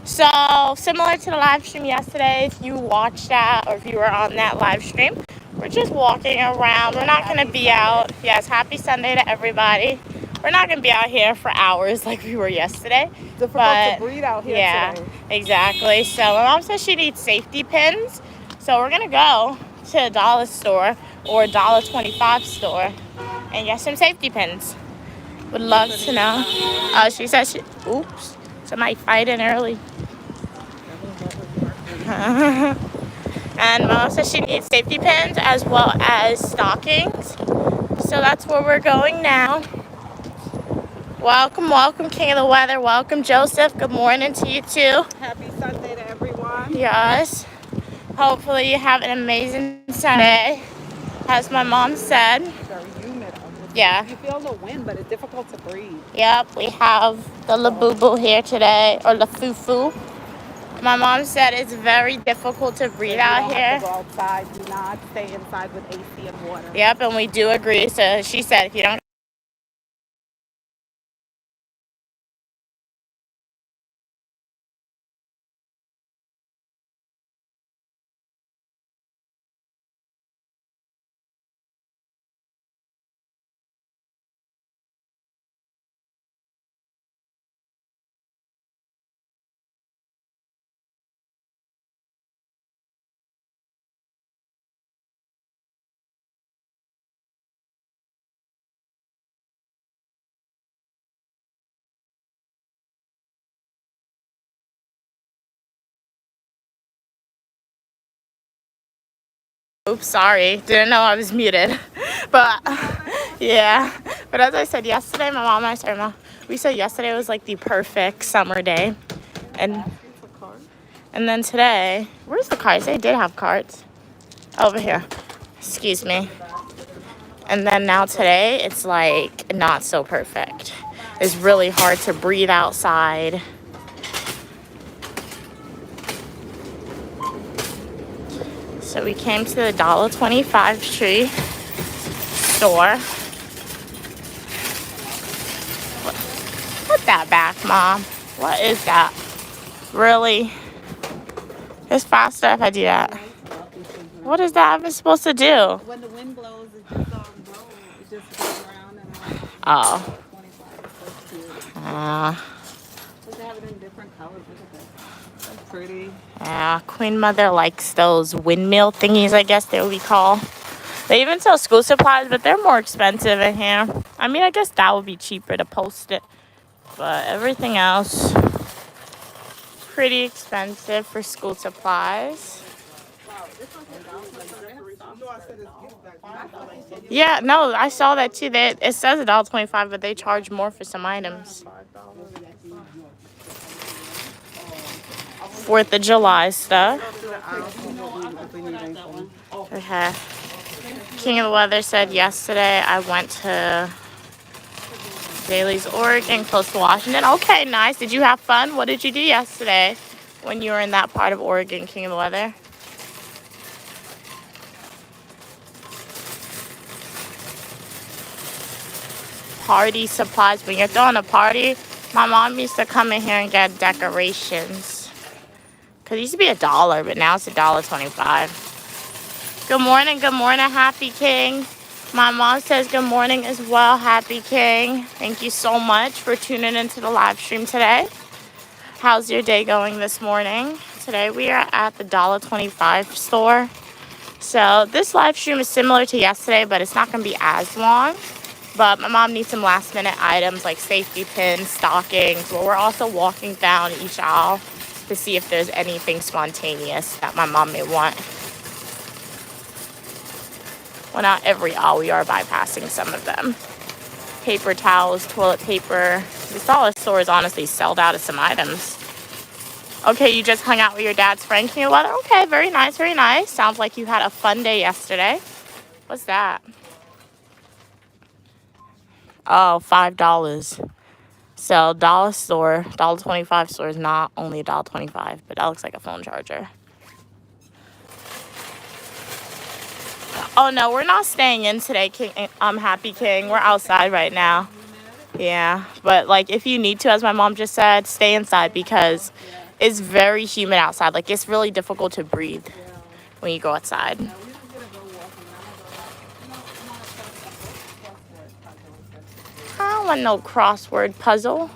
So, similar to the live stream yesterday, if you watched that or if you were on that live stream, we're just walking around. We're not going to be out. Yes, happy Sunday to everybody. We're not going to be out here for hours like we were yesterday. Difficult to breathe out here today. Exactly. So, my mom says she needs safety pins. So, we're going to go to a dollar store or a $1.25 store and get some safety pins. Would love to know. She says oops, somebody fighting early. And Mom says she needs safety pins as well as stockings. So that's where we're going now. Welcome, King of the Weather. Welcome, Joseph. Good morning to you too. Happy Sunday to everyone. Yes. Hopefully you have an amazing Sunday, as my mom said. Very humid. Yeah. You feel the wind, but it's difficult to breathe. Yep, we have the Labubu here today, or the Fufu. My mom said it's very difficult to breathe out here. Have to go outside. Do not stay inside with AC and water. Yep, and we do agree. So she said if you don't oops, sorry. Didn't know I was muted. But, yeah. But as I said yesterday, my mom and I started, we said yesterday was like the perfect summer day. And then today, where's the carts? They did have carts. Over here. Excuse me. And then now today, it's like not so perfect. It's really hard to breathe outside. So we came to the $1.25 tree store. Put that back, Mom. What is that? Really? It's faster if I do that. What is that even supposed to do? When the wind blows, it just blows. It just goes around and around. Oh. 25. But they have it in different colors. Look at this. That's pretty. Yeah, Queen Mother likes those windmill thingies, I guess they would be called. They even sell school supplies, but they're more expensive in here. I mean, I guess that would be cheaper to post it. But everything else, pretty expensive for school supplies. Yeah, no, I saw that too. It says $1.25, but they charge more for some items. 4th of July stuff. Okay. King of the Weather said yesterday I went to Daly's, Oregon, close to Washington. Okay, nice. Did you have fun? What did you do yesterday when you were in that part of Oregon, King of the Weather? Party supplies. When you're throwing a party, my mom used to come in here and get decorations. Because it used to be $1, but now it's $1.25. Good morning, Happy King. My mom says good morning as well, Happy King. Thank you so much for tuning into the live stream today. How's your day going this morning? Today we are at the $1.25 store. So this live stream is similar to yesterday, but it's not going to be as long. But my mom needs some last minute items like safety pins, stockings. But we're also walking down each aisle to see if there's anything spontaneous that my mom may want. Well, not every aisle. We are bypassing some of them. Paper towels, toilet paper. This dollar store is honestly sold out of some items. Okay, you just hung out with your dad's friend, King of the Weather? Okay, very nice, very nice. Sounds like you had a fun day yesterday. What's that? Oh, $5. So dollar store, $1.25 store is not only $1.25, but that looks like a phone charger. Oh no, we're not staying in today, King. Happy King. We're outside right now. Yeah, but like if you need to, as my mom just said, stay inside because It's very humid outside. Like, it's really difficult to breathe Yeah. when you go outside. Yeah, we just gonna go walking. I'm gonna go like, you know, I'm gonna crossword puzzle. I don't want no crossword puzzle.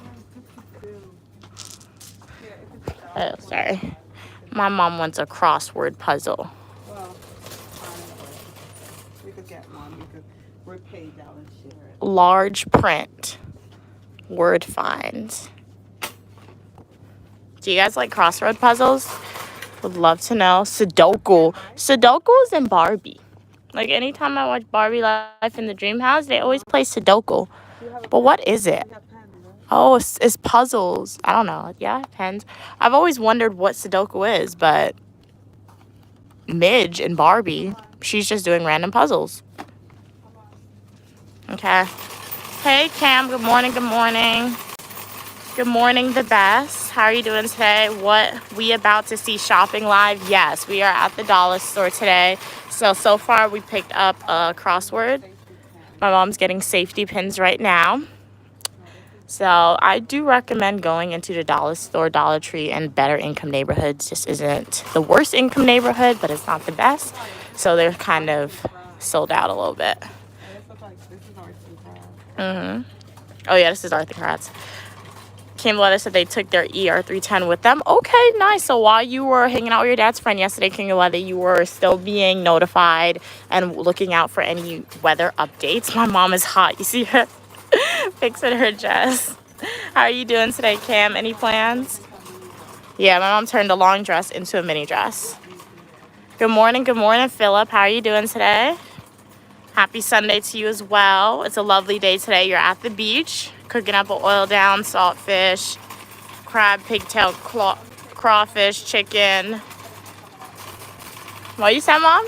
Yeah, if it's a Oh, dollar for it, sorry. we could, My mom wants a crossword puzzle. well, we could get one because we're paid out and share it. Large print. Word finds. Do you guys like crossword puzzles? Would love to know. Sudoku. Sudoku's and Barbie. Like, anytime I watch Barbie Life in the Dream House, they always play Sudoku. Do you have a But pen? what is it? We have pens, right? Oh, it's puzzles. I don't know. Yeah, pens. I've always wondered what Sudoku is, but Midge and Barbie, she's just doing random puzzles. Okay. Hey, Cam. Good morning. Good morning. Good morning, the best. How are you doing today? What we about to see shopping live? Yes, we are at the dollar store today. So far we picked up a crossword. My mom's getting safety pins right now. So I do recommend going into the dollar store, Dollar Tree, and better income neighborhoods. This isn't the worst income neighborhood, but it's not the best. So they're kind of sold out a little bit. Oh, this looks like this is arts and crafts. Oh yeah, this is Arthur Kratz. Kim Letter said they took their ER310 with them. Okay, nice. So while you were hanging out with your dad's friend yesterday, King of Weather, you were still being notified and looking out for any weather updates. My mom is hot. You see her fixing her dress. How are you doing today, Cam? Any plans? Yeah, my mom turned a long dress into a mini dress. Good morning, Philip. How are you doing today? Happy Sunday to you as well. It's a lovely day today. You're at the beach, cooking up an oil down saltfish, crab, pigtail, crawfish, chicken. What you said, Mom?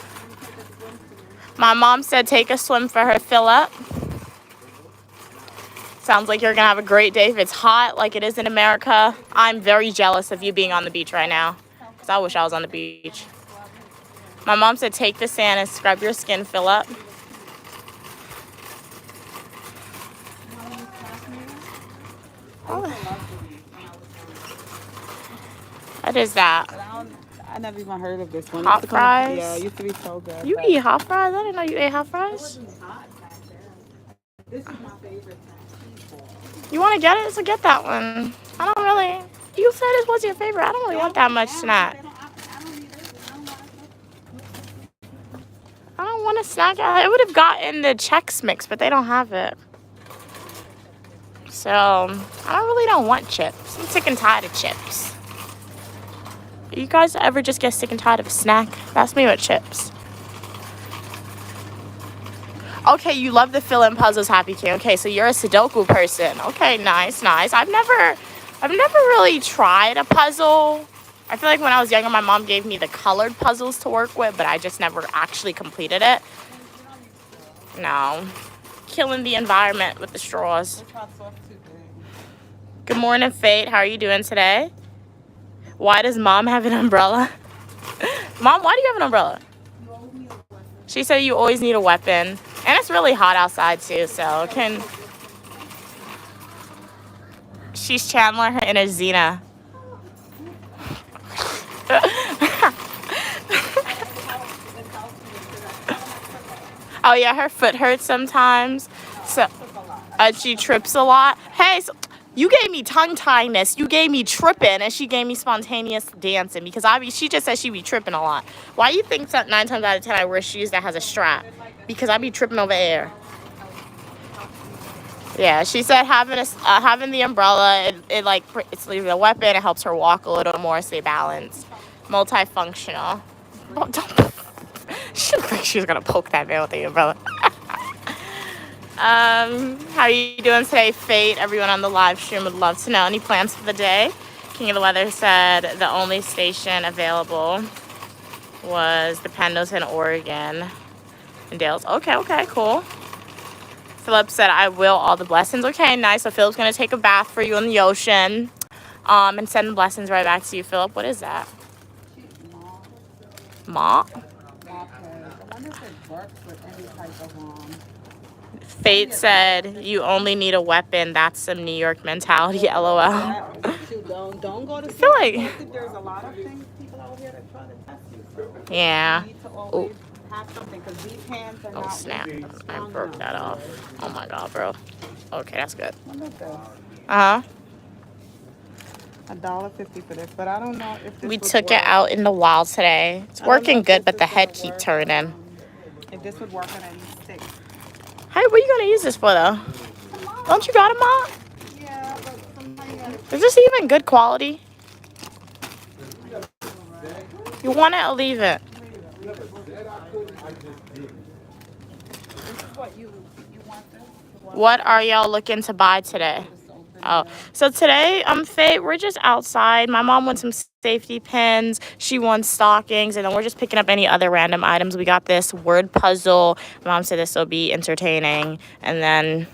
My mom said take a swim for her, Philip. Sounds like you're going to have a great day if it's hot like it is in America. I'm very jealous of you being on the beach right now because I wish I was on the beach. My mom said take the sand and scrub your skin, Philip. What is that? I never even heard of this one. Hot fries? Yeah, it used to be so good. You eat hot fries? I didn't know you ate hot fries. This is my favorite. You want to get it? So get that one. I don't really. You said this was your favorite. I don't really want that much snack. I don't want a snack. I would have gotten the Chex Mix, but they don't have it. So I really don't want chips. I'm sick and tired of chips. You guys ever just get sick and tired of a snack? That's me with chips. Okay, you love the fill-in puzzles, Happy King. Okay, so you're a Sudoku person. Okay, nice. I've never really tried a puzzle. I feel like when I was younger, my mom gave me the colored puzzles to work with, but I just never actually completed it. No. Killing the environment with the straws. Good morning, Fate. How are you doing today? Why does Mom have an umbrella? Mom, why do you have an umbrella? She said you always need a weapon. And it's really hot outside, too, so she's channeling her inner Xena. Oh, yeah, her foot hurts sometimes. So she trips a lot. Hey, so you gave me tongue-tiedness. You gave me tripping, and she gave me spontaneous dancing because she just said she be tripping a lot. Why do you think that 9 times out of 10 I wear shoes that has a strap? Because I be tripping over air. Yeah, she said having the umbrella, it's like a weapon. It helps her walk a little more, stay balanced. Multifunctional. She looked like she was going to poke that man with the umbrella. How are you doing today, Fate? Everyone on the live stream would love to know. Any plans for the day? King of the Weather said the only station available was the Pendleton, Oregon, and Dale's. Okay, cool. Philip said, I will all the blessings. Okay, nice. So Philip's going to take a bath for you in the ocean and send the blessings right back to you, Philip. What is that? Mop? I wonder if it works with any type of Fate said, you only need a weapon. That's some New York mentality, LOL. Don't go to I feel sleep. like, There's a lot of things people out here that try to test you. So yeah. you need to Oh, always have something because these hands are oh not snap. I strong broke that enough. off. Oh my God, bro. Okay, that's good. Look at this. Uh-huh. $1.50 for this, but I don't know if this We would took it work. out in the wild today. It's I don't know working if good, this but is the gonna head keep work. turning. If this would work on any sticks. Hey, what are you gonna use this for though? Don't you got a mop? Yeah, but somebody got it. Is this even good quality? You want it or leave it? This is what you want this? What are y'all looking to buy today? Oh, so today, Faye, we're just outside. My mom wants some safety pins. She wants stockings, and then we're just picking up any other random items. We got this word puzzle. My mom said this will be entertaining, and then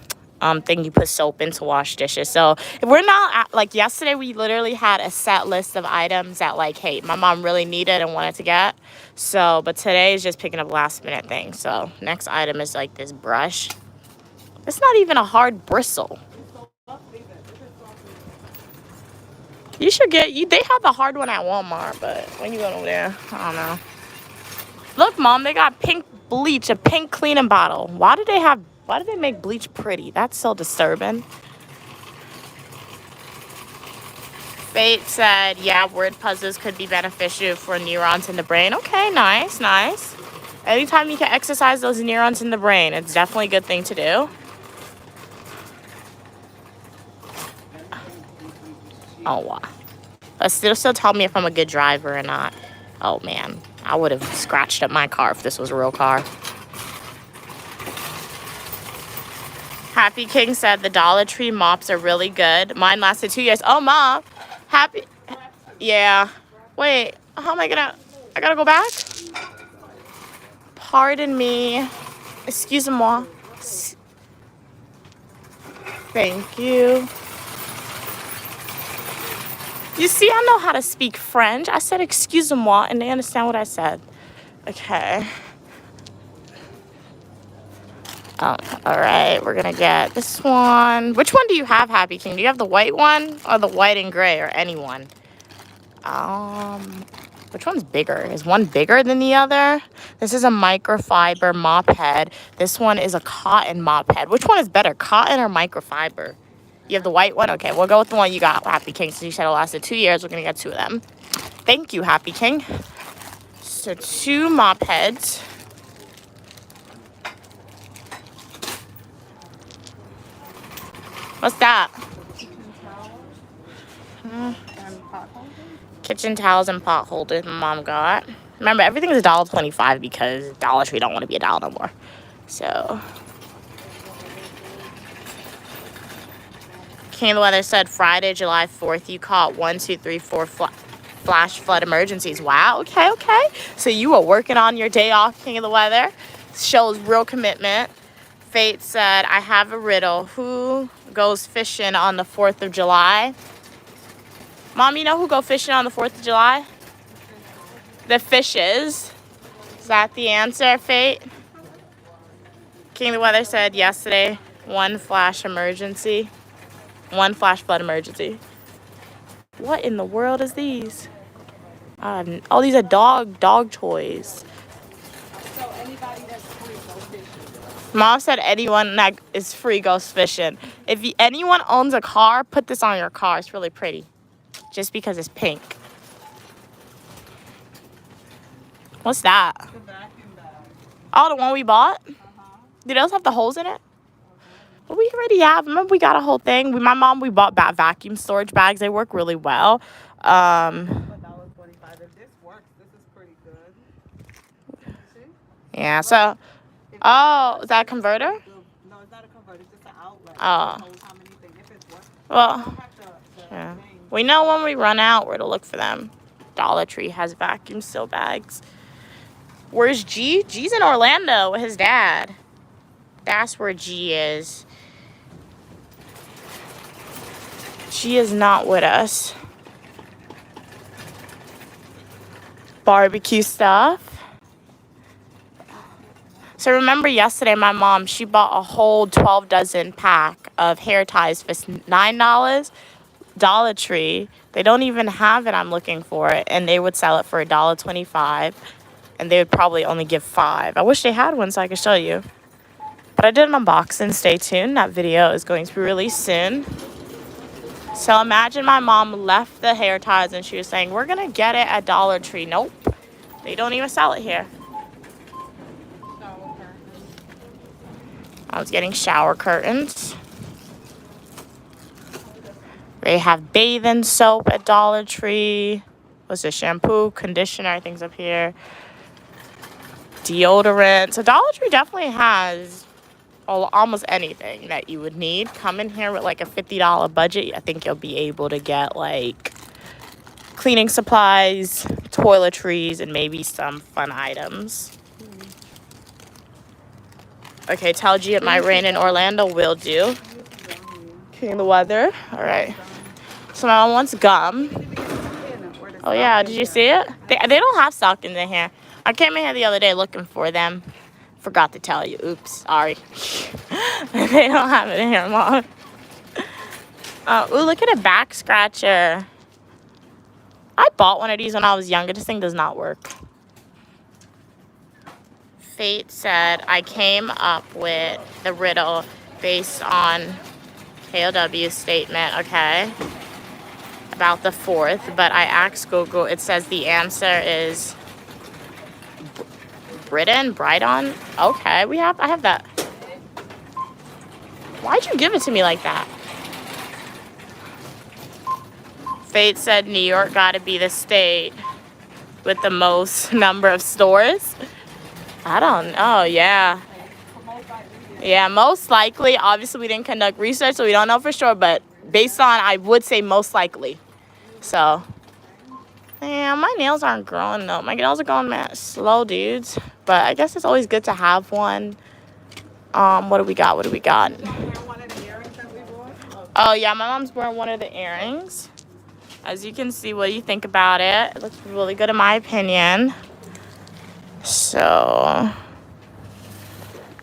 thing you put soap in to wash dishes. So if we're not like yesterday, we literally had a set list of items that like, hey, my mom really needed and wanted to get. So, but today is just picking up last minute things. So next item is like this brush. It's not even a hard bristle. You should get you. They have the hard one at Walmart, but when you go over there, I don't know. Look, Mom, they got pink bleach, a pink cleaning bottle. Why do they make bleach pretty? That's so disturbing. Fate said, yeah, word puzzles could be beneficial for neurons in the brain. Okay, nice, nice. Anytime you can exercise those neurons in the brain, it's definitely a good thing to do. Oh, wow. But still tell me if I'm a good driver or not. Oh, man. I would have scratched up my car if this was a real car. Happy King said the Dollar Tree mops are really good. Mine lasted 2 years. Oh, Mom. Happy. Yeah. Wait. How am I gonna... I gotta go back? Pardon me. Excuse-moi. Thank you. You see, I know how to speak French. I said excuse-moi, and they understand what I said. Okay. Oh, all right, we're gonna get this one. Which one do you have, Happy King? Do you have the white one or the white and gray or any one? Which one's bigger? Is one bigger than the other? This is a microfiber mop head. This one is a cotton mop head. Which one is better, cotton or microfiber? You have the white one? Okay, we'll go with the one you got, Happy King. So you said it lasted 2 years. We're gonna get 2 of them. Thank you, Happy King. So 2 mop heads. What's that? Kitchen towels and pot holders my mom got. Remember, everything is $1.25 because Dollar Tree don't want to be $1 no more. So, King of the Weather said Friday, July 4th, you caught 1, 2, 3, 4 flash flood emergencies. Wow, okay, okay. So you were working on your day off, King of the Weather. Shows real commitment. Fate said, I have a riddle. Who goes fishing on the 4th of July? Mom, you know who go fishing on the 4th of July? The fishes. Is that the answer, Fate? King of the Weather said yesterday, 1 flash emergency. 1 flash flood emergency. What in the world is these? Oh, these are dog toys. So anybody that's free, go fishing. Mom said anyone that is free goes fishing. If anyone owns a car, put this on your car. It's really pretty. Just because it's pink. What's that? The vacuum bag. Oh, the one we bought? Do those have the holes in it? Well, we already have. Remember, we got a whole thing. We bought vacuum storage bags. They work really well. $1.25. If this works, this is pretty good. See? Yeah. So, oh, is that a converter? No, it's not a converter. It's just an outlet. Oh. It holds how many things. If it's working. Well, yeah. We know when we run out where to look for them. Dollar Tree has vacuum seal bags. Where's G? G's in Orlando with his dad. That's where G is. G is not with us. Barbecue stuff. So remember yesterday, my mom, she bought a whole 12 dozen pack of hair ties for $9. Dollar Tree. They don't even have it. I'm looking for it. And they would sell it for $1.25. And they would probably only give 5. I wish they had one so I could show you. But I did an unboxing. Stay tuned. That video is going to be released soon. So imagine my mom left the hair ties and she was saying, we're going to get it at Dollar Tree. Nope. They don't even sell it here. I was getting shower curtains. They have bathing soap at Dollar Tree. What's this? Shampoo, conditioner, everything's up here. Deodorant. So Dollar Tree definitely has almost anything that you would need. Come in here with like a $50 budget. I think you'll be able to get like cleaning supplies, toiletries, and maybe some fun items. Okay, tell G it might rain in Orlando. Will do. King of the weather. All right. So my mom wants gum. Oh yeah, did you see it? They don't have stockings in here. I came in here the other day looking for them. Forgot to tell you. Oops, sorry. They don't have it in here, Mom. Ooh, look at a back scratcher. I bought one of these when I was younger. This thing does not work. Fate said, I came up with the riddle based on KOW's statement, okay, about the 4th, but I asked Google. It says the answer is Brighton. Okay, I have that. Why'd you give it to me like that? Fate said New York gotta be the state with the most number of stores. I don't know, yeah. Yeah, most likely. Obviously, we didn't conduct research, so we don't know for sure, but based on, I would say most likely. So, yeah, my nails aren't growing, though. My nails are going slow, dudes. But I guess it's always good to have one. What do we got? Oh, yeah, my mom's wearing one of the earrings. As you can see, what do you think about it? It looks really good in my opinion. So,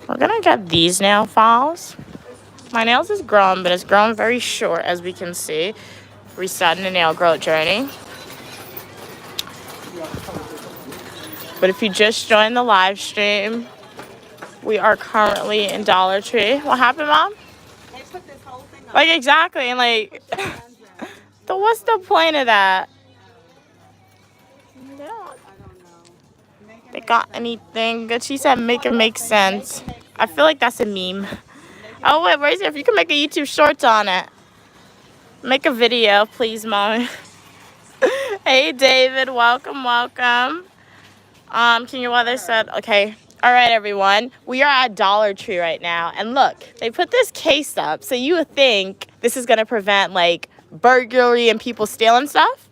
we're going to get these nail files. My nails is growing, but it's grown very short, as we can see. Restarting the nail growth journey. But if you just joined the live stream, we are currently in Dollar Tree. What happened, Mom? They put this whole thing up. Like, exactly. And, like, what's the point of that? They got anything good? She said make it make sense. I feel like that's a meme. Oh, wait, where's it? If you can make a YouTube shorts on it. Make a video, please, Mom. Hey, David. Welcome. King Your Weather said, okay. All right, everyone. We are at Dollar Tree right now. And look, they put this case up. So you would think this is going to prevent, like, burglary and people stealing stuff?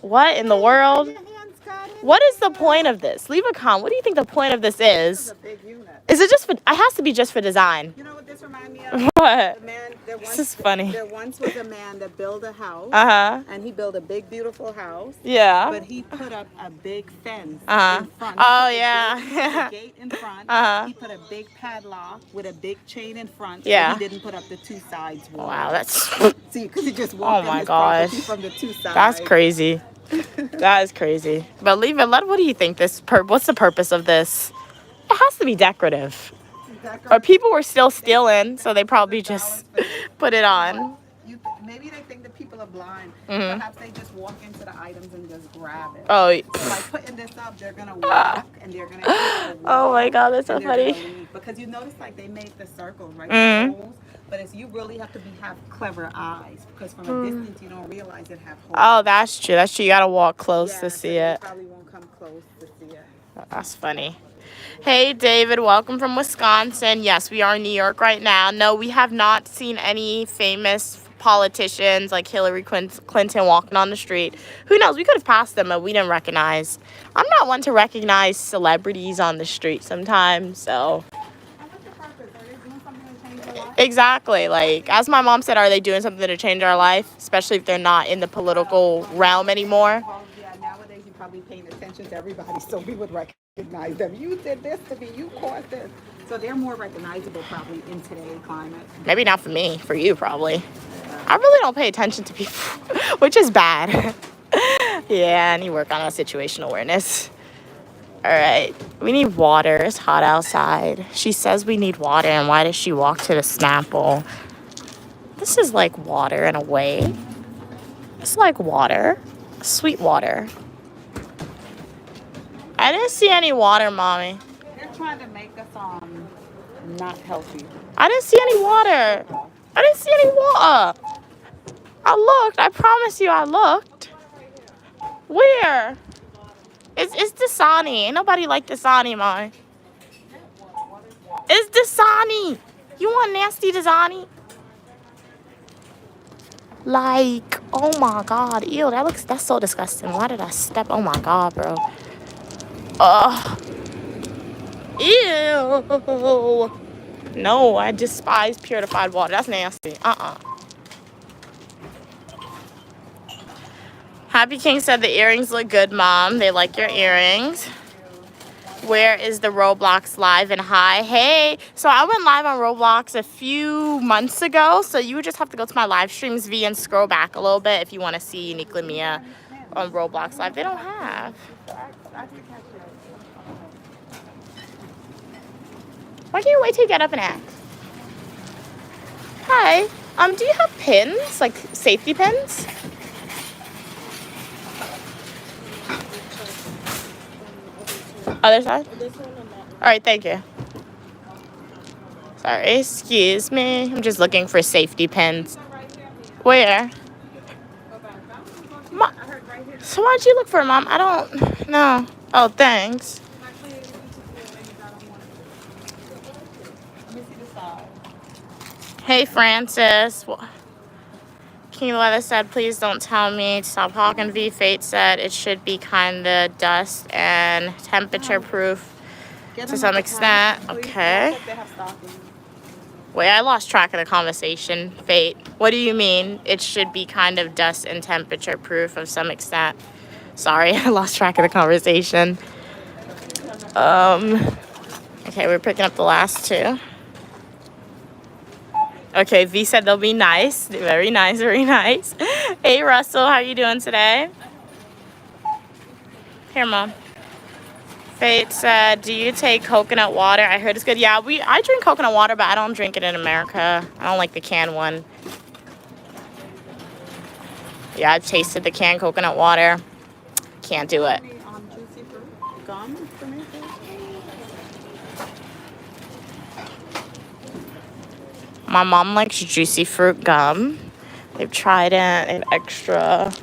What in the world? What is the point of this? Leave a comment. What do you think the point of this is? This is a big unit. Is it just for, it has to be just for design. You know what this reminds me of? What? This is funny. There once was a man that built a house. Uh-huh. And he built a big, beautiful house. Yeah. But he put up a big fence Uh-huh. in front. Oh, yeah. A gate in front. Uh-huh. He put a big padlock with a big chain in front. Yeah. He didn't put up the 2 sides wall. Wow, that's... See, because he just walked Oh, my his property gosh. from the 2 sides. That's crazy. That is crazy. But leave it. What do you think what's the purpose of this? It has to be decorative. Or people were still stealing, so they probably just put it on. Maybe they think that people are blind. Mhm. Perhaps they just walk into the items and just grab it. Oh. So by putting this up, they're gonna walk and they're gonna. Oh my God, that's so funny. Because you notice, like, they made the circles, right? Mhm. The holes, but you really have to have clever eyes, because from a distance you don't realize it have holes. Oh, that's true. You gotta walk close to see so it. You probably won't come close to see it. That's funny. Hey, David, welcome from Wisconsin. Yes, we are in New York right now. No, we have not seen any famous politicians like Hillary Clinton walking on the street. Who knows? We could have passed them, but we didn't recognize. I'm not one to recognize celebrities on the street sometimes, so. What's the purpose? Are they doing something to change their life? Exactly. Like, as my mom said, are they doing something to change our life? Especially if they're not in the political realm anymore. Well, yeah, nowadays you're probably paying attention to everybody, so we would recognize them. You did this to me. You caused this. So they're more recognizable probably in today's climate. Maybe not for me. For you, probably. Yeah. I really don't pay attention to people, which is bad. Yeah, I need to work on our situational awareness. All right, we need water. It's hot outside. She says we need water, and why does she walk to the Snapple? This is like water in a way. It's like water, sweet water. I didn't see any water, Mommy. They're trying to make us not healthy. I didn't see any water. I didn't see any water. I looked. I promise you I looked. Where? It's Dasani. Ain't nobody like Dasani, Mommy. It's Dasani. You want nasty Dasani? Like, oh my God. Ew, that's so disgusting. Why did I step? Oh my God, bro. Ugh. Ew. No, I despise purified water. That's nasty. Happy King said the earrings look good, Mom. They like your earrings. Where is the Roblox live and hi? Hey, so I went live on Roblox a few months ago. So you would just have to go to my live streams V and scroll back a little bit if you want to see Uniquely Mia on Roblox Live. They don't have. Why can't you wait till you get up and act? Hi. Do you have pins, like safety pins? Other side? All right, thank you. Sorry, excuse me. I'm just looking for safety pins. Where? So why'd you look for it, Mom? I don't know. Oh, thanks. Hey, Francis. King Weather said, please don't tell me to stop hawking. V. Fate said it should be kind of dust and temperature proof to some extent. Okay. Wait, I lost track of the conversation. Fate, what do you mean it should be kind of dust and temperature proof of some extent? Sorry, I lost track of the conversation. Okay, we're picking up the last two. Okay, V said they'll be nice. Very nice, very nice. Hey, Russell, how you doing today? Here, Mom. Fate said, do you take coconut water? I heard it's good. Yeah, I drink coconut water, but I don't drink it in America. I don't like the canned one. Yeah, I've tasted the canned coconut water. Can't do it. Juicy fruit gum for me? My mom likes juicy fruit gum. They've tried it. An extra.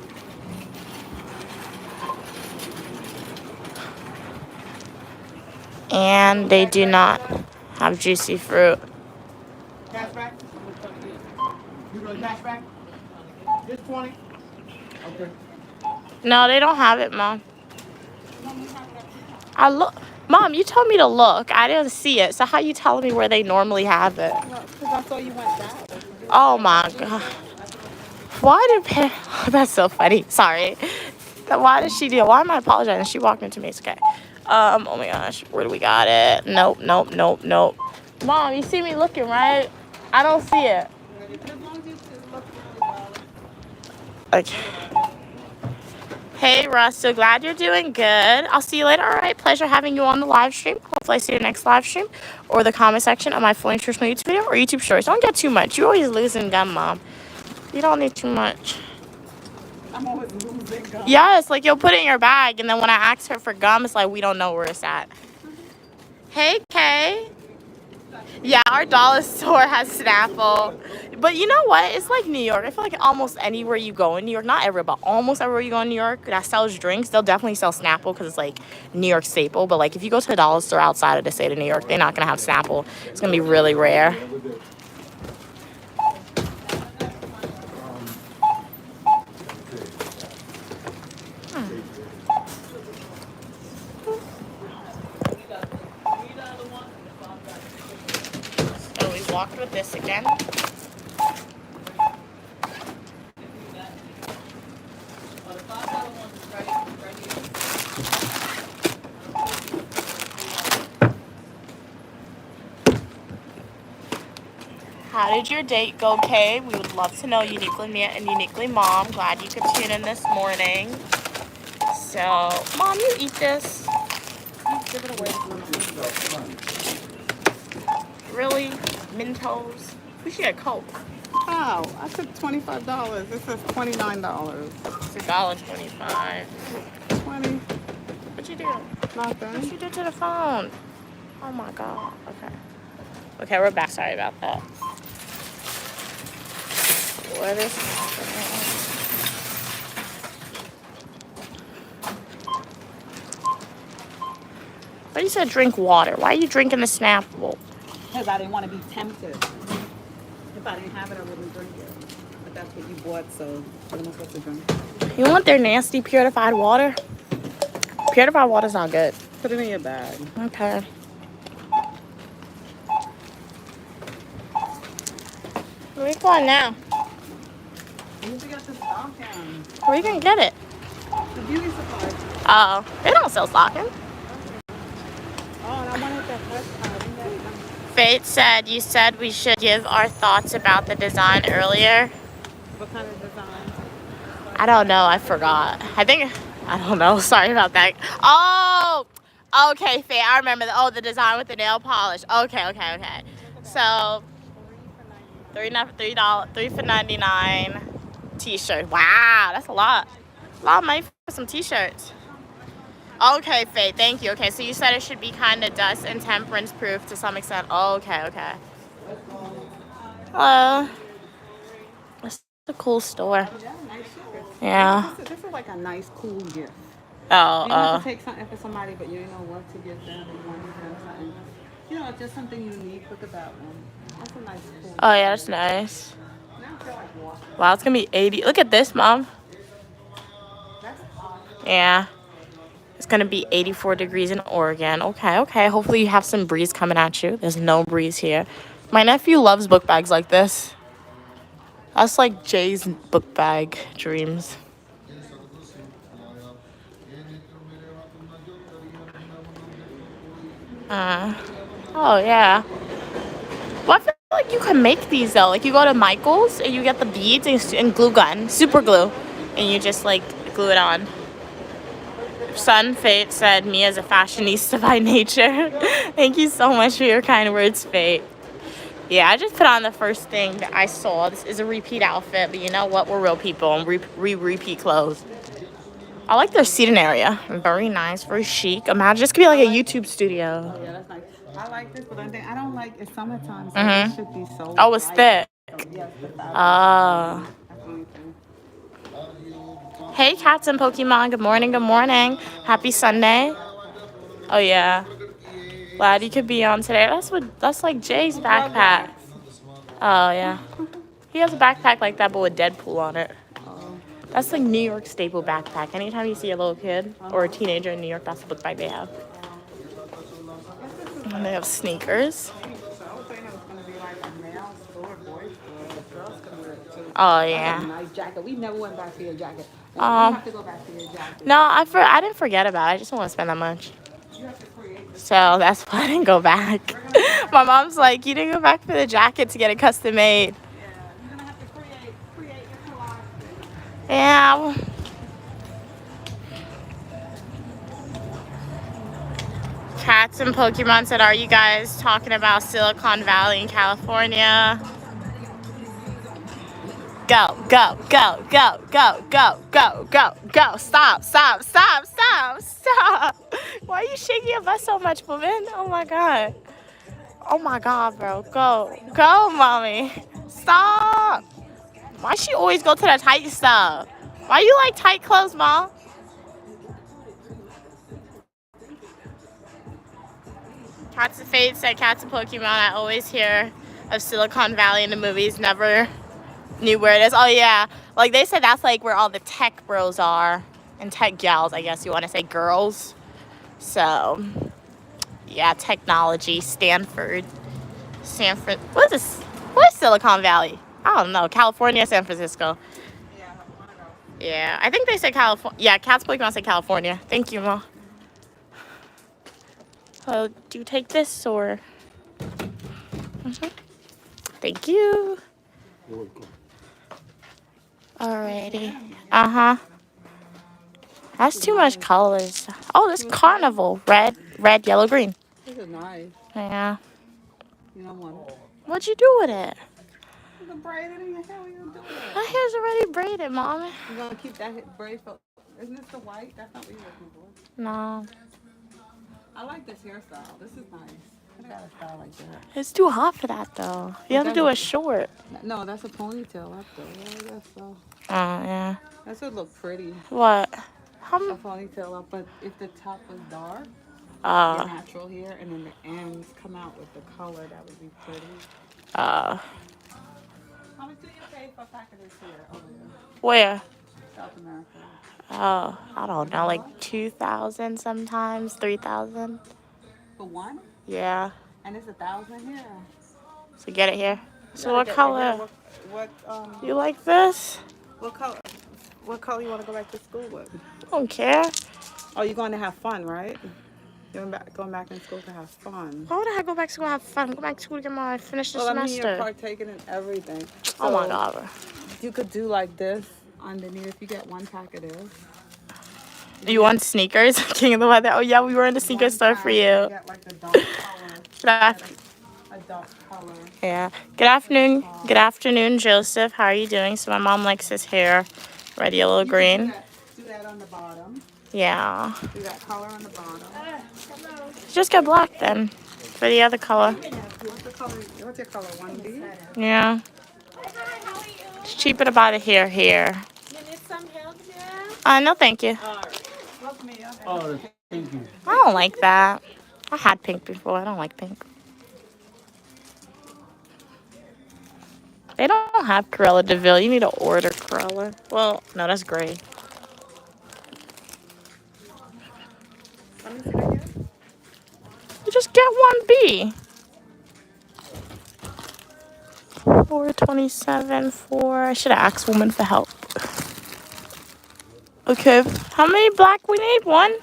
And they do not have juicy fruit. Cashback? You go cashback? Just 20? Okay. No, they don't have it, Mom. I look. Mom, you told me to look. I didn't see it. So how you telling me where they normally have it? Well, because I saw you went that way. Oh my God. Why did that's so funny. Sorry. Why did she do it? Why am I apologizing? She walked into me. It's okay. Oh my gosh. Where do we got it? Nope. Mom, you see me looking, right? I don't see it. Okay. Hey, Russ. So glad you're doing good. I'll see you later. All right. Pleasure having you on the live stream. Hopefully I see you next live stream or the comment section of my full nutritional YouTube video or YouTube shorts. Don't get too much. You're always losing gum, Mom. You don't need too much. I'm always losing gum. Yes, like you'll put it in your bag, and then when I ask her for gum, it's like we don't know where it's at. Hey, Kay. Yeah, our dollar store has Snapple. But you know what? It's like New York. I feel like almost anywhere you go in New York, not everywhere, but almost everywhere you go in New York that sells drinks, they'll definitely sell Snapple because it's like New York staple. But like if you go to a dollar store outside of the state of New York, they're not going to have Snapple. It's going to be really rare. So we walked with this again. How did your date go, Kay? We would love to know. Uniquely Mia and Uniquely Mom. Glad you could tune in this morning. So, Mom, you eat this. Give it away. Really? Mentos? We should get Coke. Oh, I took $25. This says $29. It's $1.25. 20. What'd you do? Nothing. What you did to the phone? Oh my God. Okay. Okay, we're back. Sorry about that. What is happening? But you said drink water. Why are you drinking the Snapple? Because I didn't want to be tempted. If I didn't have it, I wouldn't drink it. But that's what you bought, so what am I supposed to drink? You want their nasty purified water? Purified water's not good. Put it in your bag. Okay. Where are you going now? You need to get the stocking. Where are you gonna get it? The beauty supply. Oh, they don't sell stockings. Oh, and I wanted that first time. Faith said you said we should give our thoughts about the design earlier. What kind of design? I don't know. I forgot. I don't know. Sorry about that. Oh, okay, Faith. I remember. The design with the nail polish. Okay. So, $3 for 99 t-shirt. Wow, that's a lot. A lot of money for some t-shirts. Okay, Faith, thank you. Okay, so you said it should be kind of dust and temperance proof to some extent. Okay. Hello. It's a cool store. Yeah, nice shirt. Yeah. This is like a nice, cool gift. You Oh, have to take something for somebody, but you don't know what to give them. You want to give them something. You know, just something unique. Look at that one. That's a nice, cool. oh yeah, that's nice. Now I feel like walking. Wow, it's gonna be 80. Look at this, Mom. That's hot. Yeah. It's gonna be 84 degrees in Oregon. Okay. Hopefully you have some breeze coming at you. There's no breeze here. My nephew loves book bags like this. That's like Jay's book bag dreams. Oh yeah. Well, I feel like you can make these though. Like you go to Michael's and you get the beads and glue gun, super glue, and you just like glue it on. Son Fate said Mia's a fashionista by nature. Thank you so much for your kind words, Fate. Yeah, I just put on the first thing that I saw. This is a repeat outfit, but you know what? We're real people and we repeat clothes. I like their seating area. Very nice, very chic. Imagine this could be like a YouTube studio. Oh, yeah, that's nice. I like this, but one thing I don't like it's summertime, so it should be so Oh, it's thick. Yes, the fabric. Oh. That's the only thing. Hey, cats and Pokemon. Good morning. Happy Sunday. Oh, yeah. Glad you could be on today. That's like Jay's backpack. Oh, yeah. He has a backpack like that, but with Deadpool on it. That's like New York staple backpack. Anytime you see a little kid or a teenager in New York, that's the book bag they have. And they have sneakers. Oh, yeah. Nice jacket. We never went back to your jacket. We have to go back to your jacket. No, I didn't forget about it. I just don't want to spend that much. So that's why I didn't go back. My mom's like, you didn't go back for the jacket to get it custom made. Yeah, you're gonna have to create your collage. Yeah. Cats and Pokemon said, are you guys talking about Silicon Valley in California? Go. Stop. Why are you shaking your butt so much, woman? Oh my God, bro. Go, mommy. Stop. Why she always go to the tight stuff? Why you like tight clothes, Mom? Cats of Fate said Cats and Pokemon. I always hear of Silicon Valley in the movies. Never knew where it is. Oh, yeah. Like, they said that's, like, where all the tech bros are. And tech gals, I guess you want to say girls. So, yeah, technology, Stanford. What is this? What is Silicon Valley? I don't know. California, San Francisco. Yeah, I think they said California. Yeah, Cats Pokemon said California. Thank you, Ma. Oh, do you take this or? Thank you. Alrighty. Uh-huh. That's too much colors. Oh, this carnival. Red, yellow, green. This is nice. Yeah. You don't want it. What'd you do with it? You can braid it in your hair. What are you gonna do with My it? hair's already braided, Mommy. You gonna keep that braid for? Isn't this the white? That's not what you're looking for. No. I like this hairstyle. This is nice. I got a style like that. It's too hot for that, though. You have to do a short. No, that's a ponytail up there. Yeah, that's so. Oh, yeah. That would look pretty. What? A ponytail up, but if the top was dark, your natural hair, and then the ends come out with the color, that would be pretty. How much do you pay for a pack of this here over there? Where? South America. Oh, I don't know, like 2,000 sometimes, 3,000. For one? Yeah. And it's 1,000 here. So get it here. So what color? What You like this? what color? What color you want to go back to school with? I don't care. Oh, you're going to have fun, right? You're going back in school to have fun. Why would I go back to school and have fun? Go back to school to get my finish the Well, I mean, semester. you're partaking in everything. Oh my So, God. You could do like this underneath if you get one pack of this. You want sneakers? King of the weather. Oh yeah, we were in the sneaker store for you. Get like the dark color. A dark color. Yeah. Good afternoon. Good afternoon, Joseph. How are you doing? So my mom likes his hair. Red, yellow, green. Do that on the bottom. Yeah. Do that color on the bottom. Just get black then. For the other color. What's the color? What's your color? 1B? Yeah. It's cheaper to buy the hair here. You need some help here? No, thank you. Look me up. Oh, thank you. I don't like that. I had pink before. I don't like pink. They don't have Cruella de Vil. You need to order Cruella. Well, no, that's gray. Let me see that here. You just get 1B. 427 4. I should have asked woman for help. Okay. How many black we need? One?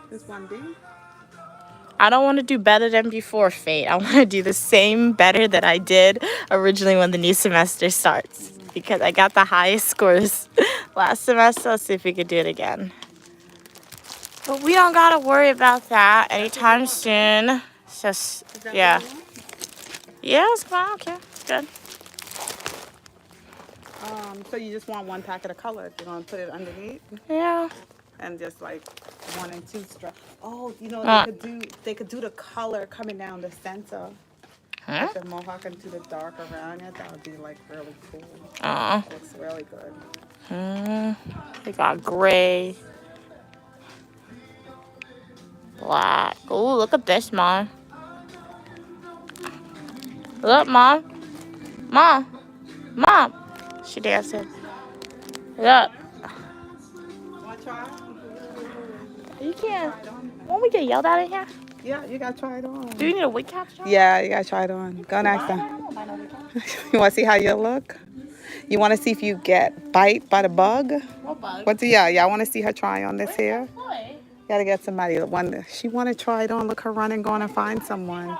This 1B? I don't want to do better than before, Fate. I want to do the same better that I did originally when the new semester starts. Because I got the highest scores last semester. Let's see if we could do it again. But we don't got to worry about that anytime soon. It's just, yeah. Yeah, it's fine. I don't care. It's good. So you just want one packet of color. You're going to put it underneath? Yeah. And just like 1 and 2 straps. Oh, you know, Uh. they could do the color coming down the center. Huh? Like the mohawk and do the dark around it. That would be like really cool. Uh-uh. Looks really good. They got gray. Black. Oh, look at this, Mom. Look, Mom. Mom. Mom. She dancing. Look. Want to try? You can't. Won't we get yelled at in here? Yeah, you got to try it on. Do you need a wig cap? John? Yeah, you got to try it on. Go next time. You want to see how you look? You want to see if you get bite by the bug? What bug? What's the, yeah, I want to see her try on this here. Boy. Gotta get somebody that one. She want to try it on. Look her running, going to find someone.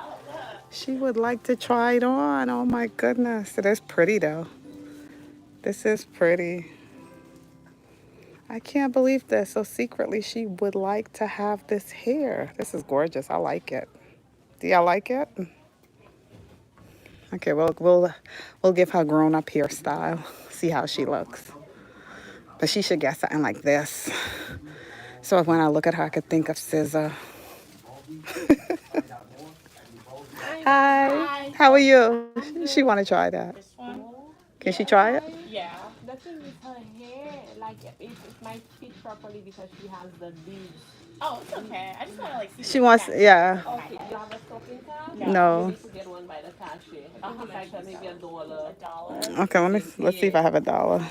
She would like to try it on. Oh my goodness, it is pretty though. This is pretty. I can't believe this. So secretly, she would like to have this hair. This is gorgeous. I like it. Do y'all like it? Okay, we'll give her grown up hairstyle. See how she looks. But she should get something like this. So when I look at her, I could think of SZA. Hi. How are you? She want to try that. Can she try it? Yeah. The thing with her hair, like it might fit properly because she has the leaves. Oh, it's okay. I just want to like see. She wants, yeah. Okay, you have a stocking cap? You No. need to get one by the cashier. I think it's like maybe $1. Okay, let's see if I have $1.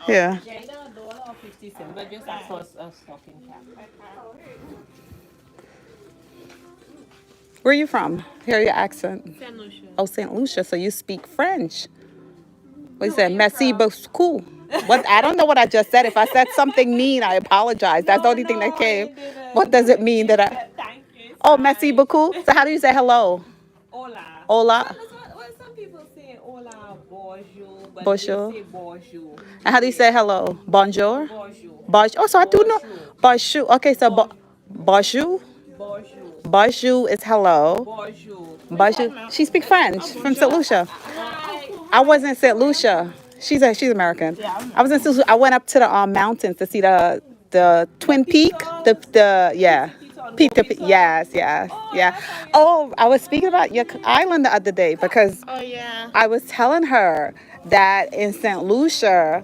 Yeah. Either $1 or 50 cents, but just ask for a stocking cap. Where are you from? Hear your accent. St. Lucia. Oh, St. Lucia. So you speak French. What you said? Merci beaucoup. What? I don't know what I just said. If I said something mean, I apologize. That's the only thing that came. What does it mean that I? Thank you. It's Oh, merci fine. beaucoup. So how do you say hello? Hola. Hola. Some people say hola, bonjour, but they Bonjour. say bonjour. And how do you say hello? Bonjour. Bonjour. Bonjour. Oh, so I do know. Bonjour. Bonjour. Okay, so bonjour. Bonjour. Bonjour is hello. Bonjour. Bonjour. She speaks French from St. Lucia. Hi. I was in St. Lucia. She's American. I was in St. Lucia. I went up to the mountains to see the Twin Peak. The yeah. Peter. Yes, yes, yeah. Oh, I was speaking about your island the other day because Oh yeah. I was telling her that in St. Lucia,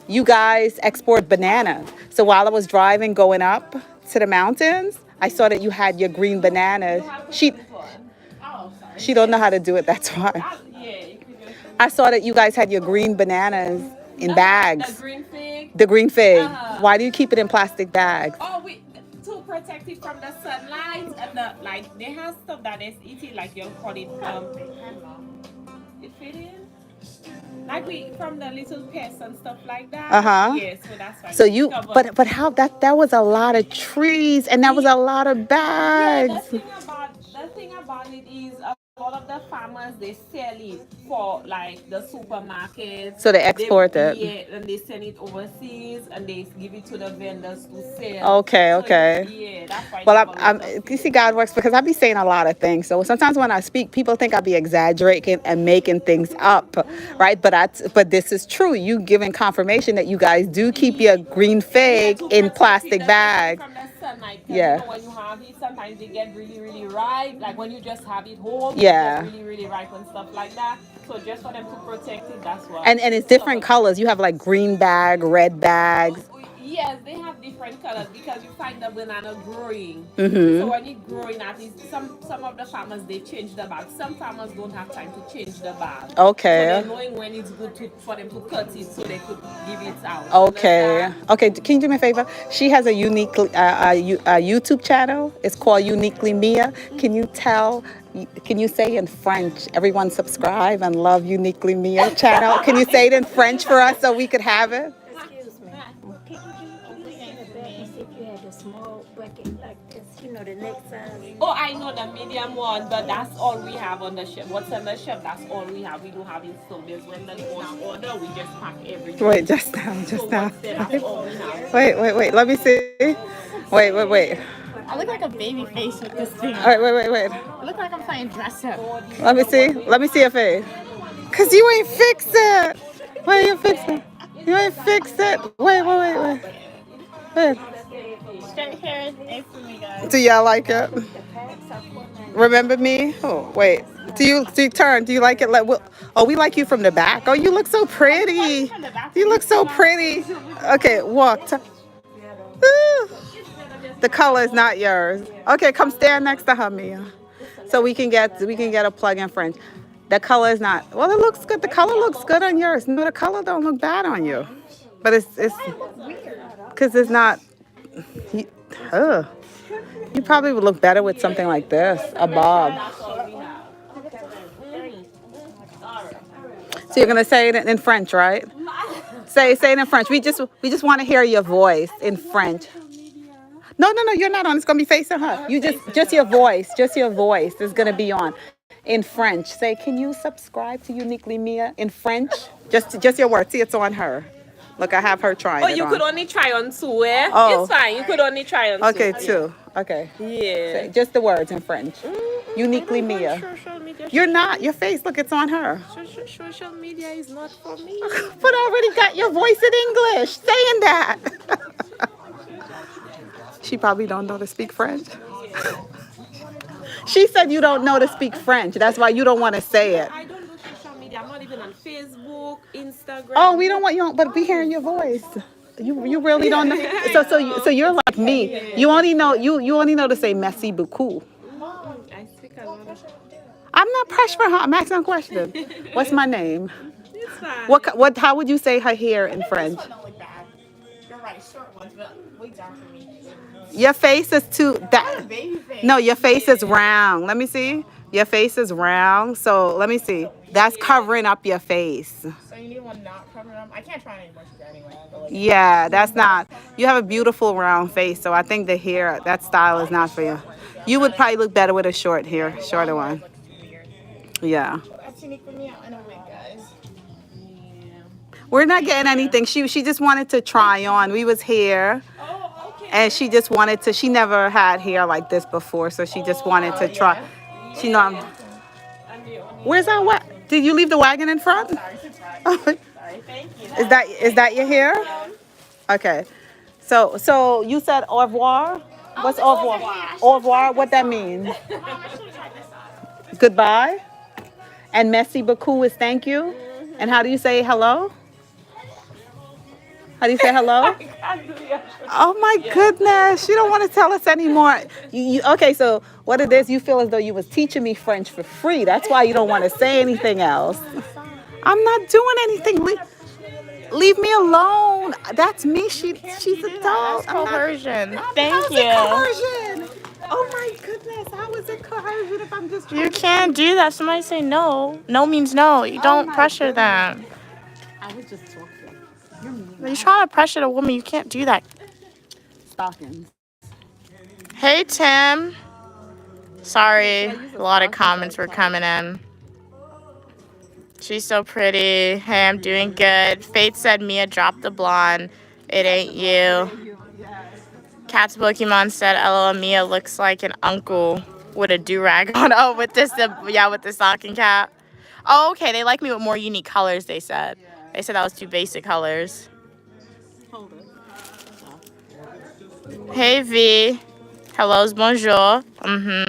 you guys export bananas. So while I was driving going up to the mountains, I saw that you had your green bananas. Oh, sorry. She don't know how to do it. That's why. Yeah, you could just. I saw that you guys had your green bananas in The bags. green fig. The green fig. Uh-huh. Why do you keep it in plastic bags? Oh, to protect it from the sunlight and the like. They have stuff that is eating, like you call it it fit in. Like we from the little pests and stuff like that. Uh-huh. Yeah, so that's why. So you, but how that was a lot of trees and that was a lot of Yeah, bags. the thing about it is a lot of the farmers they sell it for like the supermarkets. So they export it. Yeah, and they send it overseas and they give it to the vendors to sell. Okay, So okay. yeah, that's why. Well, you see, God works because I be saying a lot of things. So sometimes when I speak, people think I be exaggerating and making things up, right? But this is true. You giving confirmation that you guys do keep your green fig in plastic bags. From the sunlight. Yeah. You know, when you have it, sometimes they get really, really ripe. Like when you just have it home, Yeah. they get really, really ripe and stuff like that. So just for them to protect it, that's what. And it's different colors. You have like green bag, red bags. Yes, they have different colors because you find the banana growing. Mm-hmm. So when it's growing, at least some of the farmers they change the bag. Some farmers don't have time to change the bag. Okay. So they're knowing when it's good for them to cut it so they could give it out. Okay. Understand? Okay. Can you do me a favor? She has a YouTube channel. It's called Uniquely Mia. Can you tell? Can you say in French? Everyone subscribe and love Uniquely Mia channel. Can you say it in French for us so we could have it? Excuse me. Can you stand it back and see if you had a small bucket like this, the next size? Oh, I know the medium one, but that's all we have on the shelf. What's on the shelf, that's all we have. We don't have it so there's when the one order, we just pack everything. Wait, just now. That's all we have. Wait. Let me see. Wait. I look like a baby face with this thing. All right, wait. I look like I'm playing dress up. Let me see your face. Cause you ain't fix it. Wait, you fix it. You ain't fix it. Wait. Straight hair is A for me, guys. Do y'all like it? Remember me? Oh, wait. Do you turn? Do you like it? We like you from the back. Oh, you look so pretty. You look so pretty. Okay, walk. Ooh. The color is not yours. Okay, come stand next to her, Mia. So we can get a plug in French. The color is not. Well, it looks good. The color looks good on yours. No, the color don't look bad on you. But it's because it's not. You probably would look better with something like this, a bob. So you're gonna say it in French, right? Say it in French. We just want to hear your voice in French. No, you're not on. It's gonna be facing her. You just your voice is gonna be on in French. Say, can you subscribe to Uniquely Mia in French? Just your words. See, it's on her. Look, I have her trying. Oh, it you on. could only try on two, eh? Oh. It's fine. You could only try on two. Okay, two. Okay. Yeah. Say, just the words in French. Uniquely Mia. Social media. You're not. Your face. Look, it's on her. Social media is not for me. But I already got your voice in English saying that. She probably don't know to speak French. She said you don't know to speak French. That's why you don't want to say it. I don't do social media. I'm not even on Facebook, Instagram. Oh, we don't want you on, but we hearing your voice. You really don't know. So you're like me. You only know to say merci beaucoup. I speak a lot of. I'm not pressed for her. I'm asking a question. What's my name? It's fine. What? How would you say her hair in French? This one don't look bad. You're right, short ones, but way down for me. Your face is too that. Baby face. No, your face is round. Let me see. Your face is round. So let me see. That's covering up your face. So you need one not covering up. I can't try it anymore anyway. But like, Yeah, that's not. You have a beautiful round face, so I think the hair, that style is not for you. You would probably look better with a short hair, shorter one. looks weird. Yeah. That's unique for me. I know, wig, guys. We're not getting anything. She just wanted to try on. We was here, Oh, okay. and she just wanted to. She never had hair like this before, so she just wanted to try. She know. Where's our wagon? Did you leave the wagon in front? Sorry, surprise. Sorry, thank you. Is that your hair? Okay. So you said au revoir. What's au revoir? Au revoir. What that means? Goodbye. And merci beaucoup is thank you. And how do you say hello? How do you say hello? Oh my goodness. You don't want to tell us anymore. Okay, so what it is, you feel as though you was teaching me French for free. That's why you don't want to say anything else. I'm not doing anything. Leave me alone. That's me. She's adult. That's coercion. How's Thank it you. coercion? Oh my goodness. How is it coercion if I'm just You can't do that. Somebody say no. No means no. You don't pressure them. I was just talking. You're mean. When you try to pressure the woman, you can't do that. Stockings. Hey, Tim. Sorry, a lot of comments were coming in. She's so pretty. Hey, I'm doing good. Faith said Mia dropped the blonde. It ain't you. Cat's Pokemon said, LOL, Mia looks like an uncle with a do-rag on. Oh, with this, with the stocking cap. Oh, okay. They like me with more unique colors, they said. They said that was too basic colors. Hey, V. Hellos, bonjour.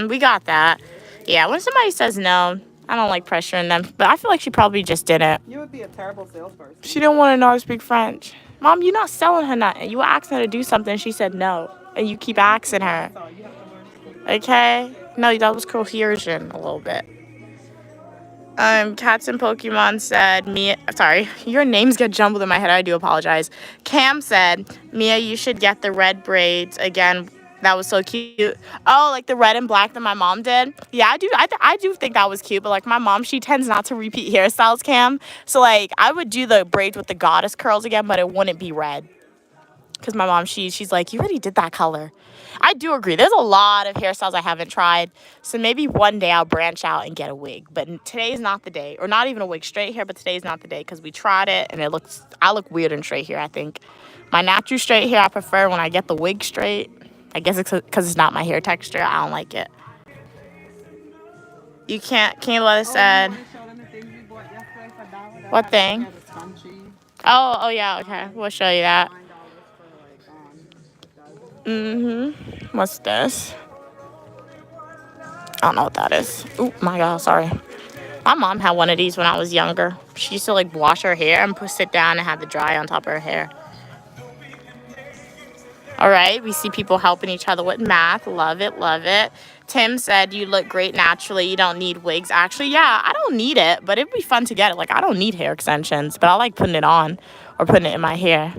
We got that. Yeah, when somebody says no, I don't like pressuring them. But I feel like she probably just didn't. You would be a terrible salesperson. She didn't want to know how to speak French. Mom, you're not selling her nothing. You were asking her to do something. She said no. And you keep asking her. Okay? No, that was coercion a little bit. Cats and Pokemon said, Mia, sorry, your names get jumbled in my head. I do apologize. Cam said, Mia, you should get the red braids again. That was so cute. Oh, like the red and black that my mom did. Yeah, I do. I do think that was cute. But like my mom, she tends not to repeat hairstyles, Cam. So like I would do the braids with the goddess curls again, but it wouldn't be red. Because my mom, she's like, you already did that color. I do agree. There's a lot of hairstyles I haven't tried. So maybe one day I'll branch out and get a wig. But today's not the day. Or not even a wig, straight hair. But today's not the day because we tried it and I look weird in straight hair, I think. My natural straight hair I prefer when I get the wig straight. I guess it's because it's not my hair texture. I don't like it. You can't let us said. What thing? Oh, yeah, okay. We'll show you that. What's this? I don't know what that is. Oh my God, sorry. My mom had one of these when I was younger. She used to like wash her hair and sit down and have it dry on top of her hair. All right, we see people helping each other with math. Love it, love it. Tim said, you look great naturally. You don't need wigs. Actually, yeah, I don't need it, but it'd be fun to get it. Like, I don't need hair extensions, but I like putting it on or putting it in my hair.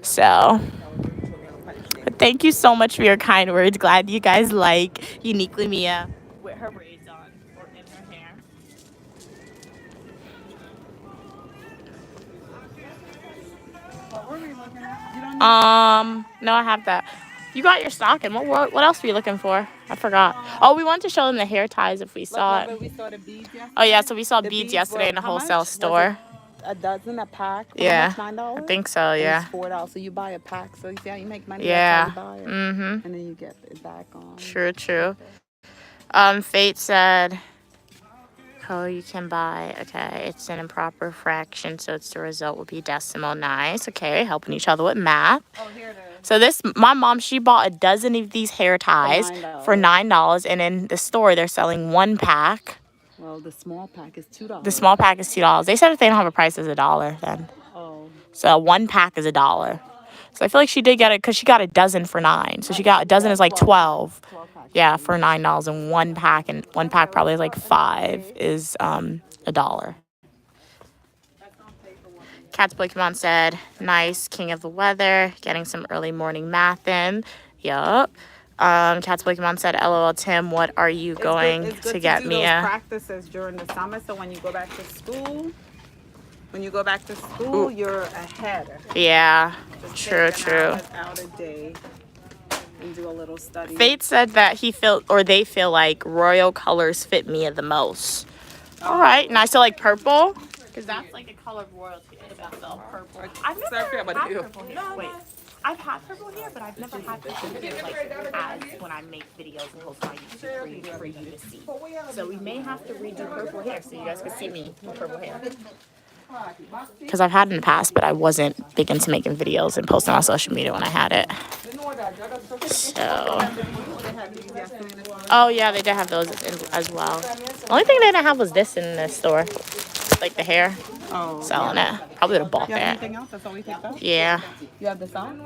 So, but thank you so much for your kind words. Glad you guys like Uniquely Mia with her braids on or in her hair. No, I have that. You got your stocking. What else were you looking for? I forgot. Oh, we wanted to show them the hair ties if we saw it. We saw the beads yesterday. Oh, yeah, so we saw beads yesterday in the wholesale store. A dozen, a pack? Yeah, $9? I think so, yeah. It's $4, so you buy a pack. So you see how you make money? Yeah. That's how you buy it. And then you get it back on. True. Fate said, oh, you can buy. Okay, it's an improper fraction, so the result will be decimal. Nice. Okay, helping each other with math. Oh, here it is. So my mom, she bought a dozen of these hair ties for $9, and in the store they're selling one pack. Well, the small pack is $2. The small pack is $2. They said if they don't have a price, it's $1 then. Oh. So one pack is $1. So I feel like she did get it because she got a dozen for $9. So she got a dozen is like 12. Yeah, for $9, and one pack probably is like $5 is $1. Cat's Pokemon said, nice, king of the weather, getting some early morning math in. Yup. Cat's Pokemon said, LOL, Tim, what are you going It's good to get do me those a... practices during the summer, so when you go back to school, Ooh. you're ahead. Yeah, Just true, take an true. hour out a day and do a little study. Fate said that they feel like royal colors fit Mia the most. All right, and I still like purple, because that's like the color of royalty. About the purple. I've never had purple hair. Wait, I've had purple hair, but I've never had purple hair like as when I make videos and post on YouTube for you to see. So we may have to redo purple hair so you guys can see me with purple hair. Because I've had it in the past, but I wasn't big into making videos and posting on social media when I had it. So, oh yeah, they did have those as well. The only thing they didn't have was this in the store, like the hair. Oh, Selling it. Probably would have bought you have that. anything else? That's all we picked up? Yeah. You have the song?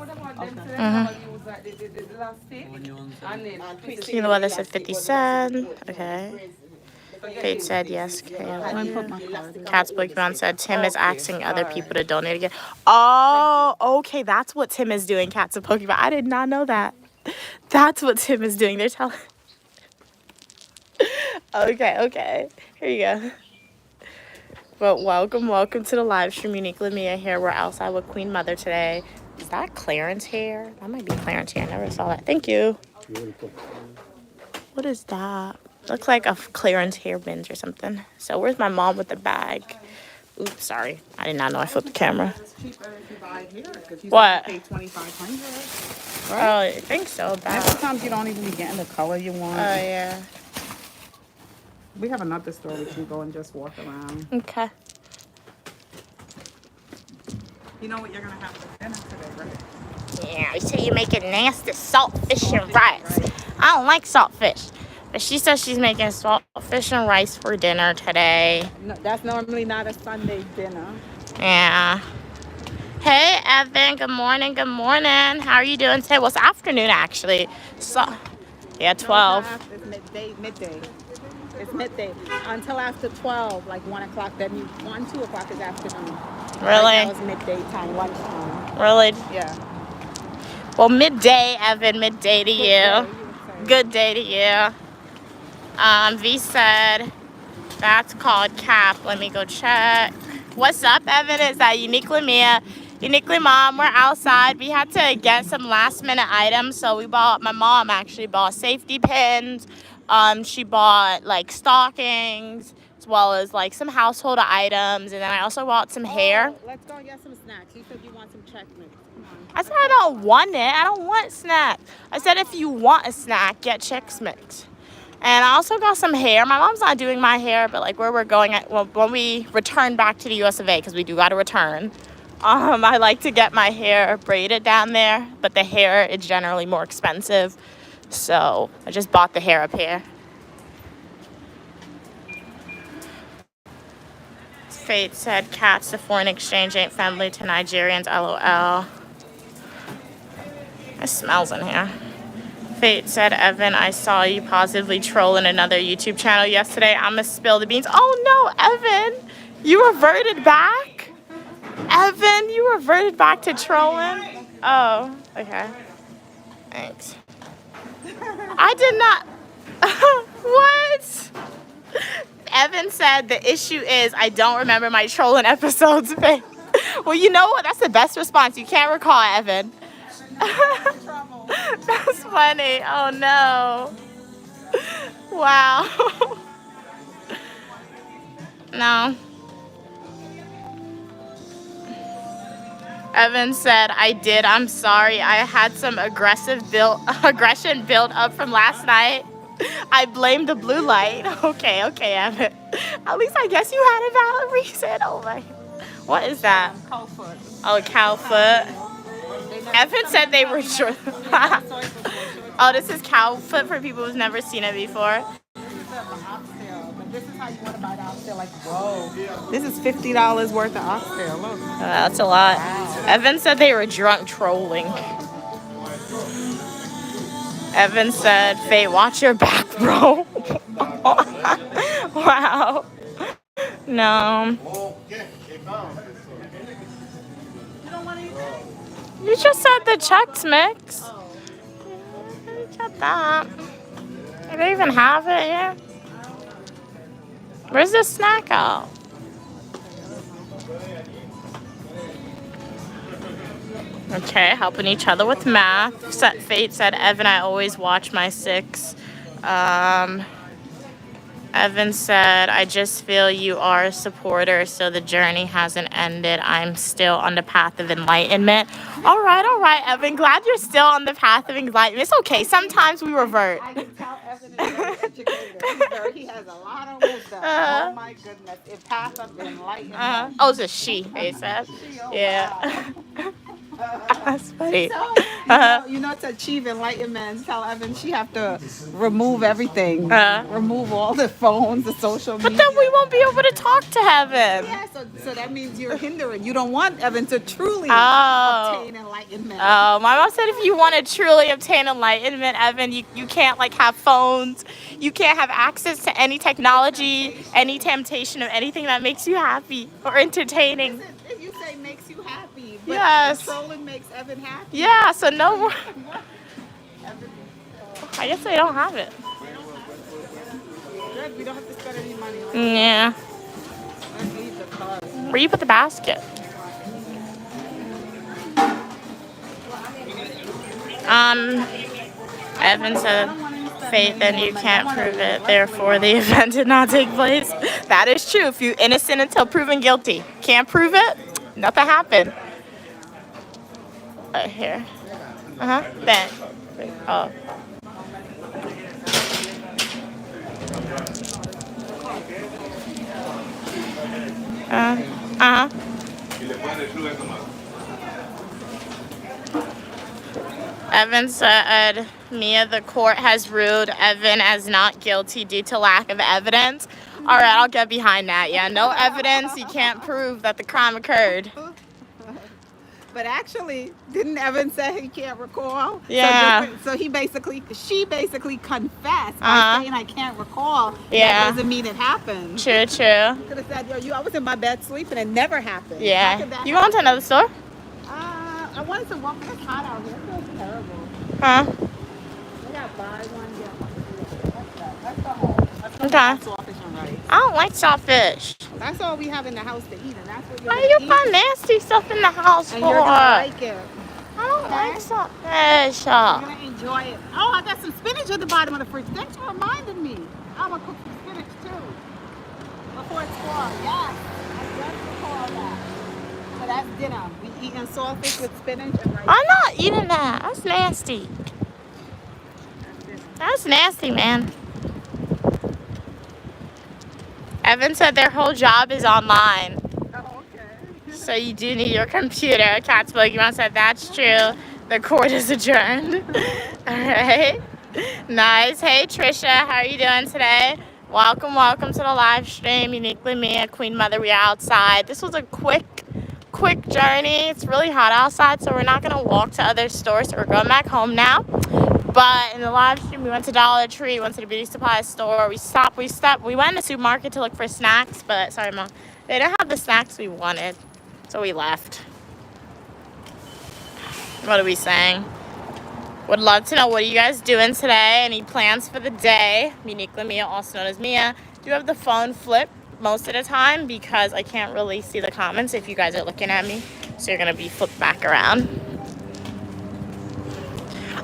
Okay. Seeing the weather said 57. Okay. Fate said yes. Cat's Pokemon said Tim is asking other people to donate again. Oh, okay. That's what Tim is doing, Cats of Pokemon. I did not know that. That's what Tim is doing. They're telling. Okay. Here you go. Well, welcome to the live stream. Uniquely Mia here. We're outside with Queen Mother today. Is that Clarence hair? That might be Clarence hair. I never saw that. Thank you. What is that? Looks like a Clarence hairband or something. So where's my mom with the bag? Oops, sorry. I did not know I flipped the camera. What? Right? Oh, I think so. Sometimes you don't even be getting the color you want. Oh, yeah. We have another store we can go and just walk around. Okay. You know what you're going to have for dinner today, right? Yeah, you say you're making nasty saltfish and rice. I don't like saltfish. But she says she's making saltfish and rice for dinner today. No, that's normally not a Sunday dinner. Yeah. Hey, Evan. Good morning. How are you doing today? Well, it's afternoon, actually. So, yeah, 12. No, it's midday. It's midday. Until after 12, like 1 o'clock. Then 1, 2 o'clock is afternoon. Really? Right now it's midday time, lunchtime. Really? Yeah. Well, midday, Evan. Midday to you. Good day to you. V said, that's called Cap. Let me go check. What's up, Evan? Is that Uniquely Mia? Uniquely Mom, we're outside. We had to get some last minute items. So my mom actually bought safety pins. She bought like stockings as well as like some household items. And then I also bought some hair. Let's go and get some snacks. You said you want some Chex Mix. I said I don't want it. I don't want snacks. I said if you want a snack, get Chex Mix. And I also got some hair. My mom's not doing my hair, but like where we're going when we return back to the US of A, because we do got to return. I like to get my hair braided down there, but the hair is generally more expensive. So I just bought the hair up here. Fate said cats to foreign exchange ain't friendly to Nigerians, LOL. It smells in here. Fate said, Evan, I saw you positively trolling another YouTube channel yesterday. I'ma spill the beans. Oh no, Evan, you reverted back? Evan, you reverted back to trolling? Oh, okay. Thanks. I did not. What? Evan said the issue is I don't remember my trolling episodes. Well, you know what? That's the best response. You can't recall, Evan. That's funny. Oh no. Wow. No. Evan said, I did. I'm sorry. I had some aggression build up from last night. I blame the blue light. Okay, Evan. At least I guess you had a valid reason. Oh my. What is that? Cowfoot. Oh, cowfoot. Evan said they were short. Oh, this is cowfoot for people who've never seen it before. This is how you want to buy the oxtail. Like, whoa. This is $50 worth of oxtail. Look. That's a lot. Wow. Evan said they were drunk trolling. Evan said, Faye, watch your back, bro. Wow. No. You just said the Chex Mix. You said that. Do they even have it here? Where's the snack out? Okay, helping each other with math. Fate said, Evan, I always watch my 6. Evan said, I just feel you are a supporter, so the journey hasn't ended. I'm still on the path of enlightenment. All right, Evan. Glad you're still on the path of enlightenment. It's okay. Sometimes we revert. I can tell Evan is very educated. He has a lot of wisdom. Oh my goodness. A path of enlightenment. Oh, it's a she, they said. Yeah. That's funny. You know, to achieve enlightenment, tell Evan she have to remove everything. Remove all the phones, the social media. But then we won't be able to talk to Evan. Yeah, so that means you're hindering. You don't want Evan to truly Oh. obtain enlightenment. Oh, my mom said if you want to truly obtain enlightenment, Evan, you can't like have phones. You can't have access to any technology, any temptation of anything that makes you happy or entertaining. If you say makes you happy, but Yes. controlling makes Evan happy. Yeah, so no more. I guess they don't have it. Good, we don't have to spend any money on it. Yeah. Let's leave the card. Where you put the basket? Evan said, Faith, then you can't prove it. Therefore, the event did not take place. That is true. If you're innocent until proven guilty, can't prove it, nothing happened. Here. Then. Oh. Evan said, Mia, the court has ruled Evan as not guilty due to lack of evidence. All right, I'll get behind that. Yeah, no evidence. You can't prove that the crime occurred. But actually, didn't Evan say he can't recall? Yeah. So she basically confessed by saying I can't recall. Yeah. That doesn't mean it happened. True. Could have said, I was in my bed sleeping and it never happened. Yeah. You going to another store? I wanted to walk. It's hot out here. It feels terrible. Huh? We got buy one, get one. That's the whole. Okay. Sawfish and rice. I don't like sawfish. That's all we have in the house to eat, and that's what you're Why gonna you eat. put nasty stuff in the house And for? you're gonna like it. I don't like sawfish. You're gonna enjoy it. Oh, I got some spinach at the bottom of the fridge. Thanks for reminding me. I'm gonna cook some spinach too. Before it's spoiled. Yes. I just recall that. So that's dinner. We eating sawfish with spinach and rice. I'm not eating that. That's nasty. That's nasty, man. Evan said their whole job is online. Oh, okay. So you do need your computer. Cat's Pokemon said that's true. The court is adjourned. Alright. Nice. Hey Trisha, how are you doing today? Welcome to the live stream. Uniquely Mia, Queen Mother, we are outside. This was a quick journey. It's really hot outside, so we're not gonna walk to other stores, so we're going back home now. But in the live stream, we went to Dollar Tree, went to the beauty supply store. We went in the supermarket to look for snacks, but sorry, Mom, they didn't have the snacks we wanted, so we left. What are we saying? Would love to know what are you guys doing today. Any plans for the day? Uniquely Mia, also known as Mia. Do you have the phone flip most of the time because I can't really see the comments if you guys are looking at me, so you're gonna be flipped back around.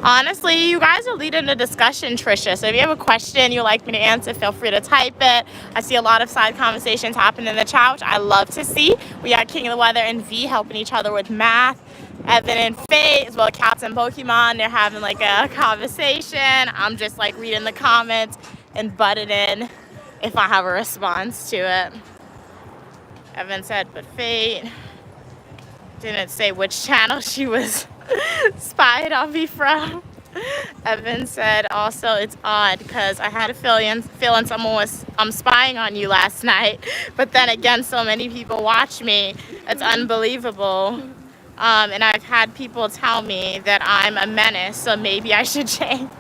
Honestly, you guys are leading the discussion, Trisha. So if you have a question you'd like me to answer, feel free to type it. I see a lot of side conversations happening in the chat, which I love to see. We got King of the Weather and V helping each other with math. Evan and Faye, as well as Cats and Pokemon, they're having like a conversation. I'm just like reading the comments and butting in if I have a response to it. Evan said, but Faye didn't say which channel she was spied on me from. Evan said also it's odd because I had a feeling someone was spying on you last night, but then again so many people watch me. It's unbelievable. And I've had people tell me that I'm a menace, so maybe I should change.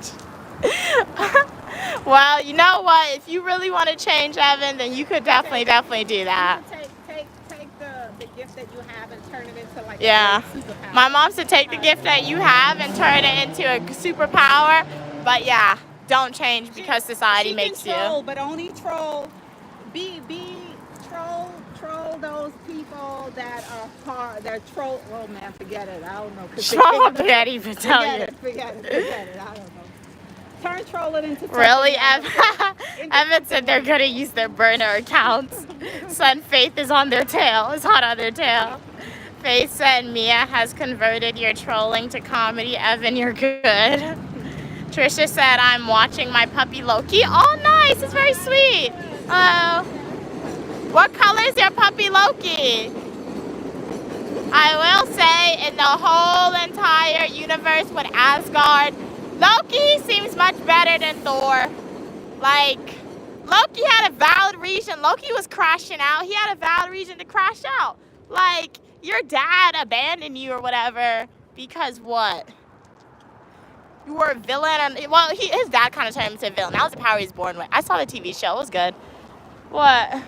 Well, you know what, if you really want to change, Evan, then you could definitely do that. Take the gift that you have and turn it into like Yeah. a superpower. My mom said take the gift that you have and turn it into a superpower. But yeah, don't change because society She makes can troll, you. but only troll. Troll those people that are hard. They're troll. Oh man, forget it. I don't know. Troll, I can't even tell you. Forget it. I don't know. Turn trolling into something Really, wonderful. Evan said they're gonna use their burner accounts. Son, Faith is on their tail. Is hot on their tail. Faith said Mia has converted your trolling to comedy. Evan, you're good. Trisha said I'm watching my puppy Loki. Oh, nice. It's very sweet. What color is your puppy Loki? I will say in the whole entire universe with Asgard, Loki seems much better than Thor. Like, Loki had a valid reason. Loki was crashing out. He had a valid reason to crash out. Like, your dad abandoned you or whatever because what? You were a villain. And, well, his dad kind of turned him into a villain. That was the power he was born with. I saw the TV show. It was good. What? You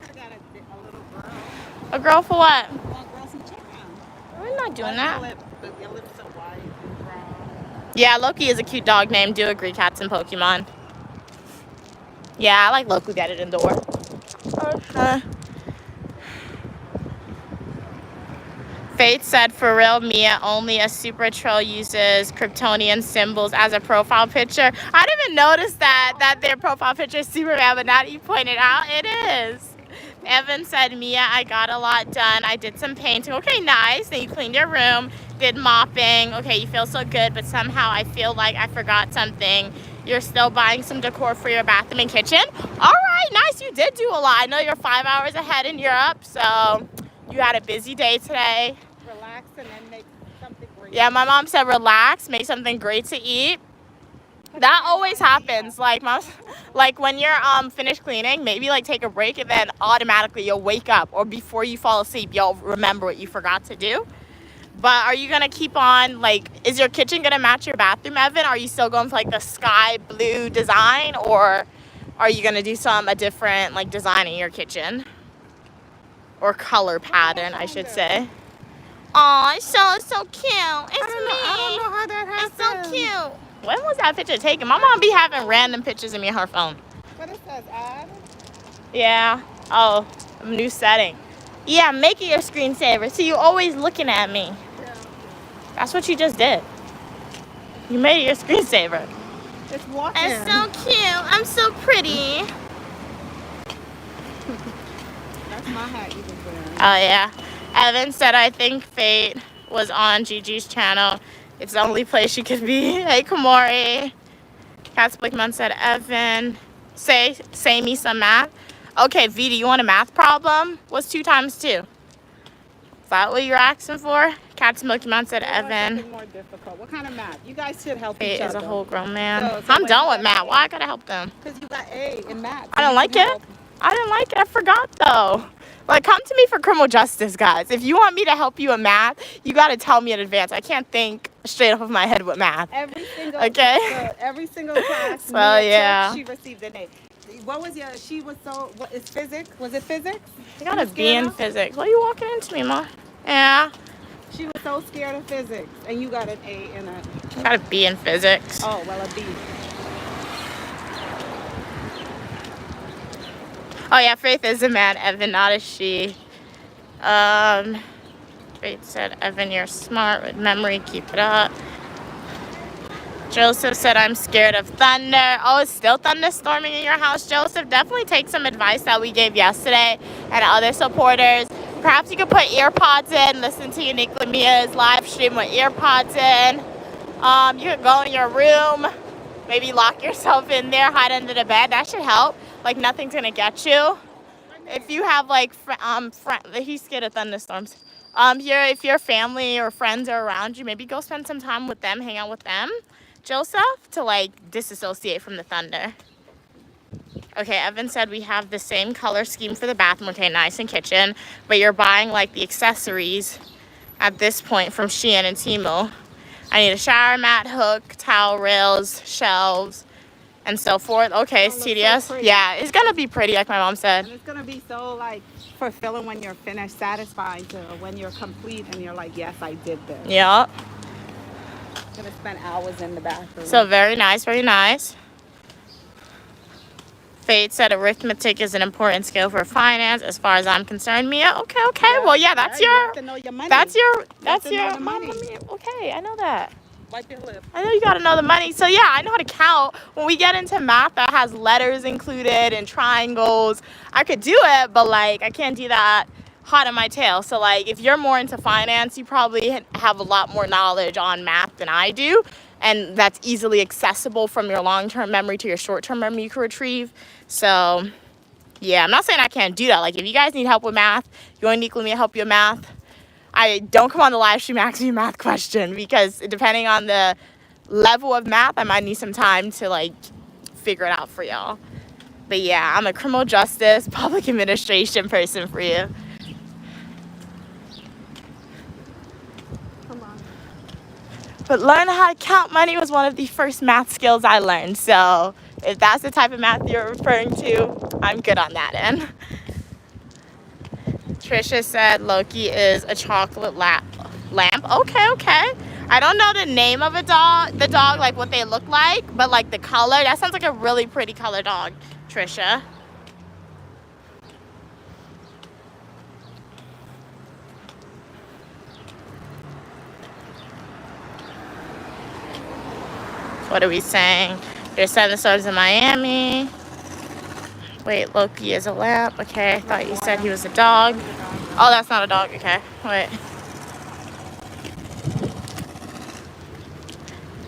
could have got a little girl. A girl for what? Well, grow some chicken. We're not doing that. Your lips are white and brown. Yeah, Loki is a cute dog name. Do agree, cats and Pokemon. Yeah, I like Loki better than Thor. Faith said, for real, Mia, only a super troll uses Kryptonian symbols as a profile picture. I didn't even notice that their profile picture is Superman, but now that you pointed out, it is. Evan said, Mia, I got a lot done. I did some painting. Okay, nice. Then you cleaned your room, did mopping. Okay, you feel so good, but somehow I feel like I forgot something. You're still buying some decor for your bathroom and kitchen? All right, nice. You did do a lot. I know you're 5 hours ahead in Europe, so you had a busy day today. Relax and then make something great. Yeah, my mom said relax, make something great to eat. That always happens. Like when you're finished cleaning, maybe like take a break and then automatically you'll wake up, or before you fall asleep, you'll remember what you forgot to do. But are you gonna keep on, like, is your kitchen gonna match your bathroom, Evan? Are you still going for like the sky blue design, or are you gonna do a different like design in your kitchen? Or color pattern, I should say. Aw, it's so cute. It's me. I don't know how that happened. It's so cute. When was that picture taken? My mom be having random pictures of me on her phone. What it says, add? Yeah. Oh, new setting. Yeah, make it your screensaver. So you always looking at me. Yeah. That's what you just did. You made it your screensaver. It's walking. It's so cute. I'm so pretty. That's my hat you was wearing. Oh, yeah. Evan said, I think Fate was on Gigi's channel. It's the only place she could be. Hey, Kamori. Cats Blickman said, Evan, say me some math. Okay, V, do you want a math problem? What's 2 times 2? Is that what you're asking for? Cats Milkyman said, Evan. Something more difficult. What kind of math? You guys should help Fate each other. is a whole grown man. So I'm done with math. Why I gotta help them? Because you got A in math. I don't like it. I didn't like it. I forgot, though. Like, come to me for criminal justice, guys. If you want me to help you in math, you got to tell me in advance. I can't think straight off of my head with math. Every single class. So, yeah. She received an A. What was your? She was so. What is physics? Was it physics? You got a B in physics. What are you walking into me, Ma? Yeah. She was so scared of physics, and you got an A in it. I got a B in physics. Oh well, a B. Oh yeah, Faith is a man, Evan, not a she. Faith said, Evan, you're smart with memory, keep it up. Joseph said, I'm scared of thunder. Oh, it's still thunderstorming in your house, Joseph? Definitely take some advice that we gave yesterday and other supporters. Perhaps you could put earpods in, listen to Uniquely Mia's live stream with earpods in. You could go in your room, maybe lock yourself in there, hide under the bed. That should help. Like, nothing's gonna get you. If you have like he's scared of thunderstorms. If your family or friends are around you, maybe go spend some time with them, hang out with them, Joseph, to like disassociate from the thunder. Okay, Evan said we have the same color scheme for the bathroom. Okay, nice, and kitchen, but you're buying like the accessories at this point from Shein and Temu. I need a shower mat, hook, towel rails, shelves, and so forth. Okay, it's tedious. So yeah, it's gonna be pretty, like my mom said. And it's gonna be so like fulfilling when you're finished, satisfying to when you're complete and you're like, yes, I did this. Yeah. gonna spend hours in the bathroom. So very nice, very nice. Fate said arithmetic is an important skill for finance, as far as I'm concerned. Mia, okay. Yeah, Well, yeah, that's you your, have to know your money. that's your, money. Okay, I know that. Wipe your lip. I know you gotta know the money. So yeah, I know how to count. When we get into math that has letters included and triangles, I could do it, but like I can't do that hot in my tail. So like if you're more into finance, you probably have a lot more knowledge on math than I do. And that's easily accessible from your long-term memory to your short-term memory you can retrieve. So yeah, I'm not saying I can't do that. Like if you guys need help with math, you want Nicola me to help you with math, I don't come on the live stream asking you a math question, because depending on the level of math, I might need some time to like figure it out for y'all. But yeah, I'm a criminal justice, public administration person for you. Come on. But learning how to count money was one of the first math skills I learned. So if that's the type of math you're referring to, I'm good on that end. Trisha said Loki is a chocolate lamp. Okay. I don't know the name of the dog, like what they look like, but like the color, that sounds like a really pretty color dog, Trisha. What are we saying? There's 7 stars in Miami. Wait, Loki is a lamp. Okay, I thought you said he was a dog. Oh, that's not a dog. Okay, wait.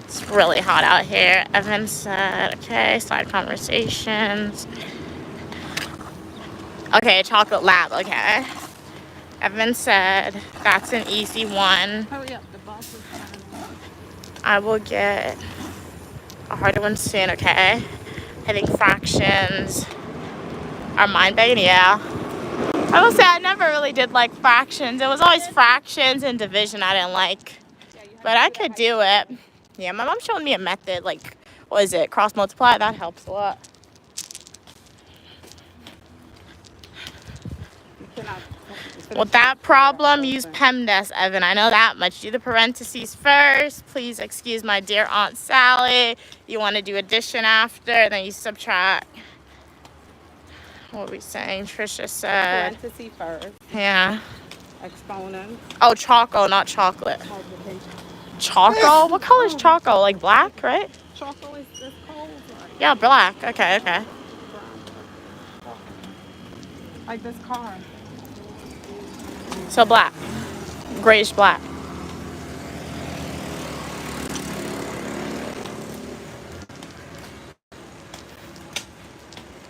It's really hot out here. Evan said, okay, side conversations. Okay, chocolate lab, okay. Evan said, that's an easy one. Hurry up, the boss is coming. I will get a harder one soon, okay? I think fractions are mind-bending, yeah. I will say I never really did like fractions. It was always fractions and division I didn't like. But I could do it. Yeah, my mom showed me a method, like, what is it, cross multiply? That helps a lot. With that problem, use PEMDAS, Evan. I know that much. Do the parentheses first. Please excuse my dear Aunt Sally. You want to do addition after, then you subtract. What are we saying? Trisha said. Parentheses first. Yeah. Exponent. Oh, choco, not chocolate. Choco? What color is choco? Like black, right? Chocolate is cold. Yeah, black. Okay. Like this car. So black. Grayish black.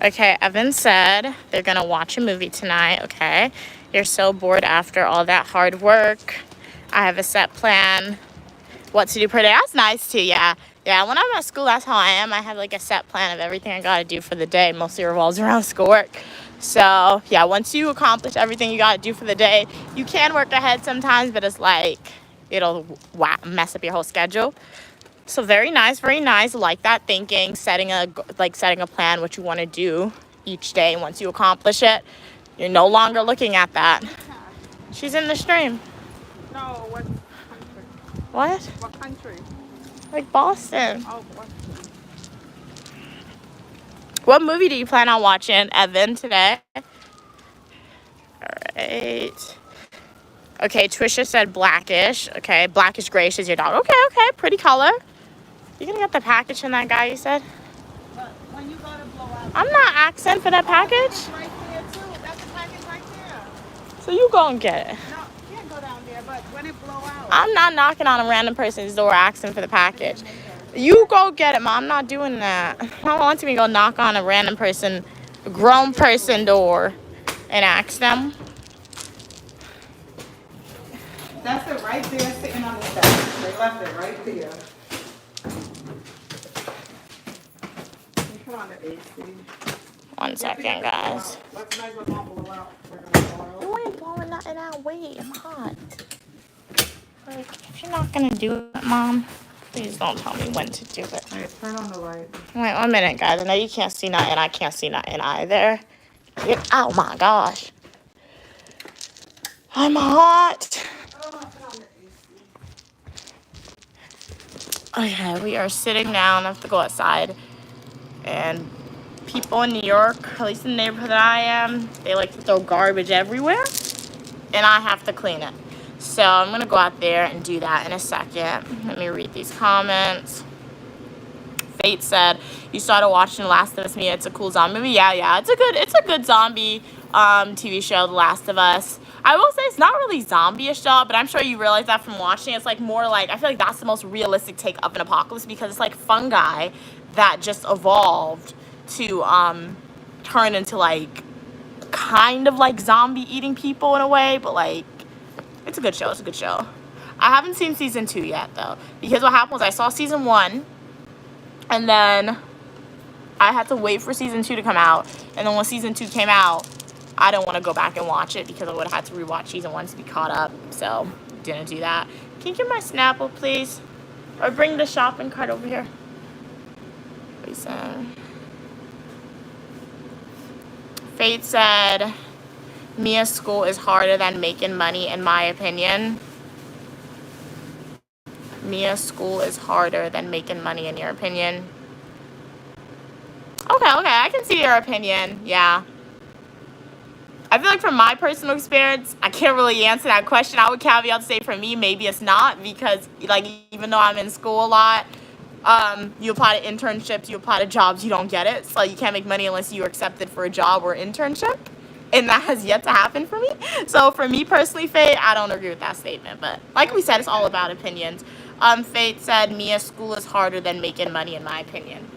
Okay, Evan said they're gonna watch a movie tonight, okay? You're so bored after all that hard work. I have a set plan what to do per day. That's nice too, yeah. Yeah, when I'm at school, that's how I am. I have like a set plan of everything I gotta do for the day. Mostly revolves around schoolwork. So yeah, once you accomplish everything you gotta do for the day, you can work ahead sometimes, but it's like, it'll mess up your whole schedule. So very nice, like that thinking, setting a plan what you want to do each day. Once you accomplish it, you're no longer looking at that. She's in the stream. No, what country? What? What country? Like Boston. Oh, Boston. What movie do you plan on watching, Evan, today? All right. Okay, Trisha said blackish. Okay, blackish grayish is your dog. Okay, pretty color. You gonna get the package from that guy you said? But when you go to blow out, I'm not asking for that package. right there too. That's the package right there. So you go and get it. No, you can't go down there, but when it blow out. I'm not knocking on a random person's door asking for the package. You go get it, Mom. I'm not doing that. I don't want me to go knock on a random person, a grown person door and ask them. That's it right there sitting on the desk. They left it right there. Come on, the AC. 1 second, guys. Let's make the bomb blow out. We're gonna blow out. You ain't blowing nothing out. Wait, I'm hot. Like, if you're not gonna do it, Mom, please don't tell me when to do it. All right, turn on the light. Wait 1 minute, guys. I know you can't see nothing. I can't see nothing either. Oh my gosh. I'm hot. Okay, we are sitting down. I have to go outside. And people in New York, at least in the neighborhood that I am, they like to throw garbage everywhere. And I have to clean it. So I'm going to go out there and do that in a second. Let me read these comments. Fate said, you started watching The Last of Us, Mia. It's a cool zombie movie. Yeah. It's a good zombie TV show, The Last of Us. I will say it's not really zombie-ish though, but I'm sure you realize that from watching. It's like more like, I feel like that's the most realistic take of an apocalypse because it's like fungi that just evolved to turn into like kind of like zombie eating people in a way, but like it's a good show. I haven't seen season 2 yet though, because what happened was I saw season 1 and then I had to wait for season 2 to come out, and then when season 2 came out, I don't want to go back and watch it because I would have had to rewatch season 1 to be caught up, so didn't do that. Can you get my Snapple, please? Or bring the shopping cart over here. Fate said, Mia's school is harder than making money, in my opinion. Mia's school is harder than making money, in your opinion. Okay, I can see your opinion. Yeah. I feel like from my personal experience, I can't really answer that question. I would caveat to say for me, maybe it's not, because like even though I'm in school a lot, you apply to internships, you apply to jobs, you don't get it. So you can't make money unless you're accepted for a job or internship. And that has yet to happen for me. So for me personally, Faye, I don't agree with that statement. But like we said, it's all about opinions. Faith said, Mia's school is harder than making money, in my opinion.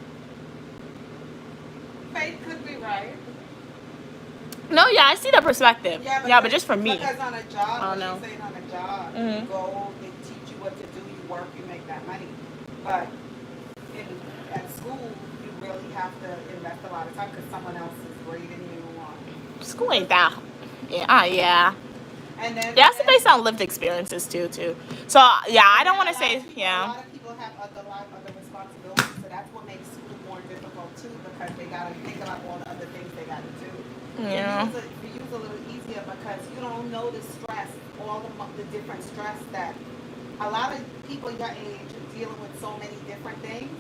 Faith could be right. No, yeah, I see that perspective. Yeah, but just for me. Because on a job, I don't know. Saying on a job, you go, they teach you what to do, you work, you make that money. But at school, you really have to invest a lot of time because someone else is grading you on. School ain't that. Yeah. And then that's based on lived experiences too. So yeah, I don't want to say A lot of people have other responsibilities, so that's what makes school more difficult too, because they gotta think about all the other things they gotta do. Yeah. For you it's a little easier because you don't know the stress, all the different stress that a lot of people your age are dealing with so many different things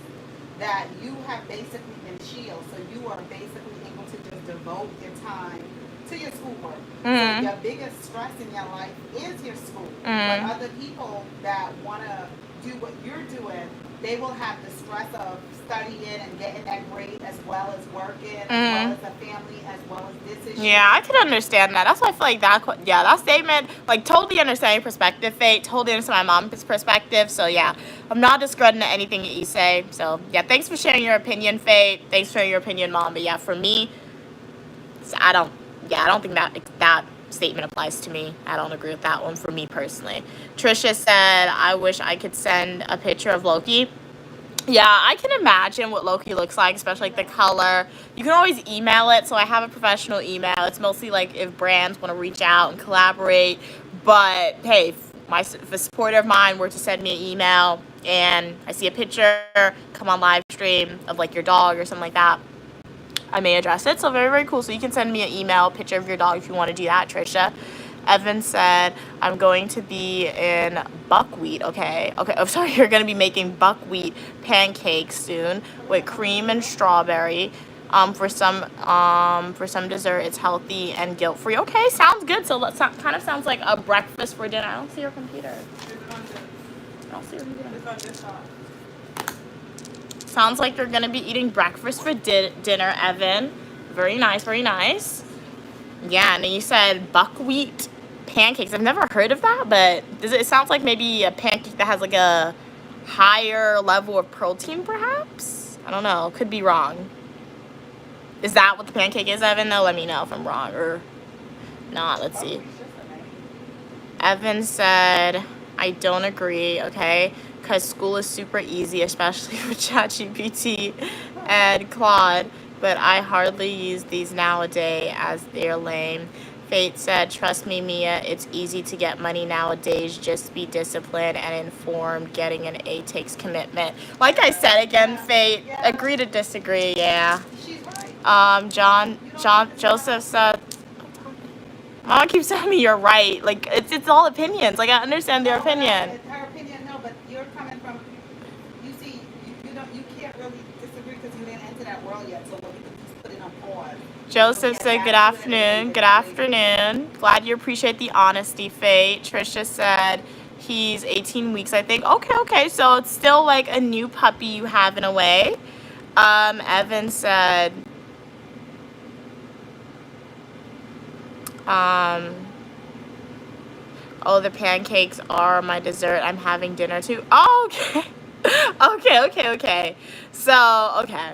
that you have basically been shielded. So you are basically able to just devote your time to your schoolwork. So your biggest stress in your life is your school. But other people that want to do what you're doing, they will have the stress of studying and getting that grade as well as working, as well as a family, as well as this issue. Yeah, I can understand that. That's why I feel like that statement, like totally understand your perspective, Faith. Totally understand my mom's perspective. So yeah, I'm not discrediting anything that you say. So yeah, thanks for sharing your opinion, Faith. Thanks for sharing your opinion, Mom. But yeah, for me, I don't think that statement applies to me. I don't agree with that one for me personally. Trisha said, I wish I could send a picture of Loki. Yeah, I can imagine what Loki looks like, especially like the color. You can always email it, so I have a professional email. It's mostly like if brands want to reach out and collaborate. But hey, if a supporter of mine were to send me an email and I see a picture come on live stream of like your dog or something like that, I may address it. So very, very cool. So you can send me an email, picture of your dog if you want to do that, Trisha. Evan said, I'm going to be in buckwheat. Okay. Oh, sorry. You're going to be making buckwheat pancakes soon with cream and strawberry. For some dessert, it's healthy and guilt-free. Okay, sounds good. So that kind of sounds like a breakfast for dinner. I don't see your computer. Sounds like you're going to be eating breakfast for dinner, Evan. Very nice, very nice. Yeah, and then you said buckwheat pancakes. I've never heard of that, but it sounds like maybe a pancake that has like a higher level of protein, perhaps? I don't know. Could be wrong. Is that what the pancake is, Evan, though? Let me know if I'm wrong or not. Let's see. Evan said, I don't agree, okay? Because school is super easy, especially with ChatGPT and Claude. But I hardly use these nowadays as they're lame. Fate said, trust me, Mia, it's easy to get money nowadays. Just be disciplined and informed. Getting an A takes commitment. Like I said again, Fate, agree to disagree, yeah. Joseph said, Mama keeps telling me you're right. Like, it's all opinions. Like, I understand their opinion. Her opinion, no, but you're coming from, you Joseph said, good afternoon. Good afternoon. Glad you appreciate the honesty, Faye. Trisha said he's 18 weeks, I think. Okay. So it's still like a new puppy you have in a way. Evan said, oh, the pancakes are my dessert. I'm having dinner too. Oh, okay. Okay. So, okay.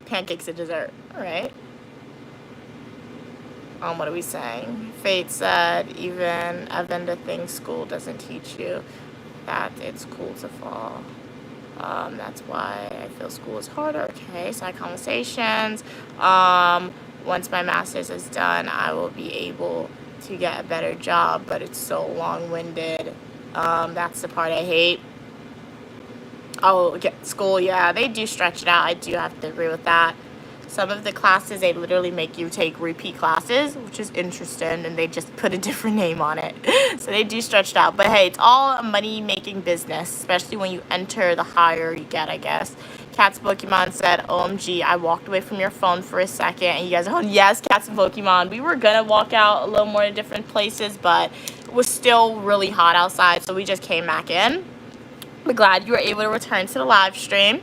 Pancakes are dessert. All right. What are we saying? Fate said, even Evan to think school doesn't teach you that it's cool to fall. That's why I feel school is harder. Okay, side conversations. Once my master's is done, I will be able to get a better job, but it's so long-winded. That's the part I hate. Oh, school, yeah, they do stretch it out. I do have to agree with that. Some of the classes, they literally make you take repeat classes, which is interesting, and they just put a different name on it. So they do stretch it out. But hey, it's all a money-making business, especially when you enter the higher you get, I guess. Cats Pokemon said, OMG, I walked away from your phone for a second. And you guys are, oh, yes, Cats and Pokemon. We were going to walk out a little more to different places, but it was still really hot outside, so we just came back in. We're glad you were able to return to the live stream.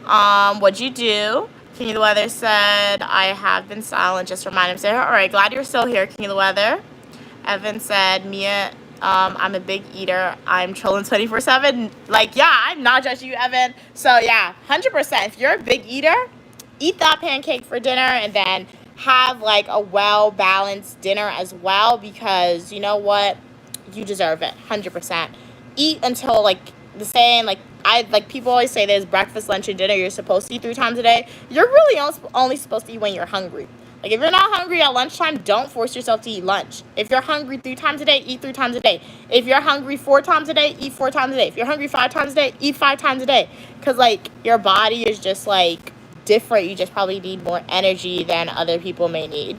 What'd you do? King of the Weather said, I have been silent. Just remind him. Say, all right, glad you're still here, King of the Weather. Evan said, Mia, I'm a big eater. I'm trolling 24/7. Like, yeah, I'm not judging you, Evan. So, yeah, 100%. If you're a big eater, eat that pancake for dinner and then have, like, a well-balanced dinner as well because, you know what? You deserve it, 100%. Eat until, like, the saying, like people always say there's breakfast, lunch, and dinner. You're supposed to eat 3 times a day. You're really only supposed to eat when you're hungry. Like, if you're not hungry at lunchtime, don't force yourself to eat lunch. If you're hungry 3 times a day, eat 3 times a day. If you're hungry 4 times a day, eat 4 times a day. If you're hungry 5 times a day, eat 5 times a day. Because, like, your body is just, like, different. You just probably need more energy than other people may need.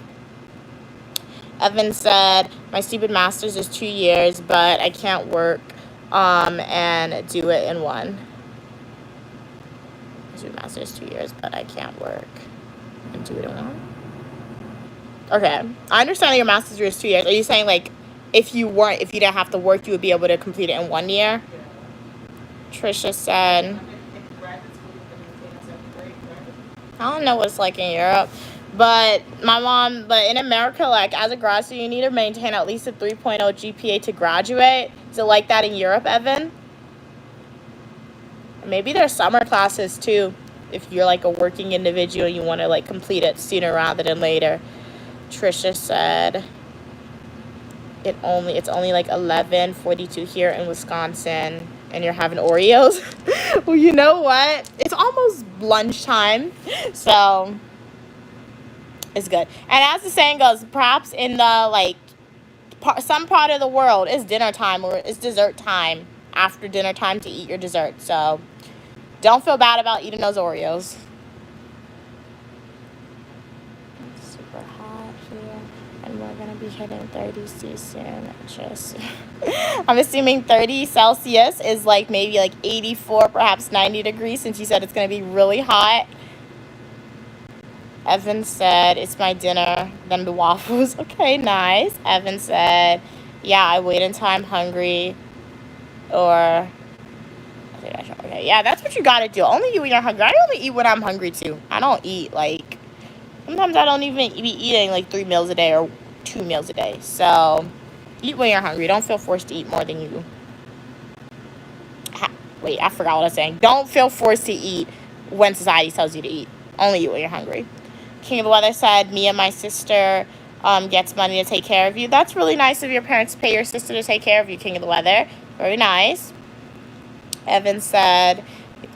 Evan said, my stupid master's is 2 years, but I can't work and do it in 1. My master's 2 years, but I can't work and do it in 1. Okay, I understand that your master's is 2 years. Are you saying, like, if you didn't have to work, you would be able to complete it in 1 year? Trisha said, I don't know what it's like in Europe, but in America, like, as a grad student, you need to maintain at least a 3.0 GPA to graduate. Is it like that in Europe, Evan? Maybe there's summer classes too, if you're like a working individual, you want to like complete it sooner rather than later. Trisha said it's only like 11:42 here in Wisconsin, and you're having Oreos. Well, you know what? It's almost lunchtime, so it's good. And as the saying goes, perhaps in the like some part of the world, it's dinner time or it's dessert time after dinner time to eat your dessert. So don't feel bad about eating those Oreos. It's super hot here, and we're gonna be hitting 30 soon. I'm assuming 30 Celsius is like maybe like 84, perhaps 90 degrees, since you said it's gonna be really hot. Evan said, it's my dinner, then the waffles. Okay, nice. Evan said, yeah, I wait until I'm hungry. Or, okay, yeah, that's what you gotta do. Only you when you're hungry. I only eat when I'm hungry, too. I don't eat, like, sometimes I don't even be eating, like, 3 meals a day or 2 meals a day. So, eat when you're hungry. Don't feel forced to eat more than you. Wait, I forgot what I was saying. Don't feel forced to eat when society tells you to eat. Only eat when you're hungry. King of the Weather said, me and my sister gets money to take care of you. That's really nice of your parents to pay your sister to take care of you, King of the Weather. Very nice. Evan said,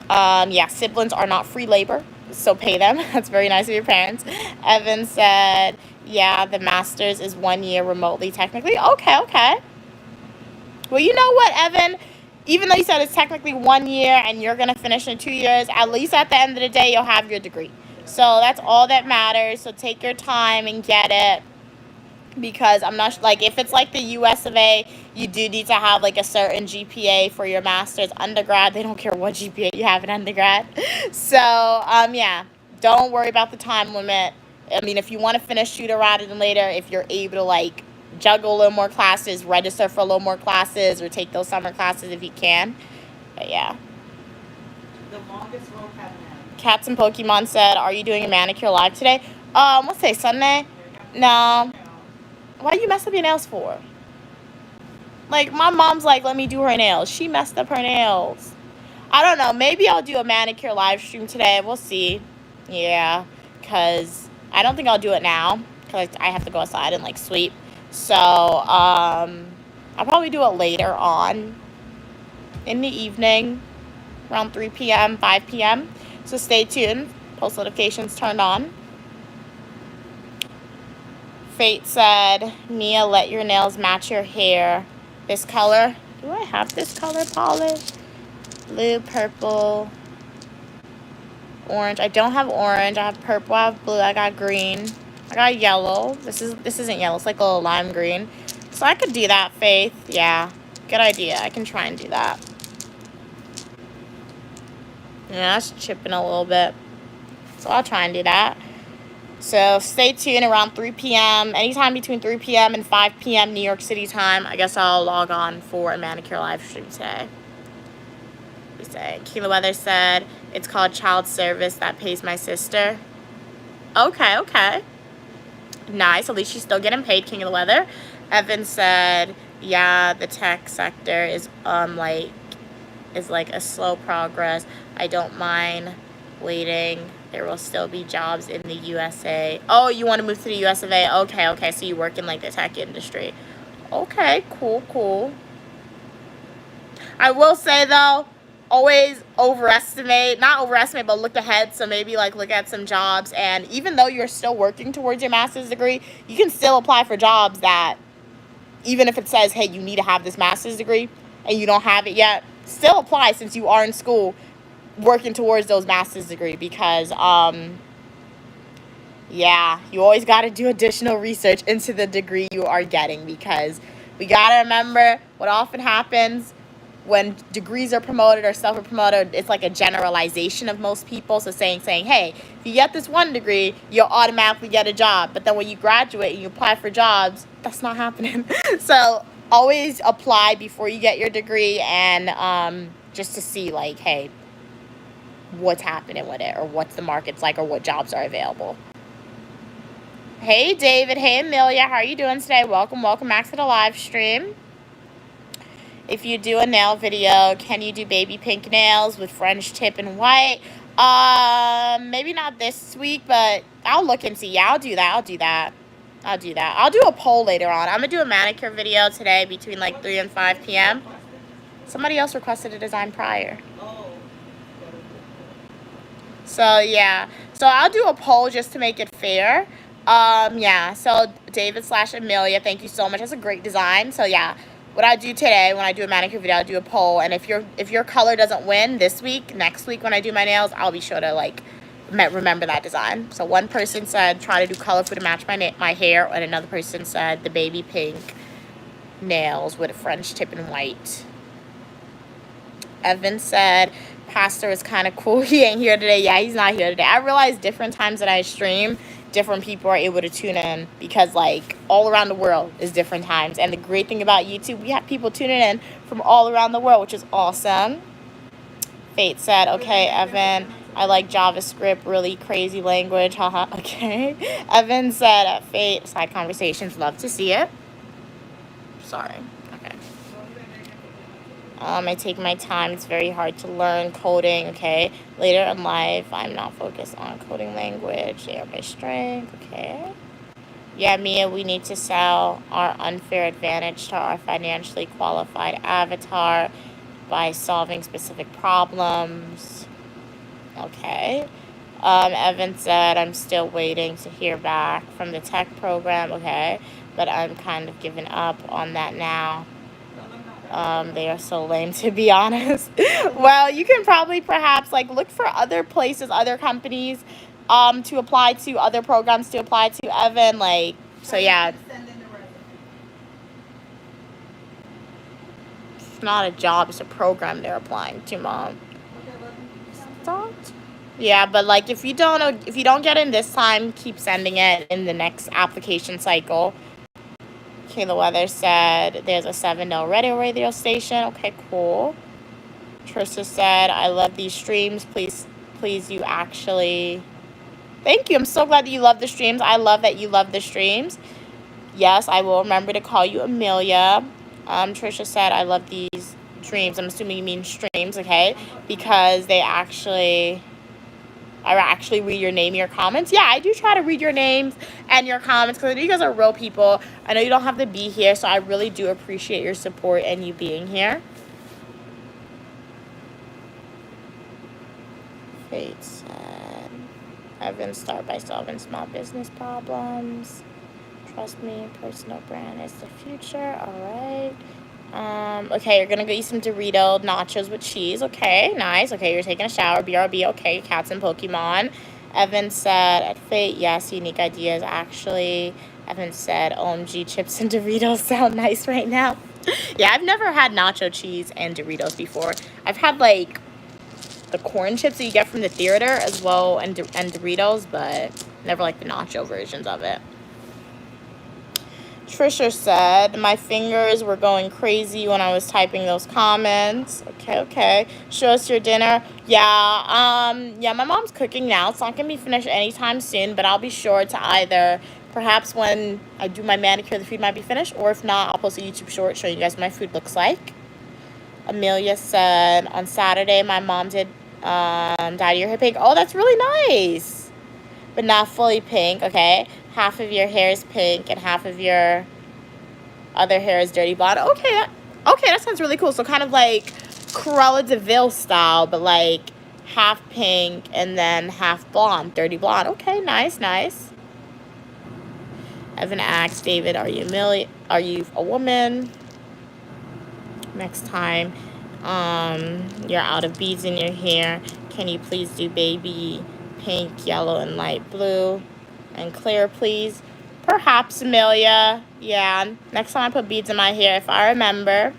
yeah, siblings are not free labor, so pay them. That's very nice of your parents. Evan said, yeah, the master's is 1 year remotely, technically. Okay. Well, you know what, Evan? Even though you said it's technically 1 year and you're going to finish in 2 years, at least at the end of the day, you'll have your degree. So that's all that matters. So take your time and get it. because I'm not like if it's like the US of A, you do need to have like a certain GPA for your master's. Undergrad, they don't care what GPA you have in undergrad. So yeah, don't worry about the time limit. I mean, if you want to finish sooner rather than later, if you're able to like juggle a little more classes, register for a little more classes, or take those summer classes if you can. But yeah. The longest rope had Cats and Pokemon said, "Are you doing a manicure live today?" What's today? Sunday? No. Why you mess up your nails for? Like, my mom's like, let me do her nails. She messed up her nails. I don't know. Maybe I'll do a manicure live stream today. We'll see. Yeah. Because I don't think I'll do it now. Because I have to go outside and, like, sweep. So, I'll probably do it later on in the evening. Around 3 p.m., 5 p.m. So stay tuned. Post notifications turned on. Fate said, Mia, let your nails match your hair. This color. Do I have this color polish? Blue, purple, orange. I don't have orange. I have purple. I have blue. I got green. I got yellow. This isn't yellow. It's like a little lime green. So I could do that, Faith. Yeah. Good idea. I can try and do that. Yeah, that's chipping a little bit. So I'll try and do that. So stay tuned around 3 p.m. Anytime between 3 p.m. and 5 p.m. New York City time. I guess I'll log on for a manicure live stream today. We say Keela Weather said it's called child service that pays my sister. Okay. Nice. At least she's still getting paid, King of the Weather. Evan said, yeah, the tech sector is like a slow progress. I don't mind waiting. There will still be jobs in the USA. Oh, you want to move to the US of A? Okay. So you work in like the tech industry. Okay, cool. I will say though, always not overestimate, but look ahead. So maybe like look at some jobs, and even though you're still working towards your master's degree, you can still apply for jobs that, even if it says, hey, you need to have this master's degree and you don't have it yet, still apply since you are in school working towards those master's degree, because yeah, you always got to do additional research into the degree you are getting, because we got to remember what often happens when degrees are promoted or self-promoted. It's like a generalization of most people. So saying, hey, if you get this one degree, you'll automatically get a job. But then when you graduate and you apply for jobs, that's not happening. So always apply before you get your degree, and just to see like, hey, what's happening with it, or what's the market's like, or what jobs are available. Hey David, hey Amelia, how are you doing today? Welcome back to the live stream. If you do a nail video, can you do baby pink nails with French tip and white? Maybe not this week, but I'll look and see. Yeah, I'll do that. I'll do a poll later on. I'm gonna do a manicure video today between like 3 and 5 p.m. Somebody else requested a design prior. So yeah, so I'll do a poll just to make it fair. Yeah, so David/Amelia, thank you so much. That's a great design. So yeah, what I do today when I do a manicure video, I do a poll, and if your color doesn't win this week, next week when I do my nails, I'll be sure to like remember that design. So one person said try to do colorful to match my hair, and another person said the baby pink nails with a French tip and white. Evan said Pastor is kind of cool. He ain't here today. Yeah, he's not here today. I realize different times that I stream, different people are able to tune in, because like all around the world is different times. And the great thing about YouTube, we have people tuning in from all around the world, which is awesome. Fate said, okay, Evan, I like JavaScript, really crazy language. Haha. Okay. Evan said, Fate, side conversations, love to see it. Sorry. Okay. I take my time. It's very hard to learn coding. Okay. Later in life, I'm not focused on coding language. They are my strength. Okay. Yeah, Mia, we need to sell our unfair advantage to our financially qualified avatar by solving specific problems. Okay. Evan said, I'm still waiting to hear back from the tech program. Okay. But I'm kind of giving up on that now. They are so lame, to be honest. Well, you can probably perhaps like look for other places, other companies to apply to, other programs to apply to, Evan. Like, so yeah. It's not a job, it's a program they're applying to, Mom. Stop. Yeah, but like if you don't get in this time, keep sending it in the next application cycle. Okay, the weather said there's a 7-0 radio station. Okay, cool. Trisha said, I love these streams. Please, you actually. Thank you. I'm so glad that you love the streams. I love that you love the streams. Yes, I will remember to call you Amelia. Trisha said, I love these dreams. I'm assuming you mean streams, okay? Because I actually read your name, your comments. Yeah, I do try to read your names and your comments because I know you guys are real people. I know you don't have to be here, so I really do appreciate your support and you being here. Fate said, Evan, start by solving small business problems. Trust me, personal brand is the future. All right. Okay, you're gonna go eat some Dorito nachos with cheese. Okay, nice. Okay, you're taking a shower. BRB. Okay, cats and Pokemon. Evan said, at Fate, yes, unique ideas. Actually, Evan said, OMG, chips and Doritos sound nice right now. Yeah, I've never had nacho cheese and Doritos before. I've had like the corn chips that you get from the theater as well, and Doritos, but never like the nacho versions of it. Trisha said, my fingers were going crazy when I was typing those comments. Okay. Show us your dinner. Yeah, my mom's cooking now. It's not going to be finished anytime soon, but I'll be sure to either, perhaps when I do my manicure, the food might be finished, or if not, I'll post a YouTube short showing you guys what my food looks like. Amelia said, on Saturday, my mom did dye your hair pink. Oh, that's really nice. But not fully pink, okay? Half of your hair is pink and half of your other hair is dirty blonde. Okay, that sounds really cool. So kind of like Cruella de Vil style, but like half pink and then half blonde, dirty blonde. Okay, nice. Evan asked David, are you a woman? Next time you're out of beads in your hair, can you please do baby pink, yellow, and light blue? And clear, please. Perhaps, Amelia. Yeah, next time I put beads in my hair, if I remember,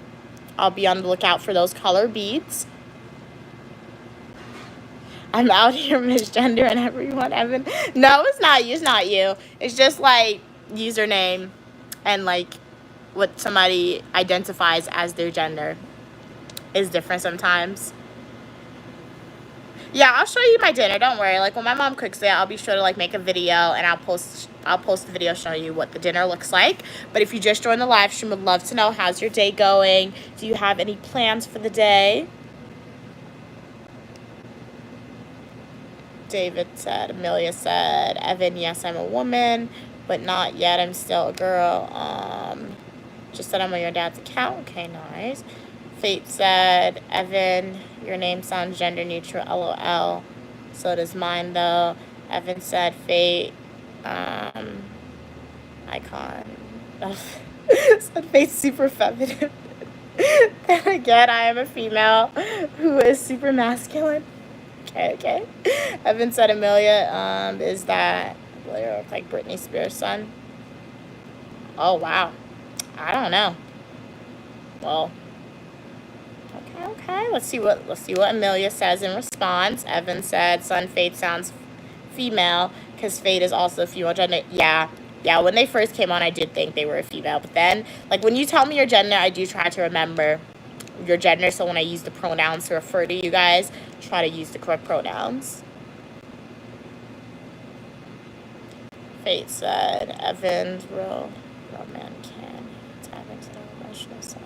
I'll be on the lookout for those color beads. I'm out here misgender and everyone, Evan. No, it's not you. It's just like username and like what somebody identifies as their gender is different sometimes. Yeah, I'll show you my dinner. Don't worry. Like when my mom cooks it, I'll be sure to like make a video and I'll post the video showing you what the dinner looks like. But if you just joined the live stream, would love to know, how's your day going? Do you have any plans for the day? David said, Amelia said, Evan, yes, I'm a woman, but not yet. I'm still a girl. Just said I'm on your dad's account. Okay, nice. Fate said, Evan, your name sounds gender neutral, LOL. So does mine, though. Evan said, Fate, icon. Said Fate's super feminine. Then again, I am a female who is super masculine. Okay. Evan said, Amelia, is that like Britney Spears' son? Oh, wow. I don't know. Well, okay. Let's see what Amelia says in response. Evan said, son, Fate sounds female because Fate is also female gender. Yeah. When they first came on, I did think they were a female, but then, like, when you tell me your gender, I do try to remember your gender. So when I use the pronouns to refer to you guys, try to use the correct pronouns. Fate said, Evan's real man can tap into the emotional side.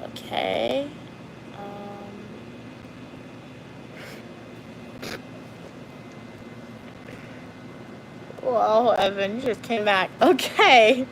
Okay. Whoa, Evan, you just came back. Okay.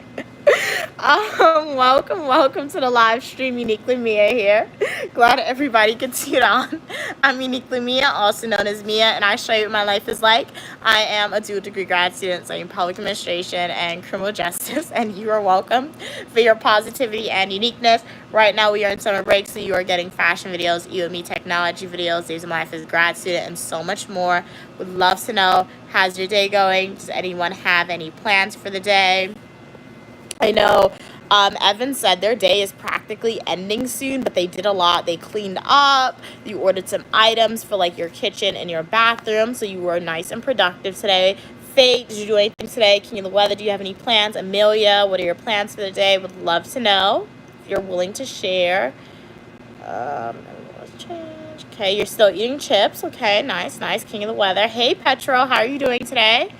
Welcome to the live stream. Uniquely Mia here. Glad everybody could see it on. I'm Uniquely Mia, also known as Mia, and I show you what my life is like. I am a dual degree grad student studying public administration and criminal justice, and you are welcome for your positivity and uniqueness. Right now we are in summer break, so you are getting fashion videos, you and me technology videos, days of my life as a grad student, and so much more. Would love to know, how's your day going? Does anyone have any plans for the day? I know Evan said their day is practically ending soon, but they did a lot. They cleaned up. You ordered some items for like your kitchen and your bathroom, so you were nice and productive today. Faith, did you do anything today? King of the Weather, do you have any plans? Amelia, what are your plans for the day? Would love to know if you're willing to share. Okay, you're still eating chips. Okay, nice, nice. King of the Weather. Hey, Petro, how are you doing today?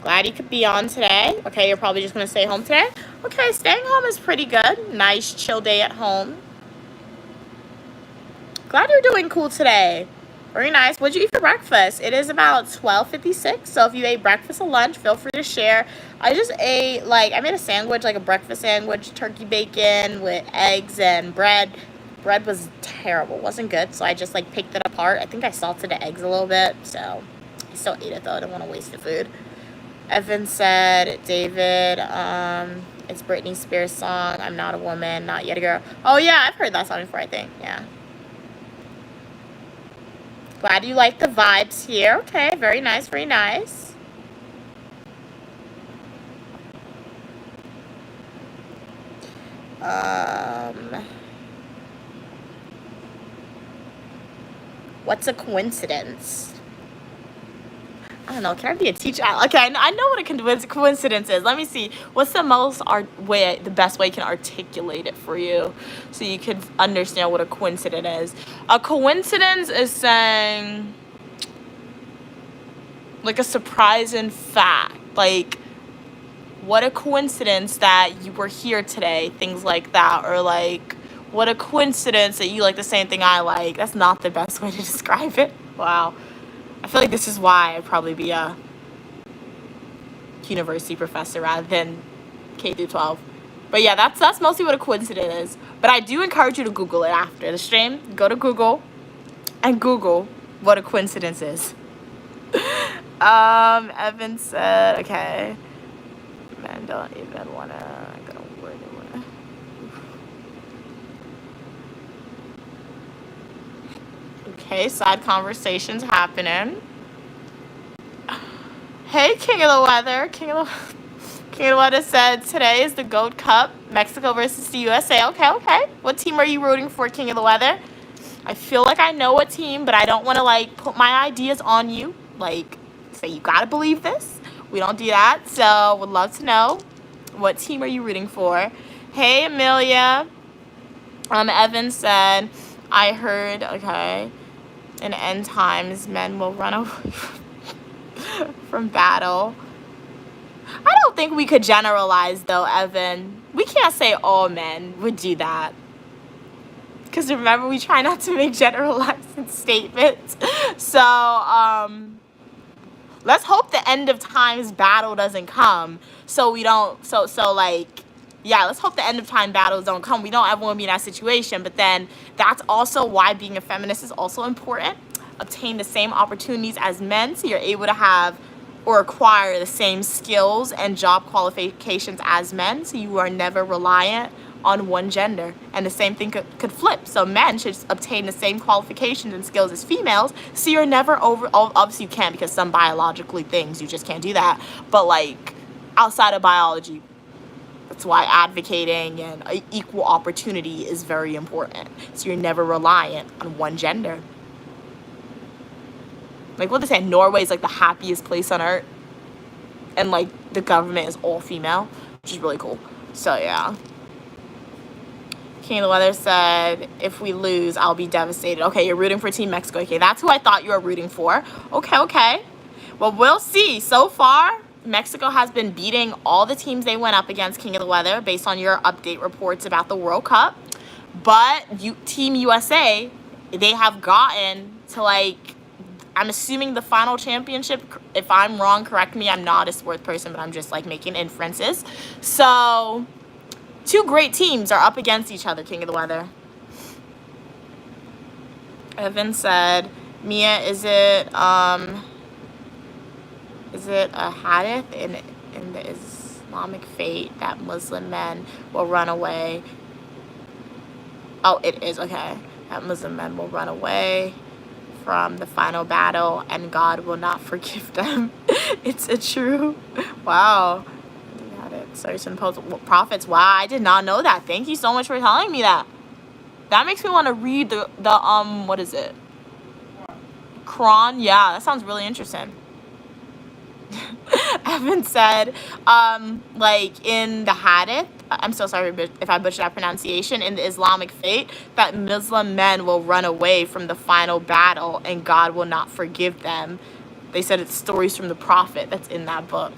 Glad you could be on today. Okay, you're probably just going to stay home today? Okay, staying home is pretty good. Nice, chill day at home. Glad you're doing cool today. Very nice. What'd you eat for breakfast? It is about 12:56, so if you ate breakfast or lunch, feel free to share. I just ate, I made a sandwich, like a breakfast sandwich, turkey bacon with eggs and bread. Bread was terrible. Wasn't good, so I just, picked it apart. I think I salted the eggs a little bit, so I still ate it, though. I didn't want to waste the food. Evan said, David, it's Britney Spears' song, I'm Not a Woman, Not Yet a Girl. Oh, yeah, I've heard that song before, I think. Yeah. Glad you like the vibes here. Okay, very nice, very nice. What's a coincidence? I don't know. Can I be a teacher? Okay, I know what a coincidence is. Let me see. What's the the best way you can articulate it for you, so you can understand what a coincidence is? A coincidence is saying, a surprising fact. What a coincidence that you were here today. Things like that, or what a coincidence that you like the same thing I like. That's not the best way to describe it. Wow. I feel like this is why I'd probably be a university professor rather than K through 12. But yeah, that's mostly what a coincidence is. But I do encourage you to Google it after the stream. Go to Google and Google what a coincidence is. Evan said, okay. Men don't even wanna go where they wanna. Okay, side conversations happening. Hey, King of the Weather. King of the Weather said today is the Gold Cup, Mexico versus the USA. Okay. What team are you rooting for, King of the Weather? I feel like I know what team, but I don't want to put my ideas on you. Say you gotta believe this. We don't do that. So would love to know, what team are you rooting for? Hey, Amelia. Evan said, I heard, okay, in end times, men will run away from battle. I don't think we could generalize, though, Evan. We can't say all men would do that. Because remember, we try not to make generalizing statements. So, let's hope the end of times battle doesn't come. Yeah, let's hope the end of time battles don't come. We don't ever want to be in that situation. But then that's also why being a feminist is also important. Obtain the same opportunities as men, so you're able to have or acquire the same skills and job qualifications as men, so you are never reliant on one gender. And the same thing could flip. So men should obtain the same qualifications and skills as females, so you're never obviously you can't, because some biologically things you just can't do that, but outside of biology, that's why advocating and equal opportunity is very important, so you're never reliant on one gender. What they say, Norway is the happiest place on earth, and the government is all female, which is really cool. So yeah. King of the Weather said, if we lose, I'll be devastated. Okay, you're rooting for Team Mexico. Okay, that's who I thought you were rooting for. Okay. Well, we'll see. So far, Mexico has been beating all the teams they went up against, King of the Weather, based on your update reports about the World Cup. But Team USA, they have gotten to I'm assuming the final championship. If I'm wrong, correct me. I'm not a sports person, but I'm just making inferences. So, two great teams are up against each other, King of the Weather. Evan said, Mia, is it a hadith in the Islamic faith that Muslim men will run away? Oh, it is, okay. That Muslim men will run away from the final battle and God will not forgive them. It's a true, wow. Hadith. Certain prophets. Wow, I did not know that. Thank you so much for telling me that. That makes me want to read the what is it? Quran. Yeah, that sounds really interesting. Evan said, like in the hadith, I'm so sorry if I butchered that pronunciation, in the Islamic faith, that Muslim men will run away from the final battle and God will not forgive them. They said it's stories from the prophet that's in that book.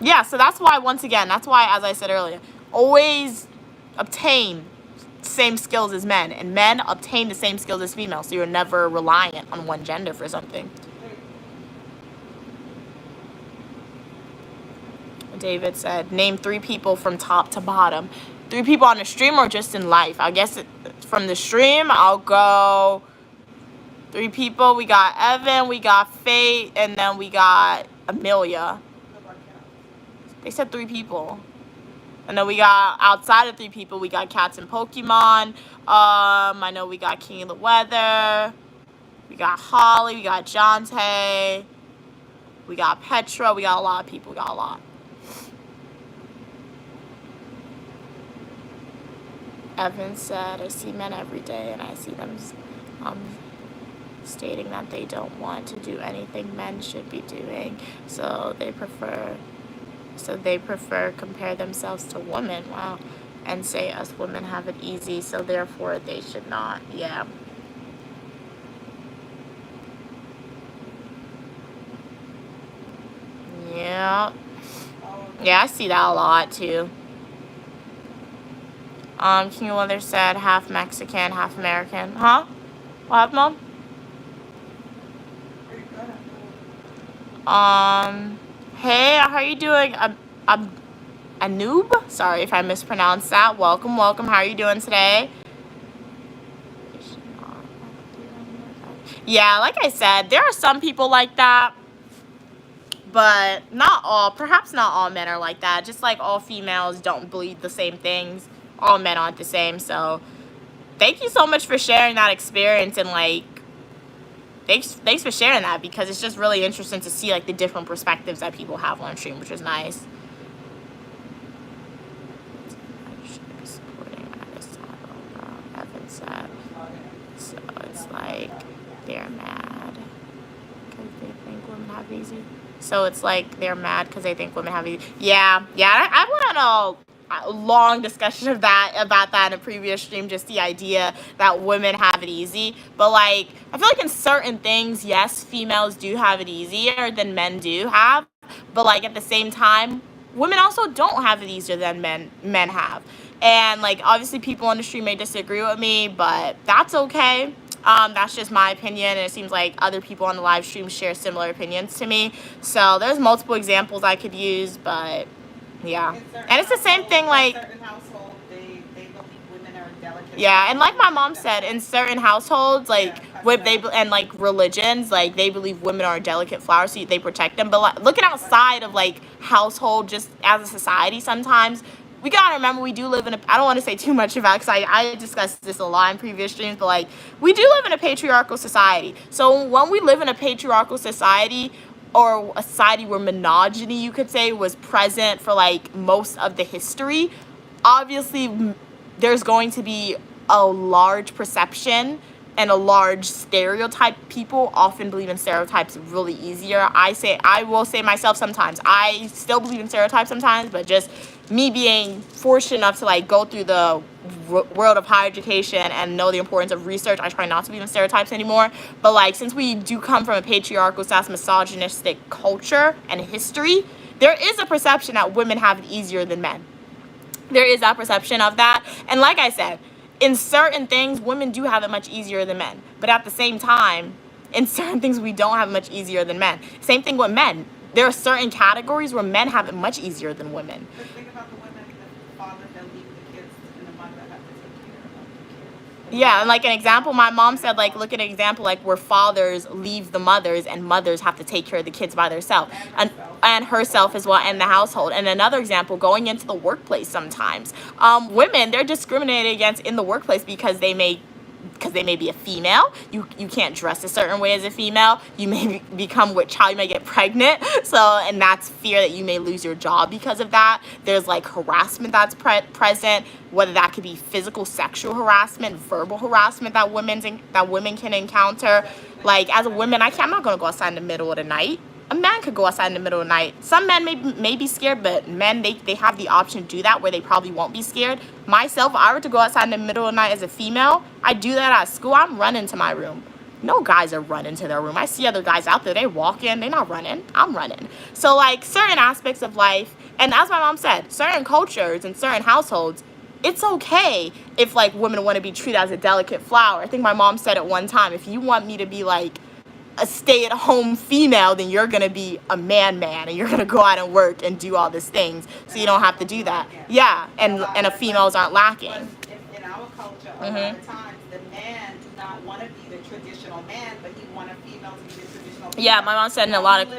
Yeah, so that's why, once again, that's why, as I said earlier, always obtain same skills as men, and men obtain the same skills as females, so you're never reliant on one gender for something. David said, name 3 people from top to bottom. 3 people on the stream or just in life? I guess from the stream, I'll go 3 people. We got Evan, we got Faith, and then we got Amelia. They said 3 people. And then we got, outside of 3 people, we got Cats and Pokemon. I know we got King of the Weather. We got Holly, we got Jonte. We got Petra. We got a lot of people. We got a lot. Evan said, I see men every day and I see them stating that they don't want to do anything men should be doing. So they prefer compare themselves to women. Wow. And say us women have it easy, so therefore they should not. Yeah. Yeah. Yeah, I see that a lot too. King of Weather said half Mexican, half American. Huh? What happened, Mom? Hey, how are you doing? Anub? Sorry if I mispronounced that. Welcome, welcome. How are you doing today? Yeah, like I said, there are some people like that, but not all. Perhaps not all men are like that. Just like all females don't believe the same things. All men aren't the same. So thank you so much for sharing that experience, and like thanks for sharing that, because it's just really interesting to see like the different perspectives that people have on stream, which is nice. Evan said. So it's like they're mad because they think women have it easy. So it's like they're mad because they think women have it easy. Yeah. I went on a long discussion of about that in a previous stream, just the idea that women have it easy. But like, I feel like in certain things, yes, females do have it easier than men do have. But like at the same time, women also don't have it easier than men have. And like, obviously people on the stream may disagree with me, but that's okay. That's just my opinion, and it seems like other people on the live stream share similar opinions to me. So there's multiple examples I could use, but yeah. And it's the same thing, like, yeah, and like my mom said, in certain households, like and like religions, like they believe women are a delicate flower, so they protect them. But like, looking outside of like household, just as a society, sometimes we gotta remember we do live in a, I don't want to say too much about it, because I discussed this a lot in previous streams, but like, we do live in a patriarchal society. So when we live in a patriarchal society, or a society where misogyny, you could say, was present for like most of the history, obviously there's going to be a large perception and a large stereotype. People often believe in stereotypes really easier. I will say myself, sometimes I still believe in stereotypes sometimes, but just me being fortunate enough to like go through the world of higher education and know the importance of research, I try not to believe in stereotypes anymore. But like, since we do come from a patriarchal, misogynistic culture and history, there is a perception that women have it easier than men. There is that perception of that. And like I said, in certain things, women do have it much easier than men. But at the same time, in certain things, we don't have it much easier than men. Same thing with men. There are certain categories where men have it much easier than women. But think about the women, the fathers that leave the kids and the mother that have to take care of them. Yeah, and like an example, my mom said, like, look at an example, like, where fathers leave the mothers and mothers have to take care of the kids by themselves. And herself as well, and the household. And another example, going into the workplace sometimes. Women, they're discriminated against in the workplace because they may because they may be a female. You can't dress a certain way as a female. You may become what child, you may get pregnant. So, and that's fear that you may lose your job because of that. There's like harassment that's present, whether that could be physical, sexual harassment, verbal harassment that women can encounter. Like as a woman, I'm not gonna go outside in the middle of the night. A man could go outside in the middle of the night. Some men may be scared, but men, they have the option to do that where they probably won't be scared. Myself, if I were to go outside in the middle of the night as a female, I do that at school. I'm running to my room. No guys are running to their room. I see other guys out there, they walk in, they're not running. I'm running. So like certain aspects of life, and as my mom said, certain cultures and certain households, it's okay if like women want to be treated as a delicate flower. I think my mom said at one time, if you want me to be like a stay-at-home female, then you're gonna be a man, and you're gonna go out and work and do all these things, so you don't have to do that. Yeah, and the females aren't lacking. In our culture, a lot of times the man do not want to be the traditional man, but he want a female to be the traditional female. Yeah, my mom said in a lot of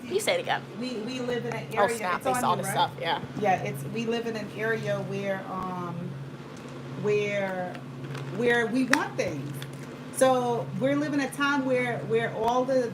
you say it again. We live in an area. Oh snap! They saw this stuff. Yeah. Yeah, we live in an area where we want things. So we're living a time where all the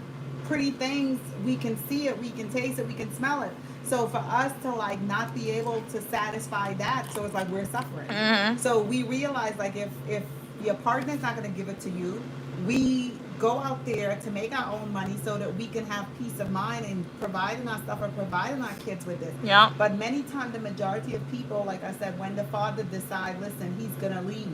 pretty things, we can see it, we can taste it, we can smell it. So for us to like not be able to satisfy that, so it's like we're suffering. So we realize like if your partner's not going to give it to you, we go out there to make our own money so that we can have peace of mind and providing our stuff or providing our kids with it. Yeah. But many times the majority of people, like I said, when the father decides, listen, he's going to leave.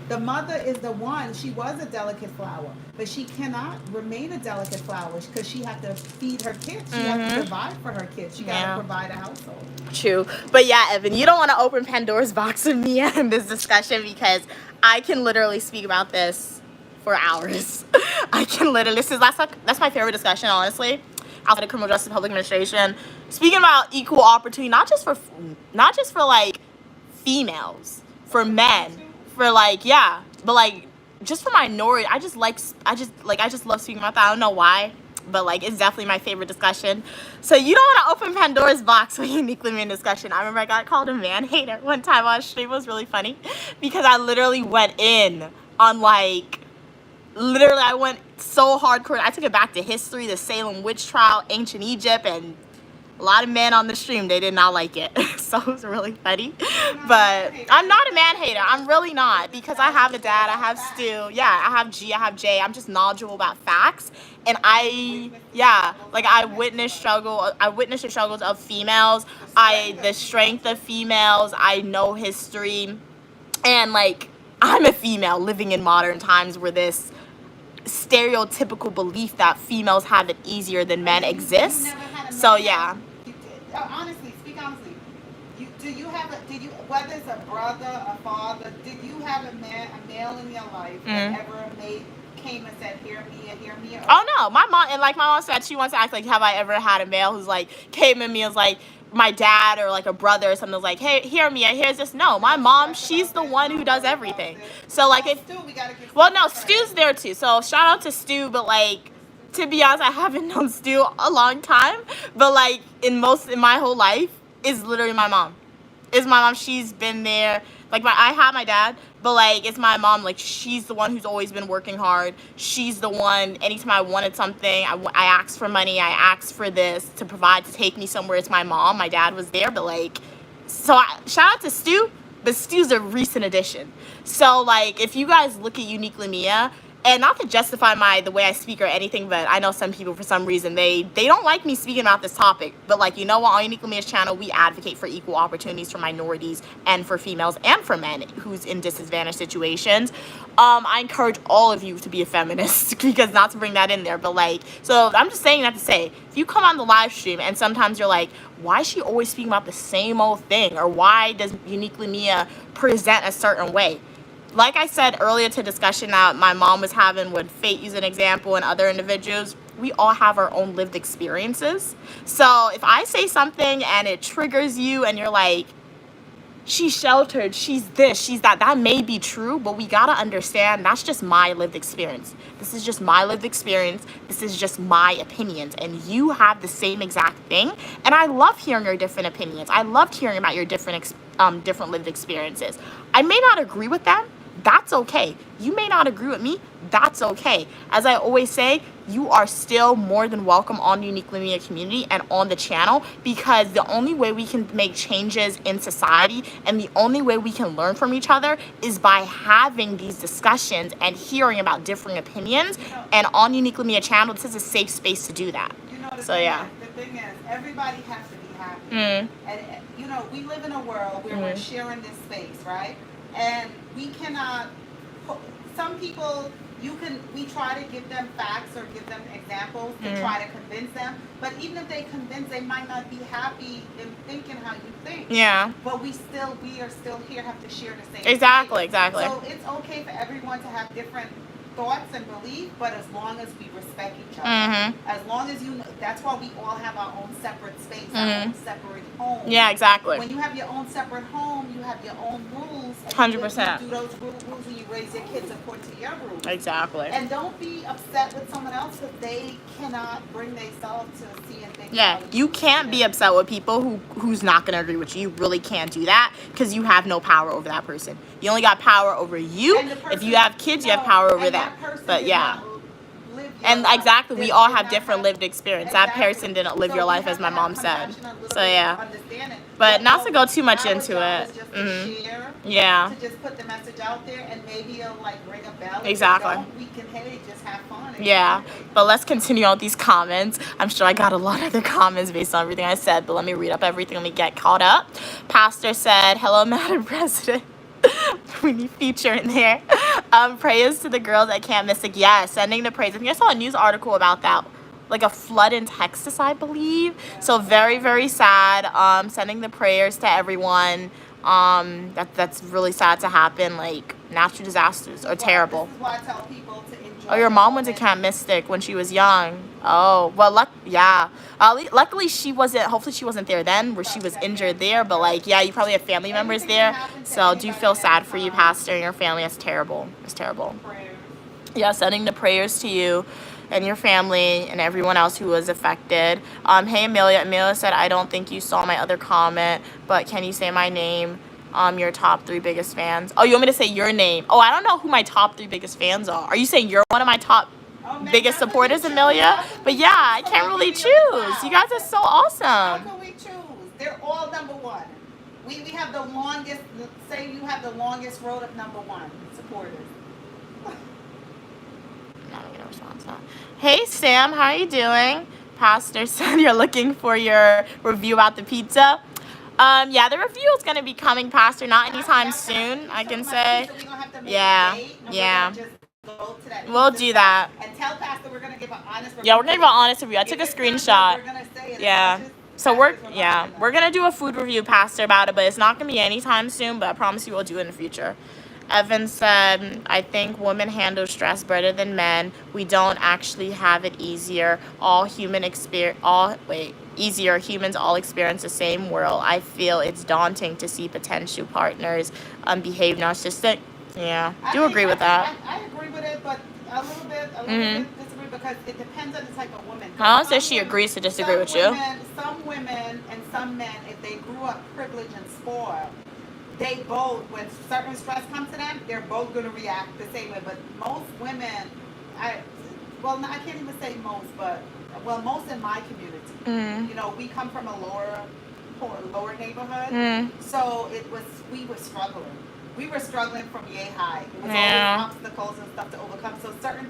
The mother is the one, she was a delicate flower, but she cannot remain a delicate flower because she has to feed her kids. She has to provide for her kids. She got to provide a household. True. But yeah, Evan, you don't want to open Pandora's box with me in this discussion because I can literally speak about this for hours. I can literally, that's my favorite discussion, honestly, outside of criminal justice, public administration. Speaking about equal opportunity, not just for like females, for men, for like, yeah, but like just for minority. I just love speaking about that. I don't know why, but like it's definitely my favorite discussion. So you don't want to open Pandora's box with uniquely men discussion. I remember I got called a man hater one time on stream. It was really funny because I literally went in on like, I went so hardcore. I took it back to history, the Salem witch trial, ancient Egypt, and a lot of men on the stream, they did not like it. So it was really funny. But I'm not a man hater. I'm really not, because I have a dad, I have Stu, yeah, I have G, I have J. I'm just knowledgeable about facts. And I witnessed the struggles of females, the strength of females. I know history. And like, I'm a female living in modern times where this stereotypical belief that females have it easier than men exists. So yeah. Honestly, speak honestly. Did you whether it's a brother, a father, did you have a male in your life that ever came and said, hear me? Or Oh no, my mom said she wants to ask like, have I ever had a male who's like came at me as like my dad or like a brother or something was like, hey, hear me, here's this. No, my mom, she's the one who does everything. So like Stu's there too. So shout out to Stu, but like, to be honest, I haven't known Stu a long time, but like in my whole life is literally my mom. It's my mom. She's been there. Like I have my dad, but like it's my mom. Like she's the one who's always been working hard. She's the one. Anytime I wanted something, I asked for money. I asked for this to provide to take me somewhere. It's my mom. My dad was there, but like, so shout out to Stu. But Stu's a recent addition. So like, if you guys look at Uniquely Mia, and not to justify the way I speak or anything, but I know some people for some reason they don't like me speaking about this topic. But like, you know what, on Uniquely Mia's channel, we advocate for equal opportunities for minorities and for females and for men who's in disadvantaged situations. I encourage all of you to be a feminist because not to bring that in there, but like, so I'm just saying that to say, if you come on the live stream and sometimes you're like, why is she always speaking about the same old thing? Or why does Uniquely Mia present a certain way? Like I said earlier to discussion that my mom was having with Fate use an example and other individuals, we all have our own lived experiences. So if I say something and it triggers you and you're like, she's sheltered, she's this, she's that, that may be true, but we gotta understand that's just my lived experience. This is just my lived experience. This is just my opinions. And you have the same exact thing. And I love hearing your different opinions. I loved hearing about your different lived experiences. I may not agree with them, That's okay. You may not agree with me. That's okay. As I always say, you are still more than welcome on the Uniquely Media community and on the channel, because the only way we can make changes in society and the only way we can learn from each other is by having these discussions and hearing about differing opinions. And on Uniquely Media channel, this is a safe space to do that. So yeah. The thing is, everybody has to be happy. Mm. And, you know, we live in a world where we're sharing this space, right? And we cannot, some people, we try to give them facts or give them examples to try to convince them. But even if they convince, they might not be happy in thinking how you think. Yeah. But we are still here, have to share the same Exactly, space. exactly. So it's okay for everyone to have different thoughts and beliefs, but as long as we respect each other, as long as you know, that's why we all have our own separate space, our own separate home. Yeah, exactly. When you have your own separate home, you have your own rules. 100%. You do those rules and you raise your kids according to your rules. Exactly. And don't be upset with someone else because they cannot bring themselves to see and think. Yeah, you can't be upset with people who's not going to agree with you. You really can't do that because you have no power over that person. You only got power over you. If you have kids, you have power over that. But yeah. And exactly, we all have different lived experience. That person didn't live your life as my mom said. So yeah. But not to go too much into it. Yeah. To just put the message out there and maybe it'll like ring a bell. Exactly. We can, hey, just have fun. Yeah. But let's continue on with these comments. I'm sure I got a lot of other comments based on everything I said, but let me read up everything. Let me get caught up. Pastor said, hello, Madam President. We need feature in there. Prayers to the girls at Camp Mystic. Yes, sending the prayers. I think I saw a news article about that. Like a flood in Texas, I believe. So very, very sad. Sending the prayers to everyone. That's really sad to happen. Like, natural disasters are terrible. This is why I tell people to enjoy. Oh, your mom went to Camp Mystic when she was young. Oh, well, yeah. Luckily, hopefully she wasn't there then, where she was injured there. But, like, yeah, you probably have family members there. So, do feel sad for you, Pastor, and your family. It's terrible. It's terrible. Yeah, sending the prayers to you and your family and everyone else who was affected. Hey, Amelia. Amelia said, I don't think you saw my other comment, but can you say my name? Your top 3 biggest fans. Oh, you want me to say your name? Oh, I don't know who my top 3 biggest fans are. Are you saying you're one of my top biggest supporters, Amelia? But yeah, I can't really choose. You guys are so awesome. How can we choose? They're all number 1. We have the longest, say you have the longest road of number 1 supporters. Hey, Sam, how are you doing? Pastor said you're looking for your review about the pizza. Yeah, the review is going to be coming, Pastor, not anytime soon, I can say. Yeah, yeah. We'll do that. And tell Pastor we're going to give an honest review. Yeah, we're going to give an honest review. I took a screenshot. Yeah. So we're going to do a food review, Pastor, about it, but it's not going to be anytime soon, but I promise you we'll do it in the future. Evan said, I think women handle stress better than men. We don't actually have it easier. Easier. Humans all experience the same world. I feel it's daunting to see potential partners behave narcissistic. Yeah, do agree with that. I agree with it, but a little bit disagree because it depends on the type of woman. I don't say she agrees to disagree with you. Some women and some men, if they grew up privileged and spoiled, they both, when certain stress comes to them, they're both going to react the same way. But most women, I can't even say most, but most in my community, you know, we come from a lower neighborhood, so we were struggling. We were struggling from yay high. It was always obstacles and stuff to overcome. So certain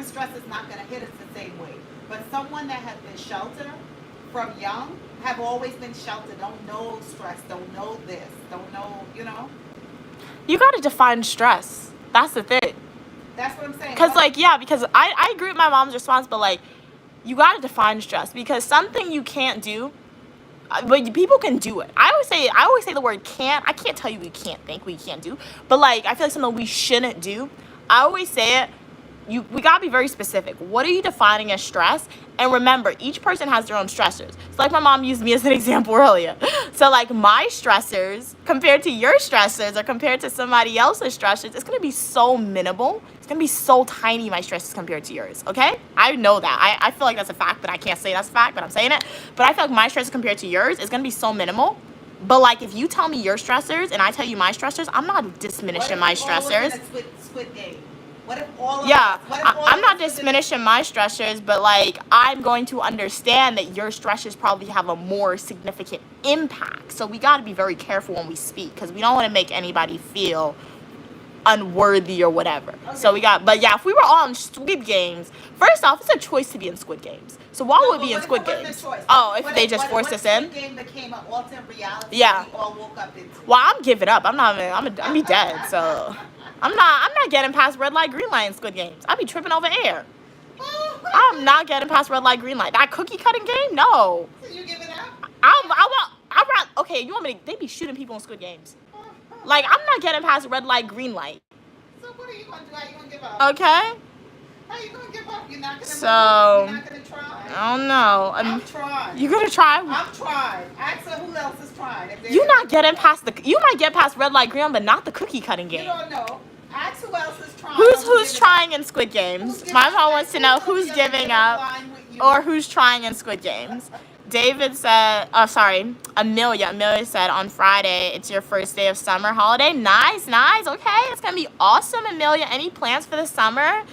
stress is not gonna hit us the same way. But someone that has been sheltered from young, have always been sheltered, don't know stress, don't know this, don't know, you know. You gotta define stress. That's the thing. That's what I'm saying. Because I agree with my mom's response, but like, you gotta define stress because something you can't do, but people can do it. I always say the word can't. I can't tell you we can't think, we can't do, but like, I feel like something we shouldn't do. I always say it. We gotta be very specific. What are you defining as stress? And remember, each person has their own stressors. So like my mom used me as an example earlier. So like my stressors compared to your stressors or compared to somebody else's stressors, it's gonna be so minimal. It's gonna be so tiny, my stresses compared to yours, okay? I know that. I feel like that's a fact, but I can't say that's a fact, but I'm saying it. But I feel like my stress compared to yours is gonna be so minimal But like, if you tell me your stressors and I tell you my stressors, I'm not diminishing my stressors. Squid Game? What if all of Yeah, us? What if all I'm of not us diminishing my stressors, but like, I'm going to understand that your stressors probably have a more significant impact. So we got to be very careful when we speak, because we don't want to make anybody feel unworthy or whatever. Okay. So we got, but yeah, if we were all in Squid Games, first off, it's a choice to be in Squid Games. So why would we be in Squid Games? Oh, if they just forced us in? What game became an alternate reality yeah. we all woke up into? Well, I'm giving up. I'm be dead. So I'm not getting past red light, green light in Squid Games. I'll be tripping over air. I'm not getting past red light, green light. That cookie cutting game? No. So you give it up? Okay, you want me to, they be shooting people in Squid Games. Like, I'm not getting past red light, green light. So what are you going to do? How are you going to give up? Okay. How are you going to give up? You're not going to You're not going to try? I don't know. I'm trying. You gonna try? I'm trying. Ask her who else is trying. You not getting past you might get past red light, green, but not the cookie cutting game. You don't know. Ask who else is trying. Who's trying in Squid Games? My mom wants to know who's giving up or who's trying in Squid Games. David said, Amelia said, on Friday, it's your first day of summer holiday. Nice. Okay, it's going to be awesome, Amelia. Any plans for the summer?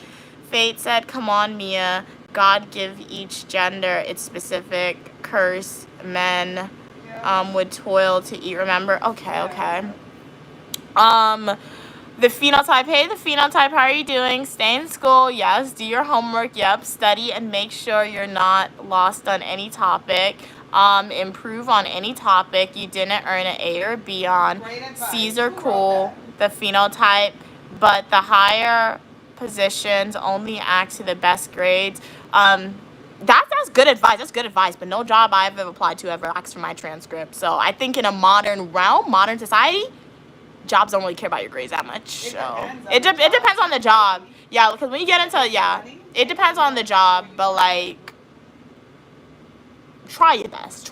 Fate said, come on, Mia. God give each gender its specific curse. Men would toil to eat. Remember? Okay. The phenotype. Hey, the phenotype. How are you doing? Stay in school. Yes. Do your homework. Yep. Study and make sure you're not lost on any topic. Improve on any topic you didn't earn an A or B on. C's are cool. The phenotype, but the higher positions only act to the best grades. That's good advice. That's good advice. But no job I've ever applied to ever asked for my transcript. So I think in a modern society, jobs don't really care about your grades that much. So it depends on the job. Yeah, because when you get into it depends on the job. But like, try your best.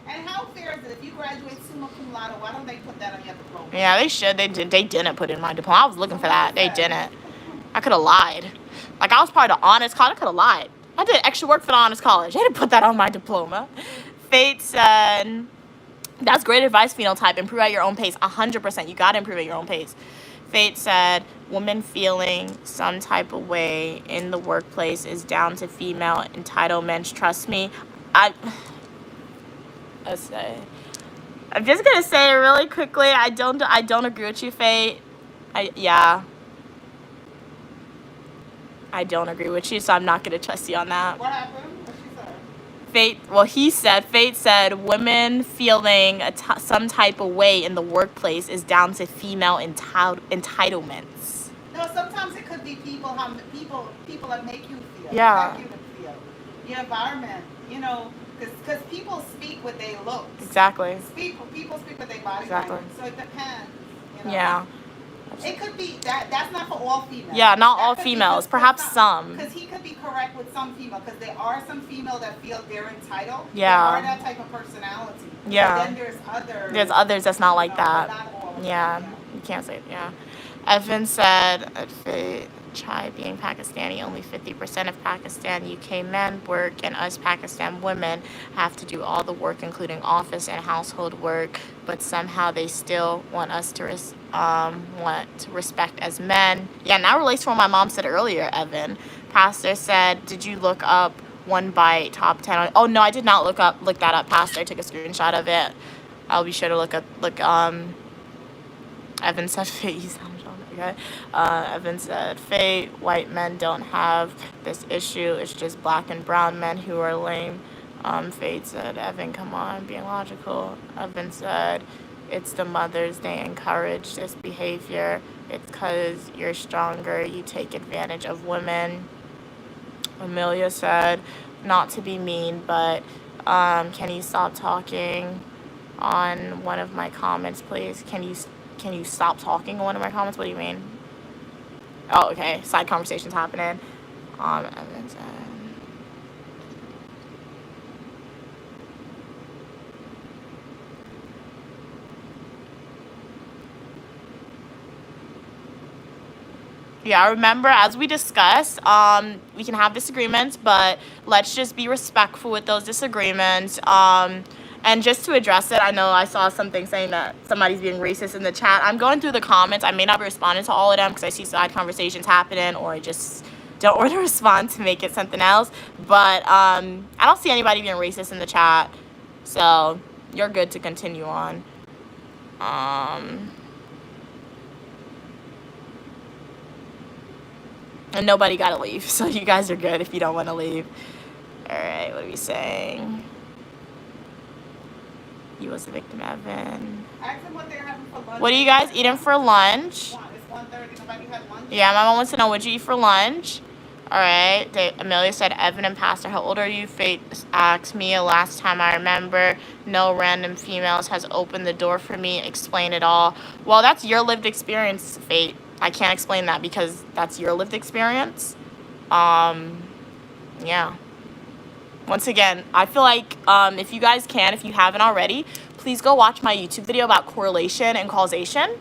And how fair is it if you graduate summa cum laude? Why don't they put that on your diploma? Yeah, they should. They didn't put it in my diploma. I was looking for that. They didn't. I could have lied. Like, I was part of the honors college. I could have lied. I did extra work for the honors college. They didn't put that on my diploma. Fate said, that's great advice, phenotype. Improve at your own pace. 100%. You got to improve at your own pace. Fate said, women feeling some type of way in the workplace is down to female entitlements. Trust me. I'm just going to say it really quickly. I don't agree with you, Fate. I don't agree with you, so I'm not going to trust you on that. What happened? What she said? Fate said women feeling some type of way in the workplace is down to female entitlements. No, sometimes it could be people that make you feel. Yeah. Make you feel. Your environment, because people speak what they look. Exactly. People speak what they body exactly. language. So it depends. Yeah. It could be that's not for all females. Yeah, not all females. Perhaps some. Because he could be correct with some female. Because there are some females that feel they're entitled. Yeah. They are that type of personality. Yeah. But then there's others. There's others that's not like that. Not all of yeah. them. You can't say it. Yeah. Evan said, try being Pakistani. Only 50% of Pakistan UK men work, and us Pakistan women have to do all the work, including office and household work. But somehow they still want us to respect as men. Yeah, and that relates to what my mom said earlier. Evan, Pastor said, did you look up One Bite top 10? Oh no, I did not look that up. Pastor, I took a screenshot of it. I'll be sure to look. Evan said face. Okay. Evan said, Fate, white men don't have this issue. It's just black and brown men who are lame. Fate said, Evan, come on, being logical. Evan said, it's the mothers. They encourage this behavior. It's because you're stronger. You take advantage of women. Amelia said, not to be mean, but can you stop talking on one of my comments, please? Can you stop talking on one of my comments? What do you mean? Oh, okay. Side conversations happening. Evan said, yeah, remember, as we discussed, we can have disagreements, but let's just be respectful with those disagreements. And just to address it, I know I saw something saying that somebody's being racist in the chat. I'm going through the comments. I may not be responding to all of them because I see side conversations happening, or I just don't want to respond to make it something else. But I don't see anybody being racist in the chat, so you're good to continue on. And nobody got to leave, so you guys are good if you don't want to leave. All right, what are we saying? He was the victim, Evan. Ask them what they're having for lunch. What are you guys eating for lunch? It's 1:30. Nobody had lunch. Yeah, my mom wants to know what you eat for lunch. All right. Amelia said, Evan and Pastor, how old are you? Faith asked me last time I remember. No random females has opened the door for me. Explain it all. Well, that's your lived experience, Faith. I can't explain that because that's your lived experience. Yeah. Once again, I feel like if you guys can, if you haven't already, please go watch my YouTube video about correlation and causation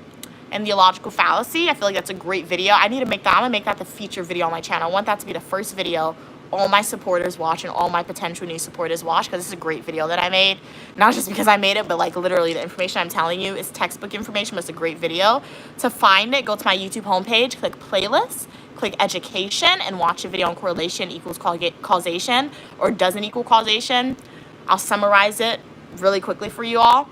and the illogical fallacy. I feel like that's a great video. I need to make that. I'm going to make that the feature video on my channel. I want that to be the first video all my supporters watch and all my potential new supporters watch, because this is a great video that I made. Not just because I made it, but like literally the information I'm telling you is textbook information, but it's a great video. To find it, go to my YouTube homepage, click playlists, click education, and watch a video on correlation equals causation or doesn't equal causation. I'll summarize it really quickly for you all,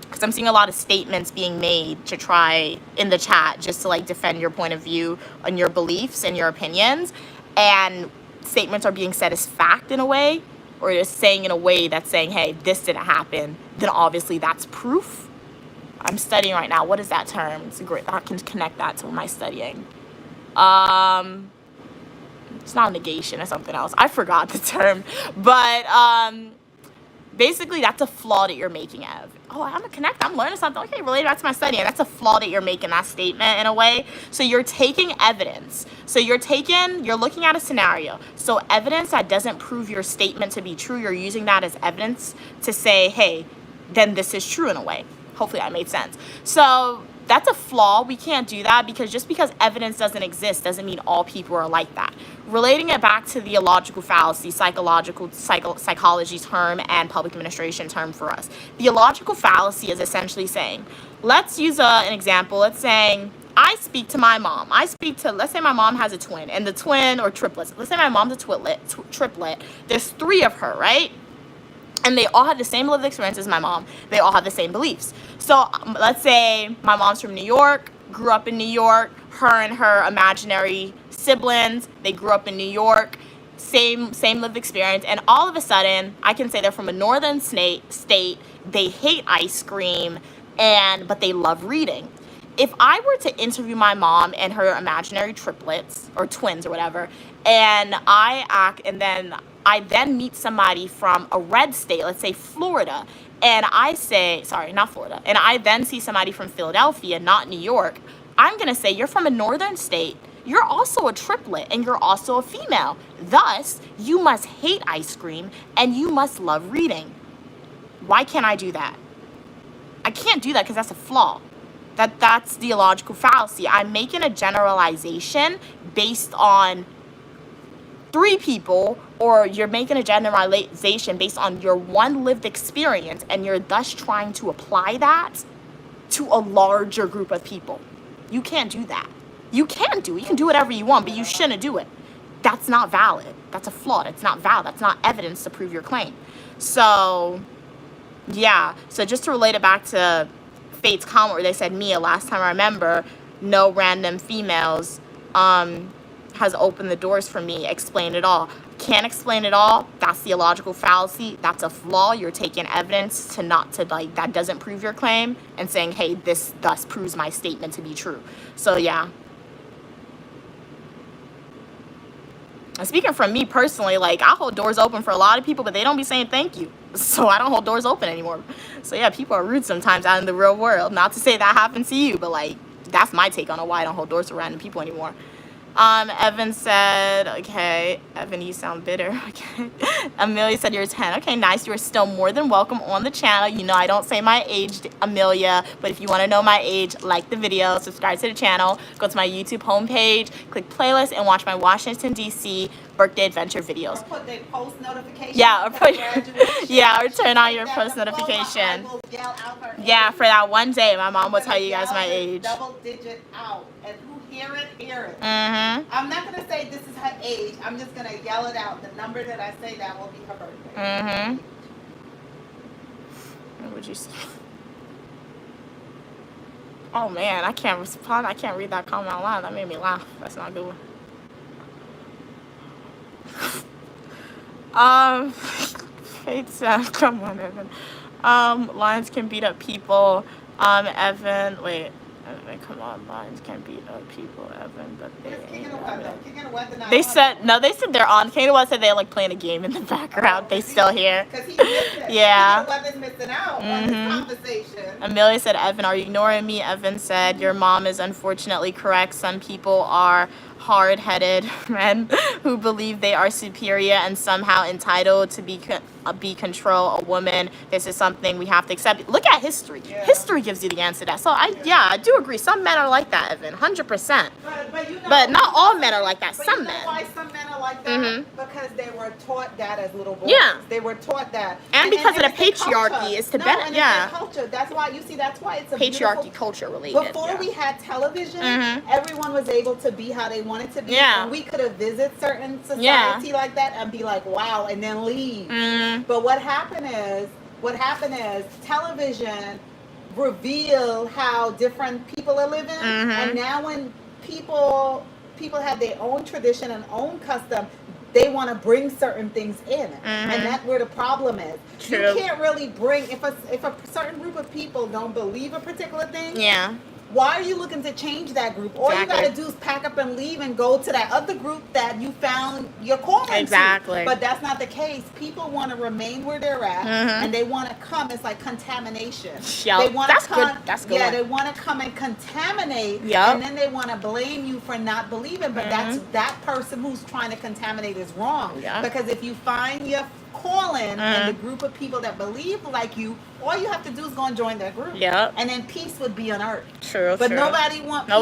because I'm seeing a lot of statements being made to try in the chat just to like defend your point of view and your beliefs and your opinions. And statements are being said as fact in a way, or just saying in a way that's saying, hey, this didn't happen, then obviously that's proof. I'm studying right now. What is that term? It's a great, I can connect that to my studying. It's not negation or something else. I forgot the term, but basically that's a flaw that you're making of. Oh, I'm gonna connect. I'm learning something. Okay, related back to my studying. That's a flaw that you're making, that statement in a way. So you're taking evidence. So you're looking at a scenario. So evidence that doesn't prove your statement to be true, you're using that as evidence to say, hey, then this is true in a way. Hopefully that made sense. So that's a flaw. We can't do that, because just because evidence doesn't exist doesn't mean all people are like that. Relating it back to the illogical fallacy, psychology term and public administration term for us. The illogical fallacy is essentially saying, let's use an example. Let's say I speak to my mom. Let's say my mom has a twin, and the twin or triplets. Let's say my mom's a triplet. There's 3 of her, right? And they all have the same lived experience as my mom. They all have the same beliefs. So let's say my mom's from New York, grew up in New York. Her and her imaginary siblings, they grew up in New York. Same lived experience. And all of a sudden, I can say they're from a northern state. They hate ice cream, but they love reading. If I were to interview my mom and her imaginary triplets or twins or whatever, and I then meet somebody from a red state, let's say Florida, and I say, sorry, not Florida, and I then see somebody from Philadelphia, not New York, I'm going to say, you're from a northern state, you're also a triplet, and you're also a female. Thus, you must hate ice cream, and you must love reading. Why can't I do that? I can't do that because that's a flaw. That's the illogical fallacy. I'm making a generalization based on 3 people, or you're making a generalization based on your one lived experience, and you're thus trying to apply that to a larger group of people. You can't do that. You can do it. You can do whatever you want, but you shouldn't do it. That's not valid. That's a flaw. It's not valid. That's not evidence to prove your claim. So, yeah. So just to relate it back to Fate's comment where they said, Mia, last time I remember, no random females has opened the doors for me. Explain it all. Can't explain it all. That's the illogical fallacy. That's a flaw. You're taking evidence that doesn't prove your claim and saying, hey, this thus proves my statement to be true. So yeah. And speaking from me personally, like, I hold doors open for a lot of people, but they don't be saying thank you. So I don't hold doors open anymore. So yeah, people are rude sometimes out in the real world. Not to say that happens to you, but like, that's my take on why I don't hold doors to random people anymore. Evan said, okay, Evan, you sound bitter. Okay. Amelia said you're 10. Okay, nice. You're still more than welcome on the channel. You know I don't say my age, Amelia, but if you want to know my age, like the video, subscribe to the channel, go to my YouTube homepage, click playlist, and watch my Washington, D.C. birthday adventure videos. Or put their post notification. Yeah, or put yeah, or turn on your post notification. Yeah, for that one day, my mom will tell you guys my age. Double digit out, and who hear it, hear it. Mhm. I'm not gonna say this is her age. I'm just gonna yell it out. The number that I say, that will be her birthday. Mhm. What would you say? Oh man, I can't respond. I can't read that comment out loud. That made me laugh. That's not a good one. Fate said, come on, Evan. Lions can beat up people. Evan, wait. Evan, come on, lions can beat up people, Evan, but they ain't. They said, no, they said they're on. King of What said they're like playing a game in the background. They still here. Yeah. Missing out on this conversation. Amelia said, Evan, are you ignoring me? Evan said, your mom is unfortunately correct. Some people are hard-headed men who believe they are superior and somehow entitled to be control a woman. This is something we have to accept. Look at history. Yeah. History gives you the answer to that. So I do agree. Some men are like that, Evan, 100%. But not all men are like that. Some men. Why some men are like that? Because they were taught that as little boys. Yeah. They were taught that. And because of the patriarchy, it's to benefit. Yeah. Culture. That's why you see. That's why it's a patriarchy culture related. Before we had television, everyone was able to be how they wanted to be. Yeah. And we could have visited certain society like that and be like, wow, and then leave. But what happened is television revealed how different people are living, and now when people have their own tradition and own custom, they want to bring certain things in, and that's where the problem is. True. You can't really bring if a certain group of people don't believe a particular thing. Yeah. Why are you looking to change that group? All you got to do is pack up and leave and go to that other group that you found your calling to. But that's not the case. People want to remain where they're at, and they want to come. It's like contamination. Yep. They want to come. That's good. Yeah, they want to come and contaminate, and then they want to blame you for not believing. But that's that person who's trying to contaminate is wrong. Yeah. Because if you find your calling and the group of people that believe like you, all you have to do is go and join that group. Yep. And then peace would be on earth. True. But nobody wants to do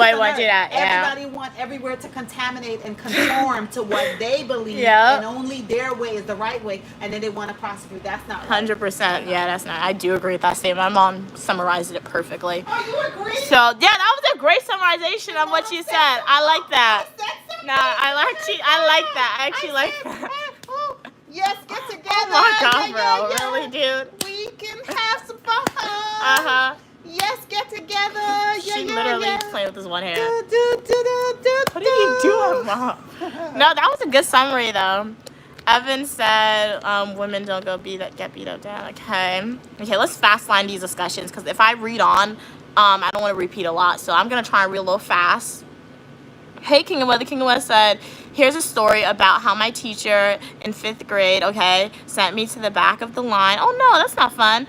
that. Everybody want everywhere to contaminate and conform to what they believe, Yep. and only their way is the right way, and then they want to prosecute. That's not right. 100%. Yeah, that's not. I do agree with that statement. My mom summarized it perfectly. Oh, you agree? So yeah, that was a great summarization of what you said. I like that. No, I like that. I actually like that. Yes, get together. Oh my God, bro. Really, dude? We can have some fun. Yes, get together. She literally playing with his one hand. What are you doing, Mom? No, that was a good summary, though. Evan said, women don't get beat up down. Okay, let's fast line these discussions, because if I read on, I don't want to repeat a lot, so I'm going to try and read a little fast. Hey, King of What. The King of What said, here's a story about how my teacher in 5th grade, sent me to the back of the line. Oh, no, that's not fun.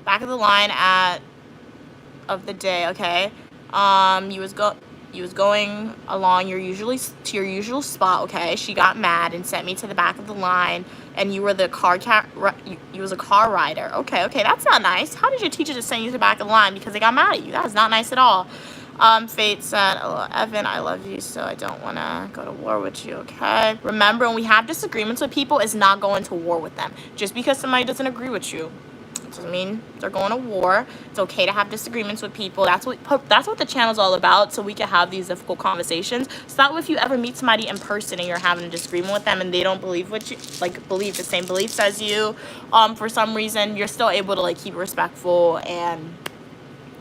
Back of the line of the day, you was going along your usual spot, She got mad and sent me to the back of the line, and you were the you was a car rider. Okay, that's not nice. How did your teacher just send you to the back of the line because they got mad at you? That is not nice at all. Fate said, oh, Evan, I love you, so I don't want to go to war with you, okay? Remember, when we have disagreements with people, it's not going to war with them. Just because somebody doesn't agree with you doesn't mean they're going to war. It's okay to have disagreements with people. That's what the channel's all about, so we can have these difficult conversations. So that way, if you ever meet somebody in person and you're having a disagreement with them and they don't believe believe the same beliefs as you, for some reason, you're still able to keep respectful and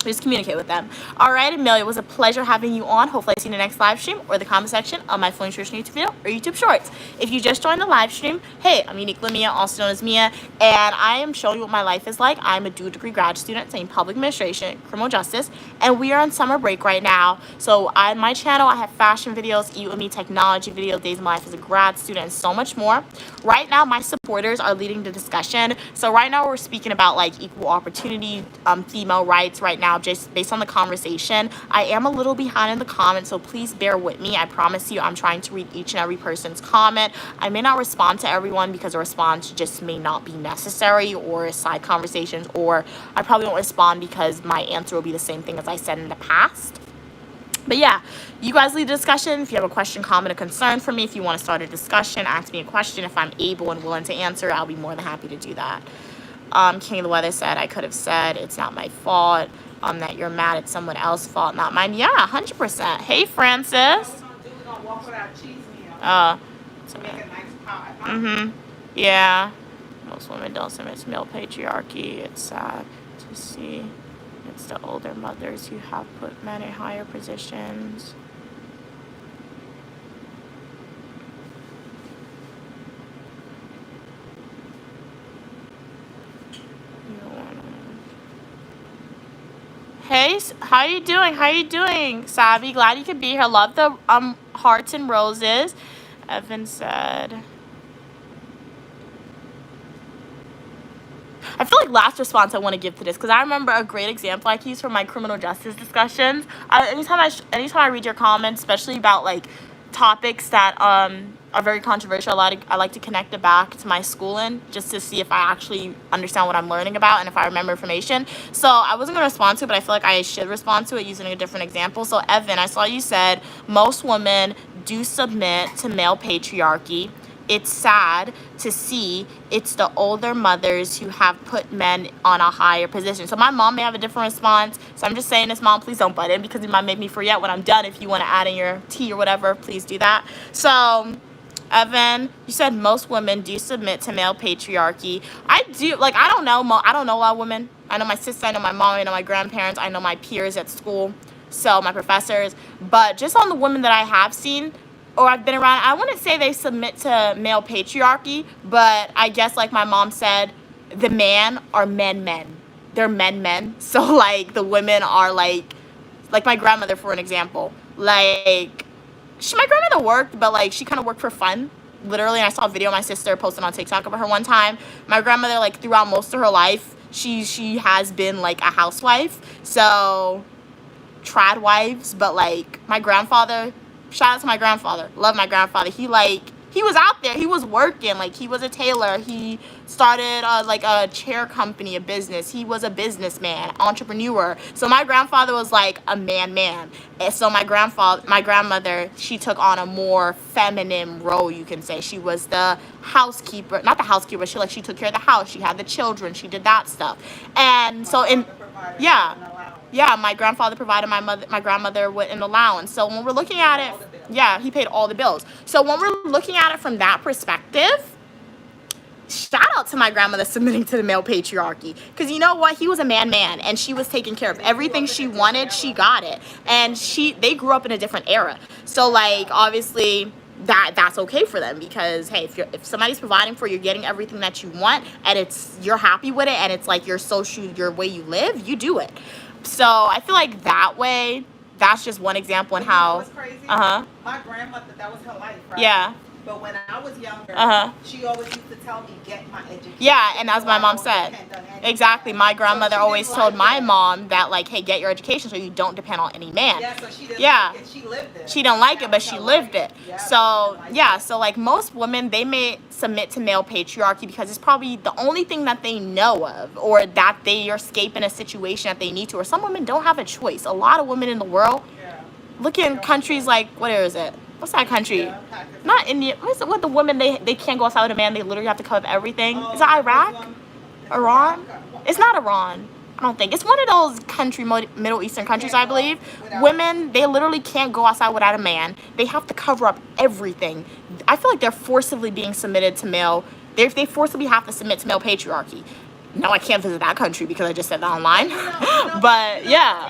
just communicate with them. All right, Amelia, it was a pleasure having you on. Hopefully I see you in the next live stream or the comment section of my Full Nutrition YouTube video or YouTube Shorts. If you just joined the live stream, hey, I'm Uniquely Mia, also known as Mia, and I am showing you what my life is like. I'm a dual degree grad student studying public administration, criminal justice, and we are on summer break right now. So on my channel, I have fashion videos, Eat With Me technology videos, days of my life as a grad student, and so much more. Right now, my supporters are leading the discussion. So right now, we're speaking about equal opportunity, female rights right now. Just based on the conversation, I am a little behind in the comments, so please bear with me. I promise you I'm trying to read each and every person's comment. I may not respond to everyone because a response just may not be necessary, or side conversations, or I probably won't respond because my answer will be the same thing as I said in the past. But yeah, you guys lead the discussion. If you have a question, comment, or concern for me, if you want to start a discussion, ask me a question. If I'm able and willing to answer, I'll be more than happy to do that. King of the Weather said, I could have said, it's not my fault, that you're mad at someone else's fault, not mine. Yeah, 100%. Hey, Francis. Yeah. Most women don't submit to male patriarchy. It's sad to see. It's the older mothers who have put men in higher positions. Hey, how you doing? How you doing, Savvy? Glad you could be here. Love the hearts and roses. Evan said. I feel like last response I want to give to this, because I remember a great example I can use for my criminal justice discussions. Anytime I read your comments, especially about like topics that are very controversial, I like to connect it back to my schooling just to see if I actually understand what I'm learning about and if I remember information. So I wasn't going to respond to it, but I feel like I should respond to it using a different example. So Evan, I saw you said most women do submit to male patriarchy. It's sad to see it's the older mothers who have put men on a higher position. So my mom may have a different response. So I'm just saying this, Mom, please don't butt in, because it might make me forget when I'm done. If you want to add in your tea or whatever, please do that. So Evan, you said most women do submit to male patriarchy. I do. Like, I don't know a lot of women. I know my sister, I know my mom, I know my grandparents, I know my peers at school, so my professors. But just on the women that I have seen, or I've been around, I wouldn't say they submit to male patriarchy, but I guess like my mom said, the men are men. They're men. So like the women are like my grandmother, for an example. Like, my grandmother worked, but like she kind of worked for fun. Literally, and I saw a video my sister posted on TikTok of her one time. My grandmother, like throughout most of her life, she has been like a housewife. So trad wives, but like my grandfather, shout out to my grandfather, love my grandfather, he was out there, he was working, like he was a tailor, he started like a chair company, a business, he was a businessman, entrepreneur. So my grandfather was like a man. And so my grandmother, she took on a more feminine role, you can say. She was the housekeeper, not the housekeeper, she took care of the house, she had the children, she did that stuff. And so yeah, my grandfather provided my grandmother with an allowance. So when we're looking at it, yeah, he paid all the bills. So when we're looking at it from that perspective, shout out to my grandmother submitting to the male patriarchy. Because you know what? He was a man, and she was taking care of everything she wanted. She got it. And they grew up in a different era. So like, obviously, that's okay for them, because hey, if somebody's providing for you, getting everything that you want, and you're happy with it, and it's like your way you live, you do it. So I feel like that way, that's just one example in how. Crazy? My grandmother, that was her life, right? Yeah. But when I was younger, she always used to tell me, get my education. Yeah, and as my mom said, exactly. My grandmother always told my mom that, like, hey, get your education so you don't depend on any man. Yeah, so she didn't like it. She lived it. She didn't like it, but she lived it. So, yeah, so, like, most women, they may submit to male patriarchy because it's probably the only thing that they know of, or that they are escaping a situation that they need to. Or some women don't have a choice. A lot of women in the world, look in countries like, what is it? What's that country? Not India. What the women, they can't go outside with a man. They literally have to cover everything. Is it Iraq? Iran? It's not Iran. I don't think. It's one of those Middle Eastern countries, I believe. Women, they literally can't go outside without a man. They have to cover up everything. I feel like they're forcibly being submitted to male. They forcibly have to submit to male patriarchy. No, I can't visit that country because I just said that online. But yeah.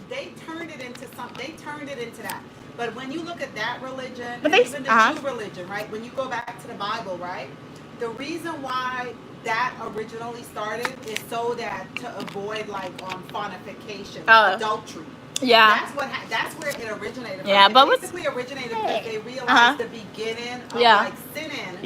They turned it into something. They turned it into that. But when you look at that religion, but even the Jew religion, right? When you go back to the Bible, right? The reason why that originally started is so that to avoid like fornication, adultery. Yeah. That's where it originated from. Yeah, it but basically originated because they realized the beginning of like sinning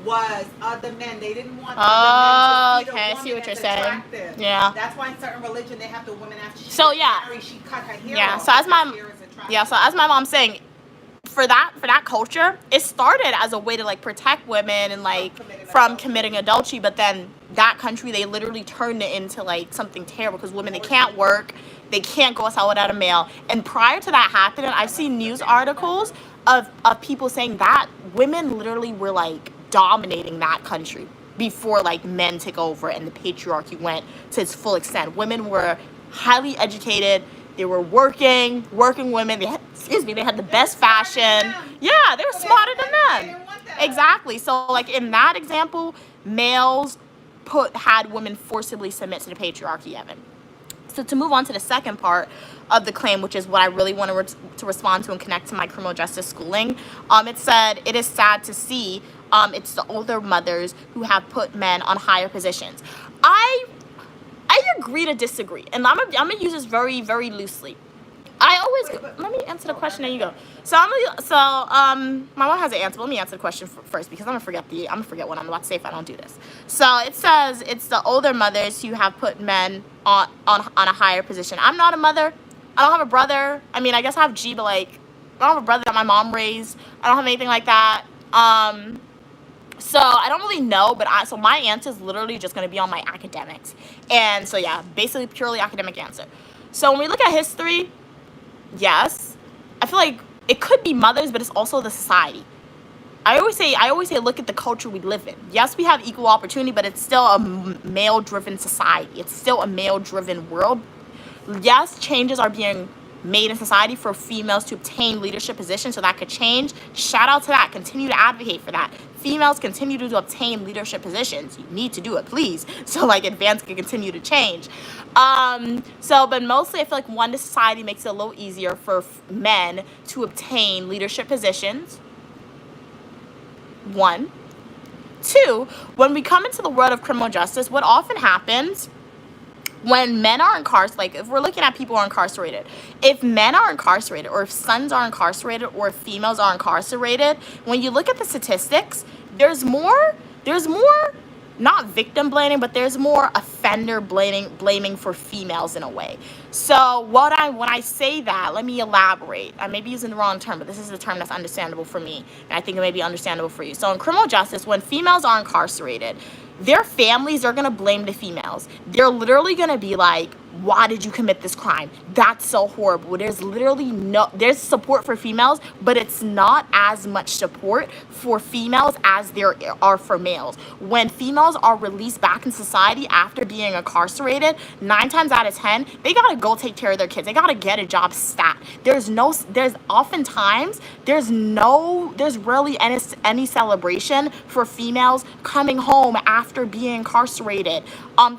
was other men. They didn't want other men to see the woman. I see what you're saying. Yeah. That's why in certain religion they have the woman after she married, she cut her hair off. So as my mom's saying, for that culture, it started as a way to like protect women and like from committing adultery, but then that country, they literally turned it into like something terrible because women, they can't work, They can't go outside without a male. And prior to that happening, I've seen news articles of people saying that women literally were like dominating that country before like men took over and the patriarchy went to its full extent. Women were highly educated. They were working women. They had the best fashion. Yeah, they were smarter than them. Exactly. So like in that example, males had women forcibly submit to the patriarchy, Evan. So to move on to the second part of the claim, which is what I really want to respond to and connect to my criminal justice schooling, it said, it is sad to see it's the older mothers who have put men on higher positions. I agree to disagree, and I'm gonna use this very, very loosely. Let me answer the question. There you go. My mom has an answer. Let me answer the question first because I'm gonna forget what I'm about to say if I don't do this. So it says it's the older mothers who have put men on a higher position. I'm not a mother. I don't have a brother. I mean, I guess I have G, but like I don't have a brother that my mom raised. I don't have anything like that. So I don't really know, but so my answer is literally just gonna be on my academics. And so yeah, basically purely academic answer. So when we look at history, yes, I feel like it could be mothers, but it's also the society. I always say look at the culture we live in. Yes, we have equal opportunity, but it's still a male-driven society. It's still a male-driven world. Yes, changes are being made in society for females to obtain leadership positions, so that could change. Shout out to that. Continue to advocate for that. Females continue to obtain leadership positions. You need to do it, please, so like advance can continue to change. But mostly I feel like one, the society makes it a little easier for men to obtain leadership positions. One. Two, when we come into the world of criminal justice, what often happens when men are incarcerated, like if we're looking at people who are incarcerated, if men are incarcerated or if sons are incarcerated or if females are incarcerated, when you look at the statistics, there's more not victim blaming, but there's more offender blaming for females in a way. So when I say that, let me elaborate. I may be using the wrong term, but this is a term that's understandable for me, and I think it may be understandable for you. So in criminal justice, when females are incarcerated, their families are going to blame the females. They're literally going to be like, why did you commit this crime? That's so horrible. There's support for females, but it's not as much support for females as there are for males. When females are released back in society after being incarcerated, 9 times out of 10, they got to go take care of their kids. They got to get a job stat. There's rarely any celebration for females coming home after being incarcerated,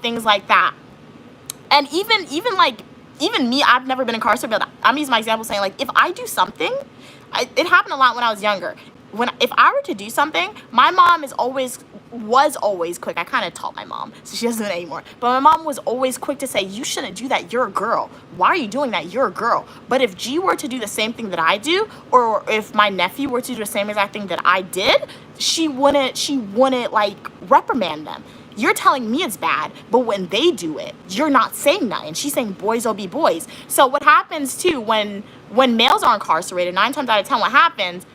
things like that. And even me, I've never been incarcerated, but I'm using my example saying, like, if I do something, it happened a lot when I was younger. If I were to do something, my mom was always quick. I kind of taught my mom, so she doesn't do it anymore. But my mom was always quick to say, you shouldn't do that. You're a girl. Why are you doing that? You're a girl. But if G were to do the same thing that I do, or if my nephew were to do the same exact thing that I did, she wouldn't like reprimand them. You're telling me it's bad, but when they do it, you're not saying nothing. She's saying boys will be boys. So what happens too when males are incarcerated, 9 times out of 10, what happens?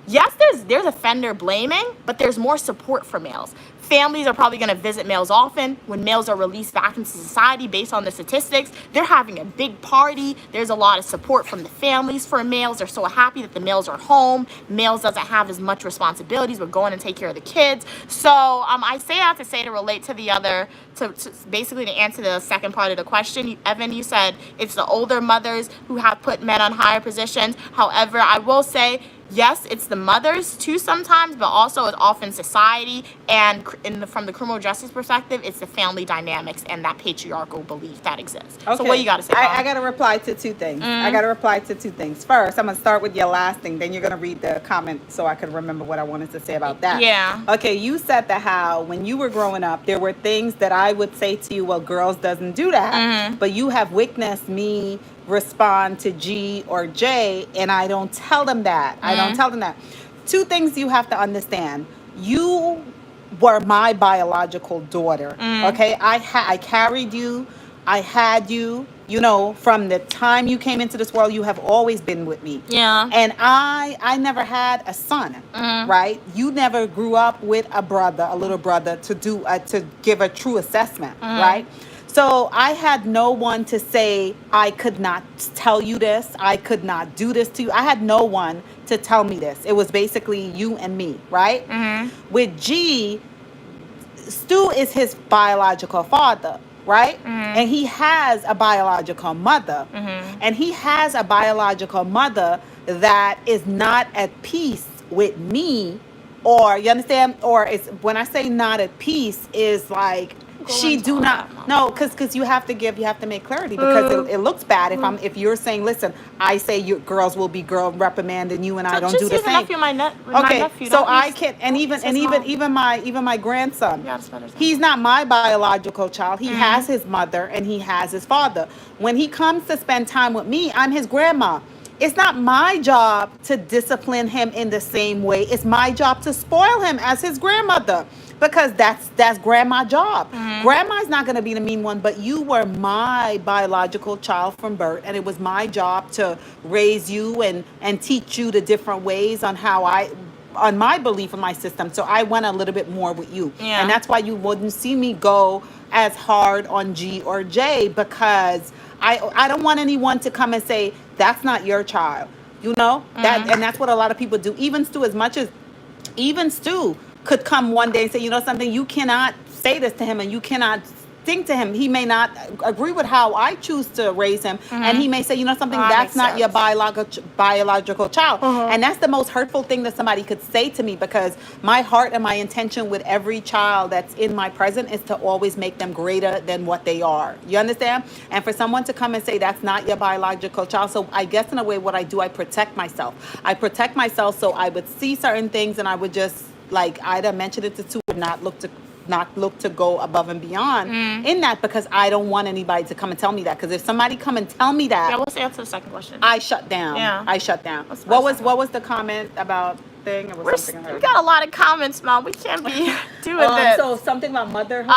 Yes, there's offender blaming, but there's more support for males. Families are probably going to visit males often. When males are released back into society, based on the statistics, they're having a big party. There's a lot of support from the families for males. They're so happy that the males are home. Males doesn't have as much responsibilities. We're going to take care of the kids. So I say that to relate to the other, to basically to answer the second part of the question. Evan, you said it's the older mothers who have put men on higher positions. However, I will say, yes, it's the mothers too sometimes, but also it's often society, and from the criminal justice perspective, it's the family dynamics and that patriarchal belief that exists. Okay. So what you got to say? I got to reply to two things. First, I'm going to start with your last thing, then you're going to read the comment so I can remember what I wanted to say about that. Yeah. Okay, you said that how when you were growing up, there were things that I would say to you, well, girls doesn't do that, but you have witnessed me respond to G or J, and I don't tell them that. Two things you have to understand. You were my biological daughter. Okay, I carried you. I had you. You know, from the time you came into this world, you have always been with me. Yeah. And I never had a son, right? You never grew up with a little brother to give a true assessment, right? So I had no one to say, I could not tell you this. I could not do this to you. I had no one to tell me this. It was basically you and me, right? With G, Stu is his biological father, right? And he has a biological mother. And he has a biological mother that is not at peace with me, or you understand? Or it's, when I say not at peace, is like she do not, no, because you have to make clarity, because it looks bad if you're saying, listen, I say you girls will be girl reprimanding you, and I don't do the same. Okay, so I can, and even my grandson, he's not my biological child. He has his mother and he has his father. When he comes to spend time with me, I'm his grandma. It's not my job to discipline him in the same way. It's my job to spoil him as his grandmother, because that's grandma's job. Grandma's not going to be the mean one, but you were my biological child from birth, and it was my job to raise you and teach you the different ways on my belief in my system. So I went a little bit more with you. Yeah. And that's why you wouldn't see me go as hard on G or J, because I don't want anyone to come and say, that's not your child. You know? That, and that's what a lot of people do. Even Stu could come one day and say, you know something, you cannot say this to him, and you cannot think to him. He may not agree with how I choose to raise him, and he may say, you know something, that's not your biological child. And that's the most hurtful thing that somebody could say to me, because my heart and my intention with every child that's in my present is to always make them greater than what they are. You understand? And for someone to come and say that's not your biological child, so I guess in a way what I do, I protect myself. So I would see certain things, and I would just like either mention it to Sue, or not look to go above and beyond in that, because I don't want anybody to come and tell me that. Because if somebody come and tell me that, what's the answer to the second question? I shut down. What was the comment about thing? It was something I heard. We got a lot of comments, Mom. We can't be doing this. So something about motherhood.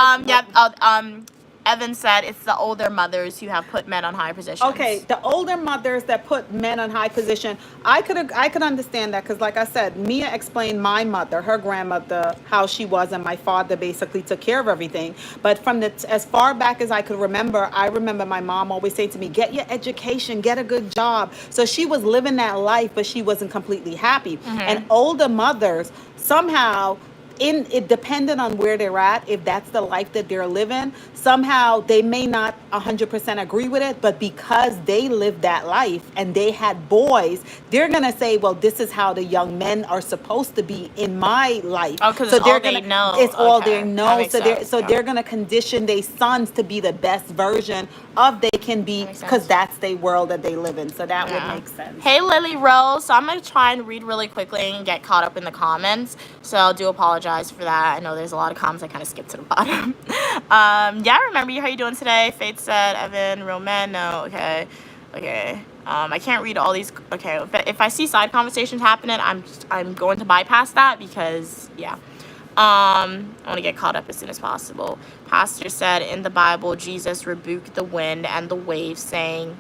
Evan said it's the older mothers who have put men on high positions. Okay, the older mothers that put men on high position, I could understand that, because like I said, Mia explained my mother, her grandmother, how she was, and my father basically took care of everything. But from as far back as I could remember, I remember my mom always saying to me, get your education, get a good job. So she was living that life, but she wasn't completely happy. And older mothers somehow, it depended on where they're at, if that's the life that they're living, somehow they may not 100% agree with it, but because they lived that life and they had boys, they're gonna say, well, this is how the young men are supposed to be in my life. Because so they're gonna know. It's all they know. So they're gonna condition their sons to be the best version of they can be, because that's their world that they live in. So that would make sense. Hey, Lily Rose. So I'm gonna try and read really quickly and get caught up in the comments. So I do apologize for that. I know there's a lot of comments I kind of skipped to the bottom. Yeah, remember you. How you doing today? Faith said, Evan, real men. No, okay. I can't read all these. Okay, but if I see side conversations happening, I'm going to bypass that, because I want to get caught up as soon as possible. Pastor said in the Bible, Jesus rebuked the wind and the waves, saying,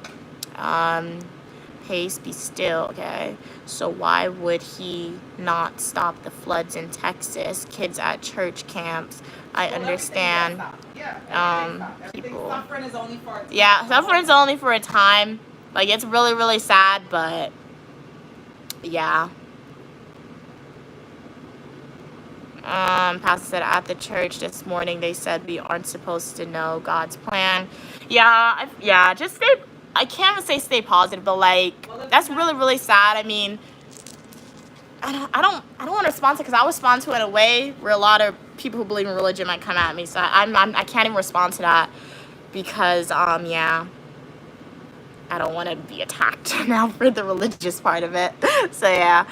pace, be still. Okay, so why would he not stop the floods in Texas? Kids at church camps. I understand. People. Suffering is only for a time. Yeah, suffering's only for a time. Like, it's really, really sad, but yeah. Pastor said at the church this morning, they said we aren't supposed to know God's plan. Yeah, just stay. I can't even say stay positive, but like, that's really, really sad. I mean, I don't want to respond to it, because I respond to it in a way where a lot of people who believe in religion might come at me. So I can't even respond to that, because I don't want to be attacked now for the religious part of it. So yeah.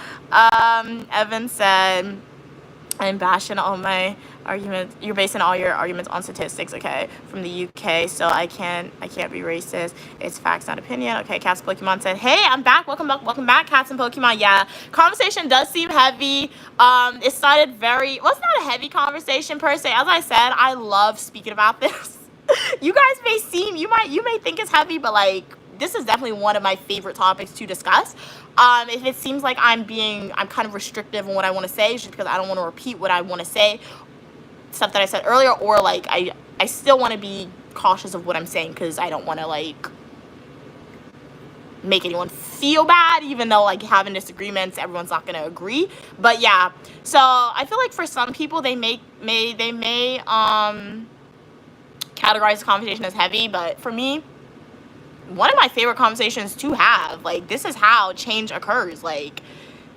Evan said, I'm bashing all my arguments. You're basing all your arguments on statistics, okay, from the UK. So I can't be racist. It's facts, not opinion. Okay, Cats and Pokemon said, hey, I'm back. Welcome back, Cats and Pokemon. Yeah, conversation does seem heavy. It started well, it's not a heavy conversation per se. As I said, I love speaking about this. You guys you may think it's heavy, but like, this is definitely one of my favorite topics to discuss. If it seems like I'm kind of restrictive on what I want to say, it's just because I don't want to repeat what I want to say, stuff that I said earlier, or like I still want to be cautious of what I'm saying because I don't want to like make anyone feel bad, even though like having disagreements, everyone's not gonna agree. But yeah, so I feel like for some people they may categorize the conversation as heavy, but for me, one of my favorite conversations to have, like, this is how change occurs. Like,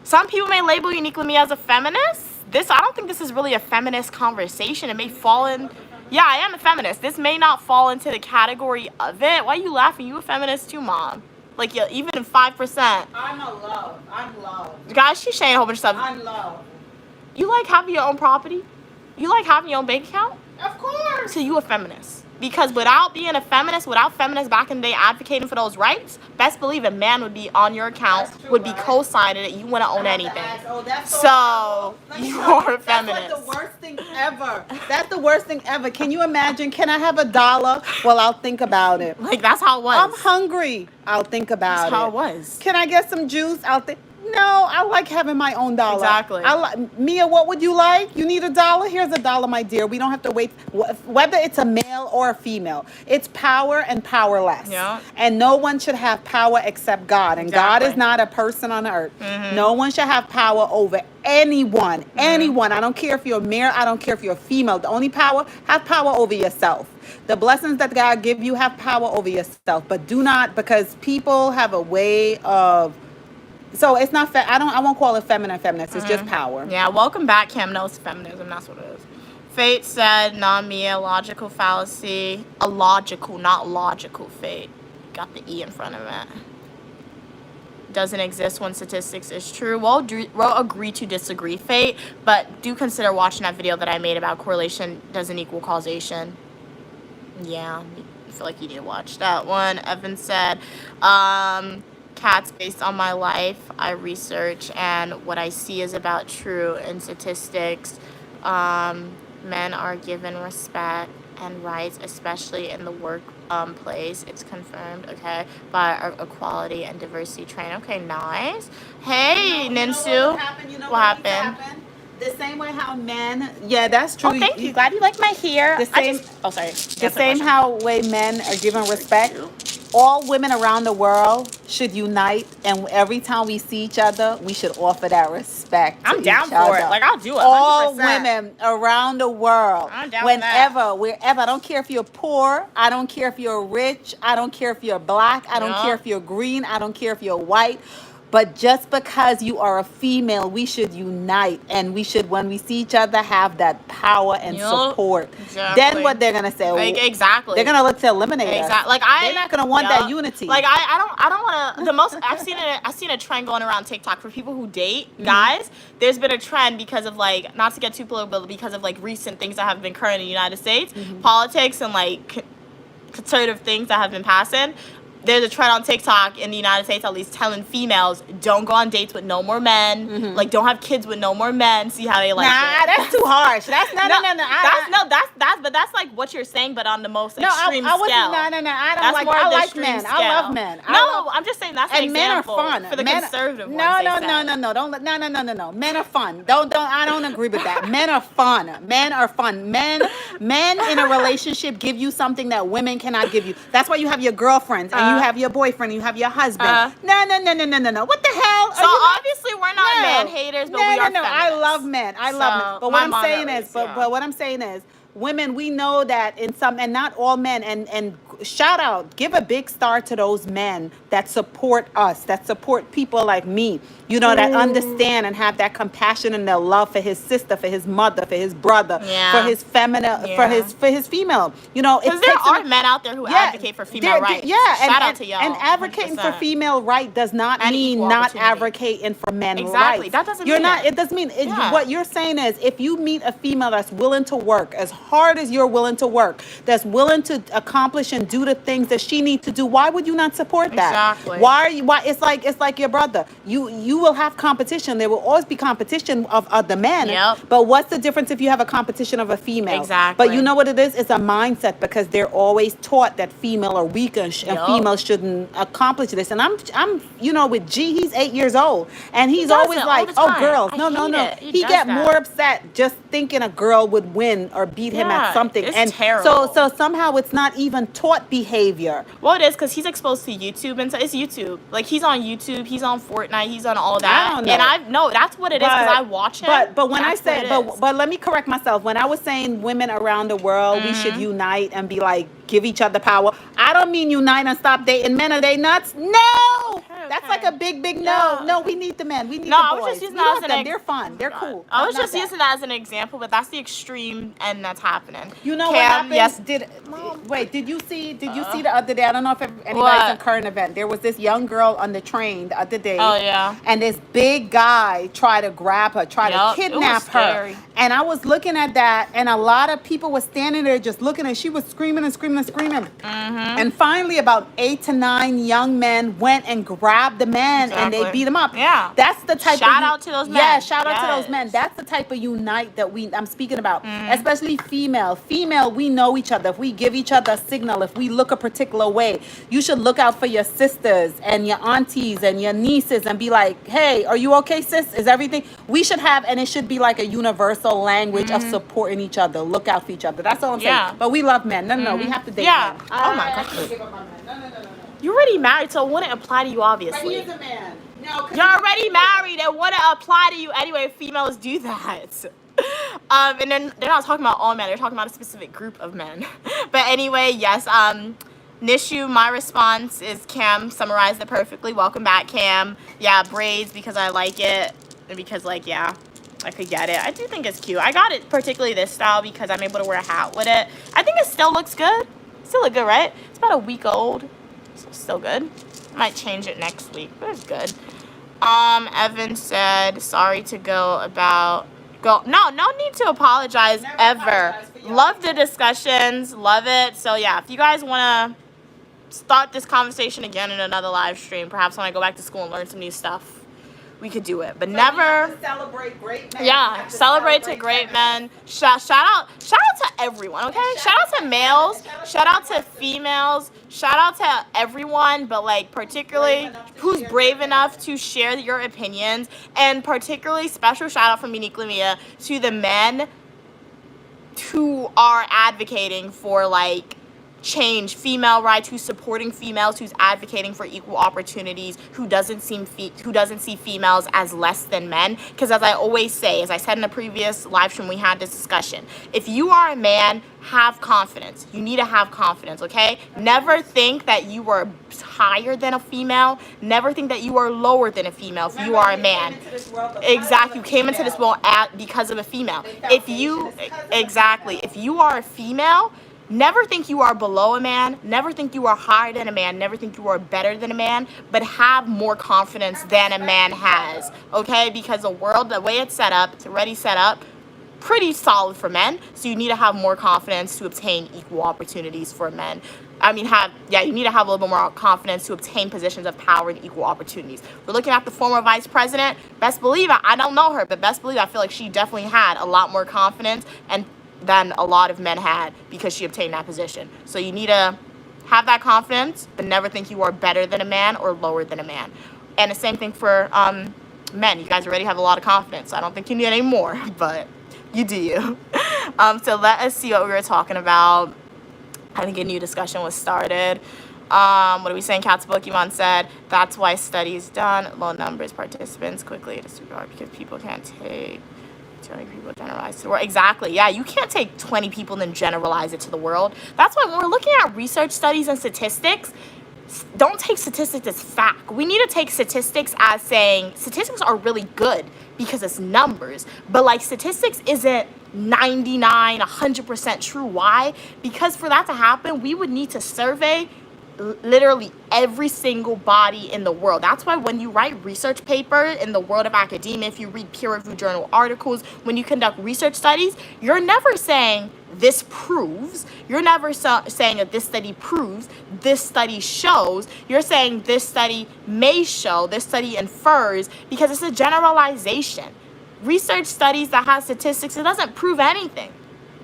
some people may label Uniquely Me as a feminist. I don't think this is really a feminist conversation. It may fall in, yeah, I am a feminist. This may not fall into the category of it. Why are you laughing? You a feminist too, Mom. Like, yeah, even 5%. I'm a love. I'm love. Guys, she's saying a whole bunch of stuff. I'm love. You like having your own property? You like having your own bank account? Of course. So you a feminist. Because without being a feminist, without feminists back in the day advocating for those rights, best believe a man would be on your account, True, would be right? co-signing it. You wouldn't own anything. That's So you are a feminist. That's like the worst thing ever. That's the worst thing ever. Can you imagine? Can I have $1? Well, I'll think about it. Like, that's how it was. I'm hungry. I'll think about That's it. how it was. Can I get some juice? I'll think. No, I like having my own dollar. Exactly. Mia, what would you like? You need $1? Here's $1, my dear. We don't have to wait. Whether it's a male or a female, it's power and powerless. Yeah. And no one should have power except God. And God Exactly. is not a person on earth. No one should have power over anyone. Anyone. I don't care if you're a male. I don't care if you're a female. The only power, have power over yourself. The blessings that God give you, have power over yourself. But do not, because people have a way of. So it's not. I won't call it feminist. It's just power. Yeah, welcome back, Cam. No, it's feminism. That's what it is. Fate said, not me, a logical fallacy. A logical, not logical, Fate. Got the E in front of it. Doesn't exist when statistics is true. We'll agree to disagree, Fate, but do consider watching that video that I made about correlation doesn't equal causation. Yeah, I feel like you need to watch that one. Evan said, cats based on my life I research and what I see is about true in statistics. Men are given respect and rights, especially in the workplace. It's confirmed, okay, by our equality and diversity training. Okay, nice. Hey, Ninsu. What happened? The same way how men. Yeah, that's true. Oh, thank you. Glad you like my hair. The same. Sorry. The same how way men are given respect. All women around the world should unite, and every time we see each other, we should offer that respect. I'm down for it. Like, I'll do it. 100%. All women around the world, I'm down whenever, wherever. I don't care if you're poor. I don't care if you're rich. I don't care if you're black. I don't care if you're green. I don't care if you're white. But just because you are a female, we should unite, and we should, when we see each other, have that power and support. Exactly. Then what they're gonna say? Like, exactly. They're gonna look to eliminate us. Exactly. Like, they're not gonna want that unity. Like, I don't want to. The most I've seen a trend going around TikTok for people who date guys. There's been a trend because of, like, not to get too political, but because of, like, recent things that have been occurring in the United States, politics and, like, conservative things that have been passing. There's a trend on TikTok in the United States, at least, telling females, don't go on dates with no more men. Like, don't have kids with no more men. See how they like it. That's too harsh. That's no. But that's like what you're saying, but on the most extreme scale. I don't That's like. more I of the like extreme men. scale. I love men. I'm just saying that's an and men are example fun for the conservative ones. No. Men are fun. I don't agree with that. Men are fun. Men are fun. Men in a relationship give you something that women cannot give you. That's why you have your girlfriends and you have your boyfriend, you have your husband. No. What the hell? So obviously we're not man haters, but we are feminists. I love men. I love men. But what I'm saying is, women, we know that in some, and not all men, and shout out, give a big star to those men that support us, that support people like me, you know, that understand and have that compassion and their love for his sister, for his mother, for his brother, for his feminine, for his female. You know, because there are men out there who advocate for female rights. Shout out to y'all. And advocating 100%. For female right does not mean not advocating for men rights. Exactly. That doesn't mean not. It doesn't mean what you're saying is, if you meet a female that's willing to work as hard as you're willing to work, that's willing to accomplish and and do the things that she needs to do, why would you not support that? Exactly. Why it's like your brother. You will have competition. There will always be competition of other men. Yep. But what's the difference if you have a competition of a female? Exactly. But you know what it is? It's a mindset, because they're always taught that female are weak and Yep. females shouldn't accomplish this. And I'm with G, he's 8 years old, and he's does always it all like, the oh, time. girls, I no. hate it. He He does get that. more upset just thinking a girl would win or beat him Yeah, at something. it's And terrible. so somehow it's not even taught behavior. Well, it is because he's exposed to YouTube, and so it's YouTube. Like, he's on YouTube, he's on Fortnite, he's on all that. I don't know. And no, that's what it is because I watch him. But when I That's what say, it is. but let me correct myself. When I was saying women around the world, we should unite and be like, give each other power. I don't mean unite and stop dating men. Are they nuts? No. That's like a big no. Yeah. No, we need the men. We need No, the I boys. was just using We that love as an them. They're fun. They're cool. I was Not just that. using that as an example, but that's the extreme end that's happening. You know Cam, what happened? Yes. Did you see the other day? I don't know if anybody's What? in current event. There was this young girl on the train the other day. Oh, yeah. And this big guy tried to grab her, tried Yup, to it was kidnap her. scary. And I was looking at that, and a lot of people were standing there just looking, and she was screaming and screaming and screaming. And finally, about 8 to 9 young men went and grabbed the man, and they Exactly. beat him up. Yeah. That's the type. Shout out to those men. Yeah, shout out to those Yes. men. That's the type of unite that I'm speaking about, especially female. Female, we know each other. If we give each other a signal, if we look a particular way, you should look out for your sisters and your aunties and your nieces and be like, hey, are you okay, sis? Is everything? We should have, and it should be like a universal language of supporting each other. Look out for each other. That's all I'm Yeah. saying. But we love men. No, we have to date Yeah. men. Oh, my I God. can't give up on men. No. You're already married, so it wouldn't apply to you, But obviously. he is a man. No, 'cause You're already married. It wouldn't apply to you anyway if females do that. And then they're not talking about all men. They're talking about a specific group of men. But anyway, yes. Nishu, my response is Cam summarized it perfectly. Welcome back, Cam. Yeah, braids because I like it. And because, like, yeah, I could get it. I do think it's cute. I got it particularly this style because I'm able to wear a hat with it. I think it still looks good. Still look good, right? It's about a week old. So still good. Might change it next week, but it's good. Evan said, sorry to go. No need to apologize. Never ever. apologize for your Love the discussions. Love it. So yeah, if you guys want to start this conversation again in another live stream, perhaps when I go back to school and learn some new stuff, we could do it. But So never. we have to celebrate great men. We Yeah, have to celebrate to great men. Shout out to everyone, okay? Shout out to males, shout out to females, shout out to everyone, but like particularly who's brave enough to share your opinions, and particularly special shout out from Unique Lamia to the men who are advocating for like change, female rights, who's supporting females, who's advocating for equal opportunities, who doesn't see females as less than men. Because as I always say, as I said in a previous live stream, we had this discussion. If you are a man, have confidence. You need to have confidence, okay? Never think that you are higher than a female. Never think that you are lower than a female if you are a man. Exactly. You came into this world because of a female. If you are a female, never think you are below a man. Never think you are higher than a man. Never think you are better than a man. But have more confidence than a man has. Okay? Because the world, the way it's set up, it's already set up pretty solid for men. So you need to have more confidence to obtain equal opportunities for men. You need to have a little bit more confidence to obtain positions of power and equal opportunities. We're looking at the former vice president. Best believe it. I don't know her, but best believe I feel like she definitely had a lot more confidence than a lot of men had because she obtained that position. So you need to have that confidence, but never think you are better than a man or lower than a man. And the same thing for men. You guys already have a lot of confidence, so I don't think you need any more, but you do you. So let us see what we were talking about. I think a new discussion was started. What are we saying? Cat's Pokemon said, that's why studies done, low numbers, participants quickly disregard because people can't take 20 people generalize to the world. Exactly. Yeah, you can't take 20 people and then generalize it to the world. That's why when we're looking at research studies and statistics, don't take statistics as fact. We need to take statistics as saying statistics are really good because it's numbers. But like statistics isn't 99, 100% true. Why? Because for that to happen, we would need to survey literally every single body in the world. That's why when you write research paper in the world of academia, if you read peer-reviewed journal articles, when you conduct research studies, you're never saying this proves. You're never saying that this study proves, this study shows. You're saying this study may show, this study infers, because it's a generalization. Research studies that have statistics, it doesn't prove anything.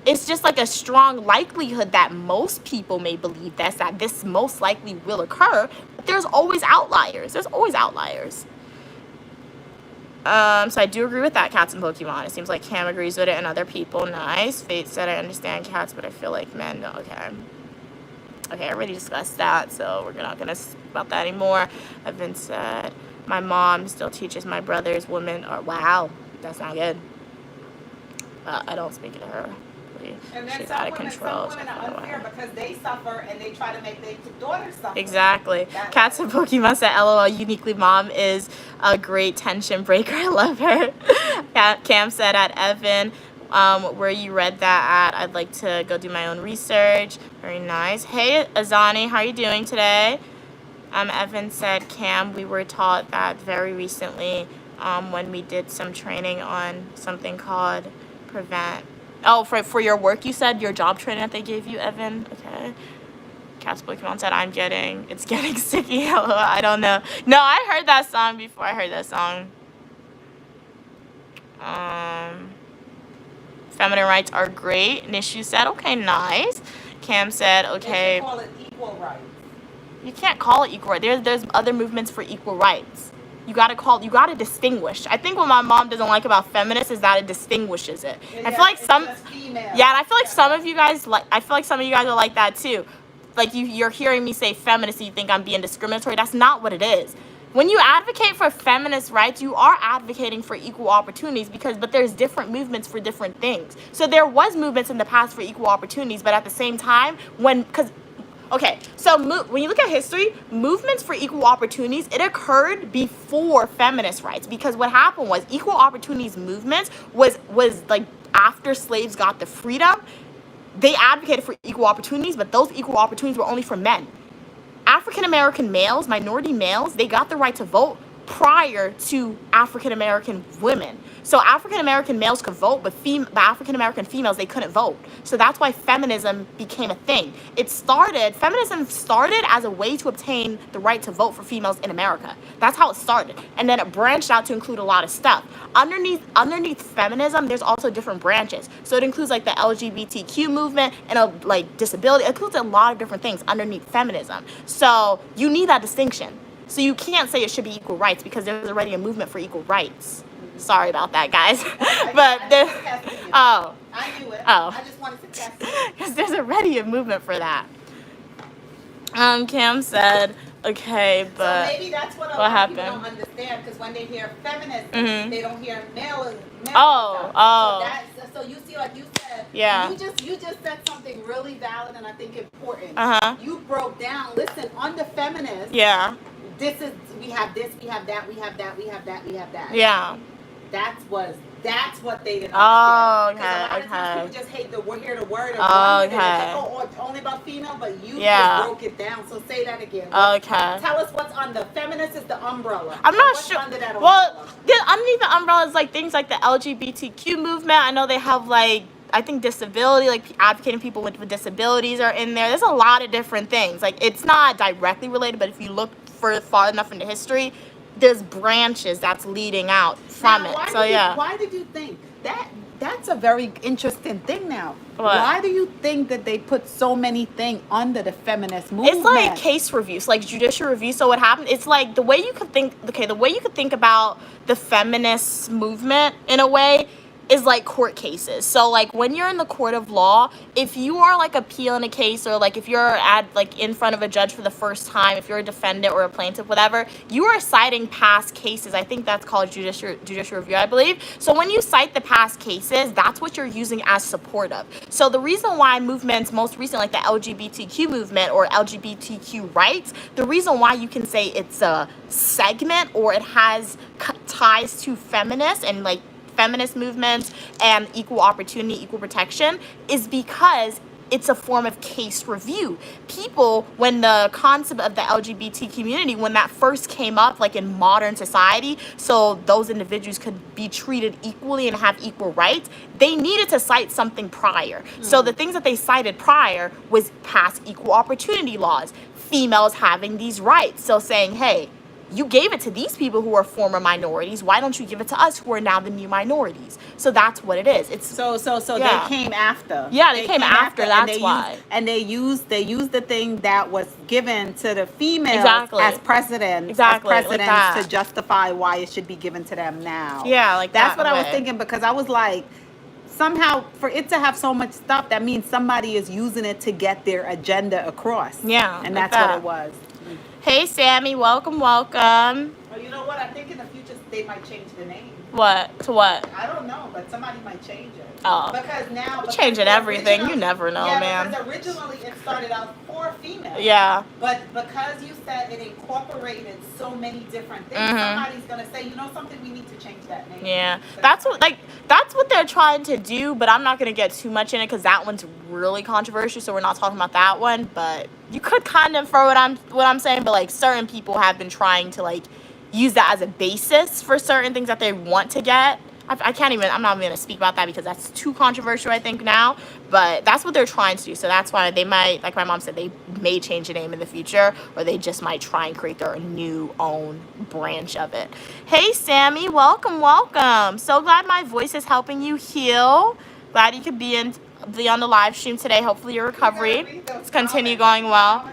It's just like a strong likelihood that most people may believe this, that this most likely will occur. But there's always outliers. There's always outliers. So I do agree with that, cats and Pokemon. It seems like Cam agrees with it and other people. Nice. Fate said, I understand cats, but I feel like men. No, okay. Okay, I already discussed that, so we're not going to about that anymore. Evan said, my mom still teaches my brothers women are, wow, that's not good. I don't speak to her. And then She's out of some control. women are unfair because they suffer and they try to make their daughters suffer. Exactly. Cats and Pokemon said, LOL, uniquely mom is a great tension breaker. I love her. Cam said at Evan, where you read that at, I'd like to go do my own research. Very nice. Hey, Azani, how are you doing today? Evan said, Cam, we were taught that very recently when we did some training on something called prevent. Oh, for your work, you said, your job training that they gave you, Evan? Okay. Cats Pokemon said, it's getting sticky. Hello, I don't know. No, I heard that song before. I heard that song. Feminine rights are great. Nishu said, okay, nice. Cam said, okay. They should call it equal rights. You can't call it equal rights. There's other movements for equal rights. You gotta distinguish. I think what my mom doesn't like about feminists is that it distinguishes it. Yeah, I feel like some, female. yeah, and I feel like some of you guys are like that too. Like you're hearing me say feminist, and you think I'm being discriminatory. That's not what it is. When you advocate for feminist rights, you are advocating for equal opportunities but there's different movements for different things. So there was movements in the past for equal opportunities, but at the same time, okay, so when you look at history, movements for equal opportunities, it occurred before feminist rights, because what happened was equal opportunities movements was like after slaves got the freedom, they advocated for equal opportunities, but those equal opportunities were only for men. African American males, minority males, they got the right to vote prior to African American women. So African American males could vote, but African American females, they couldn't vote. So that's why feminism became a thing. Feminism started as a way to obtain the right to vote for females in America. That's how it started. And then it branched out to include a lot of stuff. Underneath feminism, there's also different branches. So it includes like the LGBTQ movement and like disability. It includes a lot of different things underneath feminism. So you need that distinction. So you can't say it should be equal rights because there's already a movement for equal rights. Sorry about that, guys. I knew it. I just wanted to test it. Because there's already a movement for that. Cam said, okay, but so maybe that's what a lot of people don't understand, because when they hear feminism, they don't hear male. So you see, like you said, yeah. You just said something really valid and I think important. You broke down. Listen, under feminist, yeah. We have this, we have that, we have that, we have that, we have that. Yeah. That's what they didn't understand. Oh, okay, a lot of times people just hear the word. It's only about female, but you just broke it down. So say that again. Okay. Tell us what's under. Feminist is the umbrella. I'm not sure. Under that umbrella? Well, underneath the umbrella is like things like the LGBTQ movement. I know they have like, I think disability, like advocating people with disabilities are in there. There's a lot of different things. Like it's not directly related, but if you look far enough into history, there's branches that's leading out from it. So yeah. Why did you think that? That's a very interesting thing now. What? Why do you think that they put so many things under the feminist movement? It's like case reviews, like judicial review. So what happened? It's like the way you could think about the feminist movement in a way is like court cases. So like when you're in the court of law, if you are like appealing a case, or like if you're in front of a judge for the first time, if you're a defendant or a plaintiff, whatever, you are citing past cases. I think that's called judicial review, I believe. So when you cite the past cases, that's what you're using as supportive. So the reason why movements, most recent, like the LGBTQ movement or LGBTQ rights, the reason why you can say it's a segment or it has ties to feminists and like feminist movements and equal opportunity, equal protection, is because it's a form of case review. People, when the concept of the LGBT community, when that first came up, like in modern society, so those individuals could be treated equally and have equal rights, they needed to cite something prior. So the things that they cited prior was past equal opportunity laws, females having these rights. So saying, hey, you gave it to these people who are former minorities. Why don't you give it to us who are now the new minorities? So that's what it is. It's So Yeah. they came after. Yeah, they came after, that's why. They used the thing that was given to the females Exactly. as precedents, Exactly, like that. to justify why it should be given to them now. Yeah, like that's that what I was way. thinking, because I was like, somehow for it to have so much stuff, that means somebody is using it to get their agenda across. Yeah, and like that's what that. it was. Hey, Sammy, welcome. Oh, you know what? I think in the future they might change the name. What? To what? I don't know, but somebody might change it. Oh. Because now... You're changing everything. You never know, man. Because originally it started out for females. Yeah. But because you said it incorporated so many different things, somebody's going to say, you know something, we need to change that name. Yeah. That's what they're trying to do, but I'm not going to get too much in it because that one's really controversial, so we're not talking about that one. But you could kind of infer what I'm saying, but like certain people have been trying to like use that as a basis for certain things that they want to get. I'm not even going to speak about that because that's too controversial, I think, now. But that's what they're trying to do. So that's why they might, like my mom said, they may change the name in the future, or they just might try and create their new own branch of it. Hey, Sammy, welcome, welcome. So glad my voice is helping you heal. Glad you could be on the live stream today. Hopefully your recovery is continue going well.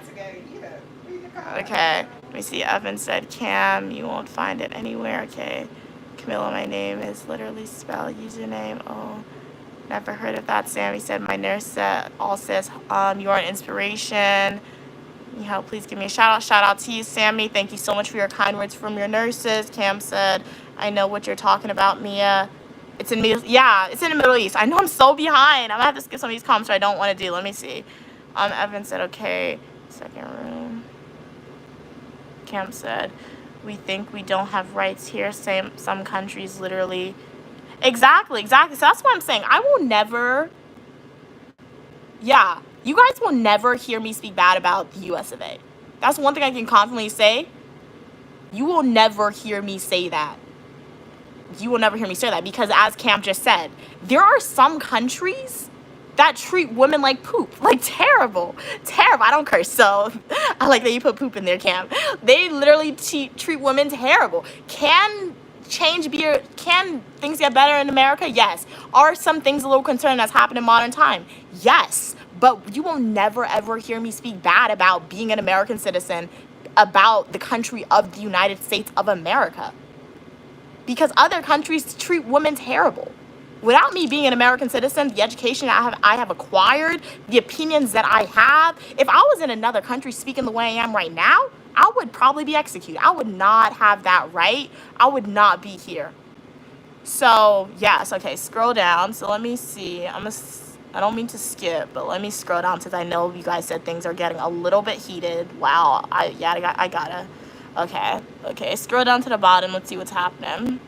Okay. Let me see. Evan said, Cam, you won't find it anywhere. Okay. Camilla, my name is literally spelled username. Oh, never heard of that. Sammy said, my nurse said, says, you are an inspiration. You help, please give me a shout out. Shout out to you, Sammy. Thank you so much for your kind words from your nurses. Cam said, I know what you're talking about, Mia. It's in it's in the Middle East. I know I'm so behind. I'm gonna have to skip some of these comments I don't want to do. Let me see. Evan said, okay, second room. Cam said, we think we don't have rights here. Some countries literally. Exactly. So that's what I'm saying. I will never. Yeah, you guys will never hear me speak bad about the US of A. That's one thing I can confidently say. You will never hear me say that. You will never hear me say that because, as Cam just said, there are some countries that treat women like poop, like terrible. I don't curse, so I like that you put poop in there, Cam. They literally treat women terrible. Can things get better in America? Yes. Are some things a little concerning that's happened in modern time? Yes. But you will never ever hear me speak bad about being an American citizen, about the country of the United States of America. Because other countries treat women terrible. Without me being an American citizen, the education I have acquired, the opinions that I have, if I was in another country speaking the way I am right now, I would probably be executed. I would not have that right. I would not be here. So, yes, okay, scroll down. So let me see. I don't mean to skip, but let me scroll down since I know you guys said things are getting a little bit heated. Wow, I gotta. Okay, scroll down to the bottom. Let's see what's happening.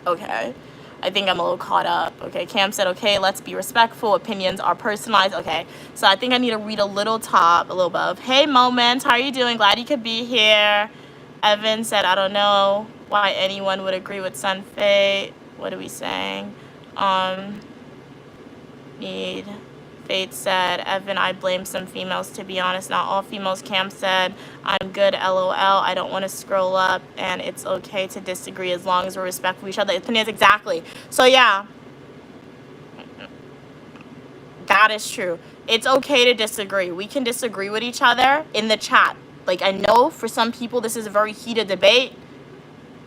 Okay. I think I'm a little caught up. Okay, Cam said, okay, let's be respectful. Opinions are personalized. Okay, so I think I need to read a little above. Hey, Moments, how are you doing? Glad you could be here. Evan said, I don't know why anyone would agree with Sun Fate. What are we saying? Fate said, Evan, I blame some females, to be honest. Not all females. Cam said, I'm good, LOL. I don't want to scroll up, and it's okay to disagree as long as we're respectful of each other. Opinions, exactly. So, yeah. That is true. It's okay to disagree. We can disagree with each other in the chat. Like, I know for some people this is a very heated debate.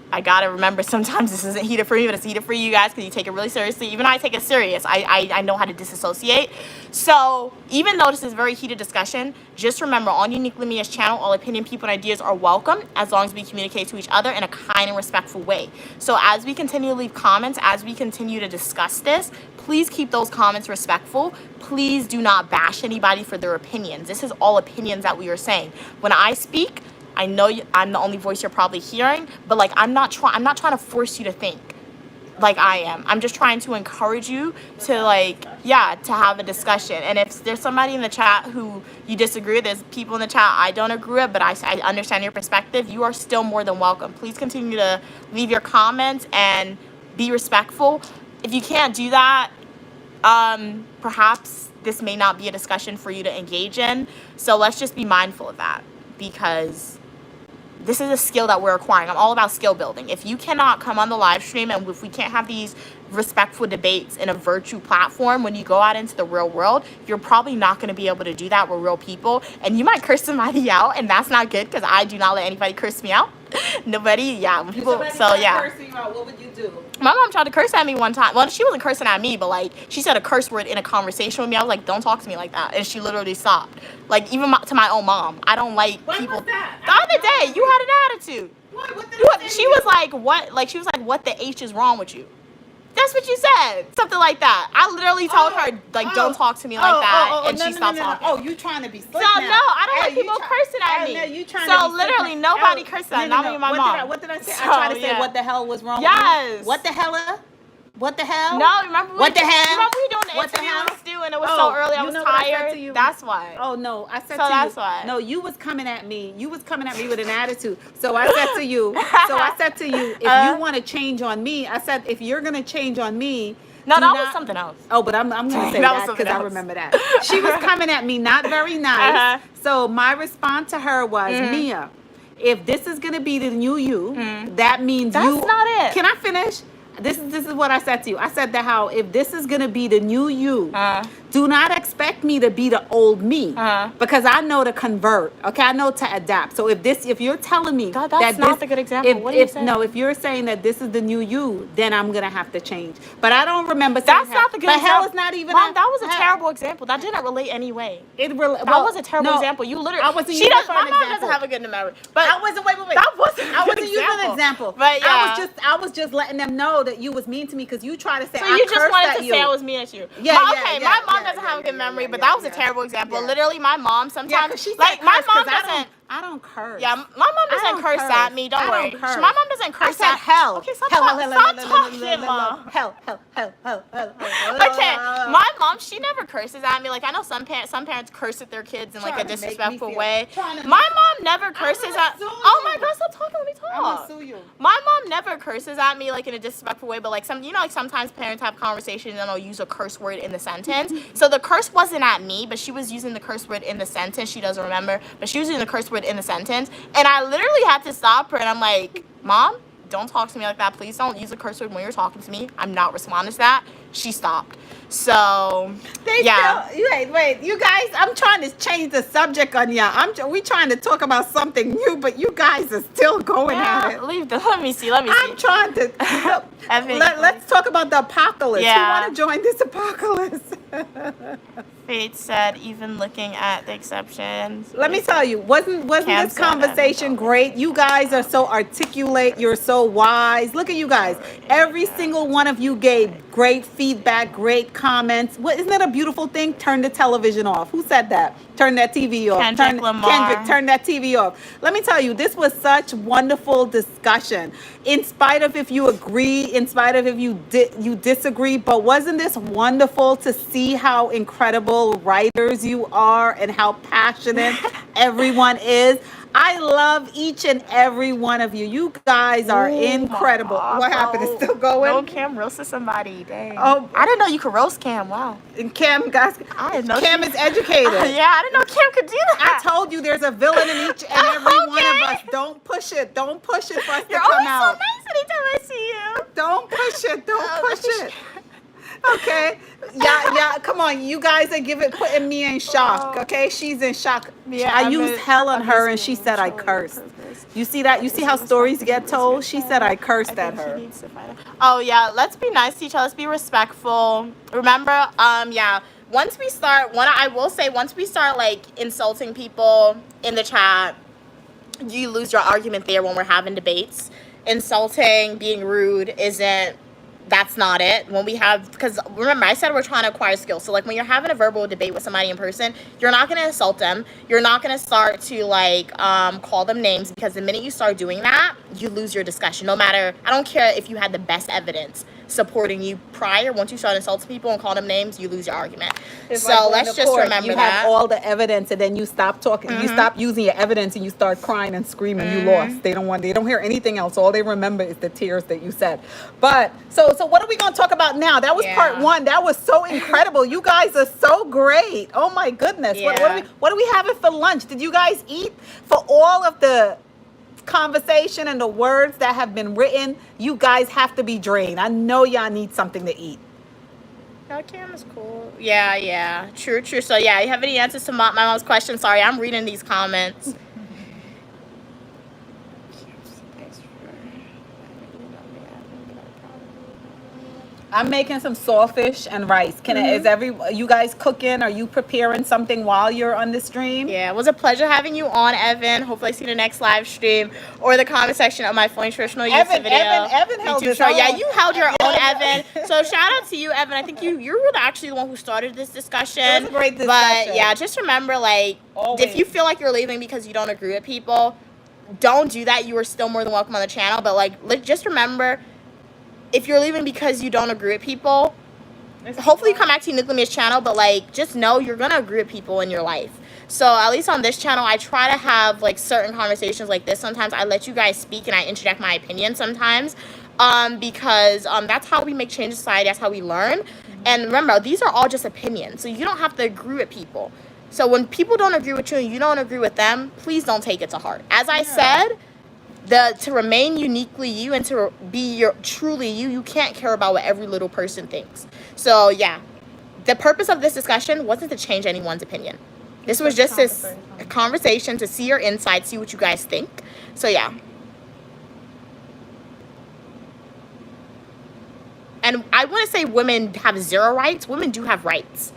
I gotta remember sometimes this isn't heated for me, but it's heated for you guys because you take it really seriously. Even I take it serious. I know how to disassociate. So even though this is a very heated discussion, just remember on Uniquely Mia's channel, all opinion, people, and ideas are welcome as long as we communicate to each other in a kind and respectful way. So as we continue to leave comments, as we continue to discuss this, please keep those comments respectful. Please do not bash anybody for their opinions. This is all opinions that we are saying. When I speak, I know I'm the only voice you're probably hearing, but like I'm not trying to force you to think. like I am. I'm just trying to encourage you to like, yeah, to have a discussion. And if there's somebody in the chat who you disagree with, there's people in the chat I don't agree with, but I understand your perspective, you are still more than welcome. Please continue to leave your comments and be respectful. If you can't do that, perhaps this may not be a discussion for you to engage in. So let's just be mindful of that, because this is a skill that we're acquiring. I'm all about skill building. If you cannot come on the live stream and if we can't have these respectful debates in a virtual platform, when you go out into the real world, you're probably not going to be able to do that with real people. And you might curse somebody out, and that's not good, because I do not let anybody curse me out. Nobody, yeah. When people, so yeah. Cursing you out, what would you do? My mom tried to curse at me one time. Well, she wasn't cursing at me, but like she said a curse word in a conversation with me. I was like, "Don't talk to me like that," and she literally stopped. Like even to my own mom, I don't like When people. was that? The other day, you had an attitude. What did She was like, "What?" Like she was like, "What the H is wrong with you?" That's what you said. Something like that. I literally told her, like, don't talk to me like that, and she stopped talking. Oh, you trying to be slick So now. no, I don't like Hey, people you try- cursing at Hey, me. no, you trying So to be slick literally now. nobody Oh, cursed no, at me, no, not no. me and my What mom. What did I say? So, I tried to say yeah. what the hell was wrong Yes. with you? What the hell? What the hell? No, remember What the hell? Remember we doing the What the interview hell? with Stu, and it was so early, I you was know what I said tired. to you? That's why. Oh no, I said So to you. that's why. No, you was coming at me. You was coming at me with an attitude. So I said to you. If you want to change on me, I said if you're gonna change on me. No, do that not- was something else. Oh, but I'm gonna say That was that something because I else. remember that. She was coming at me not very nice. Uh-huh. So my response to her was, Mia, if this is gonna be the new you, that means That's you. not it. Can I finish? This is what I said to you. I said that how if this is gonna be the new you, do not expect me to be the old me, because I know to convert. Okay, I know to adapt. So if you're telling me That's that not this, the good example. What are you saying? No, if you're saying that this is the new you, then I'm gonna have to change. But I don't remember saying That's not the good but example. hell is not even. Mom, that was a hell. terrible example. That didn't relate anyway. That That was a terrible example. You literally. I wasn't She using does. it for My an mom example. doesn't have a good memory. But I wasn't. Wait. That wasn't. I wasn't using an example. But yeah. I was just letting them know that you was mean to me because you tried to say So I you just cursed wanted at to you. say I was mean at you. Yeah, My yeah, mom yeah, doesn't have a good memory, yeah, but that was a yeah. terrible example. Yeah. Literally, my mom Yeah, sometimes, 'cause she said like, my curse, mom 'cause doesn't. I don't curse. Yeah, my mom doesn't don't curse curse. at me. Don't I worry. don't curse. My mom doesn't I curse said at hell. Okay, stop Hell, talking, Mom. hell. Okay, my mom, she never curses at me. Like, I know some parents curse at their kids in like a Trying to make me disrespectful feel- way. trying to My make- mom never curses gonna at. sue Oh my you. God, stop talking. Let me I'm gonna talk. sue you. My mom never curses at me like in a disrespectful way, but like like sometimes parents have conversations and they'll use a curse word in the sentence. So the curse wasn't at me, but she was using the curse word in the sentence. She doesn't remember, but she was using the curse word in the sentence, and I literally had to stop her. And I'm like, Mom, don't talk to me like that. Please don't use a curse word when you're talking to me. I'm not responding to that. She stopped. So yeah. Wait, you guys, I'm trying to change the subject on ya. We trying to talk about something new, but you guys are still going at it. Leave the. Let me see. I'm trying to. Let's talk about the apocalypse. Yeah. Who want to join this apocalypse? Fate said, even looking at the exceptions. Let me tell you, wasn't Cam this said that. conversation great? You guys are so articulate. You're so wise. Look at you guys. Every single one of you gave great feedback, great comments. Isn't that a beautiful thing? Turn the television off. Who said that? Turn that TV off. Kendrick Lamar. Kendrick, turn that TV off. Let me tell you, this was such wonderful discussion. In spite of if you agree, in spite of if you disagree, but wasn't this wonderful to see how incredible writers you are and how passionate everyone is? I love each and every one of you. You guys are incredible. What happened? It's still going? No, Cam roasted somebody. Dang. Oh. I didn't know you could roast Cam. Wow. And Cam, guys, I didn't know Cam is educated. Yeah, I didn't know Cam could do I that. told you there's a villain in each and every one of us. Don't push it. Don't push it for us You're to come always out. so nice anytime I see you. Don't push it. Don't Oh, push it. Okay. Yeah. Come on. You guys are putting me in shock. Okay. She's in shock. Yeah, I used hell on her and she said I cursed. You see that? You see how stories get told? She said I cursed at her. Oh yeah, let's be nice to each other. Let's be respectful. Remember, once we start, I will say, once we start like insulting people in the chat, you lose your argument there when we're having debates. Insulting, being rude that's not it. When we have, because remember, I said we're trying to acquire skills. So like when you're having a verbal debate with somebody in person, you're not going to insult them. You're not going to start to like call them names, because the minute you start doing that, you lose your discussion. No matter, I don't care if you had the best evidence. supporting you prior. Once you start insulting people and calling them names, you lose your argument. It's So like going let's to just court. remember you that. have all the evidence, and then you stop talking. You stop using your evidence, and you start crying and screaming. You lost. They don't hear anything else. All they remember is the tears that you said. But so what are we going to talk about now? That was part one. That was so incredible. You guys are so great. Oh my goodness. What are we having for lunch? Did you guys eat? For all of the conversation and the words that have been written, you guys have to be drained. I know y'all need something to eat. No, Cam is cool. Yeah. True. So yeah, you have any answers to my mom's question? Sorry, I'm reading these comments. I'm making some saltfish and rice. You guys cooking? Are you preparing something while you're on the stream? Yeah, it was a pleasure having you on, Evan. Hopefully I see you in the next live stream or the comment section of my fully traditional youth video. Evan held his own. Yeah, you held your own, Evan. So shout out to you, Evan. I think you're actually the one who started this discussion. It was a great discussion. But yeah, just remember, like, always, if you feel like you're leaving because you don't agree with people, don't do that. You are still more than welcome on the channel. But like, just remember, if you're leaving because you don't agree with people, hopefully you come back to Uniquely Mia's channel, but like, just know you're gonna agree with people in your life. So at least on this channel, I try to have like certain conversations like this. Sometimes I let you guys speak and I interject my opinion sometimes, because that's how we make change in society. That's how we learn. And remember, these are all just opinions, so you don't have to agree with people. So when people don't agree with you and you don't agree with them, please don't take it to heart. As I said, to remain uniquely you and to be truly you, you can't care about what every little person thinks. So yeah, the purpose of this discussion wasn't to change anyone's opinion. This was just a conversation to see your insights, see what you guys think. So yeah. And I wouldn't say women have zero rights. Women do have rights.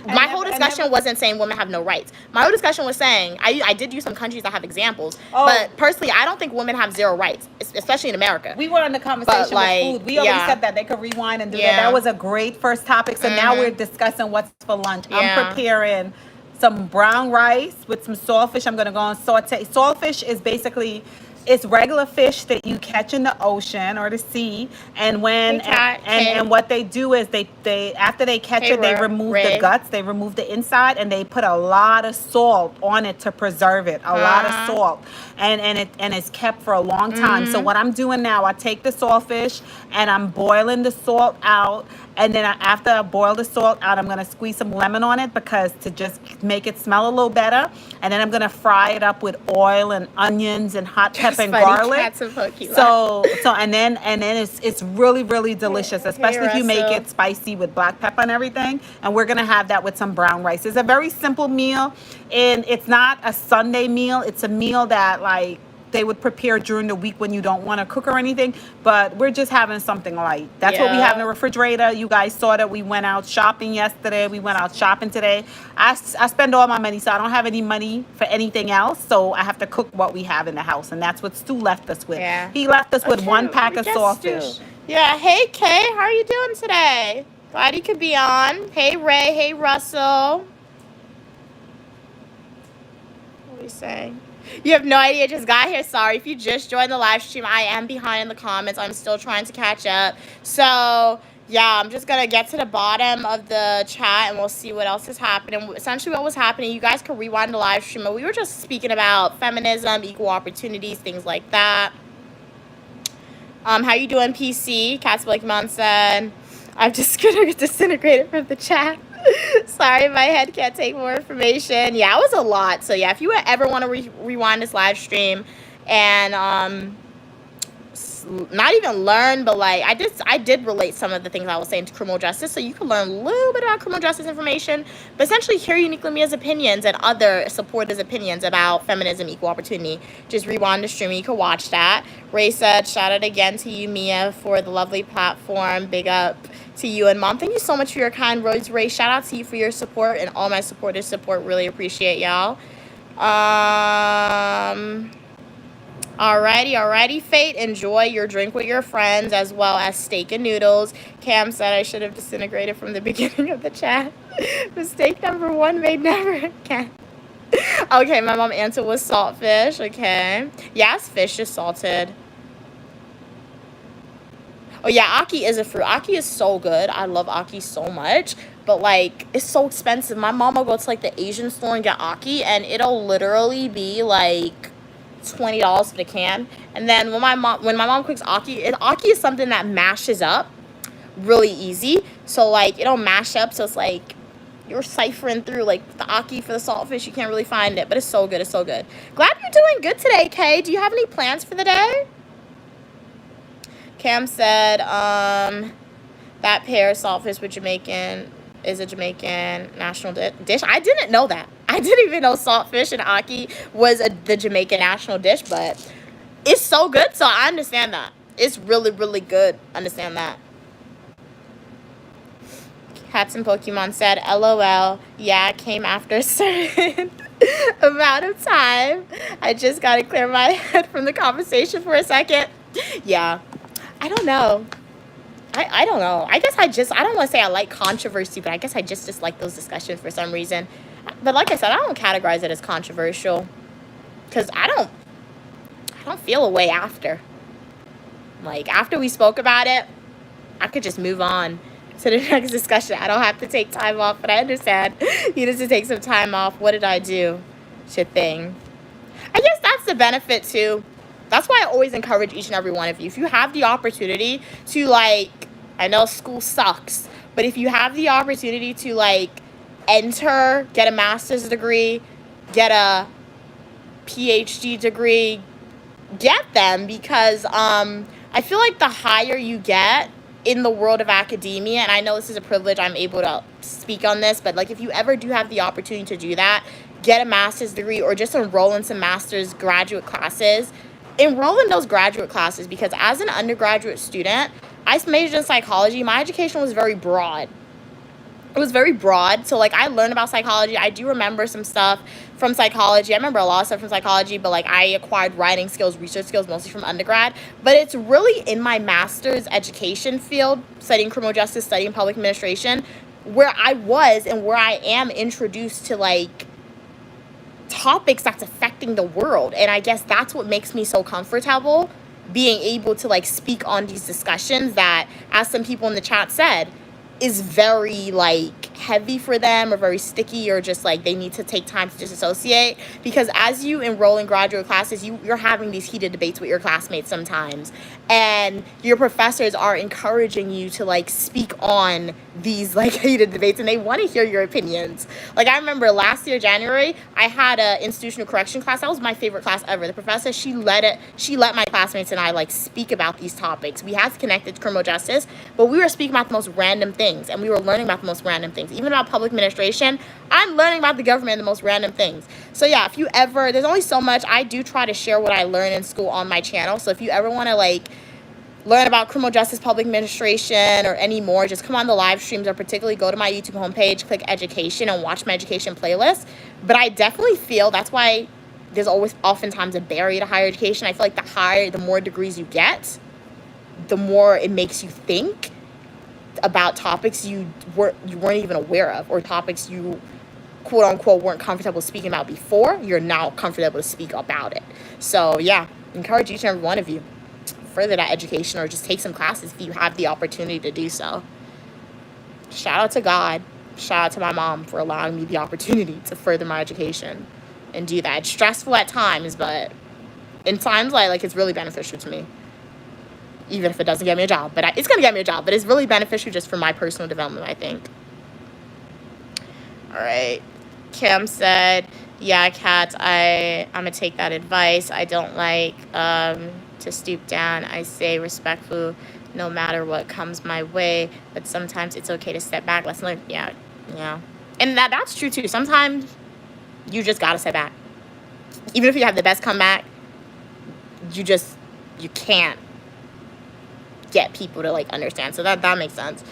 My whole discussion wasn't saying women have no rights. My whole discussion was saying, I did use some countries that have examples, but personally, I don't think women have zero rights, especially in America. We were in the conversation with food. We already said that. They could rewind and do that. That was a great first topic. So now we're discussing what's for lunch. I'm preparing some brown rice with some saltfish. I'm going to go and saute. Saltfish is basically... it's regular fish that you catch in the ocean or the sea, and what they do is they after they catch it, they remove the guts, they remove the inside, and they put a lot of salt on it to preserve it. A lot of salt, and it's kept for a long time. So what I'm doing now, I take the saltfish and I'm boiling the salt out, and then after I boil the salt out, I'm gonna squeeze some lemon on it because to just make it smell a little better, and then I'm gonna fry it up with oil and onions and hot pepper and garlic. So and then it's really, really delicious, especially if you make it spicy with black pepper and everything. And we're gonna have that with some brown rice. It's a very simple meal, and it's not a Sunday meal. It's a meal that like they would prepare during the week when you don't want to cook or anything, but we're just having something light. That's what we have in the refrigerator. You guys saw that we went out shopping yesterday. We went out shopping today. I spend all my money, so I don't have any money for anything else, so I have to cook what we have in the house, and that's what Stu left us with. He left us with one pack of saltfish. Hey Kay, how are you doing today? Glad you could be on. Hey Ray, hey Russell. What are we saying? You have no idea, just got here. Sorry if you just joined the live stream. I am behind in the comments. I'm still trying to catch up. So yeah, I'm just gonna get to the bottom of the chat and we'll see what else is happening. Essentially what was happening, you guys can rewind the live stream, but we were just speaking about feminism, equal opportunities, things like that. How you doing, PC? Cats Blake said, I'm just gonna get disintegrated from the chat. Sorry, my head can't take more information. Yeah, it was a lot. So yeah, if you ever want to rewind this live stream and not even learn, but like I did relate some of the things I was saying to criminal justice, so you can learn a little bit about criminal justice information, but essentially hear Uniquely Mia's opinions and other supporters' opinions about feminism, equal opportunity. Just rewind the stream, you can watch that. Ray said, shout out again to you, Mia, for the lovely platform. Big up to you and Mom. Thank you so much for your kind words, Ray. Shout out to you for your support and all my supporters' support. Really appreciate y'all. Alrighty. Fate, enjoy your drink with your friends as well as steak and noodles. Cam said I should have disintegrated from the beginning of the chat. Mistake number one made never again. Okay, my mom answered was saltfish. Okay. Yes, fish is salted. Oh yeah, aki is a fruit. Aki is so good. I love aki so much. But like, it's so expensive. My mom will go to like the Asian store and get aki, and it'll literally be like $20 for the can. And then when my mom cooks aki is something that mashes up really easy. So like it'll mash up. So it's like you're ciphering through like the aki for the saltfish. You can't really find it, but it's so good. It's so good. Glad you're doing good today, Kay. Do you have any plans for the day? Cam said, that pear saltfish with Jamaican is a Jamaican national dish. I didn't know that. I didn't even know saltfish and aki was the Jamaican national dish, but it's so good. So I understand that. It's really, really good. Understand that. Cats and Pokemon said, LOL, yeah, it came after a certain amount of time. I just got to clear my head from the conversation for a second. Yeah, I don't know. I don't know. I guess I don't want to say I like controversy, but I guess I just dislike those discussions for some reason. But like I said, I don't categorize it as controversial because I don't feel a way after. Like, after we spoke about it, I could just move on to the next discussion. I don't have to take time off, but I understand you need to take some time off. What did I do? Shit thing. I guess that's the benefit too. That's why I always encourage each and every one of you. If you have the opportunity to like, I know school sucks, but if you have the opportunity to like enter, get a master's degree, get a PhD degree, get them, because I feel like the higher you get in the world of academia, and I know this is a privilege, I'm able to speak on this, but like if you ever do have the opportunity to do that, get a master's degree or just enroll in some master's graduate classes, enroll in those graduate classes, because as an undergraduate student, I majored in psychology. My education was very broad. It was very broad. So like I learned about psychology. I do remember some stuff from psychology. I remember a lot of stuff from psychology, but like I acquired writing skills, research skills, mostly from undergrad. But it's really in my master's education field, studying criminal justice, studying public administration, where I was and where I am introduced to like topics that's affecting the world. And I guess that's what makes me so comfortable being able to like speak on these discussions that, as some people in the chat said, is very like heavy for them or very sticky, or just like they need to take time to disassociate, because as you enroll in graduate classes, you're having these heated debates with your classmates sometimes, and your professors are encouraging you to like speak on these like heated debates, and they want to hear your opinions. Like I remember last year January, I had a institutional correction class. That was my favorite class ever. The professor, she let my classmates and I like speak about these topics. We had to connect it to criminal justice, but we were speaking about the most random things, and we were learning about the most random things. Even about public administration, I'm learning about the government and the most random things. So yeah, if you ever, there's only so much. I do try to share what I learn in school on my channel. So if you ever want to like learn about criminal justice, public administration, or any more, just come on the live streams, or particularly go to my YouTube homepage, click education, and watch my education playlist. But I definitely feel that's why there's oftentimes a barrier to higher education. I feel like the more degrees you get, the more it makes you think about topics you weren't even aware of, or topics you quote unquote weren't comfortable speaking about before. You're now comfortable to speak about it. So yeah, encourage each and every one of you further that education, or just take some classes if you have the opportunity to do so. Shout out to God, shout out to my mom for allowing me the opportunity to further my education and do that. It's stressful at times, but in times like it's really beneficial to me, even if it doesn't get me a job. But it's gonna get me a job, but it's really beneficial just for my personal development, I think. All right, Kim said, yeah, Kat, I'm gonna take that advice. I don't like to stoop down. I say respectful no matter what comes my way, but sometimes it's okay to step back. Let's learn. Yeah. And that's true too. Sometimes you just gotta step back. Even if you have the best comeback, you can't get people to like understand. So that makes sense.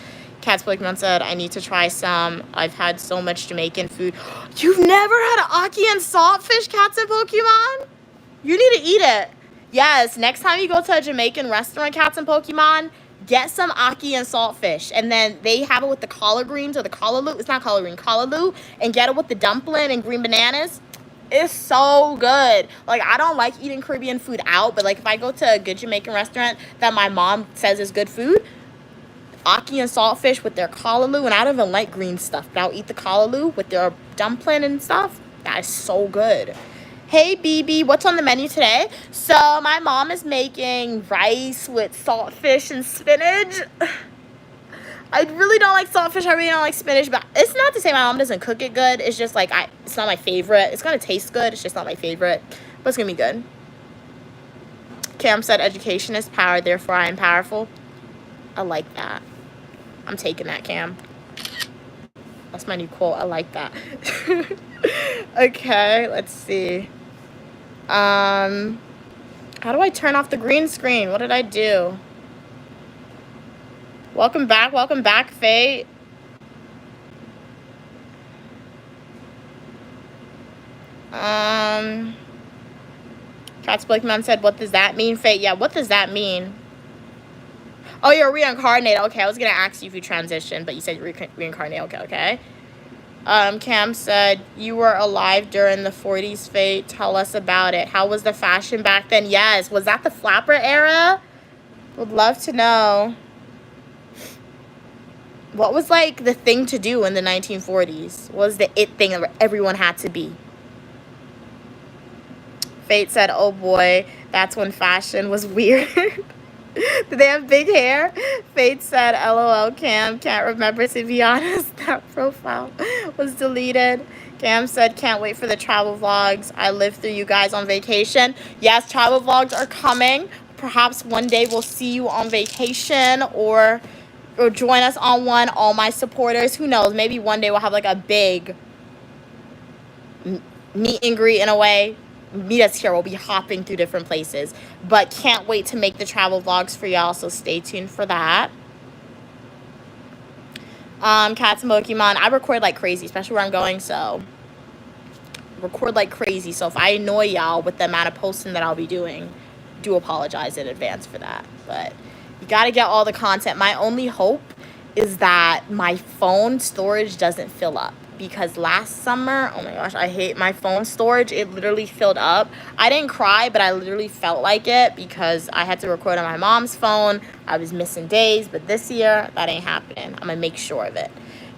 Cat's Pokemon said, I need to try some. I've had so much Jamaican food. You've never had an Aki and saltfish, Cats and Pokemon? You need to eat it. Yes, next time you go to a Jamaican restaurant, Cats and Pokemon, get some Aki and saltfish. And then they have it with the collard greens or the callaloo. It's not collard green, callaloo. And get it with the dumpling and green bananas. It's so good. Like, I don't like eating Caribbean food out, but like if I go to a good Jamaican restaurant that my mom says is good food, ackee and saltfish with their callaloo, and I don't even like green stuff, but I'll eat the callaloo with their dumpling and stuff. That is so good. Hey, BB, what's on the menu today? So my mom is making rice with saltfish and spinach. I really don't like saltfish. I really don't like spinach, but it's not to say my mom doesn't cook it good. It's just like it's not my favorite. It's gonna taste good. It's just not my favorite, but it's gonna be good. Cam said, "Education is power, therefore I am powerful." I like that. I'm taking that, Cam. That's my new quote. I like that. Okay, let's see. How do I turn off the green screen? What did I do? Welcome back, Faye. Cat's Blakeman said, "What does that mean, Faye?" Yeah, what does that mean? Oh, you're reincarnated. Okay, I was gonna ask you if you transitioned, but you said reincarnated. Okay. Cam said, "You were alive during the 40s, Faye. Tell us about it. How was the fashion back then?" Yes, was that the flapper era? Would love to know. What was like the thing to do in the 1940s? What was the it thing that everyone had to be? Fate said, "Oh boy, that's when fashion was weird." Did they have big hair? Fate said, "LOL, Cam, can't remember, to be honest. That profile was deleted." Cam said, "Can't wait for the travel vlogs. I lived through you guys on vacation." Yes, travel vlogs are coming. Perhaps one day we'll see you on vacation or join us on one. All my supporters, who knows? Maybe one day we'll have like a big meet and greet in a way. Meet us here. We'll be hopping through different places, but can't wait to make the travel vlogs for y'all, so stay tuned for that. Cats and Pokemon, I record like crazy, especially where I'm going, so record like crazy. So if I annoy y'all with the amount of posting that I'll be doing, do apologize in advance for that. But you got to get all the content. My only hope is that my phone storage doesn't fill up, because last summer, oh my gosh, I hate my phone storage. It literally filled up. I didn't cry, but I literally felt like it because I had to record on my mom's phone. I was missing days, but this year that ain't happening. I'm gonna make sure of it.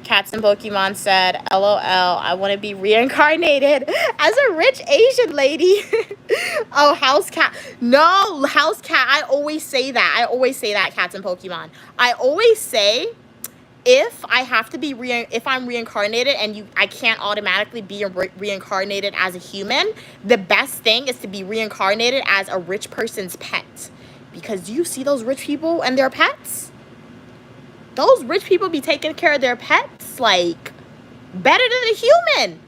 Cats and Pokemon said, "LOL, I want to be reincarnated as a rich Asian lady." Oh, house cat. No, house cat. I always say that, Cats and Pokemon. I always say, if I have to be if I'm reincarnated and I can't automatically be reincarnated as a human, the best thing is to be reincarnated as a rich person's pet. Because do you see those rich people and their pets? Those rich people be taking care of their pets like better than a human.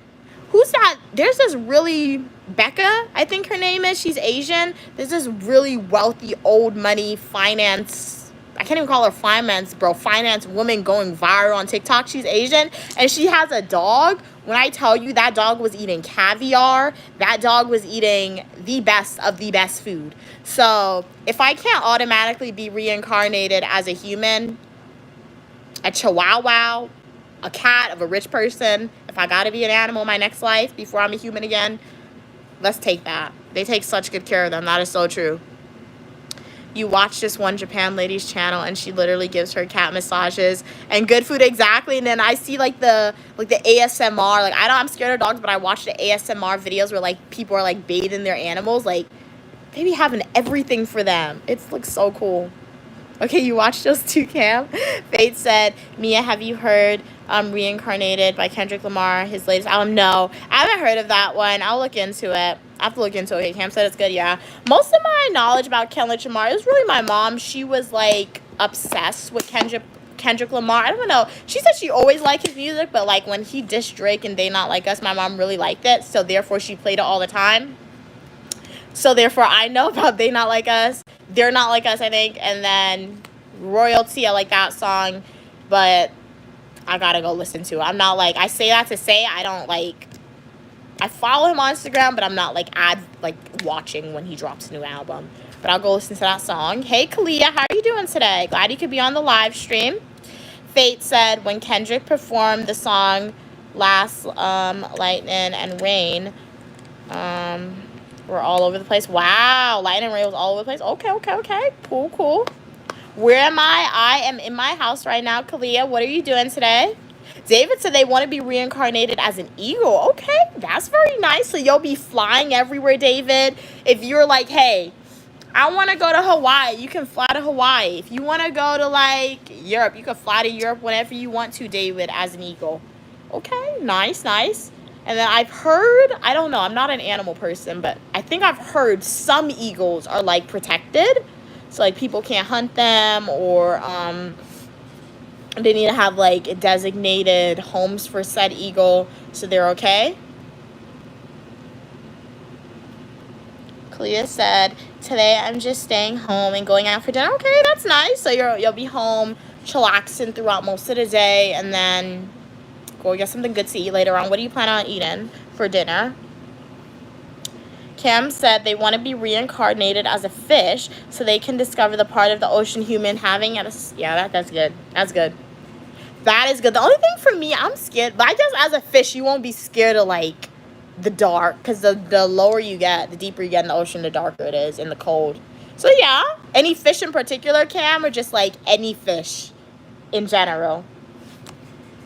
Who's that? There's this really, Becca, I think her name is. She's Asian. There's this really wealthy, old money finance, I can't even call her finance, bro, finance woman going viral on TikTok. She's Asian, and she has a dog. When I tell you that dog was eating caviar, that dog was eating the best of the best food. So if I can't automatically be reincarnated as a human, a chihuahua, a cat of a rich person, if I gotta be an animal in my next life before I'm a human again, let's take that. They take such good care of them. That is so true. You watch this one Japan lady's channel and she literally gives her cat massages and good food, exactly. And then I see like the ASMR, like I'm scared of dogs, but I watch the ASMR videos where like people are like bathing their animals. Like they be having everything for them. It's like so cool. Okay, you watched those two, Cam? Faith said, "Mia, have you heard Reincarnated by Kendrick Lamar, his latest album?" No, I haven't heard of that one. I'll look into it. I have to look into it. Okay, Cam said it's good, yeah. Most of my knowledge about Kendrick Lamar, it was really my mom. She was like obsessed with Kendrick Lamar. I don't know. She said she always liked his music, but like when he dissed Drake and They Not Like Us, my mom really liked it. So therefore she played it all the time. So therefore I know about They Not Like Us. They're Not Like Us, I think. And then Royalty, I like that song. But I gotta go listen to it. I'm not like, I say that to say I don't like, I follow him on Instagram, but I'm not like watching when he drops a new album. But I'll go listen to that song. Hey Kalia, how are you doing today? Glad you could be on the live stream. Fate said, when Kendrick performed the song Last Lightning and Rain, We're all over the place. Wow, light and rails all over the place. Okay. Cool. Where am I? I am in my house right now. Kalia, what are you doing today? David said they want to be reincarnated as an eagle. Okay, that's very nice. So you'll be flying everywhere, David. If you're like, hey, I want to go to Hawaii, you can fly to Hawaii. If you want to go to like Europe, you can fly to Europe whenever you want to, David, as an eagle. Okay, nice. And then I've heard, I don't know, I'm not an animal person, but I think I've heard some eagles are like protected. So like people can't hunt them, or they need to have like designated homes for said eagle, so they're okay. Clea said, today I'm just staying home and going out for dinner. Okay, that's nice. So you'll be home chillaxing throughout most of the day, and then go get something good to eat later on. What do you plan on eating for dinner? Cam said they want to be reincarnated as a fish so they can discover the part of the ocean human having at a... Yeah, that's good. That's good. That is good. The only thing for me, I'm scared. But I guess as a fish, you won't be scared of, like, the dark. Because the lower you get, the deeper you get in the ocean, the darker it is in the cold. So, yeah. Any fish in particular, Cam? Or just, like, any fish in general?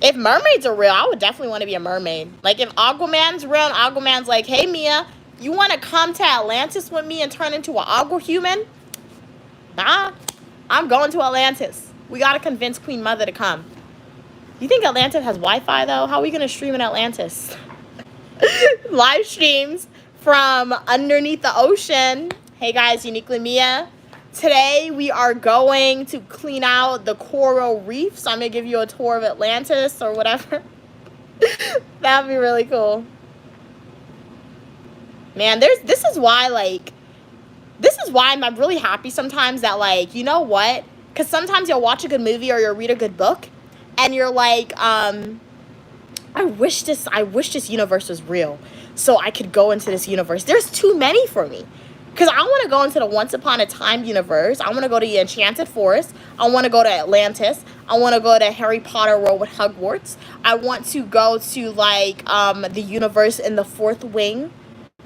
If mermaids are real, I would definitely want to be a mermaid. Like, if Aquaman's real and Aquaman's like, hey, Mia, you want to come to Atlantis with me and turn into an aqua human? Nah, I'm going to Atlantis. We got to convince Queen Mother to come. You think Atlantis has Wi-Fi, though? How are we going to stream in Atlantis? Live streams from underneath the ocean. Hey, guys, Uniquely Mia. Today, we are going to clean out the coral reef. So I'm going to give you a tour of Atlantis or whatever. That would be really cool. Man, this is why I'm really happy sometimes that, like, you know what? Because sometimes you'll watch a good movie or you'll read a good book, and you're like, I wish this universe was real, so I could go into this universe. There's too many for me. Because I want to go into the Once Upon a Time universe. I want to go to the Enchanted Forest. I want to go to Atlantis. I want to go to Harry Potter World with Hogwarts. I want to go to, like, the universe in the Fourth Wing.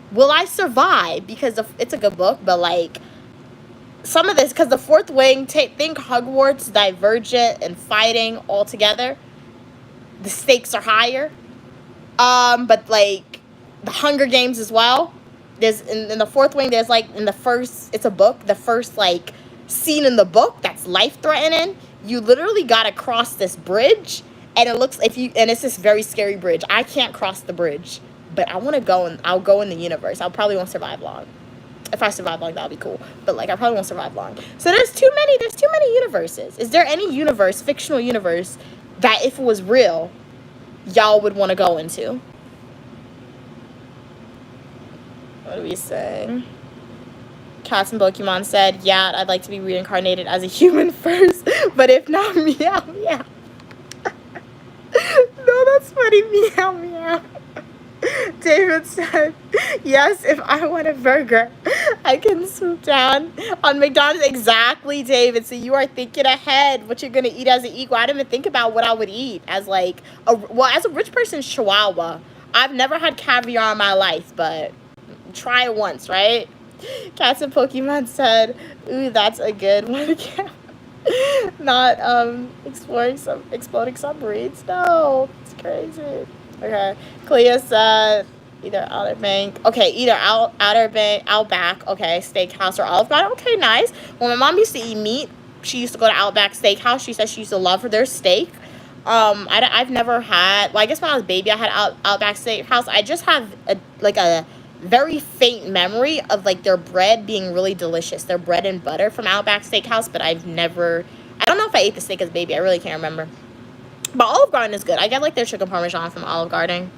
Will I survive? Because it's a good book, but, like, some of this, because the Fourth Wing, think Hogwarts, Divergent, and fighting all together. The stakes are higher. But, like, the Hunger Games as well. There's, in the Fourth Wing, there's, like, in the first, it's a book, the first, like, scene in the book that's life-threatening. You literally gotta cross this bridge, and it looks, and it's this very scary bridge. I can't cross the bridge. But I want to go, and I'll go in the universe. I probably won't survive long. If I survive long, that'll be cool. But, like, I probably won't survive long. So there's too many universes. Is there any universe, fictional universe, that if it was real, y'all would want to go into? What are we saying? Cats and Pokemon said, yeah, I'd like to be reincarnated as a human first. But if not, meow, meow. No, that's funny, meow, meow. David said, yes, if I want a burger, I can swoop down on McDonald's. Exactly, David. So you are thinking ahead what you're going to eat as an equal. I didn't even think about what I would eat as, like, as a rich person's chihuahua. I've never had caviar in my life, but try it once, right? Cats and Pokemon said, ooh, that's a good one. Not exploding submarines. No, it's crazy. Okay, Clea said either Outer Bank. Okay, either Outer Bank, Outback. Okay, Steakhouse or Olive Garden. Okay, nice. When my mom used to eat meat, she used to go to Outback Steakhouse. She said she used to love their steak. I've never had. Well, I guess when I was a baby, I had Outback Steakhouse. I just have a very faint memory of, like, their bread being really delicious. Their bread and butter from Outback Steakhouse, but I've never. I don't know if I ate the steak as a baby. I really can't remember. But Olive Garden is good. I get, like, their chicken parmesan from Olive Garden.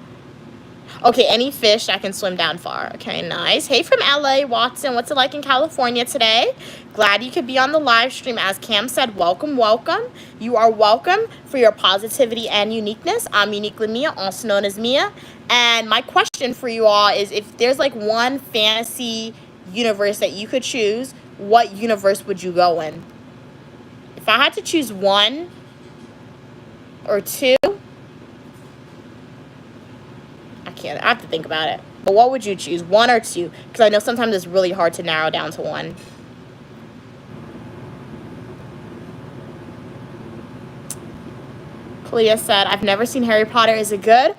Okay, any fish that can swim down far. Okay, nice. Hey, from LA, Watson. What's it like in California today? Glad you could be on the live stream. As Cam said, welcome, welcome. You are welcome for your positivity and uniqueness. I'm Uniquely Mia, also known as Mia. And my question for you all is, if there's, like, one fantasy universe that you could choose, what universe would you go in? If I had to choose one or two, I have to think about it. But what would you choose? 1 or 2? Because I know sometimes it's really hard to narrow down to 1. Clea said, I've never seen Harry Potter. Is it good?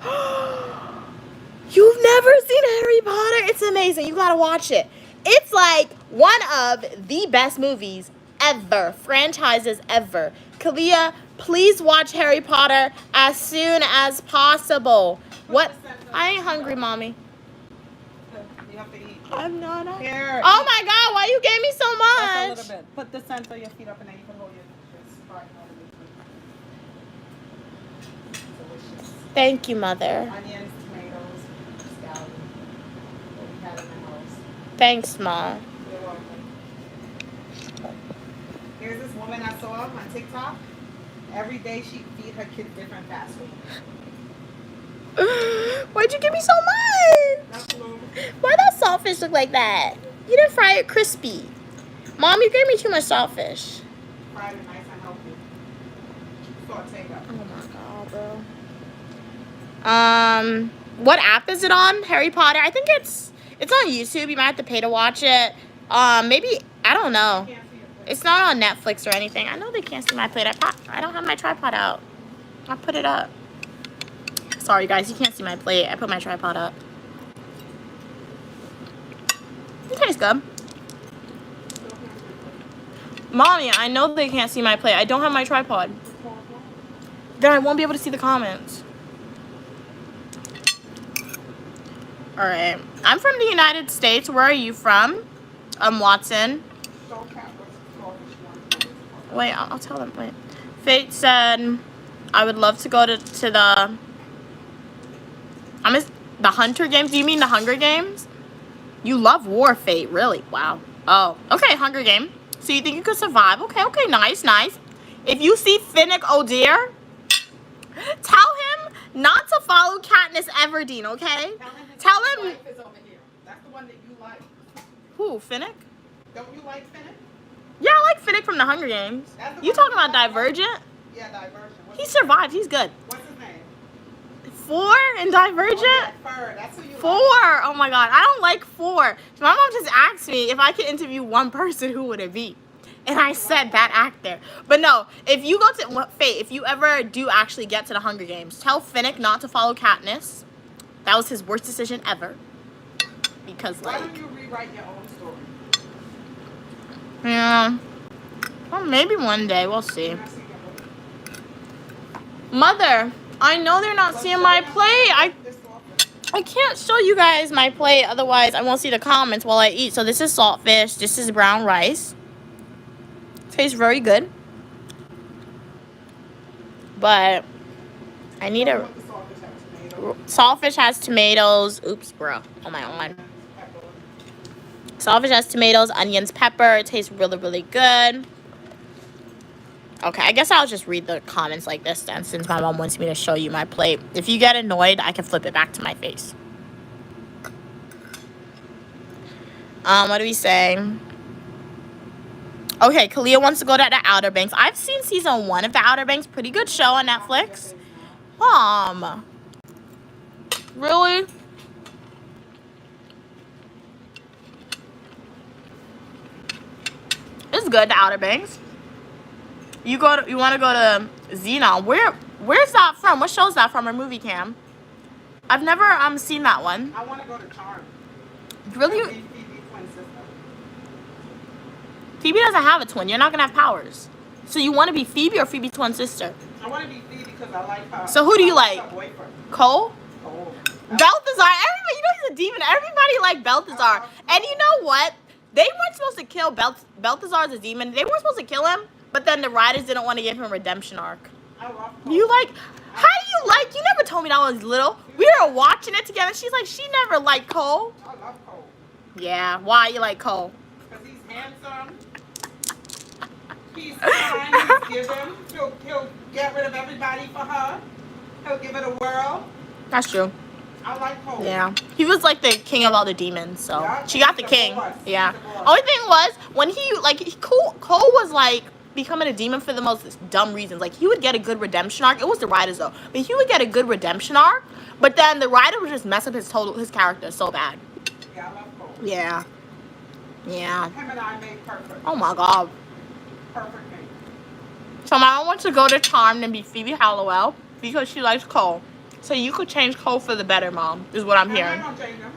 You've never seen Harry Potter? It's amazing. You gotta watch it. It's like one of the best movies ever. Franchises ever. Kalia, please watch Harry Potter as soon as possible. What? I ain't hungry, Mommy. You have to eat. I'm not. Here. Oh my God, why you gave me so Just a much? little bit. Put the center of your feet up and then you can hold your spot. Delicious. Thank you, Mother. Onions, tomatoes, scallion. What we had in the house. Thanks, Mom. You're welcome. Here's this woman I saw on TikTok. Every day she feed her kids different fast food. Why'd you give me so much? Why that saltfish look like that? You didn't fry it crispy. Mom, you gave me too much saltfish. Fried it nice and healthy. Saute up. Oh my God, bro. What app is it on? Harry Potter? I think it's on YouTube. You might have to pay to watch it. Maybe, I don't know. It's not on Netflix or anything. I know they can't see my plate. I don't have my tripod out. I'll put it up. Sorry, guys. You can't see my plate. I put my tripod up. It tastes good. Mommy, I know they can't see my plate. I don't have my tripod. Then I won't be able to see the comments. Alright. I'm from the United States. Where are you from? Watson. Wait, I'll tell them. Wait. Fate said, I would love to go to the Hunter Games. Do you mean the Hunger Games? You love war, Fate. Really? Wow. Oh. Okay, Hunger Game. So you think you could survive? Okay, nice. If you see Finnick O'Dear, tell him not to follow Katniss Everdeen, okay? Tell him. Life is over here. That's the one that you like. Who, Finnick? Don't you like Finnick? Yeah, I like Finnick from the Hunger Games. You talking about Divergent? Yeah, Divergent. He survived. He's good. What's his name? 4 in Divergent? Oh, yeah, Fur. That's who you 4. like. Oh my God, I don't like 4. My mom just asked me if I could interview one person, who would it be? And I said that actor. But no, if you go to Fate, if you ever do actually get to the Hunger Games, tell Finnick not to follow Katniss. That was his worst decision ever. Because Why don't you rewrite your own story? Yeah. Well, maybe one day. We'll see. Mother, I know they're not seeing my plate. I can't show you guys my plate. Otherwise, I won't see the comments while I eat. So this is saltfish. This is brown rice. Tastes very good. But I need a... Saltfish has tomatoes. Oops, bro. Oh my God. Saltfish has tomatoes, onions, pepper. It tastes really, really good. Okay, I guess I'll just read the comments like this then, since my mom wants me to show you my plate. If you get annoyed, I can flip it back to my face. What do we say? Okay, Kalia wants to go to the Outer Banks. I've seen season 1 of the Outer Banks. Pretty good show on Netflix. Mom. Really? It's good, the Outer Banks. You want to go to Xenon. Where's that from? What show is that from? Or movie cam? I've never seen that one. I want to go to Charm. Really? Phoebe doesn't have a twin. You're not gonna have powers. So you want to be Phoebe or Phoebe's twin sister? I want to be Phoebe because I like her. So who do you like? Cole? Cole. Balthazar. Everybody, you know he's a demon. Everybody liked Balthazar. And you know what? They weren't supposed to kill Balthazar as a demon. They weren't supposed to kill him. But then the writers didn't want to give him a redemption arc. I love Cole. You like? How do you like? You never told me that when I was little. We were watching it together. She's like, she never liked Cole. I love Cole. Yeah. Why you like Cole? Because he's handsome. He's kind. He's giving. He'll get rid of everybody for her. He'll give it a whirl. That's true. I like Cole. Yeah. He was like the king of all the demons, so Yeah, she got the he's king. boss. Yeah. He's the boss. Only thing was when Cole was like becoming a demon for the most dumb reasons. Like, he would get a good redemption arc. It was the writers, though. But he would get a good redemption arc. But then the writer would just mess up his character so bad. Yeah, I love Cole. Yeah. Yeah. Him and I made perfect. Oh, my God. Perfect mate. So my mom wants to go to Charmed and be Phoebe Halliwell because she likes Cole. So you could change Cole for the better, Mom, is what I'm hearing. I'm not gonna change him.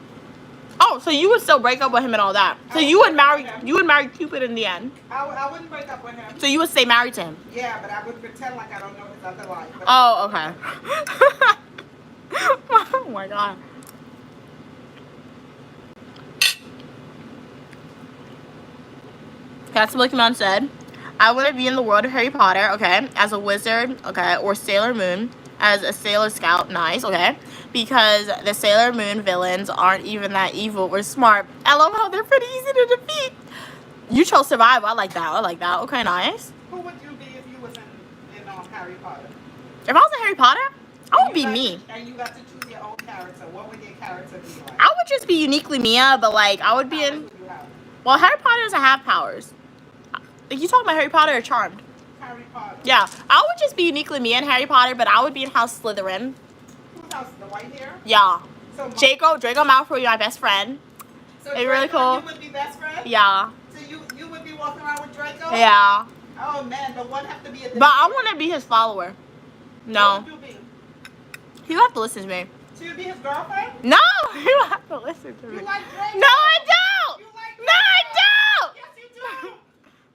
Oh, so you would still break up with him and all that. So you would marry Cupid in the end. I wouldn't break up with him. So you would stay married to him. Yeah, but I would pretend like I don't know his other life. Oh, okay. Oh my God. That's what Pokemon said. I want to be in the world of Harry Potter, okay, as a wizard, okay, or Sailor Moon, as a Sailor Scout, nice, okay, because the Sailor Moon villains aren't even that evil or smart. I love how they're pretty easy to defeat. You chose Survive. I like that. Okay, nice. Who would you be if you was in Harry Potter? If I was in Harry Potter, I would be me. And you got to choose your own character. What would your character be like? I would just be uniquely Mia, but like I would be in. Well, Harry Potter doesn't have powers. Like, you talking about Harry Potter or Charmed? Harry Potter. Yeah, I would just be uniquely me in Harry Potter, but I would be in House Slytherin. Whose house? The white hair? Yeah. So Draco Malfoy, my best friend. So They're really cool. You would be best friend? Yeah. So you would be walking around with Draco? Yeah. Oh man, but one have to be a But I want to be his follower. No. What would you be? You have to listen to me. So you'd be his girlfriend? No, you have to listen to me. You like Draco? No, I don't. You like Draco? No, I don't. Yes, you do.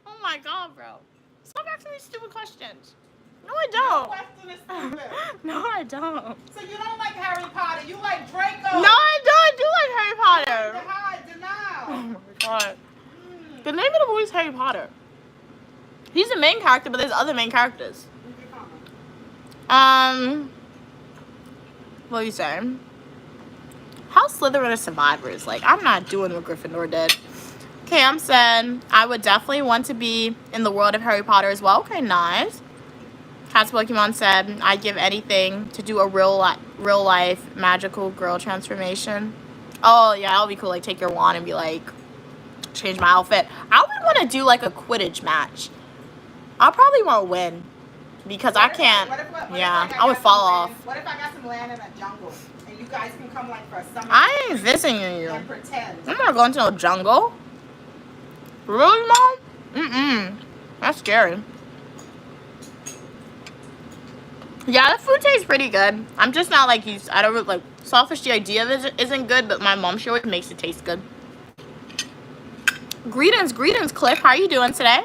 Oh my God, bro. Stop asking me stupid questions. No, I don't. Your question is stupid. No, I don't. So you don't like Harry Potter. You like Draco. No, I don't. I do like Harry Potter. Denial. Oh my God. The name of the movie is Harry Potter. He's the main character, but there's other main characters. What are you saying? House Slytherin is survivors. Like, I'm not doing what Gryffindor did. Cam said, I would definitely want to be in the world of Harry Potter as well. Okay, nice. Cat's Pokemon said, I'd give anything to do a real life magical girl transformation. Oh, yeah, that would be cool. Like, take your wand and be like, change my outfit. I would want to do, like, a Quidditch match. I probably won't win. Because I can't. I would fall off. What if I got some land in a jungle? And you guys can come, like, for a summer. I ain't visiting you. And pretend. I'm not going to no jungle. Really, Mom? Mm-mm. That's scary. Yeah, the food tastes pretty good. I'm just not like used. I don't really, like, Sawfish, the idea of it isn't good, but my mom, she always makes it taste good. Greetings, Cliff. How are you doing today?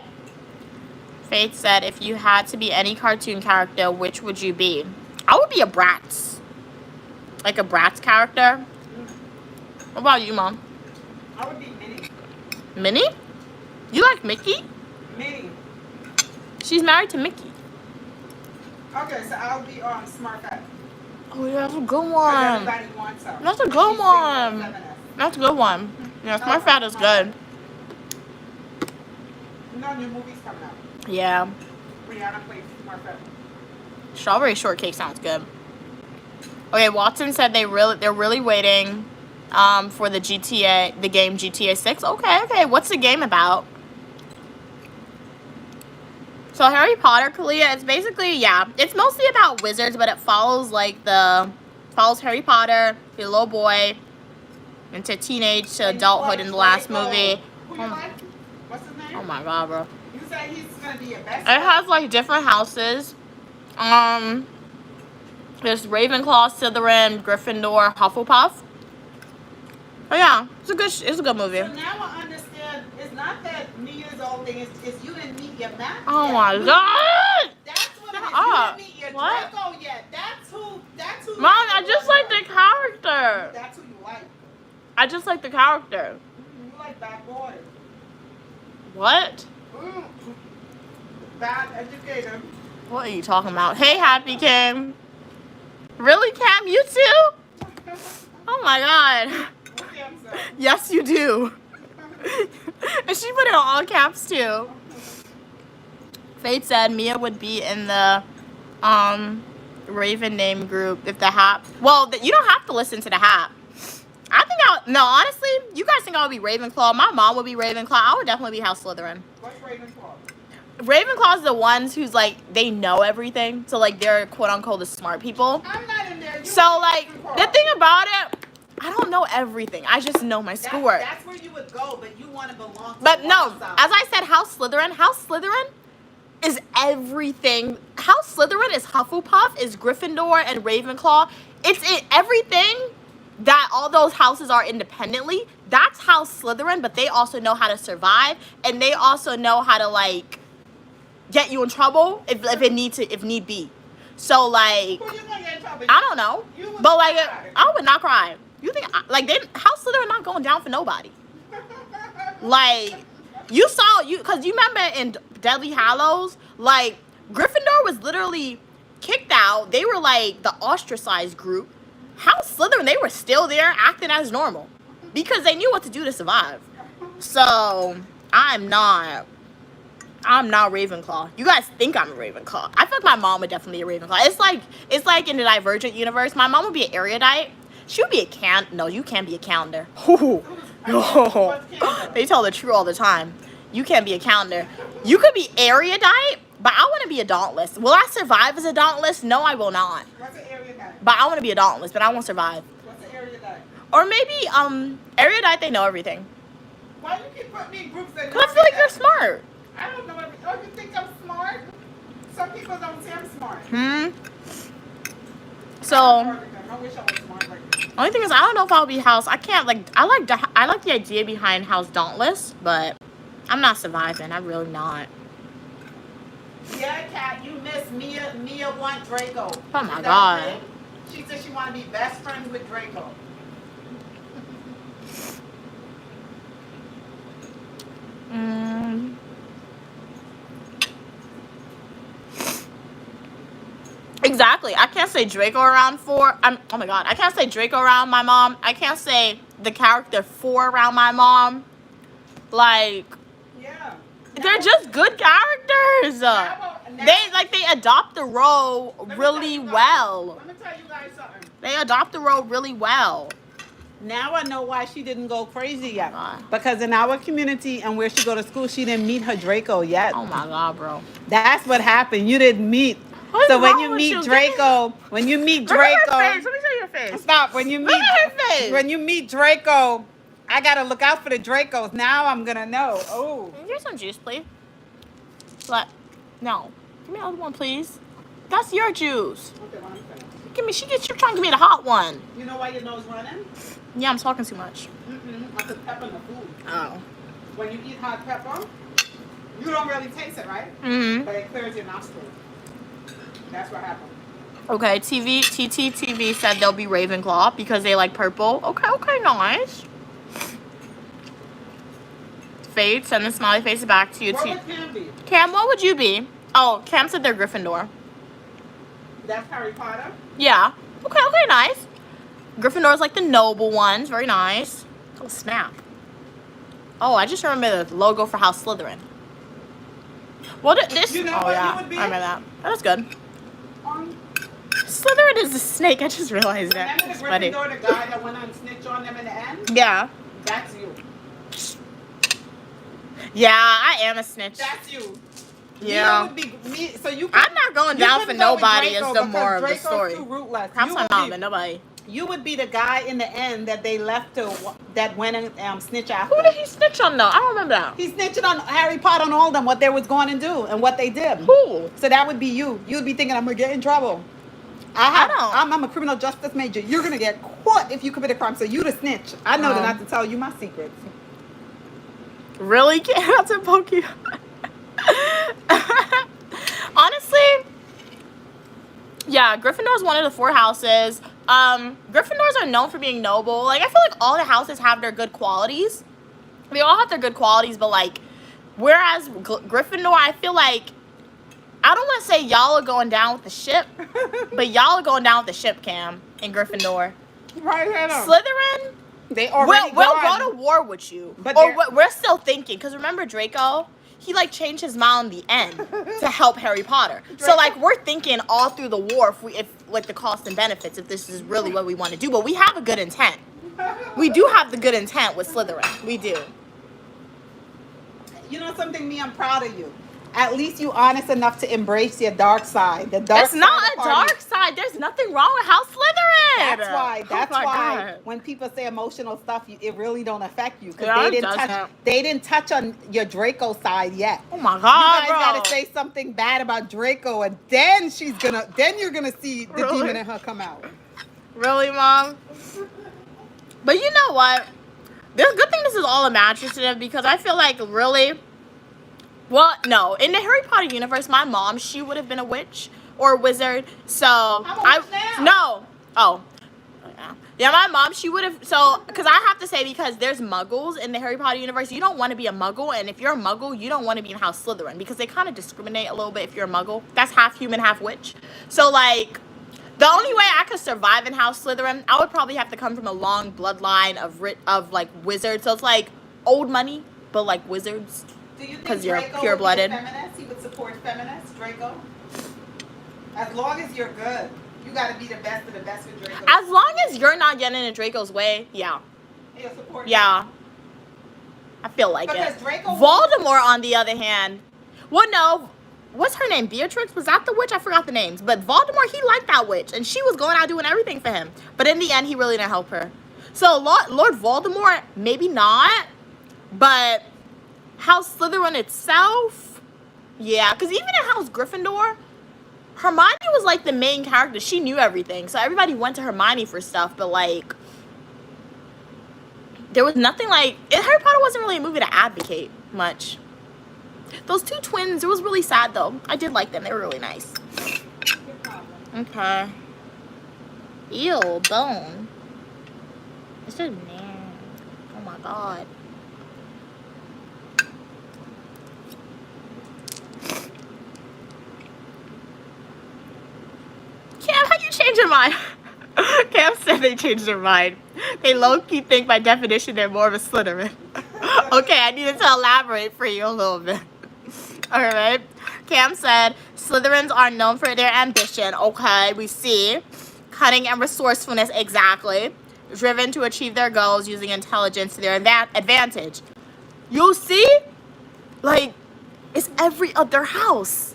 Faith said, if you had to be any cartoon character, which would you be? I would be a Bratz. Like a Bratz character. What about you, Mom? I would be Minnie. Minnie? You like Mickey? Minnie. She's married to Mickey. Okay, so I'll be Smurfette. Oh, yeah, that's a good one. Everybody wants her. That's a good one. That's a good one. Yeah, Smurfette is good. No new movies coming out. Yeah. Rihanna plays Smurfette. Strawberry shortcake sounds good. Okay, Watson said they're really waiting for the game GTA 6. Okay. What's the game about? So Harry Potter, Kalia, it's basically, yeah, it's mostly about wizards, but it follows Harry Potter, the little boy, into teenage to adulthood in the last movie. Who you like? What's his name? Oh my God, bro. You say he's gonna be your best It has like different houses. There's Ravenclaw, Slytherin, Gryffindor, Hufflepuff. Oh yeah, it's a good movie. So now I understand. It's not that New Year's old thing. It's you didn't meet your match. Oh yet. my God! That's what it is. Up. You didn't meet your What? Draco yet. That's who. Mom, I just like the character. That's who you like. I just like the character. You like bad boys. What? Bad educator. What are you talking about? Hey, Happy Cam. Really, Cam? You too? Oh my God. Yes, you do. And she put it in all caps too. Faith said Mia would be in the Raven name group if the Hap. Well, you don't have to listen to the Hap. Honestly, you guys think I would be Ravenclaw. My mom would be Ravenclaw. I would definitely be House Slytherin. What's Ravenclaw? Ravenclaw's the ones who's like they know everything, so like they're quote unquote the smart people. I'm not in there. So like the thing about it, I don't know everything. I just know my schoolwork. That's where you would go, but you want to belong to But the no, Wild South. as I said, House Slytherin is everything. House Slytherin is Hufflepuff, is Gryffindor, and Ravenclaw. Everything that all those houses are independently. That's House Slytherin, but they also know how to survive, and they also know how to like get you in trouble if need be. So like, Who you gonna get in trouble? I don't know, You would but like cry. I would not cry. You think like House Slytherin not going down for nobody? Like because you remember in Deadly Hallows, like Gryffindor was literally kicked out. They were like the ostracized group. House Slytherin, they were still there acting as normal because they knew what to do to survive. So I'm not Ravenclaw. You guys think I'm a Ravenclaw. I feel like my mom would definitely be a Ravenclaw. It's like in the Divergent universe, my mom would be an erudite. She would be a no, you can't be a calendar. No. They tell the truth all the time. You can't be a calendar. You could be erudite, but I want to be a dauntless. Will I survive as a dauntless? No, I will not. What's an erudite? But I want to be a dauntless, but I won't survive. What's an erudite? Or maybe erudite, they know everything. Why do you keep putting me in groups that? Cause I feel like you're smart. I don't know. Oh, you think I'm smart? Some people don't say I'm smart. So I wish I was smart like you. only thing is I don't know if I'll be house. I can't like I like the idea behind House Dauntless, but I'm not surviving. I'm really not. Yeah, Kat, you miss Mia. Mia want Draco. Oh my God. She said she want to be best friends with Draco. Exactly. I can't say Draco around oh my God. I can't say Draco around my mom. I can't say the character 4 around my mom. Like, Yeah. they're just good characters. They adopt the role really well. Let me tell you guys something. They adopt the role really well. Now I know why she didn't go crazy yet. God. Because in our community and where she go to school, she didn't meet her Draco yet. Oh my God, bro. That's what happened. You didn't meet. What's So when wrong you with meet you? Draco, when you meet Look at her Draco, face. Let me see your face. stop. When you Look meet at her face. when you meet Draco, I gotta look out for the Dracos. Now I'm gonna know. Oh, Can you get some juice, please? What? No. Give me another one, please. That's your juice. You're trying to give me the hot one. you know why your nose running? Yeah, I'm talking too much. I put pepper in the food. Oh. When you eat hot pepper, you don't really taste it, right? Mm-hmm. But it clears your nostrils. That's what happened. Okay, TTTV said they'll be Ravenclaw because they like purple. Okay, nice. Fate, send the smiley face back to you. What would Cam be? Cam, what would you be? Oh, Cam said they're Gryffindor. That's Harry Potter. Yeah. Okay, nice. Gryffindor's like the noble ones. Very nice. Oh, snap. Oh, I just remember the logo for House Slytherin. What this? You know oh what yeah, you would be? I remember that. That's good. Um, Slytherin is a snake. I just realized that. Remember It's the funny. Gryffindor, the guy that went on snitch on them in the end? Yeah. That's you. Yeah, I am a snitch. That's you. Yeah. Mia would be me. So you. I'm not going you down for couldn't go with nobody. Draco Is the because moral of the Draco's story. too rootless. Perhaps You my would mom be- and nobody. You would be the guy in the end that they left that went and snitch after. Who did he snitch on though? I don't remember that. He snitched on Harry Potter and all them what they was going to do and what they did. Who? So that would be you. You'd be thinking I'm gonna get in trouble. I'm a criminal justice major. You're gonna get caught if you commit a crime. So you the snitch. I know not to tell you my secrets. Really? That's a Pokemon. Honestly, yeah, Gryffindor is one of the 4 houses. Gryffindors are known for being noble. Like, I feel like all the houses have their good qualities. They all have their good qualities, but like, whereas Gryffindor, I feel like, I don't want to say y'all are going down with the ship, but y'all are going down with the ship, Cam, in Gryffindor. Right, Slytherin, They already we'll go to war with you. But Or we're still thinking, because remember Draco? He like changed his mind in the end to help Harry Potter. So like we're thinking all through the war if like the cost and benefits, if this is really what we want to do. But we have a good intent. We do have the good intent with Slytherin. We do. You know something, me, I'm proud of you. At least you honest enough to embrace your dark side. The dark It's side not of a the party. dark side. There's nothing wrong with House Slytherin. That's why. Oh That's my why God. when people say emotional stuff, it really don't affect you because Yeah, they it didn't touch. doesn't. They didn't touch on your Draco side yet. Oh my You God, guys bro. gotta say something bad about Draco, and then you're gonna see the Really? demon in her come out. Really, Mom? But you know what? This good thing this is all imaginative because I feel like really, well, no, in the Harry Potter universe, my mom, she would have been a witch or a wizard. So I'm a witch now. no, oh. Yeah, my mom, she would have, so, because I have to say, because there's muggles in the Harry Potter universe, you don't want to be a muggle, and if you're a muggle, you don't want to be in House Slytherin, because they kind of discriminate a little bit if you're a muggle. That's half human, half witch. So, like, the only way I could survive in House Slytherin, I would probably have to come from a long bloodline of like, wizards. So, it's like, old money, but, like, wizards. Do you think 'Cause you're Draco pure-blooded. would be a feminist? He would support feminists, Draco? As long as you're good. You gotta be the best of the best with Draco. As long as you're not getting in Draco's way, yeah. He'll support Yeah. I feel like because it. Draco Voldemort, on the other hand, well, no, what's her name? Beatrix? Was that the witch? I forgot the names. But Voldemort, he liked that witch, and she was going out doing everything for him. But in the end, he really didn't help her. So Lord Voldemort, maybe not, but House Slytherin itself, yeah. Because even in House Gryffindor, Hermione was like the main character. She knew everything, so everybody went to Hermione for stuff. But like, there was nothing like, Harry Potter wasn't really a movie to advocate much. Those two twins, it was really sad though. I did like them. They were really nice. Okay. Ew, bone. It's just man. Oh my God. Cam, how you change your mind? Cam said they changed their mind. They low-key think by definition they're more of a Slytherin. Okay, I needed to elaborate for you a little bit. Alright. Cam said, Slytherins are known for their ambition. Okay, we see. Cunning and resourcefulness, exactly. Driven to achieve their goals using intelligence to their advantage. You'll see? Like, it's every other house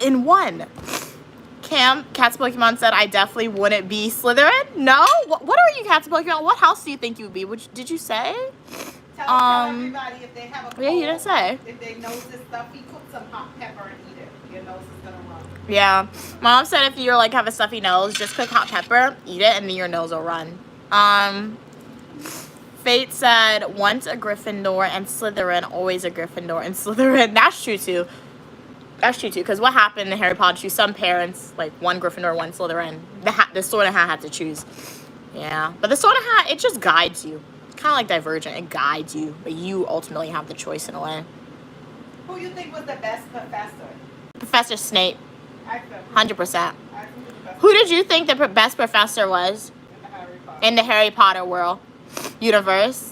in one. Cat's Pokemon said, I definitely wouldn't be Slytherin. No? What are you, Cat's Pokemon? What house do you think you would be? Did you say? Tell everybody if they have a cold, Yeah, you didn't say. if they nose this stuff, he cook some hot pepper and eat it. Your nose is gonna run. Yeah. Mom said if you're like have a stuffy nose, just cook hot pepper, eat it, and then your nose will run. Fate said once a Gryffindor and Slytherin, always a Gryffindor and Slytherin. That's true too. That's true too, because what happened in Harry Potter 2, some parents, like one Gryffindor, one Slytherin, the Sword and Hat had to choose. Yeah, but the Sword and Hat, it just guides you. It's kind of like Divergent, it guides you, but you ultimately have the choice in a way. Who you think was the best professor? Professor Snape, Actor. 100%. Who did you think the best professor was in the Harry Potter world, universe?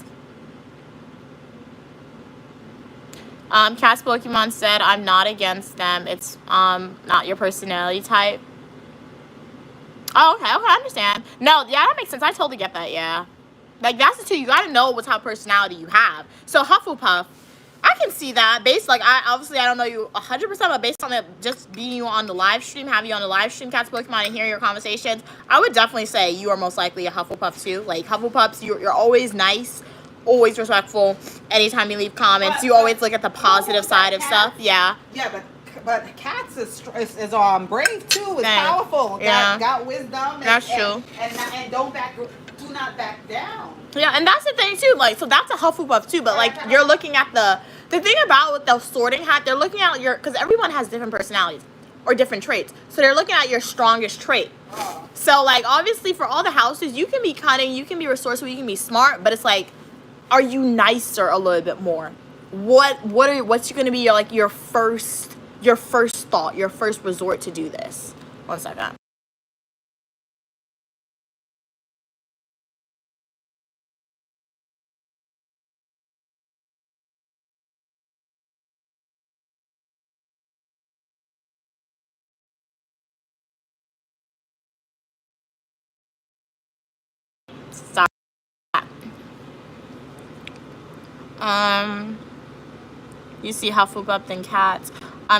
Cat's Pokemon said, I'm not against them. It's not your personality type. Oh, okay, I understand. No, yeah, that makes sense. I totally get that, yeah. Like, that's the two. You gotta know what type of personality you have. So, Hufflepuff, I can see that. Based, like, I don't know you 100%, but based on it, just being you on the live stream, having you on the live stream, Cat's Pokemon, and hearing your conversations, I would definitely say you are most likely a Hufflepuff, too. Like, Hufflepuffs, you're always nice, always respectful. Anytime you leave comments, you always look at the positive side of stuff. Yeah. Yeah, but Cats is brave too. Is powerful. Yeah. Got wisdom. And, That's true. And do not back down. Yeah, and that's the thing too. Like, so that's a Hufflepuff too. But like, you're looking at the thing about with the Sorting Hat. They're looking at because everyone has different personalities or different traits. So they're looking at your strongest trait. So like, obviously for all the houses, you can be cunning, you can be resourceful, you can be smart. But it's like, are you nicer a little bit more? What's going to be your first thought, your first resort to do this? One second. Stop. You see Hufflepuff than cats.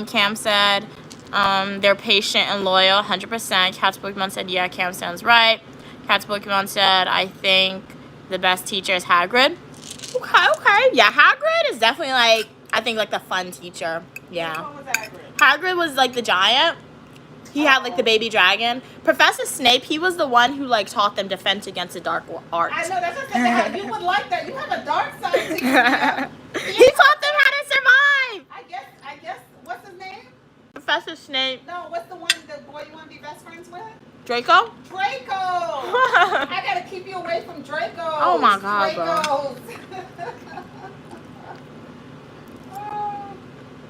Cam said, they're patient and loyal, 100%. Cat's Pokemon said, yeah, Cam sounds right. Cat's Pokemon said, I think the best teacher is Hagrid. Okay. Yeah, Hagrid is definitely like, I think like the fun teacher. Yeah. What was Hagrid? Hagrid was like the giant. He had like the baby dragon. Professor Snape, he was the one who like taught them defense against the dark art. I know, that's what I said. You would like that. You have a dark side to you. He taught them how to survive. I guess, what's his name? Professor Snape. No, what's the boy you want to be best friends with? Draco? Draco! I gotta keep you away from Draco. Oh my God, bro.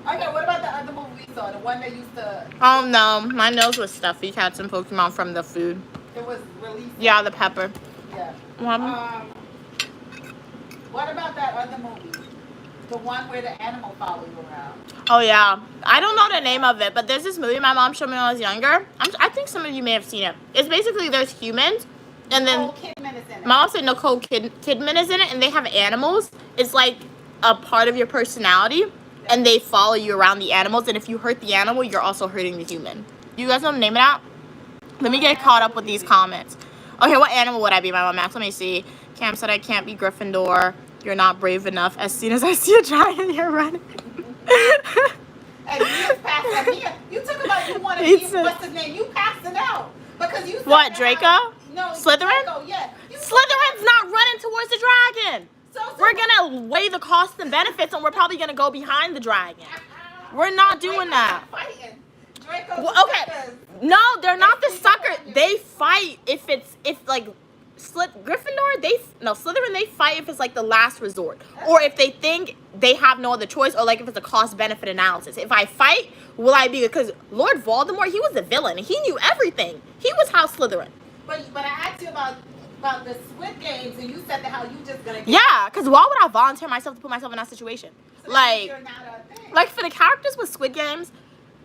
Okay, what about the other movie we saw? The one that used to... Oh no, my nose was stuffy. Had some Pokemon from the food. It was released. Yeah, the pepper. Yeah. What about that other movie? The one where the animal followed you around. Oh yeah, I don't know the name of it, but there's this movie my mom showed me when I was younger. I think some of you may have seen it. It's basically there's humans, and then Nicole Kidman is in it. my mom said Nicole Kidman is in it, and they have animals. It's like a part of your personality, and they follow you around the animals. And if you hurt the animal, you're also hurting the human. You guys know the name of that? Let me get caught up with these comments. Okay, what animal would I be? My mom asked. Let me see. Cam said I can't be Gryffindor. You're not brave enough. As soon as I see a dragon, you're running. And you passed it. You took about you want to be what's his name? You passed it out because you. What, Draco? No, Slytherin? Draco, yeah. Slytherin's not running towards the dragon. So We're gonna weigh the costs and benefits, and we're probably gonna go behind the dragon. We're not doing that. Draco's Well, okay. No, they're not the sucker. They fight if like Gryffindor, Slytherin, they fight if it's like the last resort, or if they think they have no other choice, or like if it's a cost benefit analysis. If I fight, will I be, because Lord Voldemort, he was a villain. He knew everything. He was House Slytherin. But I asked you about the Squid Games, and you said that how you just gonna get. Yeah, because why would I volunteer myself to put myself in that situation? So like, you're not a thing. like for the characters with Squid Games,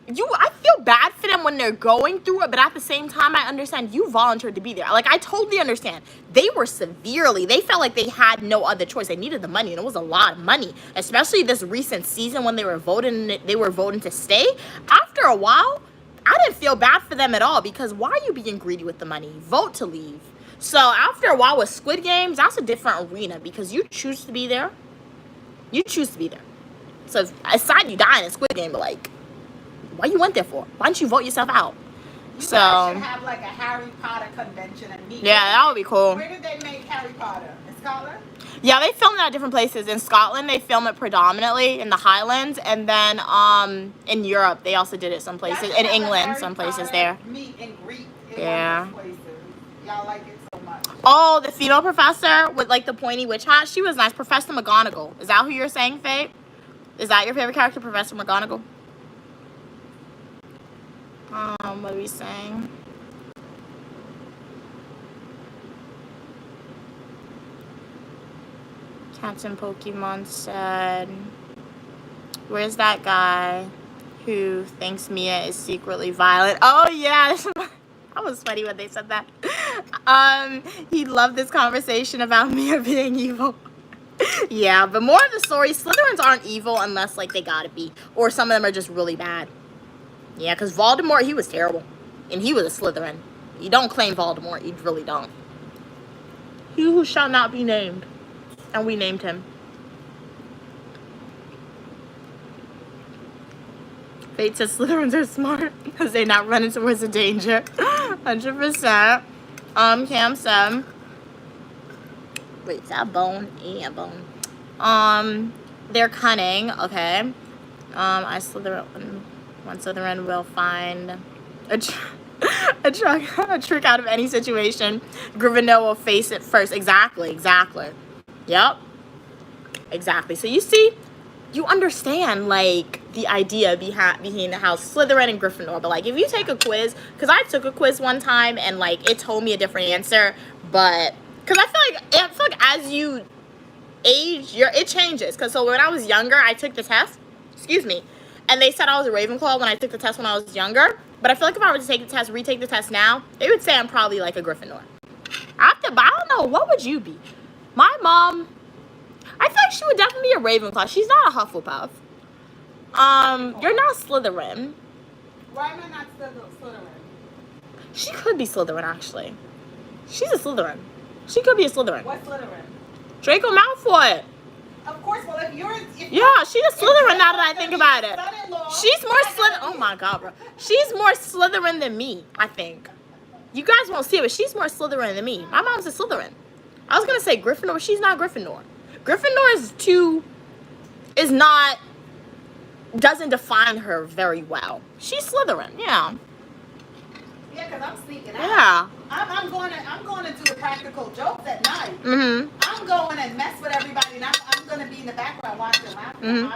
I feel bad for them when they're going through it, but at the same time, I understand you volunteered to be there. Like, I totally understand. They felt like they had no other choice. They needed the money, and it was a lot of money, especially this recent season when they were voting to stay. After a while, I didn't feel bad for them at all, because why are you being greedy with the money? Vote to leave. So after a while with Squid Games, that's a different arena, because you choose to be there. You choose to be there. So aside you die in a Squid Game, but like, why you went there for? Why don't you vote yourself out? You guys should have like a Harry Potter convention and meet. Yeah, that would be cool. Where did they make Harry Potter? In Scotland? Yeah, they filmed it at different places. In Scotland, they film it predominantly in the Highlands, and then in Europe, they also did it some places. In England, some places there. Meet and greet in yeah. one of those places. Y'all like it so much. Oh, the female professor with like the pointy witch hat. She was nice. Professor McGonagall. Is that who you're saying, Faye? Is that your favorite character, Professor McGonagall? What are we saying? Captain Pokemon said, where's that guy who thinks Mia is secretly violent? Oh yeah, that was funny when they said that. He loved this conversation about Mia being evil. Yeah, but more of the story, Slytherins aren't evil unless like they gotta be, or some of them are just really bad. Yeah, because Voldemort, he was terrible. And he was a Slytherin. You don't claim Voldemort. You really don't. He who shall not be named. And we named him. Fate says Slytherins are smart because they're not running towards the danger. 100%. Cam said. Wait, is that bone? Yeah, bone. They're cunning. Okay. One Slytherin will find a trick out of any situation. Gryffindor will face it first. Exactly. Yep. Exactly. So you see, you understand like the idea behind the house Slytherin and Gryffindor. But like, if you take a quiz, because I took a quiz one time and like it told me a different answer, but because I feel like as you age, it changes. Because so when I was younger, I took the test. Excuse me. And they said I was a Ravenclaw when I took the test when I was younger. But I feel like if I were to take the test, retake the test now, they would say I'm probably like a Gryffindor. But I don't know. What would you be? My mom, I feel like she would definitely be a Ravenclaw. She's not a Hufflepuff. You're not Slytherin. Why am I not Slytherin? She could be Slytherin, actually. She's a Slytherin. She could be a Slytherin. What Slytherin? Draco Malfoy. Of course, well, if you're... Yeah, she's a Slytherin now that I think about it. Son-in-law, She's more Slytherin. Oh my god, bro. She's more Slytherin than me, I think. You guys won't see it, but she's more Slytherin than me. My mom's a Slytherin. I was gonna say Gryffindor, but she's not Gryffindor. Gryffindor doesn't define her very well. She's Slytherin, yeah. Yeah, because I'm sneaking out. Yeah. I'm going to do the practical jokes at night. Mm-hmm. I'm going and mess with everybody, and I'm going to be in the background watching laughing.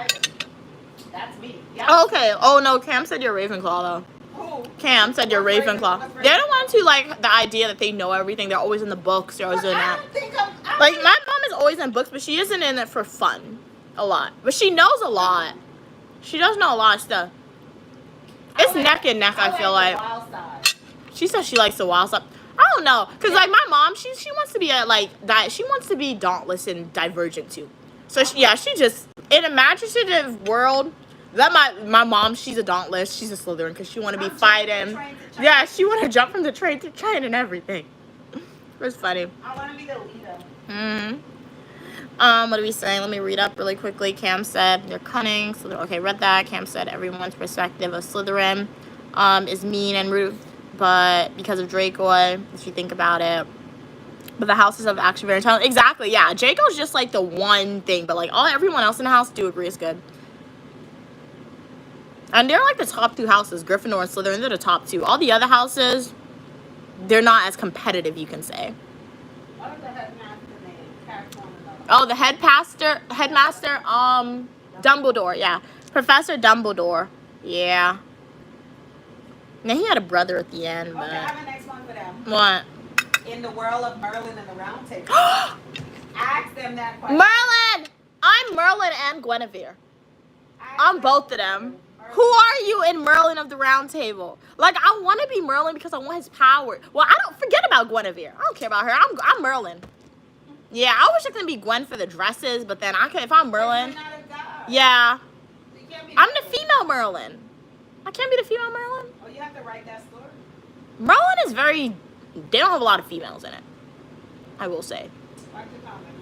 That's me. Yeah. Oh, okay. Oh no, Cam said you're Ravenclaw though. Who? Cam said you're What's Ravenclaw. What's They're the ones who like the idea that they know everything. They're always in the books. They're always But doing I that. don't think Like my mom is always in books, but she isn't in it for fun. A lot, but she knows a lot. She does know a lot of stuff. It's neck and neck. I feel like. The wild side. She says she likes the wild stuff. I don't know, cause like my mom, she wants to be like that. She wants to be dauntless and divergent too. So she just in a imaginative world. That my mom, she's a dauntless. She's a Slytherin because she want to be fighting. Yeah, she want to jump from the train to train and everything. It was funny. I want to be the leader. What are we saying? Let me read up really quickly. Cam said they're cunning. Okay, read that. Cam said everyone's perspective of Slytherin is mean and rude, but because of Draco, if you think about it. But the houses have actually very intelligent. Exactly, yeah. Draco's just like the one thing, but like everyone else in the house do agree it's good. And they're like the top two houses, Gryffindor and Slytherin. They're the top two. All the other houses, they're not as competitive, you can say. What is the headmaster name? Oh, the headmaster, Dumbledore, yeah. Professor Dumbledore, yeah. Now, he had a brother at the end, but... Okay, I have a next one for them. What? In the world of Merlin and the Round Table. Ask them that question. Merlin! I'm Merlin and Guinevere. I'm both of them. Who are you in Merlin of the Round Table? Like, I want to be Merlin because I want his power. Well, I don't forget about Guinevere. I don't care about her. I'm Merlin. Yeah, I wish I could be Gwen for the dresses, but then if I'm Merlin. Yeah. I'm the female Merlin. I can't be the female Merlin. Oh, you have to write that story. Merlin is very... They don't have a lot of females in it. I will say. Write the comment.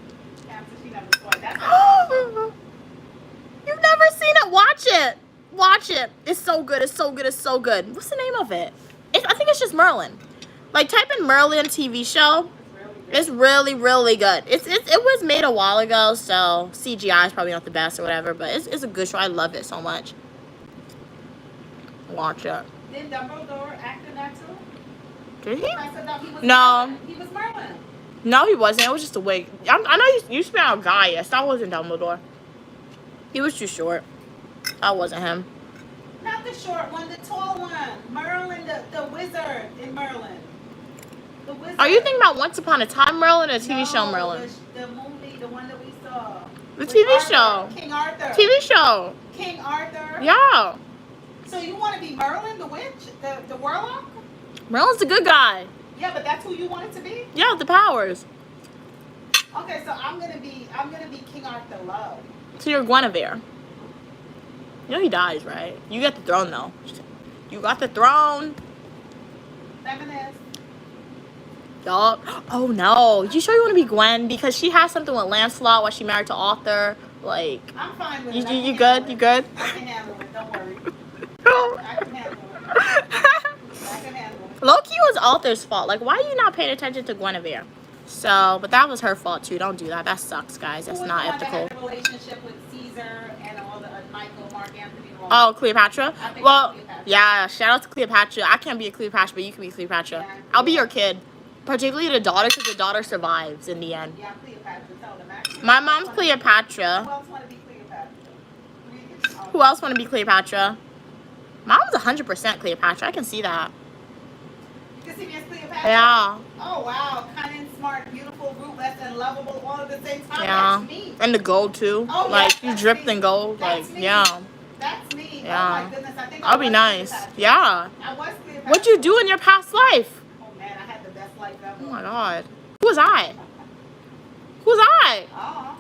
You've never seen it? Watch it. Watch it. It's so good. It's so good. It's so good. What's the name of it? I think it's just Merlin. Like, type in Merlin TV show. It's really, really good. It was made a while ago, so CGI is probably not the best or whatever, but it's a good show. I love it so much. Watch it. Did Dumbledore act in that too? Did he? I said, no, he was No. Merlin. He was Merlin. No, he wasn't. It was just a wig. I know you spelled out Guy. Yes, that wasn't Dumbledore. He was too short. That wasn't him. Not the short one, the tall one. Merlin, the wizard in Merlin. The wizard. Are you thinking about Once Upon a Time Merlin or the TV show Merlin? The movie, the one that we saw. The TV show. King Arthur. TV show. King Arthur. Yeah. So you want to be Merlin, the witch, the warlock? Merlin's the good guy. Yeah, but that's who you want it to be? Yeah, with the powers. Okay, so I'm gonna be King Arthur Love. So you're Guinevere. You know he dies, right? You get the throne though. You got the throne. Feminist. Yup. Oh no. You sure you want to be Gwen? Because she has something with Lancelot while she married to Arthur. Like. I'm fine with it. You good? You good? I can handle it. Don't worry. I can handle it. I can handle it. Low-key was Arthur's fault. Like, why are you not paying attention to Guinevere? So, but that was her fault too. Don't do that. That sucks, guys. That's not ethical. Who was the one that had a relationship with Caesar and all the Michael, Mark Anthony? Oh, Cleopatra? Well, Cleopatra. yeah, shout out to Cleopatra. I can't be a Cleopatra, but you can be Cleopatra. Yeah, I'll be your kid. Particularly the daughter, because the daughter survives in the end. Yeah, Cleopatra. Tell them. Actually, My mom's Cleopatra. Who else want to be Cleopatra? Who else want to be Cleopatra? Mom's 100% Cleopatra. I can see that. You can see me as Cleopatra? Yeah. Oh, wow. Cunning, smart, beautiful, ruthless, and lovable all at the same time. Yeah. That's me. And the gold, too. Oh, like, yes, you that's dripped me. in gold. That's like, me. yeah. That's me. Yeah. Oh, my goodness. I think That'll be nice. Cleopatra. Yeah. I was Cleopatra. What'd you do in your past life? Oh, man. I had the best life ever. Oh, my God. Who was I? Who was I? Oh.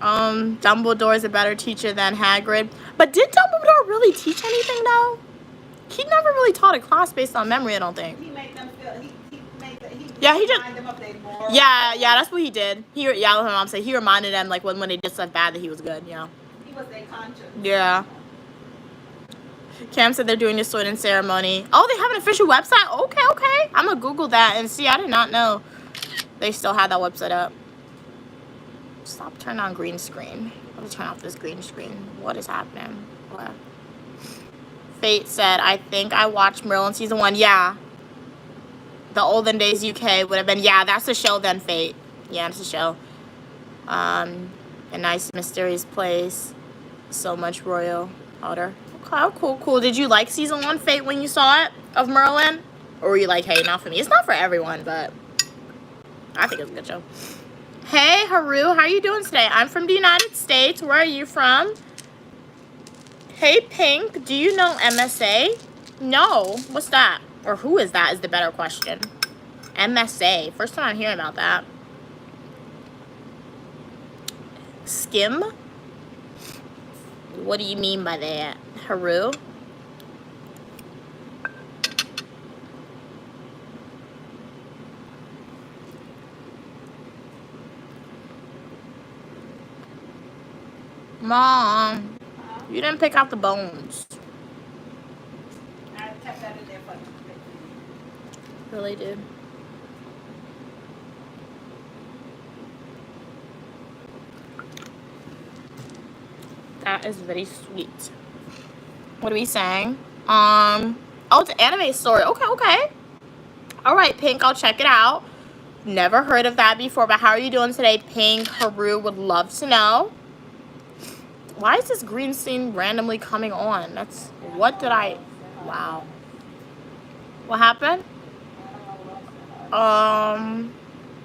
Dumbledore is a better teacher than Hagrid. But did Dumbledore really teach anything though? He never really taught a class based on memory, I don't think. He made them feel. Yeah, he just. reminded them of their moral. Yeah, that's what he did. Yeah, what my mom said. He reminded them like when they did stuff bad that he was good. Yeah. He was their conscience. Yeah. Cam said they're doing the sorting ceremony. Oh, they have an official website? Okay. I'm gonna Google that and see. I did not know they still had that website up. Stop turning on green screen. Let me turn off this green screen. What is happening? What? Fate said, I think I watched Merlin season 1. Yeah. The Olden Days UK would have been. Yeah, that's the show then, Fate. Yeah, it's a show. A nice mysterious place. So much royal powder. Okay, cool. Did you like season 1, Fate, when you saw it of Merlin? Or were you like, hey, not for me? It's not for everyone, but I think it's a good show. Hey, Haru, how are you doing today? I'm from the United States. Where are you from? Hey, Pink, do you know MSA? No. What's that? Or who is that is the better question. MSA. First time I'm hearing about that. Skim? What do you mean by that, Haru? Mom, you didn't pick out the bones. I kept that in there for you. Really did. That is very sweet. What are we saying? Oh, it's an anime story. Okay. All right, Pink, I'll check it out. Never heard of that before, but how are you doing today, Pink? Haru would love to know. Why is this green scene randomly coming on? Wow. What happened?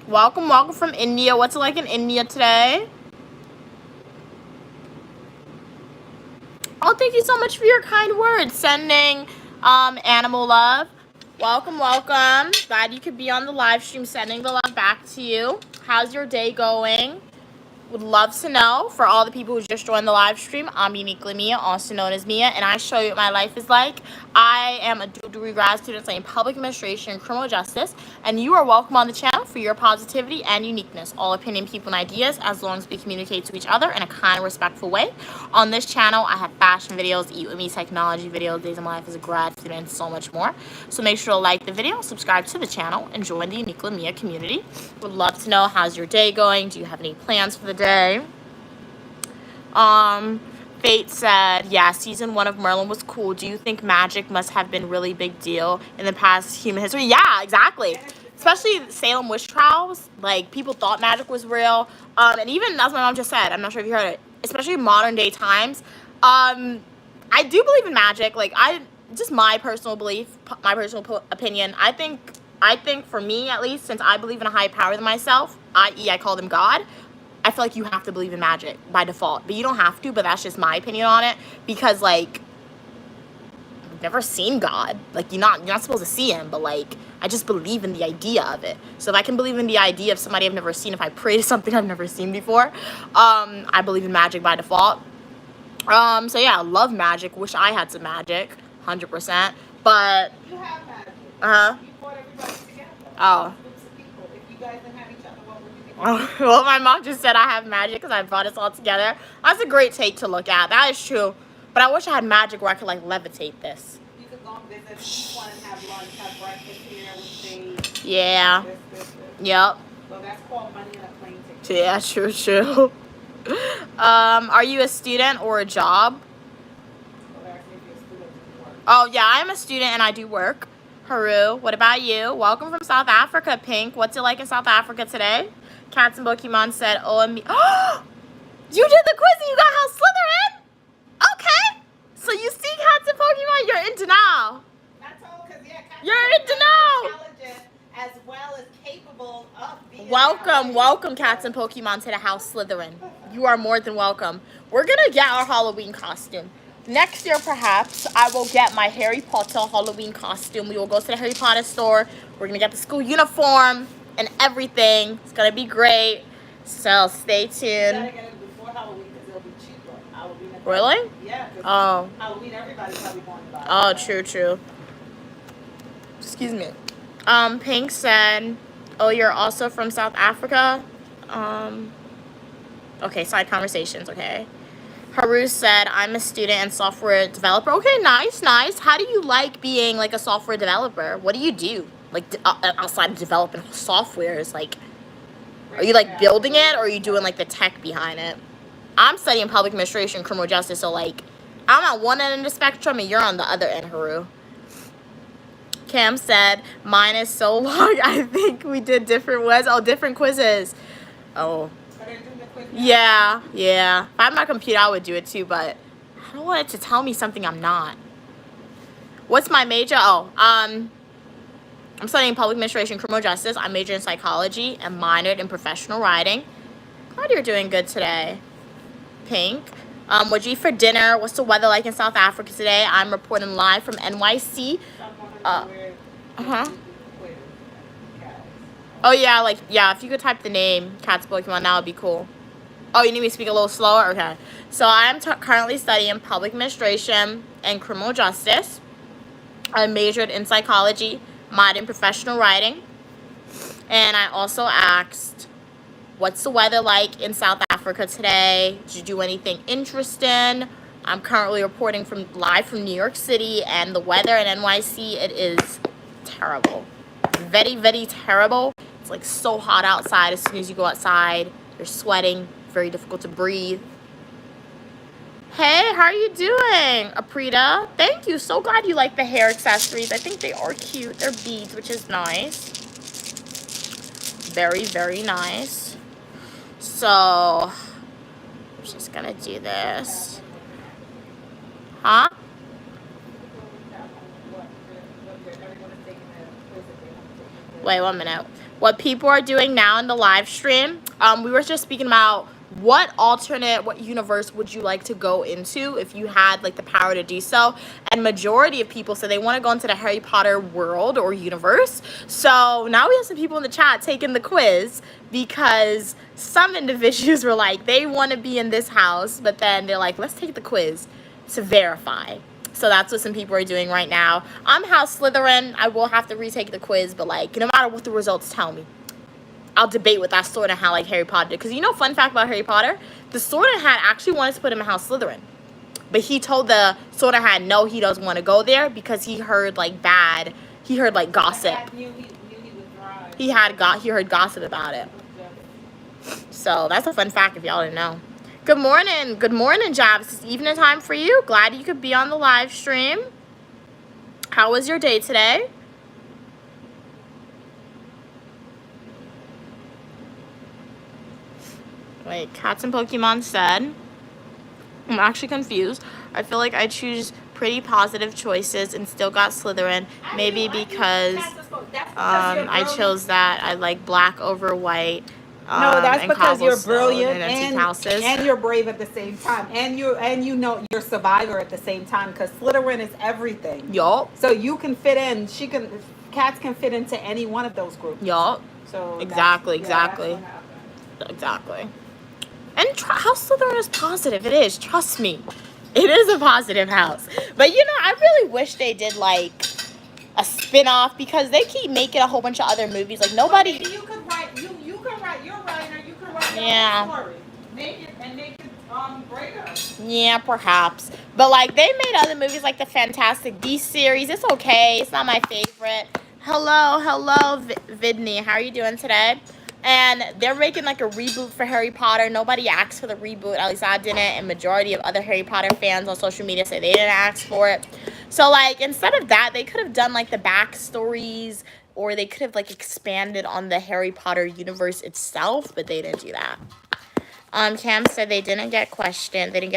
Welcome from India. What's it like in India today? Oh, thank you so much for your kind words. Sending animal love. Welcome. Glad you could be on the live stream. Sending the love back to you. How's your day going? Would love to know. For all the people who just joined the live stream, I'm Uniquely Mia, also known as Mia, and I show you what my life is like. I am a dual degree grad student studying public administration and criminal justice, and you are welcome on the channel for your positivity and uniqueness. All opinion, people, and ideas, as long as we communicate to each other in a kind, respectful way. On this channel, I have fashion videos, eat with me, technology videos, days of my life as a grad student, and so much more. So make sure to like the video, subscribe to the channel, and join the Uniquely Mia community. Would love to know, how's your day going? Do you have any plans for the day? Fate said, yeah, season 1 of Merlin was cool. Do you think magic must have been really big deal in the past human history? Yeah, exactly. Especially Salem witch trials. Like, people thought magic was real. And even, as my mom just said, I'm not sure if you heard it, especially in modern day times, I do believe in magic. Like, just my personal belief, my personal opinion, I think for me, at least, since I believe in a higher power than myself, i.e. I call them God, I feel like you have to believe in magic by default. But you don't have to, but that's just my opinion on it. Because, like, I've never seen God. Like, you're not supposed to see him, but, like, I just believe in the idea of it. So if I can believe in the idea of somebody I've never seen, if I pray to something I've never seen before, I believe in magic by default. So yeah, I love magic. Wish I had some magic, 100%. But You have magic. You brought everybody together. Oh. Groups of people. If you guys didn't have each other, what would you think? Well, my mom just said I have magic because I brought us all together. That's a great take to look at. That is true. But I wish I had magic where I could, like, levitate this. You could go and visit one and have lunch, have breakfast here with things. Yeah. This. Yep. So that's called money in a plane ticket. Yeah, true. Are you a student or a job? So that's if you're a student at work. Oh, yeah, I'm a student and I do work. Haru, what about you? Welcome from South Africa, Pink. What's it like in South Africa today? Cats and Pokemon said, oh, and me. Oh, you did the quiz and you got House Slytherin? Okay. So you see Cats and Pokemon, you're into now. That's all, because, yeah, Cats You're are into now. intelligent as well as capable of being Welcome, Cats and Pokemon to the House Slytherin. You are more than welcome. We're going to get our Halloween costume. Next year, perhaps, I will get my Harry Potter Halloween costume. We will go to the Harry Potter store. We're going to get the school uniform and everything. It's going to be great. So stay tuned. You gotta get it before Really? Yeah. 'Cause Oh. Halloween, everybody's probably going to buy. Oh, true. Excuse me. Pink said, oh, you're also from South Africa? Okay, side conversations, okay. Haru said, I'm a student and software developer. Okay, nice. How do you like being like a software developer? What do you do? Like outside of developing softwares, like, are you like building it or are you doing like the tech behind it? I'm studying public administration, criminal justice, so like, I'm on one end of the spectrum and you're on the other end, Haru. Cam said, mine is so long, I think we did different different quizzes. Oh. Yeah. If I had my computer, I would do it too, but I don't want it to tell me something I'm not. What's my major? I'm studying public administration, criminal justice. I majored in psychology and minored in professional writing. Glad you're doing good today. Pink. What'd you eat for dinner? What's the weather like in South Africa today? I'm reporting live from NYC. Oh yeah, if you could type the name Cat's Pokemon, that would be cool. Oh, you need me to speak a little slower? Okay. So I'm currently studying public administration and criminal justice. I majored in psychology, minored in professional writing. And I also asked, what's the weather like in South Africa today? Did you do anything interesting? I'm currently reporting live from New York City, and the weather in NYC, it is terrible. Very, very terrible. It's like so hot outside. As soon as you go outside, you're sweating. Very difficult to breathe. Hey, how are you doing, Aprita? Thank you. So glad you like the hair accessories. I think they are cute. They're beads, which is nice. Very, very nice. So, I'm just gonna do this. Huh? Wait 1 minute. What people are doing now in the live stream, we were just speaking about what universe would you like to go into if you had like the power to do so, and majority of people said they want to go into the Harry Potter world or universe. So now we have some people in the chat taking the quiz, because some individuals were like they want to be in this house, but then they're like, let's take the quiz to verify. So that's what some people are doing right now. I'm House Slytherin. I will have to retake the quiz, but like, no matter what the results tell me, I'll debate with that Sword and Hat like Harry Potter did. Because you know, fun fact about Harry Potter, the Sword and Hat actually wanted to put him in House Slytherin, but he told the Sword and Hat no, he doesn't want to go there because he heard like gossip. He heard gossip about it. So that's a fun fact if y'all didn't know. Good morning, Jobs. It's evening time for you. Glad you could be on the live stream. How was your day today? Wait, Cats and Pokemon said, I'm actually confused. I feel like I choose pretty positive choices and still got Slytherin. Maybe because I chose that. I like black over white. No, that's because you're brilliant and you're brave at the same time, and you know you're a survivor at the same time, because Slytherin is everything. Yup. So you can fit in. Cats can fit into any one of those groups. Yup. So exactly. And House Slytherin is positive. It is. Trust me, it is a positive house. But you know, I really wish they did like a spin-off, because they keep making a whole bunch of other movies. Like nobody. Well, you could write. You can write your writer. You can write your own story. Make it greater. Yeah, perhaps. But like they made other movies like the Fantastic Beasts series. It's okay. It's not my favorite. Hello, Vidney. How are you doing today? And they're making like a reboot for Harry Potter. Nobody asked for the reboot. At least I didn't. And majority of other Harry Potter fans on social media say they didn't ask for it. So like instead of that, they could have done like the backstories, or they could have like expanded on the Harry Potter universe itself, but they didn't do that. Cam said they didn't get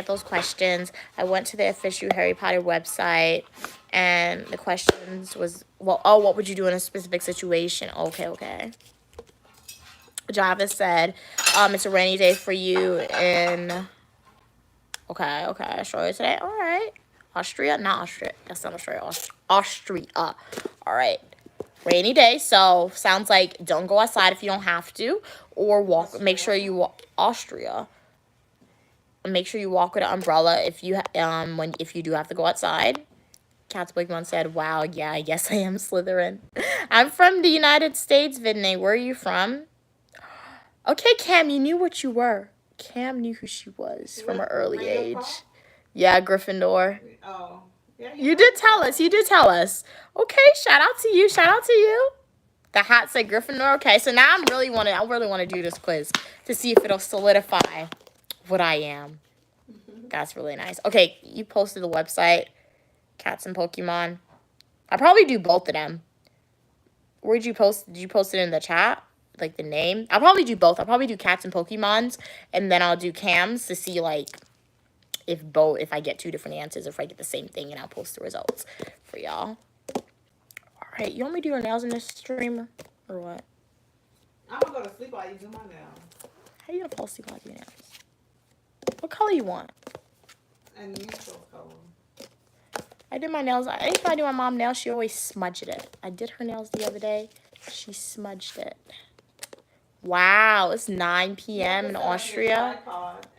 those questions. I went to the official Harry Potter website, and the questions was, what would you do in a specific situation? Okay. Java said, it's a rainy day for you in, okay, Australia today. All right. Austria? Not Austria. That's not Australia. Austria. All right. Rainy day, so sounds like don't go outside if you don't have to, or walk. Make sure you walk. Austria. Make sure you walk with an umbrella if you if you do have to go outside. Cat's Pokemon said, "Wow, yeah, I guess I am Slytherin." I'm from the United States, Vidney. Where are you from? Okay, Cam, you knew what you were. Cam knew who she was from an early age. Yeah, Gryffindor. Oh. Yeah, You did tell us. You did tell us. Okay, shout out to you. Shout out to you. The hat said Gryffindor. Okay, so now I really want to do this quiz to see if it'll solidify what I am. That's really nice. Okay, you posted the website, Cats and Pokemon. I'll probably do both of them. Where'd you post? Did you post it in the chat? Like the name? I'll probably do both. I'll probably do Cats and Pokemons, and then I'll do Cam's to see like if I get two different answers, if I get the same thing, and I'll post the results for y'all. All right, you want me to do your nails in this stream or what? I'm gonna go to sleep while you do my nails. How you gonna fall asleep while I do nails? What color you want? A neutral color. I did my nails. Anytime I do my mom nails, she always smudged it. I did her nails the other day. She smudged it. Wow, it's 9 p.m. in Austria.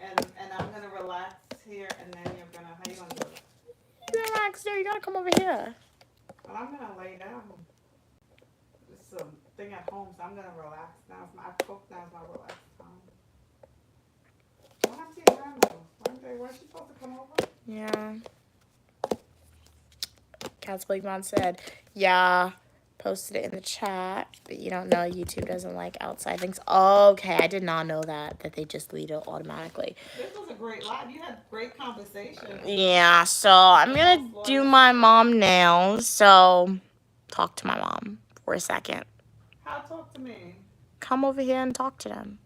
And I'm gonna relax here, and then you're gonna. How you gonna do it? You relax there. You gotta come over here. Well, I'm gonna lay down. It's a thing at home, so I'm gonna relax now. I cook now. It's my relax time. What happened to your grandma? Where's she supposed to come over? Yeah. Cat's Pokemon said, yeah, posted it in the chat, but you don't know YouTube doesn't like outside things. Okay, I did not know that they just delete it automatically. This was a great live. You had great conversation. Yeah, so I'm gonna do my mom nails. So talk to my mom for a second. How talk to me? Come over here and talk to them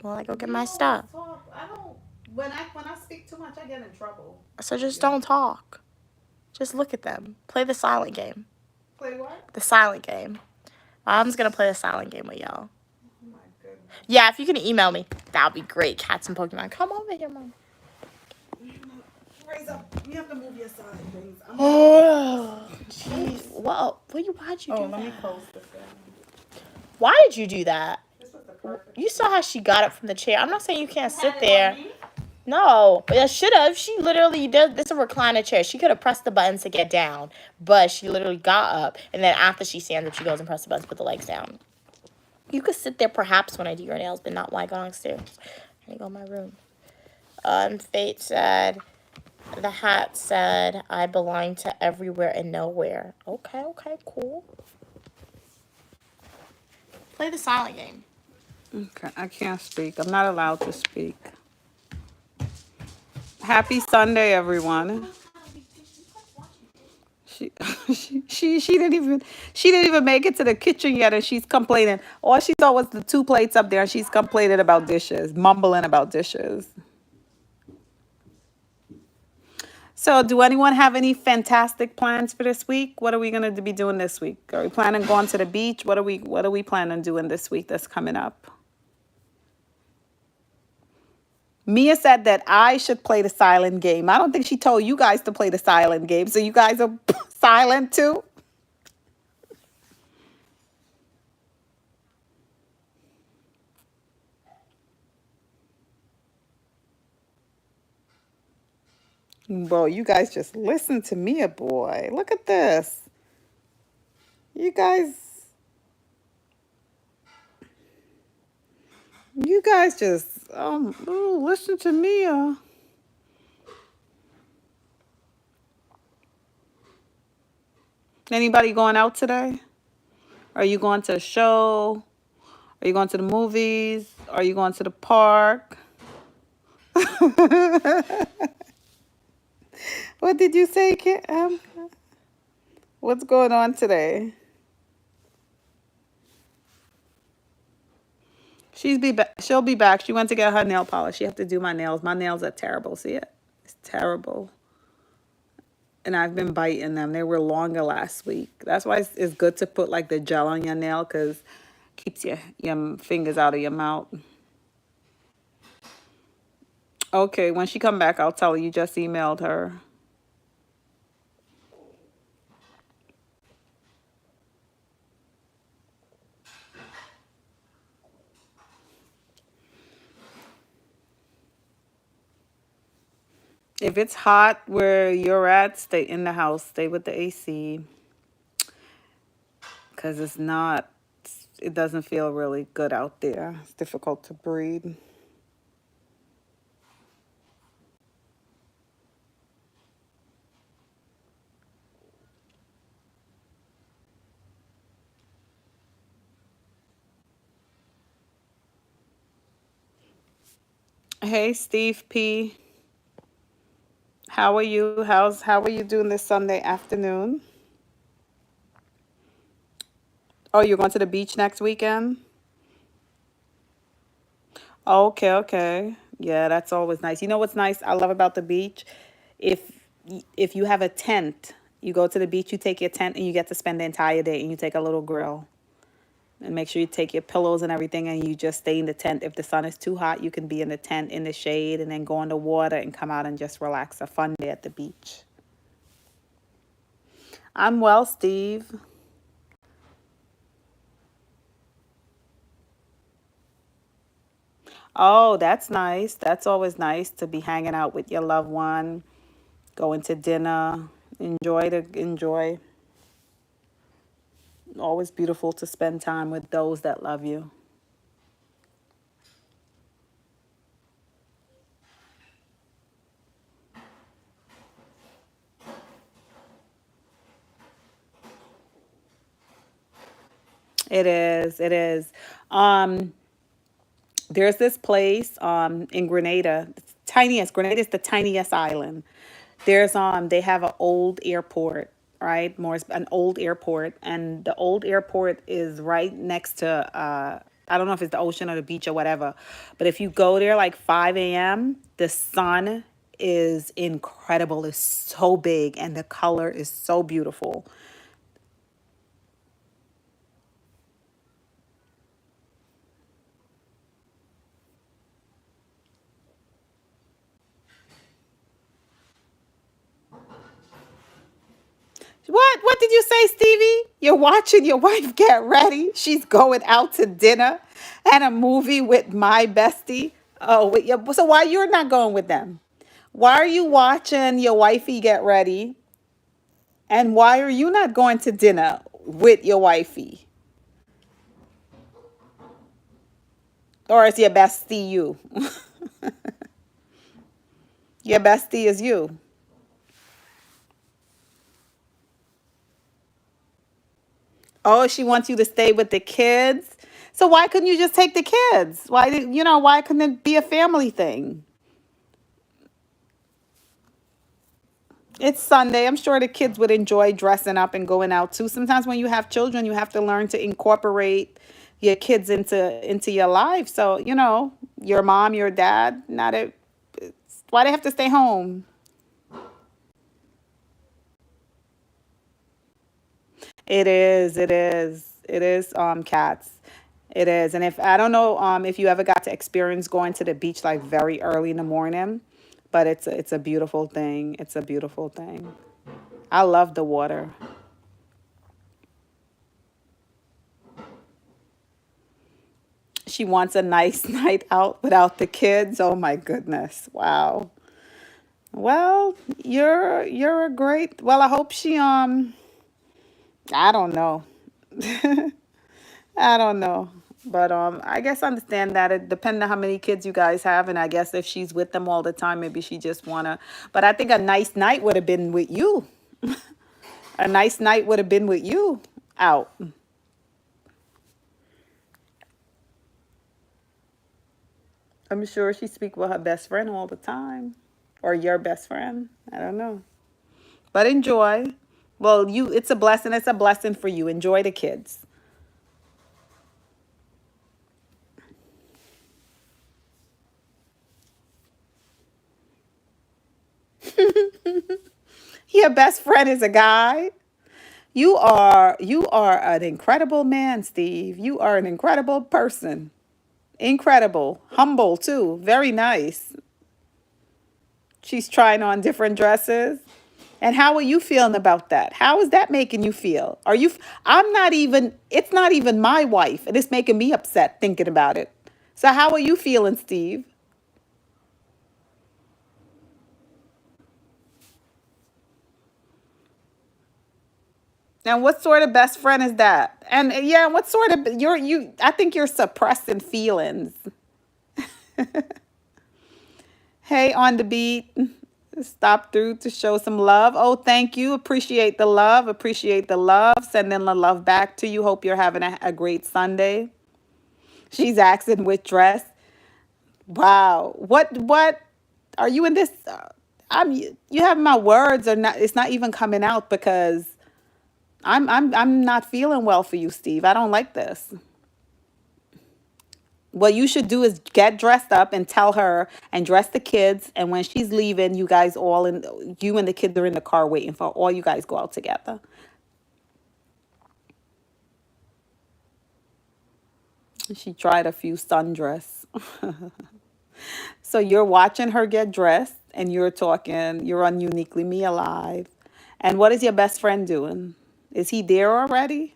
while I go get my stuff. I don't. When I speak too much, I get in trouble. So just don't talk. Just look at them. Play the silent game. Play what? The silent game. Mom's gonna play the silent game with y'all. Oh my goodness. Yeah, if you can email me, that would be great. Cats and Pokemon. Come over here, Mom. Raise up. You have to move your side things. Oh, jeez. Whoa. Why'd you do that? Let me close this down. Why did you do that? This was the perfect. You saw how she got up from the chair. I'm not saying you can't sit there. No, I should have. She literally did. This is a recliner chair. She could have pressed the buttons to get down, but she literally got up, and then after she stands up, she goes and presses the buttons, put the legs down. You could sit there perhaps when I do your nails, but not while I go downstairs. I go in my room. Fate said, the hat said, I belong to everywhere and nowhere. Okay, cool. Play the silent game. Okay, I can't speak. I'm not allowed to speak. Happy Sunday, everyone. She didn't even make it to the kitchen yet, and she's complaining. All she saw was the 2 plates up there, and she's complaining about dishes, mumbling about dishes. So, do anyone have any fantastic plans for this week? What are we gonna be doing this week? Are we planning on going to the beach? What are we planning on doing this week that's coming up? Mia said that I should play the silent game. I don't think she told you guys to play the silent game. So you guys are silent too? Well, you guys just listen to Mia, boy. Look at this. You guys just listen to Mia. Anybody going out today? Are you going to a show? Are you going to the movies? Are you going to the park? What did you say, Kim? What's going on today? She'll be back. She went to get her nail polish. She have to do my nails. My nails are terrible. See it? It's terrible. And I've been biting them. They were longer last week. That's why it's good to put like the gel on your nail, because keeps your fingers out of your mouth. Okay, when she come back, I'll tell her you just emailed her. If it's hot where you're at, stay in the house. Stay with the AC because it doesn't feel really good out there. It's difficult to breathe. Hey, Steve P. How are you? How are you doing this Sunday afternoon? Oh, you're going to the beach next weekend? Okay, okay. Yeah, that's always nice. You know what's nice I love about the beach? If if you have a tent, you go to the beach, you take your tent and you get to spend the entire day and you take a little grill. And make sure you take your pillows and everything and you just stay in the tent. If the sun is too hot, you can be in the tent in the shade and then go in the water and come out and just relax. A fun day at the beach. I'm well, Steve. Oh, that's nice. That's always nice to be hanging out with your loved one, going to dinner, enjoy. Always beautiful to spend time with those that love you. It is. It is. Um, there's this place in Grenada. It's tiniest. Grenada is the tiniest island. They have an old airport, right? More an old airport, and the old airport is right next to I don't know if it's the ocean or the beach or whatever, but if you go there like 5 a.m., the sun is incredible. It's so big and the color is so beautiful. What did you say, Stevie? You're watching your wife get ready. She's going out to dinner and a movie with my bestie. Oh, with your, so why you're not going with them? Why are you watching your wifey get ready? And why are you not going to dinner with your wifey? Or is your bestie you? Your bestie is you. Oh, she wants you to stay with the kids. So why couldn't you just take the kids? Why couldn't it be a family thing? It's Sunday. I'm sure the kids would enjoy dressing up and going out too. Sometimes when you have children, you have to learn to incorporate your kids into your life. So, your mom, your dad, not a why they have to stay home. It is cats. It is. And if I don't know if you ever got to experience going to the beach like very early in the morning, but it's a beautiful thing. It's a beautiful thing. I love the water. She wants a nice night out without the kids. Oh my goodness. Wow. Well, you're a great. Well, I hope she I don't know. I don't know. But I guess I understand that it depends on how many kids you guys have, and I guess if she's with them all the time, maybe she just wanna. But I think a nice night would have been with you. A nice night would have been with you out. I'm sure she speak with her best friend all the time, or your best friend. I don't know. But enjoy. Well, it's a blessing. It's a blessing for you. Enjoy the kids. Your best friend is a guy. You are an incredible man, Steve. You are an incredible person. Incredible. Humble too. Very nice. She's trying on different dresses. And how are you feeling about that? How is that making you feel? I'm not even, it's not even my wife, and it's making me upset thinking about it. So how are you feeling, Steve? And what sort of best friend is that? And yeah, what sort of I think you're suppressing feelings. Hey, on the beat. Stop through to show some love. Oh, thank you. Appreciate the love. Appreciate the love. Sending the love back to you. Hope you're having a great Sunday. She's asking which dress. Wow. What are you in this? You have my words or not? It's not even coming out because I'm not feeling well for you, Steve. I don't like this. What you should do is get dressed up and tell her and dress the kids. And when she's leaving, you guys you and the kids are in the car waiting for all you guys go out together. She tried a few sundress. So you're watching her get dressed and you're on Uniquely Me Alive. And what is your best friend doing? Is he there already?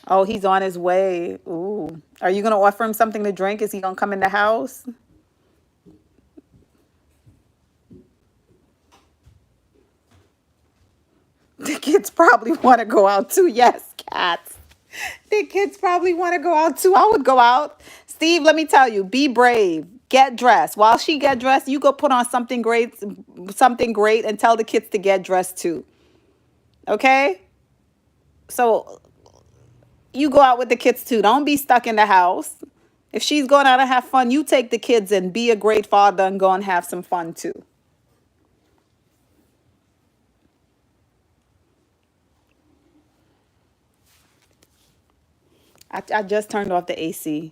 Oh, he's on his way. Ooh. Are you going to offer him something to drink? Is he going to come in the house? The kids probably want to go out too. Yes, cats. The kids probably want to go out too. I would go out. Steve, let me tell you, be brave. Get dressed. While she get dressed, you go put on something great and tell the kids to get dressed too. Okay? So you go out with the kids too. Don't be stuck in the house. If she's going out to have fun, you take the kids and be a great father and go and have some fun too. I just turned off the AC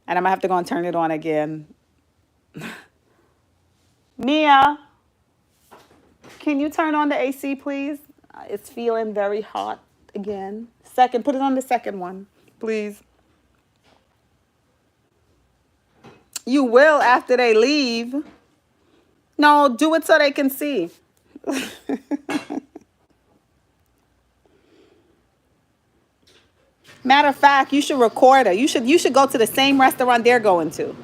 and I'm going to have to go and turn it on again. Mia, can you turn on the AC, please? It's feeling very hot again. Put it on the second one, please. You will after they leave. No, do it so they can see. Matter of fact, you should record her. You should go to the same restaurant they're going to.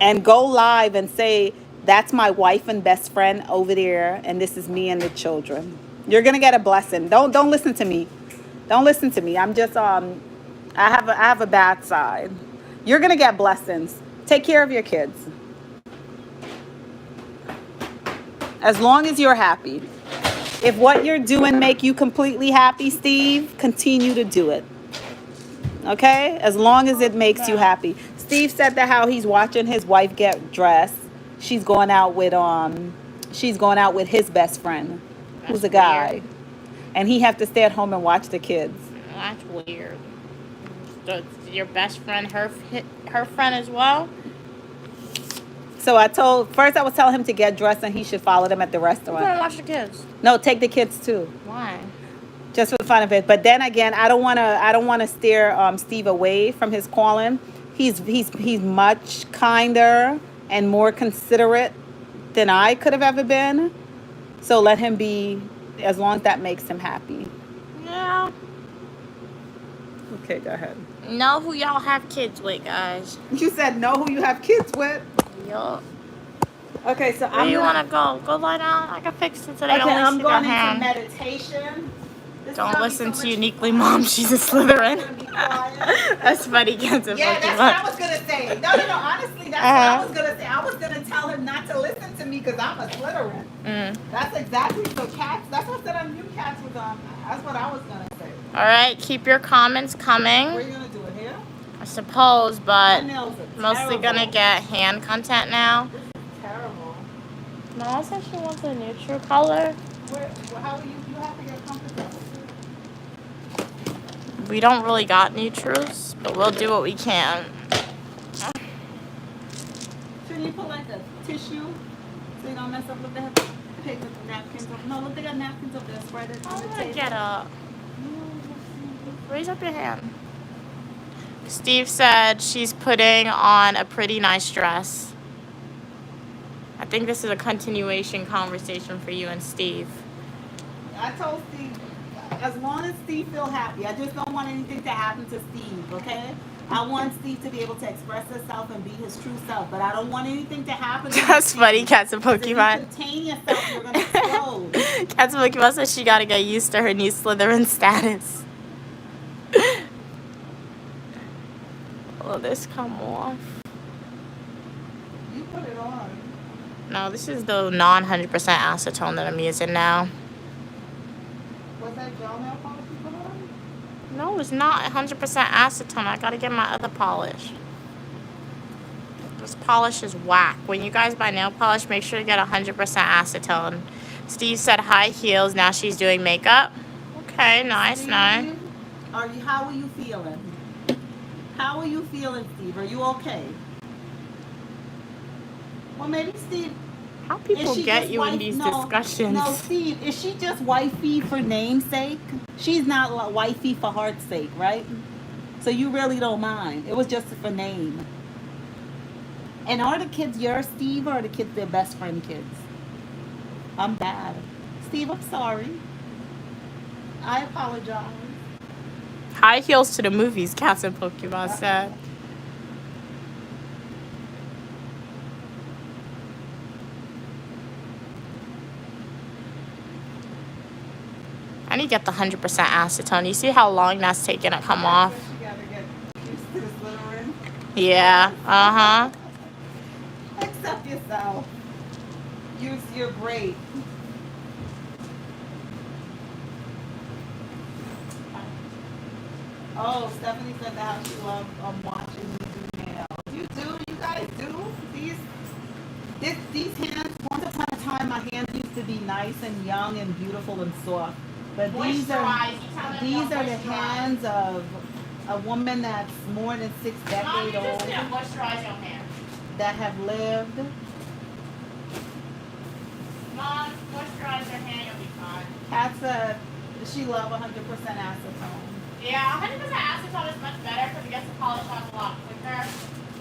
And go live and say, that's my wife and best friend over there, and this is me and the children. You're gonna get a blessing. Don't listen to me. Don't listen to me. I'm just I have a bad side. You're gonna get blessings. Take care of your kids. As long as you're happy. If what you're doing make you completely happy, Steve, continue to do it. Okay? As long as it makes you happy. Steve said that how he's watching his wife get dressed. She's going out with his best friend, who's a guy. Weird. And he have to stay at home and watch the kids. That's weird. Your best friend, her friend as well? So I was telling him to get dressed and he should follow them at the restaurant. I'm gonna watch the kids. No, take the kids too. Why? Just for the fun of it. But then again, I don't wanna steer Steve away from his calling. He's much kinder and more considerate than I could have ever been. So let him be, as long as that makes him happy. Yeah. Okay, go ahead. Know who y'all have kids with, guys. You said know who you have kids with? Yup. Okay, so Where you want to go? Go lie down. I can fix it today. Okay, I'm going into hand. meditation. Don't listen to Uniquely Mom. She's a Slytherin. That's funny. Yeah, that's what I was going to say. No. Honestly, that's what I was going to say. I was going to tell him not to listen to me because I'm a Slytherin. That's exactly. So cats, that's what I said on you cats was that's what I was going to say. All right. Keep your comments coming. Where are you going to do it? Here? I suppose, but mostly terrible. going to get hand content now. This is terrible. Mom said she wants a neutral color. How will you have to get comfortable? We don't really got neutrals, but we'll do what we can. Shouldn't you put like a tissue so you don't mess up with the paper napkins? No, look, they got napkins up there. Spread it on the table. Get up. Raise up your hand. Steve said she's putting on a pretty nice dress. I think this is a continuation conversation for you and Steve. I told Steve, as long as Steve feel happy, I just don't want anything to happen to Steve, okay? I want Steve to be able to express himself and be his true self, but I don't want anything to happen to That's you, funny, Steve, Cats and 'cause if you Pokemon. contain yourself, you're gonna explode. Cats and Pokemon says she gotta get used to her new Slytherin status. Will this come off? You put it on. No, this is the non 100% acetone that I'm using now. Was that gel nail polish you put on? No, it's not 100% acetone. I gotta get my other polish. This polish is whack. When you guys buy nail polish, make sure to get 100% acetone. Steve said high heels. Now she's doing makeup. Okay, nice, Steve, nice. how are you feeling? How are you feeling, Steve? Are you okay? Well, maybe Steve. How people get you in these discussions? No, Steve, is she just wifey for namesake? She's not like wifey for heart's sake, right? So you really don't mind. It was just for name. And are the kids yours, Steve, or are the kids their best friend kids? I'm bad. Steve, I'm sorry. I apologize. High heels to the movies, Cats and Pokemon said. I need to get the 100% acetone. You see how long that's taking to come off? You gotta get used to the Slytherin. Yeah, uh-huh. Accept yourself. You're great. Oh, Stephanie said that how she loved watching me do nails. You do? You guys do? These hands, once upon a time my hands used to be nice and young and beautiful and soft. But these are the hands of a woman that's more than 6 decades old Moisturize your hand. that have lived. Mom, moisturize your hand, you'll be fine. Kat said she loved 100% acetone. Yeah, 100% acetone is much better because it gets the polish off a lot quicker.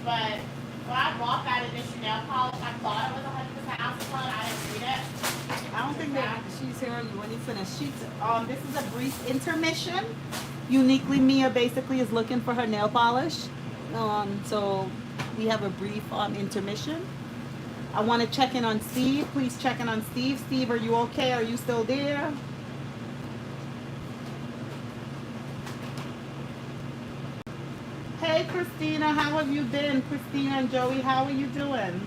But when I bought that initial nail polish, I thought it was 100% acetone. I didn't read it. I don't think that she's hearing you when you finish. This is a brief intermission. Uniquely Mia basically is looking for her nail polish. So we have a brief intermission. I want to check in on Steve. Please check in on Steve. Steve, are you okay? Are you still there? Hey, Christina, how have you been? Christina and Joey, how are you doing?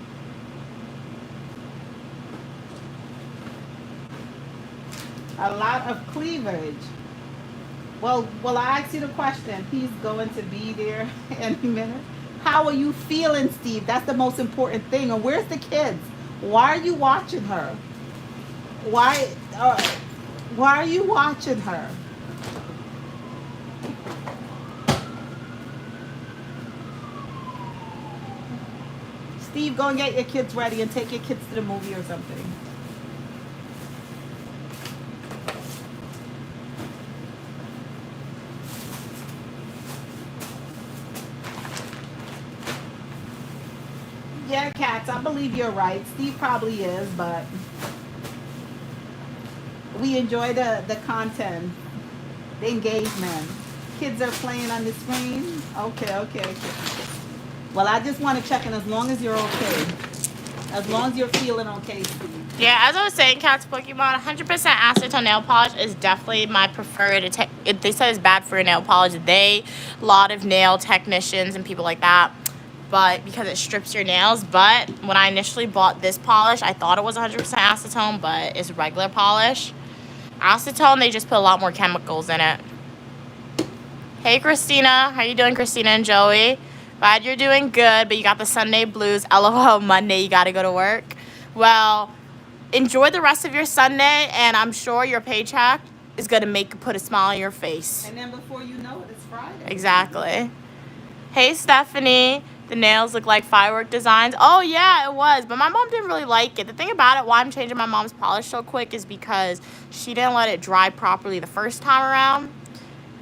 A lot of cleavage. Well, I asked you the question. He's going to be there any minute. How are you feeling, Steve? That's the most important thing. And where's the kids? Why are you watching her? Why are you watching her? Steve, go and get your kids ready and take your kids to the movie or something. Yeah, Cats, I believe you're right. Steve probably is, but we enjoy the content, the engagement. Kids are playing on the screen. Okay. Well, I just want to check in as long as you're okay. As long as you're feeling okay, Steve. Yeah, as I was saying, Cats Pokemon, 100% acetone nail polish is definitely my preferred. They said it's bad for your nail polish. A lot of nail technicians and people like that, but because it strips your nails. But when I initially bought this polish, I thought it was 100% acetone, but it's regular polish. Acetone, they just put a lot more chemicals in it. Hey, Christina. How you doing, Christina and Joey? Glad you're doing good, but you got the Sunday blues. LOL, Monday, you got to go to work. Well, enjoy the rest of your Sunday, and I'm sure your paycheck is going to put a smile on your face. And then before you know it, it's Friday. Exactly. Hey, Stephanie. The nails look like firework designs. Oh, yeah, it was. But my mom didn't really like it. The thing about it, why I'm changing my mom's polish so quick is because she didn't let it dry properly the first time around.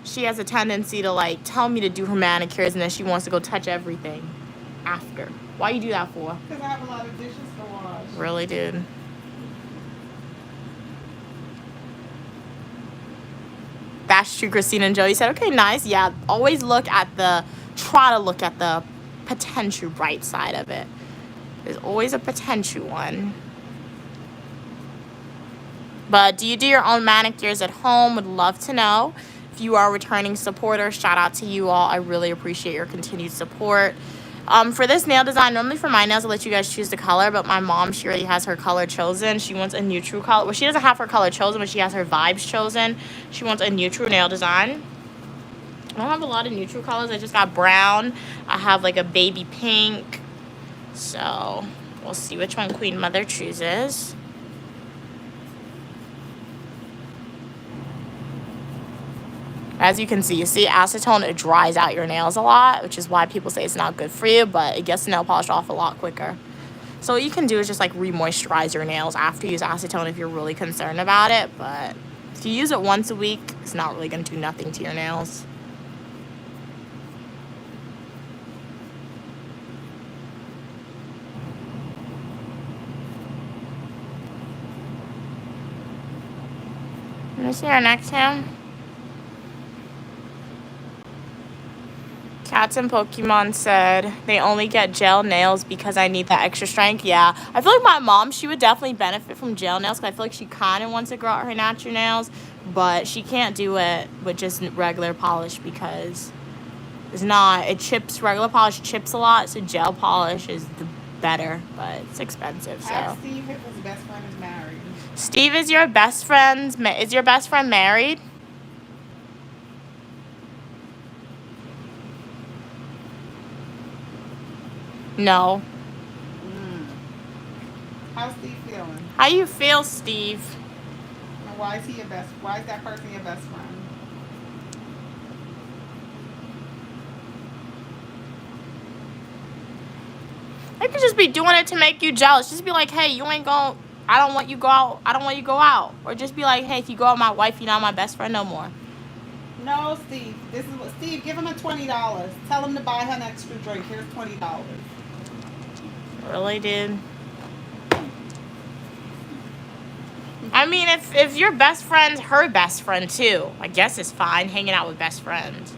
She has a tendency to, tell me to do her manicures, and then she wants to go touch everything after. Why you do that for? Because I have a lot of dishes to wash. Really, dude? That's true, Christina and Joey said. Okay, nice. Yeah, always look at the try to look at the potential bright side of it. There's always a potential one. But do you do your own manicures at home? Would love to know. If you are a returning supporter, shout out to you all. I really appreciate your continued support. For this nail design, normally for my nails, I'll let you guys choose the color, but my mom, she already has her color chosen. She wants a neutral color. Well, she doesn't have her color chosen, but she has her vibes chosen. She wants a neutral nail design. I don't have a lot of neutral colors. I just got brown. I have like a baby pink. So we'll see which one Queen Mother chooses. As you can see, acetone, it dries out your nails a lot, which is why people say it's not good for you, but it gets the nail polish off a lot quicker. So what you can do is just like re-moisturize your nails after you use acetone if you're really concerned about it, but if you use it once a week, it's not really going to do nothing to your nails. Let me see our next hand. Cats and Pokemon said they only get gel nails because I need that extra strength. Yeah, I feel like my mom, she would definitely benefit from gel nails because I feel like she kind of wants to grow out her natural nails, but she can't do it with just regular polish because it's not, it chips, regular polish chips a lot, so gel polish is the better, but it's expensive. So Ask Steve if his best friend is married. Steve, is your best friend married? No. How's Steve feeling? How you feel, Steve? And why is that person your best friend? I could just be doing it to make you jealous. Just be like, hey, I don't want you go out. Or just be like, hey, if you go out with my wife, you're not my best friend no more. No, Steve. Steve, give him a $20. Tell him to buy her an extra drink. Here's $20. Really, dude? I mean, if your best friend's her best friend too, I guess it's fine hanging out with best friends.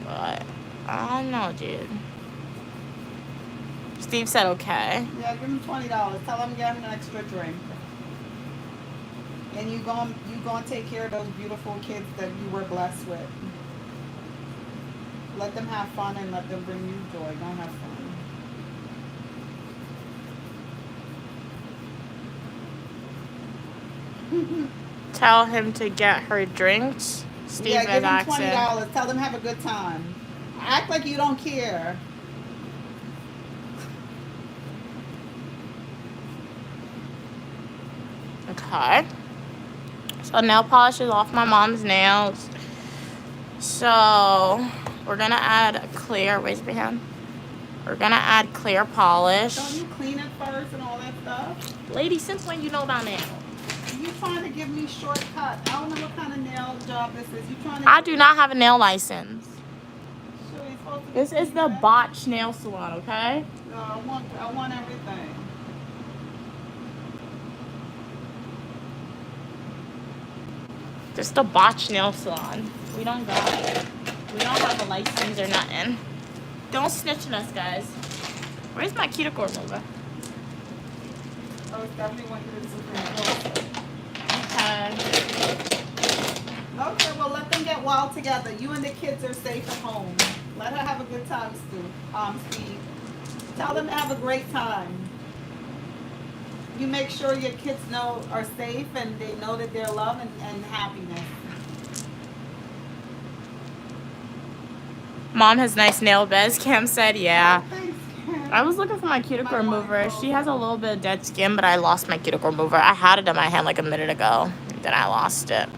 But I don't know, dude. Steve said okay. Yeah, give him $20. Tell him to get him an extra drink. And you gonna take care of those beautiful kids that you were blessed with. Let them have fun and let them bring you joy. Don't have fun. Tell him to get her drinks. Steve Yeah, give him asking. $20. Tell them have a good time. Act like you don't care. Okay. So nail polish is off my mom's nails. So we're gonna add clear. Raise your hand. We're gonna add clear polish. Don't you clean it first and all that stuff? Lady, since when you know about nails? You trying to give me shortcut? I don't know what kind of nail job this is. You trying to? I do not have a nail license. Sure, you're supposed to This is the that. Botch nail salon, okay? No, I want everything. Just the Botch nail salon. We don't have a license or nothing. Don't snitch on us, guys. Where's my cuticle remover? Oh, it's definitely went to the Supreme Court. Okay, well, let them get wild together. You and the kids are safe at home. Let her have a good time, Steve. Tell them to have a great time. You make sure your kids are safe and they know that they're loved and happiness. Mom has nice nail beds, Cam said, yeah. Thanks, Karen. I was looking for my cuticle remover. She has a little bit of dead skin, but I lost my cuticle remover. I had it in my hand like a minute ago, then I lost it.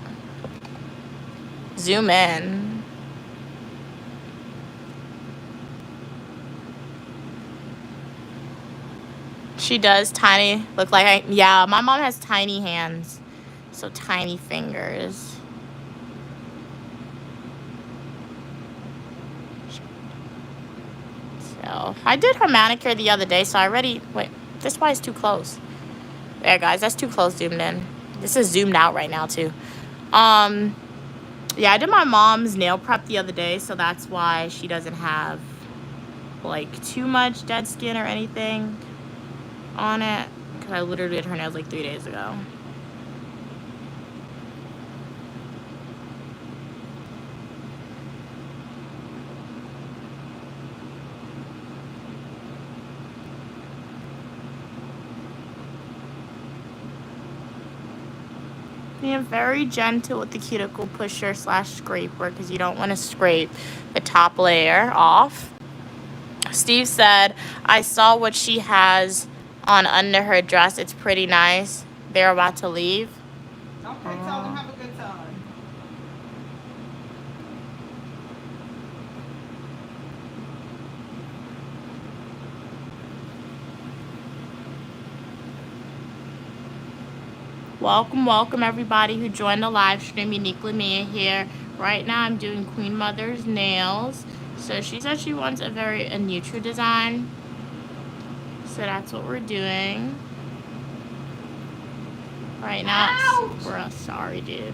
Zoom in. She does look like yeah, my mom has tiny hands, so tiny fingers. So I did her manicure the other day, so wait, this why is too close. There, guys, that's too close zoomed in. This is zoomed out right now too. Yeah, I did my mom's nail prep the other day, so that's why she doesn't have like too much dead skin or anything on it, because I literally did her nails like 3 days ago. Being very gentle with the cuticle pusher / scraper, because you don't want to scrape the top layer off. Steve said, I saw what she has on under her dress. It's pretty nice. They're about to leave. Okay, tell them have a good time. Welcome everybody who joined the live stream. Uniquely Mia here. Right now I'm doing Queen Mother's nails. So she said she wants a neutral design. So that's what we're doing. Right now, sorry dude.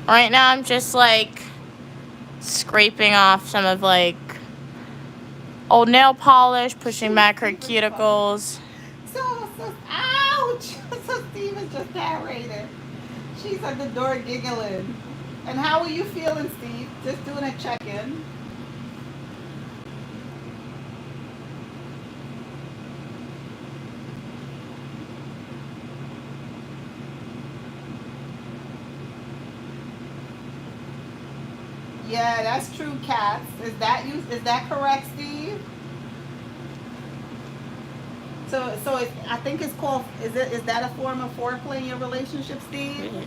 Right now I'm just like scraping off some of like old nail polish, pushing back her cuticles. So, ouch! So Steve is just narrated. She's at the door giggling. And how are you feeling, Steve? Just doing a check-in. Yeah, that's true, Cats. Is that correct, Steve? So I think it's called. Is that a form of foreplay in your relationship, Steve? Yeah.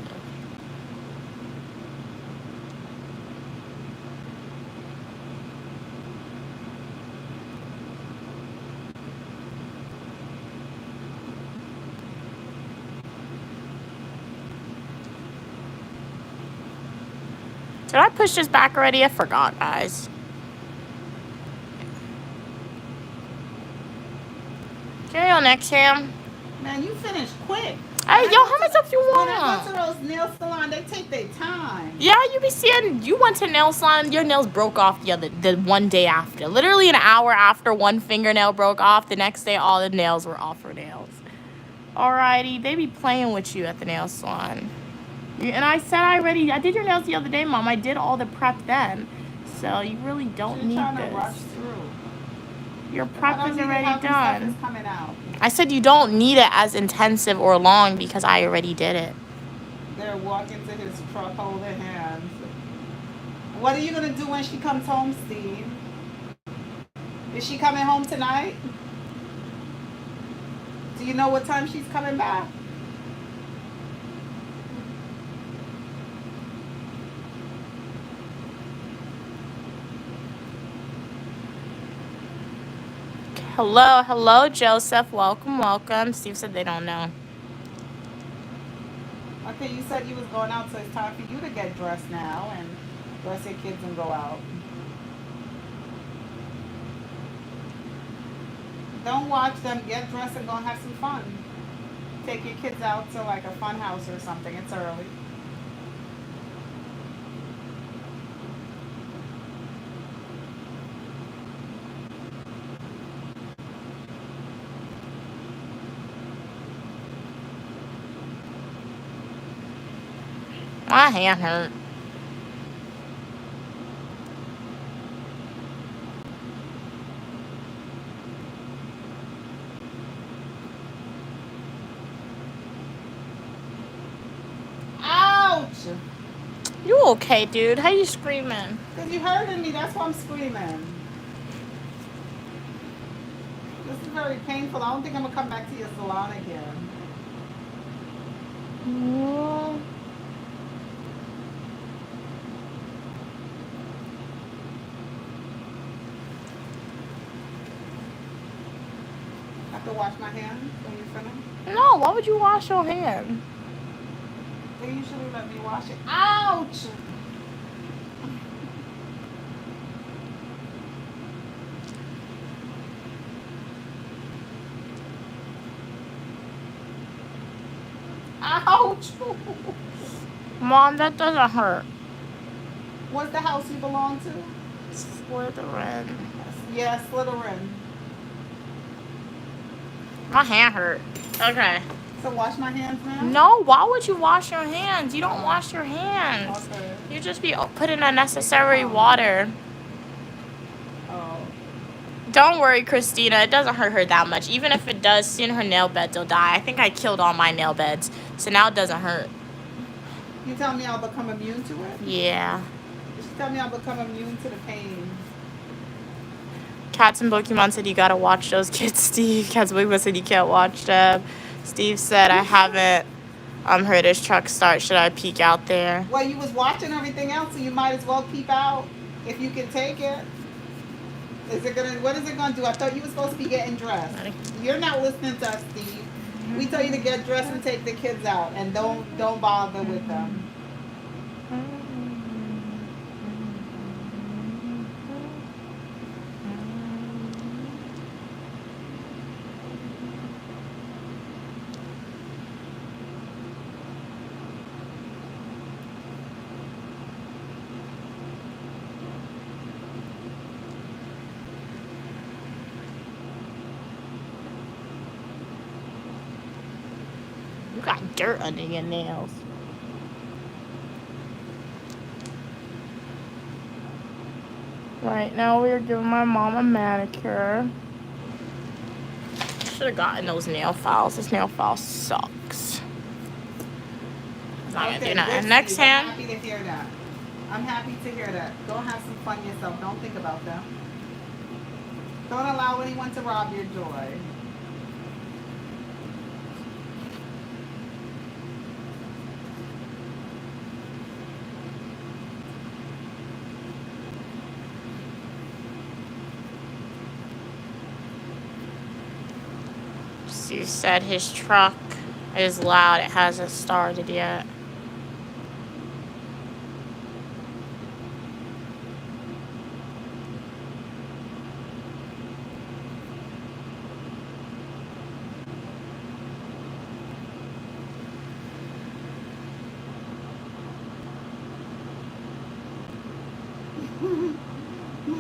Did I push this back already? I forgot, guys. Okay, on next Cam. Man, you finished quick. Hey, yo, how much stuff you When I go to want? those nail salon, they take their time. Yeah, you be seeing, you went to nail salon, your nails broke off the one day after. Literally an hour after one fingernail broke off, the next day all the nails were off her nails. Alrighty, they be playing with you at the nail salon. And I said I did your nails the other day, Mom. I did all the prep then. So you really don't need trying to this. rush through. Your prep is already done. Stuff is coming out. I said you don't need it as intensive or long because I already did it. They're walking to his truck holding hands. What are you going to do when she comes home, Steve? Is she coming home tonight? Do you know what time she's coming back? Hello, Joseph. Welcome. Steve said they don't know. Okay, you said you was going out, so it's time for you to get dressed now and dress your kids and go out. Don't watch them. Get dressed and go and have some fun. Take your kids out to like a fun house or something. It's early. My hand hurt. Ouch! You okay, dude? How you screaming? Because you hurting me. That's why I'm screaming. This is very painful. I don't think I'm going to come back to your salon again. To wash my hands when you finish? No, why would you wash your hand? They usually let me wash it. Ouch! Ouch! Mom, that doesn't hurt. What's the house you belong to? Slytherin. Yeah, Slytherin. My hand hurt. Okay. So wash my hands now? No, why would you wash your hands? You don't wash your hands. Okay. You just be putting unnecessary water. Oh. Don't worry, Christina. It doesn't hurt her that much. Even if it does, soon her nail beds will die. I think I killed all my nail beds, so now it doesn't hurt. You tell me I'll become immune to it? Yeah. You tell me I'll become immune to the pain. Cats and Pokemon said you gotta watch those kids, Steve. Cats and Pokemon said you can't watch them. Steve said I haven't heard his truck start. Should I peek out there? Well, you was watching everything else, so you might as well peep out if you can take it. What is it gonna do? I thought you were supposed to be getting dressed. You're not listening to us, Steve. We tell you to get dressed and take the kids out, and don't bother with them. You got dirt under your nails. Right now we are giving my mom a manicure. Should have gotten those nail files. This nail file sucks. Not gonna do nothing. Next hand. I'm happy to hear that. I'm happy to hear that. Go have some fun yourself. Don't think about them. Don't allow anyone to rob your joy. Steve said his truck is loud. It hasn't started yet.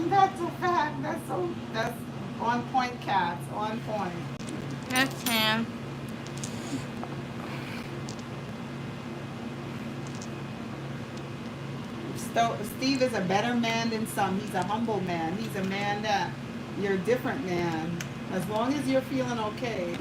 That's a fact. That's on point, cats. On point. Next hand. Steve is a better man than some. He's a humble man. He's a man that you're a different man. As long as you're feeling okay.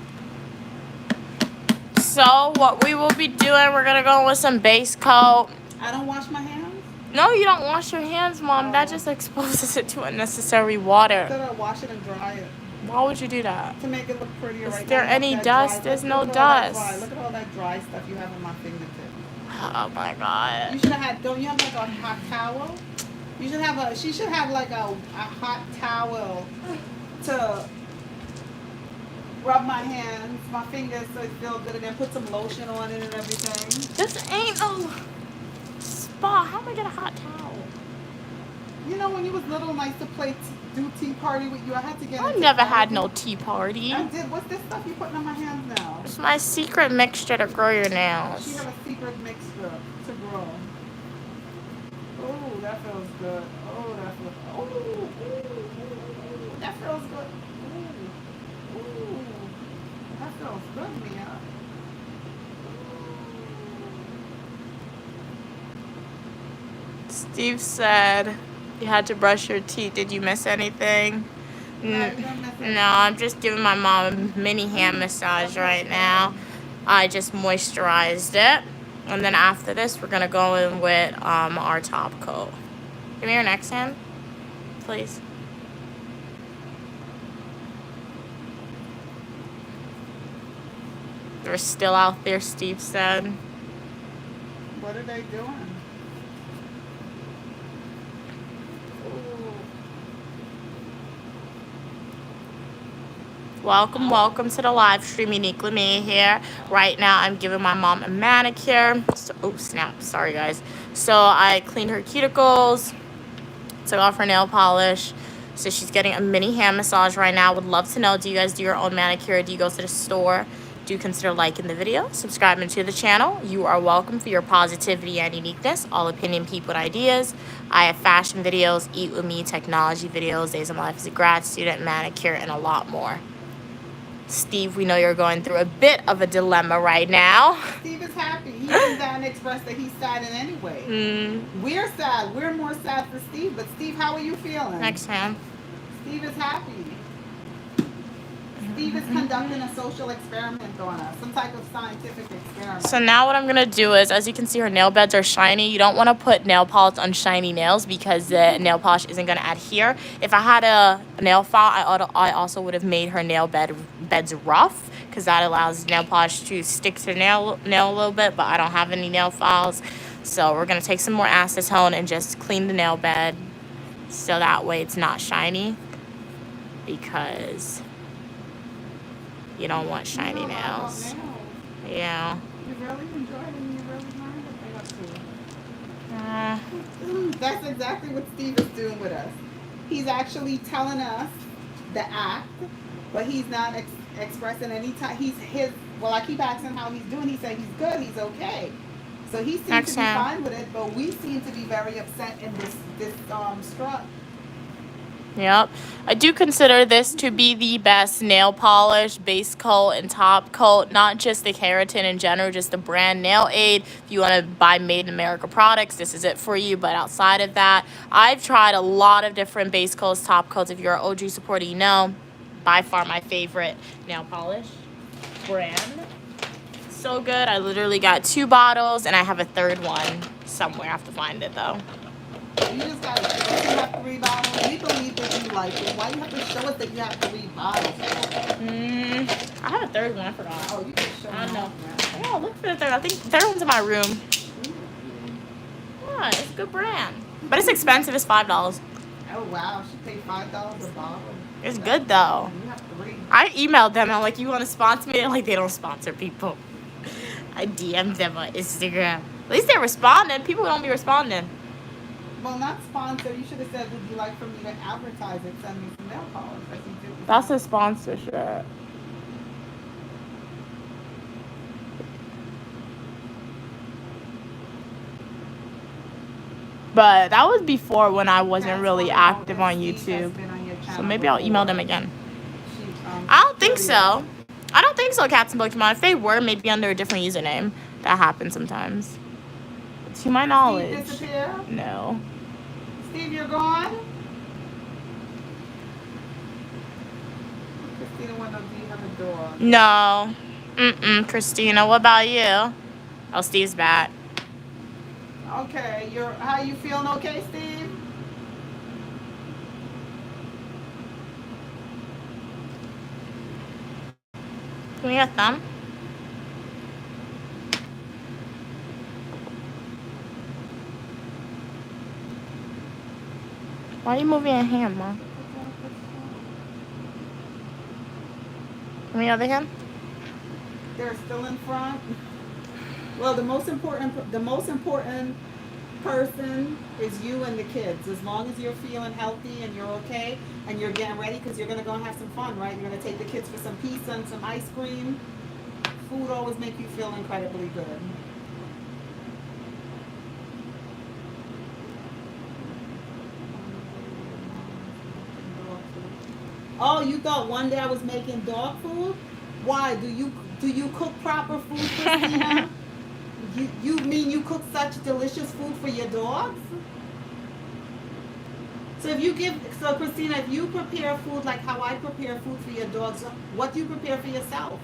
So what we will be doing, we're gonna go with some base coat. I don't wash my hands? No, you don't wash your hands, Mom. That just exposes it to unnecessary water. I thought I'd wash it and dry it. Why would you do that? To make it look prettier. Is right there now. any That dust? dry- There's look no at all that dust. dry- Look at all that dry stuff you have on my fingertips. Oh my God. You should have had, don't you have like a hot towel? You should have she should have like a hot towel to rub my hands, my fingers so it feels good, and then put some lotion on it and everything. This ain't no spa. How am I gonna get a hot towel? You know when you was little and I used to do tea party with you, I had to get I into never that. had no tea party. I did. What's this stuff you putting on my hands now? It's my secret mixture to grow your She nails. have a secret mixture to grow. Oh, that feels good. Oh, that feels. Oh, ooh, ooh, that feels good. Ooh, ooh, that feels good, Mia. Steve said you had to brush your teeth. Did you miss anything? No, you don't miss it. No, I'm just giving my mom a mini hand massage right now. I just moisturized it. And then after this, we're going to go in with our top coat. Give me your next hand, please. They're still out there, Steve said. What are they doing? Welcome to the live stream. Uniquely Me here. Right now, I'm giving my mom a manicure. So, oh, snap. Sorry, guys. So, I cleaned her cuticles, took off her nail polish. So, she's getting a mini hand massage right now. Would love to know, do you guys do your own manicure? Do you go to the store Do consider liking the video, subscribing to the channel. You are welcome for your positivity and uniqueness. All opinion, people, and ideas. I have fashion videos, eat with me, technology videos, days of my life as a grad student, manicure, and a lot more. Steve, we know you're going through a bit of a dilemma right now. Steve is happy. He even down expressed that he's sad in any way. We're sad. We're more sad for Steve. But Steve, how are you feeling? Next time. Steve is happy. Steve is conducting a social experiment on us, some type of scientific experiment. So now what I'm going to do is, as you can see, her nail beds are shiny. You don't want to put nail polish on shiny nails because the nail polish isn't going to adhere. If I had a nail file, I also would have made her nail beds rough because that allows nail polish to stick to the nail a little bit, but I don't have any nail files. So we're going to take some more acetone and just clean the nail bed so that way it's not shiny, because you don't want shiny nails. Yeah. You really enjoy it and you really learned what they up to. That's exactly what Steve is doing with us. He's actually telling us the act, but he's not expressing any time. Well, I keep asking how he's doing. He said he's good, he's okay. So he seems to be fine with it, but we seem to be very upset in this strut. Yep. I do consider this to be the best nail polish, base coat, and top coat. Not just the keratin in general, just the brand Nail Aid. If you want to buy Made in America products, this is it for you. But outside of that, I've tried a lot of different base coats, top coats. If you're an OG supporter, you know. By far my favorite nail polish brand. So good. I literally got 2 bottles, and I have a third one somewhere. I have to find it, though. You just got to have 3 bottles. We believe that you like it. Why you have to show us that you have 3 bottles? I have a third one. I forgot. Oh, you can show me. I don't know. Yeah, look for the third. I think the third one's in my room. Yeah, it's a good brand. But it's expensive. It's $5. Oh, wow. She paid $5 a bottle. It's good, though. You have 3. I emailed them. I'm like, you want to sponsor me? They're like, they don't sponsor people. I DM'd them on Instagram. At least they're responding. People don't be responding. Well, not sponsor. You should have said, would you like for me to advertise it? Send me some nail polish. That's a sponsorship. But that was before when I wasn't really active on YouTube. So maybe I'll email them again. I don't think so. I don't think so, Cats and Pokemon. If they were, maybe under a different username. That happens sometimes. To my knowledge. Steve disappear? No. Steve, you're gone? Christina, do you have a dog? No. Christina, what about you? Oh, Steve's back. Okay, how you feeling okay, Steve? Give me a thumb. Why are you moving your hand, Mom? Give me the other hand. They're still in front. Well, the most important person is you and the kids. As long as you're feeling healthy and you're okay and you're getting ready, because you're gonna go and have some fun, right? You're gonna take the kids for some pizza and some ice cream. Food always makes you feel incredibly good. Oh, you thought one day I was making dog food? Why? Do you cook proper food, Christina? You mean you cook such delicious food for your dogs? So Christina, if you prepare food like how I prepare food for your dogs, what do you prepare for yourself?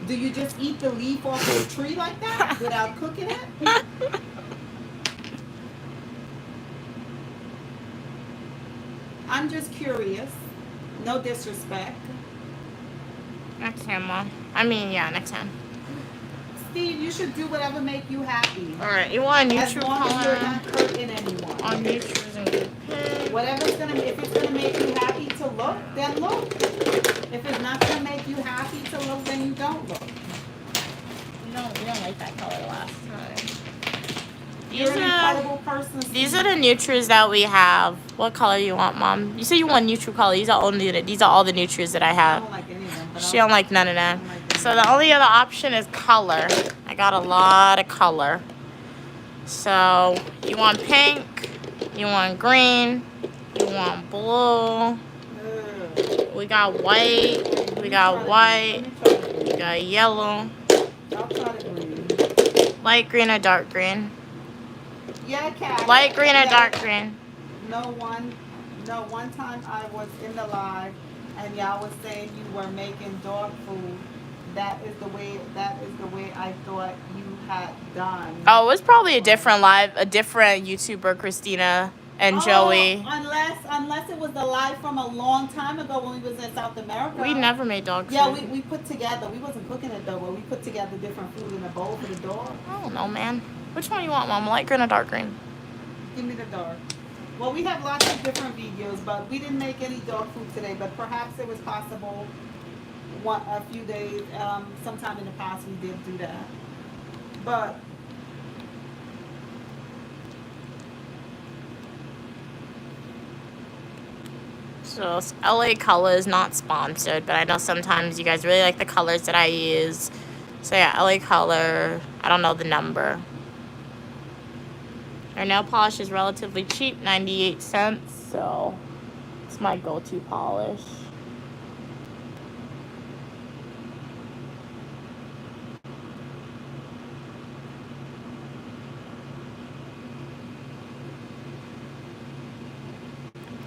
Do you just eat the leaf off of the tree like that without cooking it? I'm just curious. No disrespect. Next time, Mom. I mean, yeah, next time. Steve, you should do whatever make you happy. Alright, you want a neutral color? As long as you're not hurting anyone. On neutrals and good. If it's gonna make you happy to look, then look. If it's not gonna make you happy to look, then you don't look. We don't like that color last time. You're an incredible person. These are the neutrals that we have. What color you want, Mom? You said you want neutral color. These are all the neutrals that I have. I don't like any but She don't like none of them. So the only other option is color. I got a lot of color. So you want pink, you want green, you want blue. We got white, we got yellow. I'll try the green. Light green or dark green? Yeah, Kat. Light green or Yeah. dark green? One time I was in the live and y'all was saying you were making dog food. That is the way I thought you had done. Oh, it was probably a different YouTuber, Christina and Joey. Unless it was the live from a long time ago when we was in South America. We never made dog food. Yeah, we put together. We wasn't cooking it though, but we put together different food in a bowl for the dog. I don't know, man. Which one you want, Mom? Light green or dark green? Give me the dark. Well, we have lots of different videos, but we didn't make any dog food today. But perhaps it was possible a few days, sometime in the past we did do that. But so LA Colors, not sponsored, but I know sometimes you guys really like the colors that I use. So yeah, LA Color, I don't know the number. Our nail polish is relatively cheap, 98 cents, so it's my go-to polish.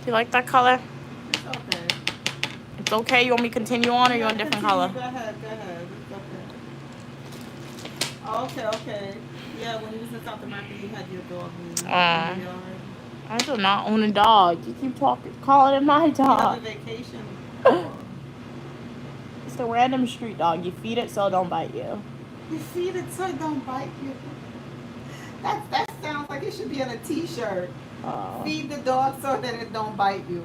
Do you like that color? it's okay. It's okay? You want me to continue on, or you want a different color? Go ahead. It's okay. Yeah, when you was in South America, you had your dog in the yard. I do not own a dog. You keep calling it my You have a dog. vacation dog. It's a random street dog. You feed it so it don't bite you. You feed it so it don't bite you. That sounds like it should be on a T-shirt. Oh. Feed the dog so that it don't bite you.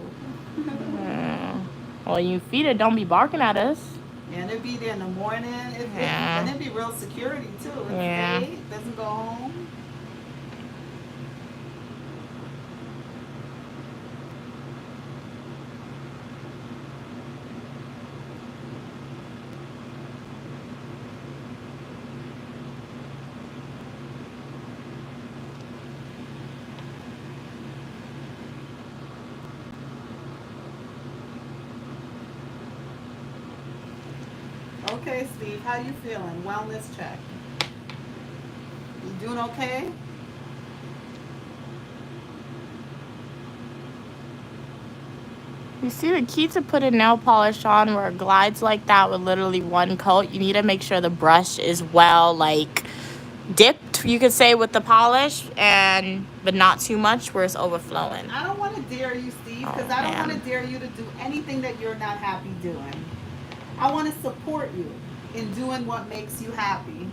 Well, you feed it, don't be barking at us. And it'd be there in the morning. Yeah. And it'd be real security too. Yeah. It doesn't go home. Okay, Steve, how you feeling? Wellness check. You doing okay? You see, the key to putting nail polish on where it glides like that with literally one coat, you need to make sure the brush is well, like, dipped, you could say, with the polish, but not too much where it's overflowing. I don't want to dare you, Steve, because I don't want to dare you to do anything that you're not happy doing. I want to support you in doing what makes you happy.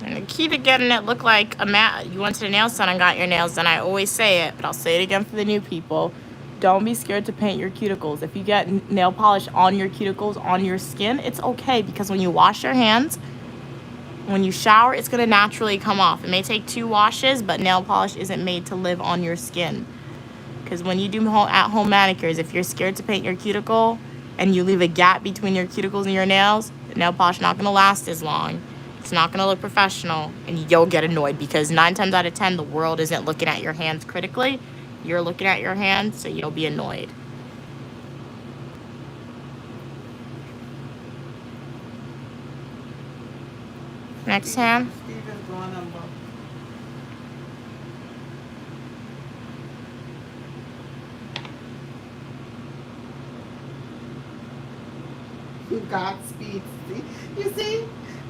And the key to getting it look like a mat, you went to the nail salon and got your nails done. I always say it, but I'll say it again for the new people. Don't be scared to paint your cuticles. If you get nail polish on your cuticles, on your skin, it's okay, because when you wash your hands, when you shower, it's going to naturally come off. It may take 2 washes, but nail polish isn't made to live on your skin. Because when you do at-home manicures, if you're scared to paint your cuticle and you leave a gap between your cuticles and your nails, the nail polish is not going to last as long. It's not going to look professional, and you'll get annoyed, because 9 times out of 10, the world isn't looking at your hands critically. You're looking at your hands, so you'll be annoyed. Next hand. Steve is going on. Godspeed. You see,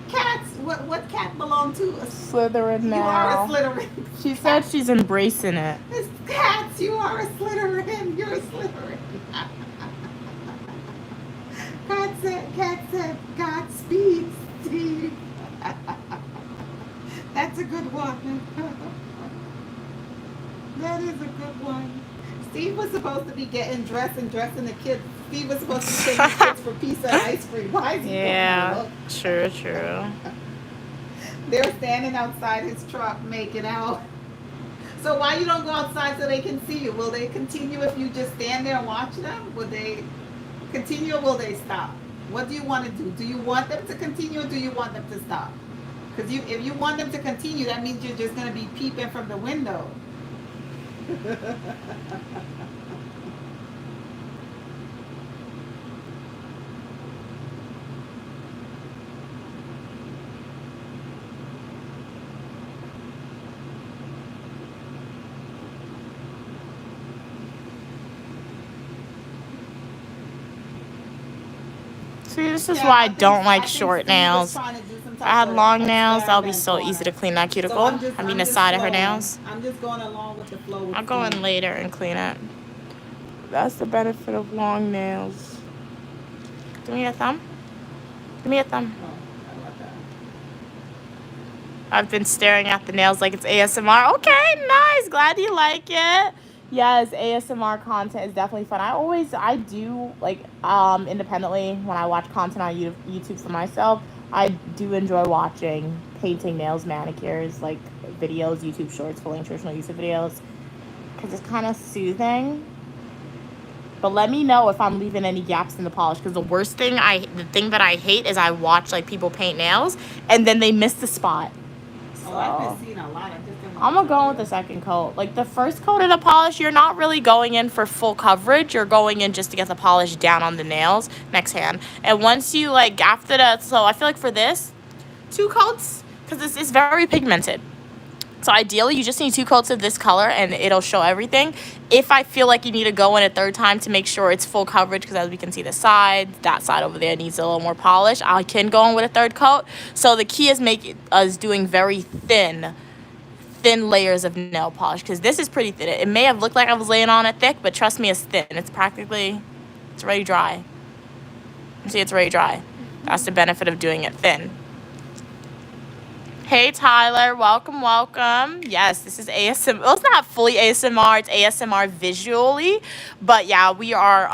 cats. What cat belong to? Slytherin now. You are a Slytherin. She said she's embracing it. It's cats. You are a Slytherin. You're a Slytherin. Cat said, Godspeed, Steve. That's a good one. That is a good one. Steve was supposed to be getting dressed and dressing the kids. Steve was supposed to be taking kids for pizza and ice cream. Why is he Yeah, true. They're standing outside his truck making out. So why you don't go outside so they can see you? Will they continue if you just stand there and watch them? Would they continue or will they stop? What do you want to do? Do you want them to continue or do you want them to stop? Because if you want them to continue, that means you're just going to be peeping from the window. See, this is Yeah, why I think- don't like think short Steve was nails. trying to do some If type I had of long nails, that would be experiment so on easy it. to clean that So cuticle. I'm The just side of her flowing. nails. I'm just going along with the flow. With I'll go in Steve. later and clean it. That's the benefit of long nails. Give me a thumb. Give me a thumb. Oh, how about that? I've been staring at the nails like it's ASMR. Okay, nice. Glad you like it. Yes, ASMR content is definitely fun. I do like independently when I watch content on YouTube for myself. I do enjoy watching painting nails, manicures, like videos, YouTube shorts, following traditional YouTube videos, because it's kind of soothing. But let me know if I'm leaving any gaps in the polish, because the thing that I hate is I watch like people paint nails and then they miss the spot. Oh, I've been seeing a lot. I just didn't I'm gonna go with the second coat. Like the first coat of the polish, you're not really going in for full coverage. You're going in just to get the polish down on the nails. Next hand. And once you like after that, so I feel like for this, 2 coats, because this is very pigmented. So ideally, you just need 2 coats of this color and it'll show everything. If I feel like you need to go in a third time to make sure it's full coverage, because as we can see the sides, that side over there needs a little more polish, I can go in with a third coat. So the key is doing very thin layers of nail polish, because this is pretty thin. It may have looked like I was laying on it thick, but trust me, it's thin. It's ready dry. You see, it's ready dry. That's the benefit of doing it thin. Hey Tyler, welcome. Yes, this is ASMR. Well, it's not fully ASMR, it's ASMR visually. But yeah, we are,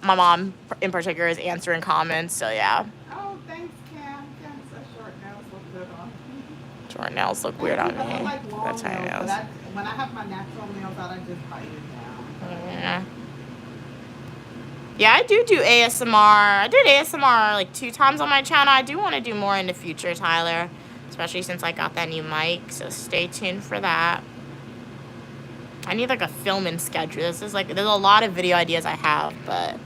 my mom in particular is answering comments, so yeah. Oh, thanks, Cam. Cam said short nails look good on. Short nails look weird on me. I like long That's tiny nails, nails. but when I have my natural nails out, I just bite it down. Yeah. Yeah, I do ASMR. I did ASMR like 2 times on my channel. I do want to do more in the future, Tyler. Especially since I got that new mic. So stay tuned for that. I need like a filming schedule. There's a lot of video ideas I have, but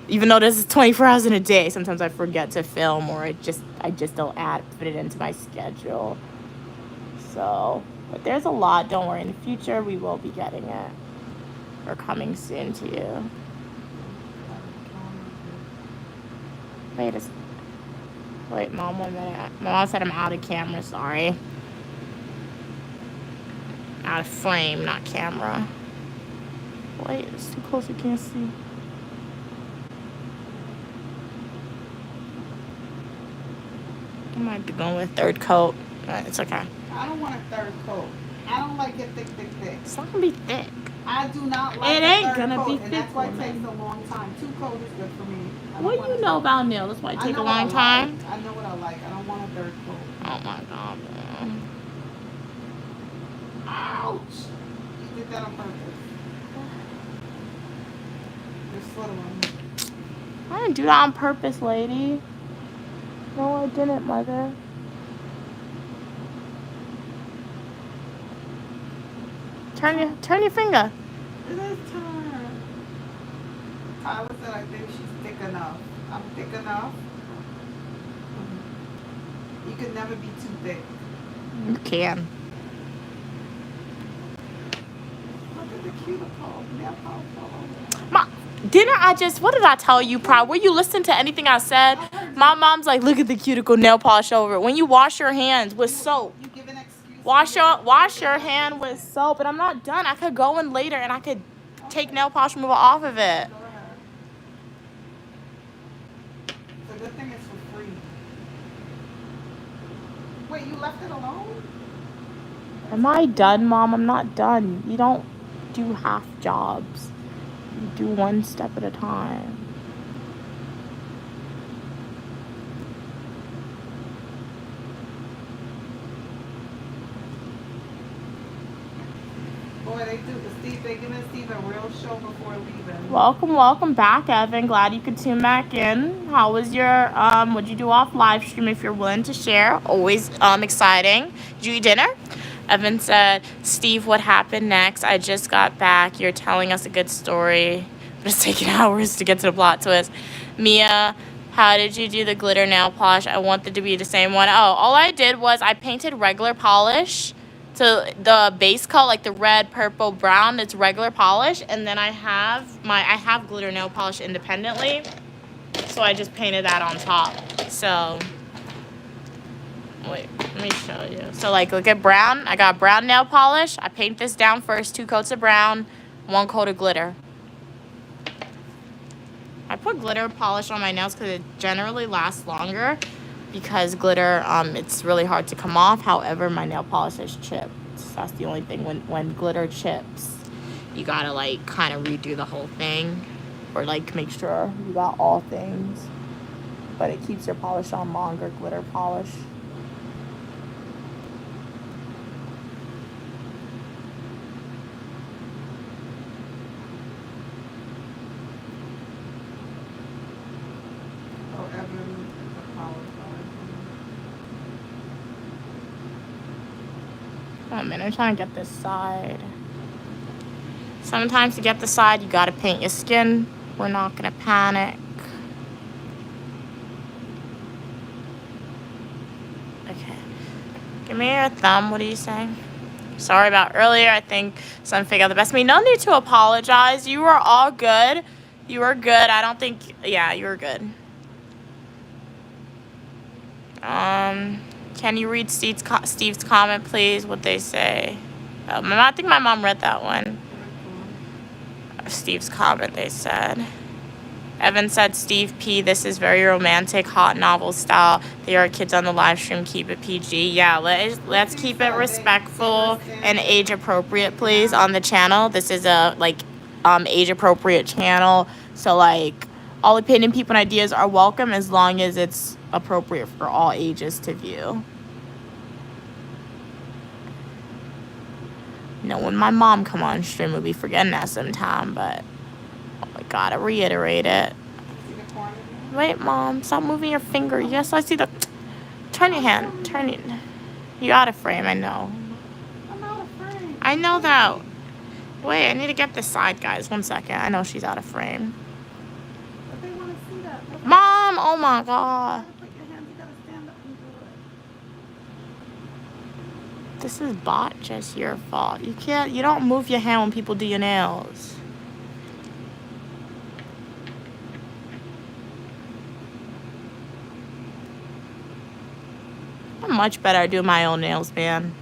even though this is 24 hours in a day, sometimes I forget to film, or I just don't fit it into my schedule. So, but there's a lot. Don't worry. In the future, we will be getting it. Or coming soon to you. Wait, Mom, 1 minute. My mom said I'm out of camera, sorry. Out of frame, not camera. Wait, it's too close, you can't see. I might be going with a third coat, but it's okay. I don't want a third coat. I don't like it thick. It's not gonna be thick. I do not like It a ain't third gonna coat, be and thick, that's why it woman. takes a long time. 2 coats is good for me. I don't What want do a you know third about nails? That's why it coat. I take a know what I long like. time. I know what I like. I don't want a third coat. Oh my god, man. Ouch! You did that on purpose. This little one. I didn't do that on purpose, lady. No, I didn't, mother. Turn your finger. It is time. Tyler said I think she's thick enough. I'm thick enough. You could never be too thick. You can. Look at the cuticle. Nail polish all over. What did I tell you, Pride? Were you listening to anything I said? My mom's like, look at the cuticle nail polish over it. When you wash your hands with soap. You give an excuse. Wash your hand with soap. And I'm not done. I could go in later and I could take nail polish remover off of it. Go ahead. The good thing is for free. Wait, you left it alone? Am I done, Mom? I'm not done. You don't do half jobs. You do one step at a time. Boy, they do. They're giving Steve a real show before leaving. Welcome back, Evan. Glad you could tune back in. How was your what'd you do off live stream if you're willing to share? Always exciting. Did you eat dinner? Evan said, Steve, what happened next? I just got back. You're telling us a good story, but it's taking hours to get to the plot twist. Mia, how did you do the glitter nail polish? I want it to be the same one. Oh, all I did was I painted regular polish to the base color, like the red, purple, brown. It's regular polish, and then I have glitter nail polish independently, so I just painted that on top. So wait, let me show you. So like, look at brown. I got brown nail polish. I paint this down first, 2 coats of brown, 1 coat of glitter. I put glitter polish on my nails because it generally lasts longer, because glitter, it's really hard to come off. However, my nail polish is chipped. So that's the only thing. When glitter chips, you gotta like kind of redo the whole thing, or like make sure you got all things. But it keeps your polish on longer, glitter polish. Oh, Evan apologized. Oh man, I'm trying to get this side. Sometimes to get the side, you gotta paint your skin. We're not gonna panic. Okay. Give me your thumb. What are you saying? Sorry about earlier. I think some figured out the best of me. No need to apologize. You were all good. You were good. I don't think... Yeah, you were good. Can you read Steve's comment, please? What they say? I think my mom read that one. Steve's comment, they said. Evan said, Steve P, this is very romantic, hot novel style. There are kids on the live stream. Keep it PG. Yeah, let's keep it respectful and age appropriate, please, on the channel. This is a age appropriate channel. So like, all opinion, people, and ideas are welcome as long as it's appropriate for all ages to view. You know, when my mom come on stream, we'll be forgetting that sometime, but I gotta reiterate it. Wait, Mom, stop moving your finger. Yes, I see the... Turn your hand. Turn it. You out of frame, I know. I'm out of frame. I know that. Wait, I need to get this side, guys. 1 second. I know she's out of frame. But they want to see that. Mom! Oh, my God. Put your hands, you gotta stand up and do it. This is just your fault. You don't move your hand when people do your nails. I'm much better at doing my own nails, man.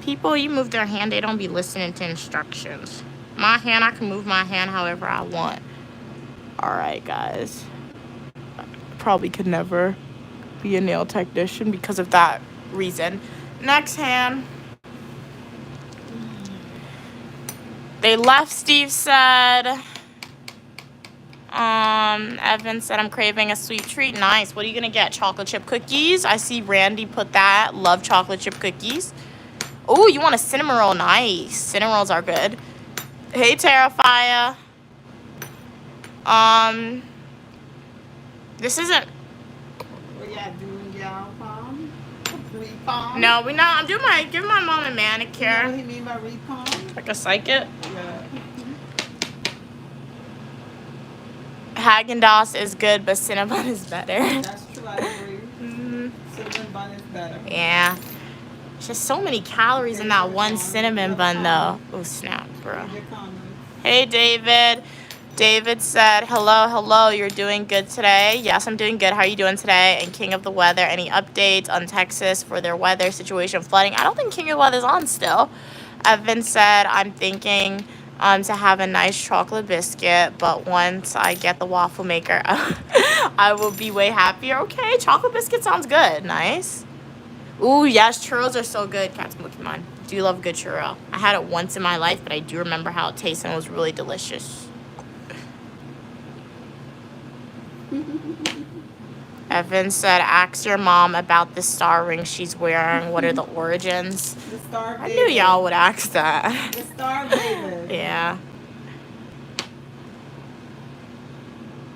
People, you move their hand, they don't be listening to instructions. My hand, I can move my hand however I want. Alright, guys. Probably could never be a nail technician because of that reason. Next hand. They left, Steve said. Evan said, I'm craving a sweet treat. Nice. What are you going to get? Chocolate chip cookies? I see Randy put that. Love chocolate chip cookies. Oh, you want a cinnamon roll? Nice. Cinnamon rolls are good. Hey, Terrifier. This isn't... What y'all doing, y'all, palm? Re-palm? No, we're not. I'm giving my mom a manicure. You know what he mean by re-palm? Like a psychic. Yeah. Haagen-Dazs is good, but Cinnabon is better. That's true, I agree. Cinnamon bun is better. Yeah. There's just so many calories in that one cinnamon bun, though. Oh, snap, bro. Hey, David. David said, hello, you're doing good today? Yes, I'm doing good. How are you doing today? And King of the Weather, any updates on Texas for their weather situation, flooding? I don't think King of the Weather's on still. Evan said, I'm thinking to have a nice chocolate biscuit, but once I get the waffle maker, I will be way happier. Okay, chocolate biscuit sounds good. Nice. Ooh, yes, churros are so good. Cat's looking mine. Do love good churro. I had it once in my life, but I do remember how it tasted and it was really delicious. Evan said, ask your mom about the star ring she's wearing. What are the origins? The Star of I David. knew y'all would ask that. The Star of David. Yeah.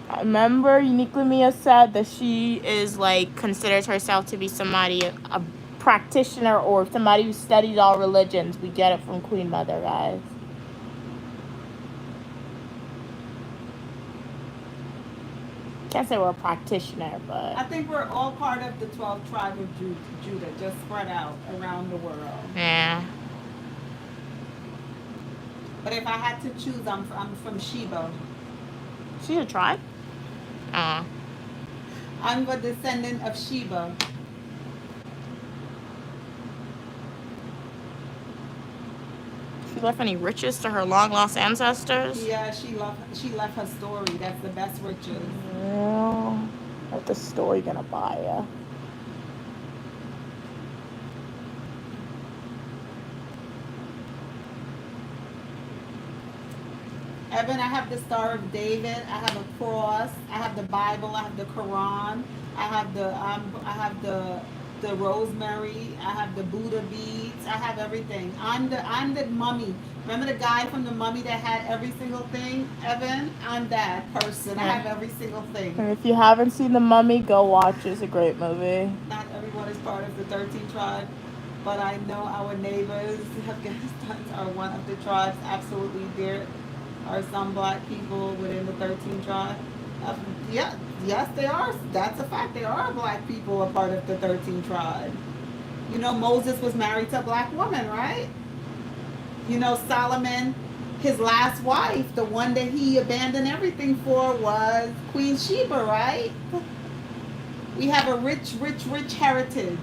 I remember Uniquely Mia said that she is like, considers herself to be somebody, a practitioner or somebody who studies all religions. We get it from Queen Mother, guys. Can't say we're a practitioner, I but think we're all part of the 12 tribe of Judah, just spread out around the world. yeah. But if I had to choose, I'm from Sheba. She's a tribe? I'm a descendant of Sheba. She left any riches to her long lost ancestors? Yeah, she left her story. That's the best riches. Yeah. What the story gonna buy ya? Evan, I have the Star of David. I have a cross. I have the Bible. I have the Quran. I have the rosemary. I have the Buddha beads. I have everything. I'm the mummy. Remember the guy from the Mummy that had every single thing? Evan, I'm that person. I have every single thing. And if you haven't seen The Mummy, go watch it. It's a great movie. Not everyone is part of the 13 tribe, but I know our neighbors, Afghanistan, are one of the tribes. Absolutely, there are some black people within the 13 tribe. Yes, they are. That's a fact. There are black people a part of the 13 tribe. You know, Moses was married to a black woman, right? You know, Solomon, his last wife, the one that he abandoned everything for, was Queen Sheba, right? We have a rich, rich, rich heritage.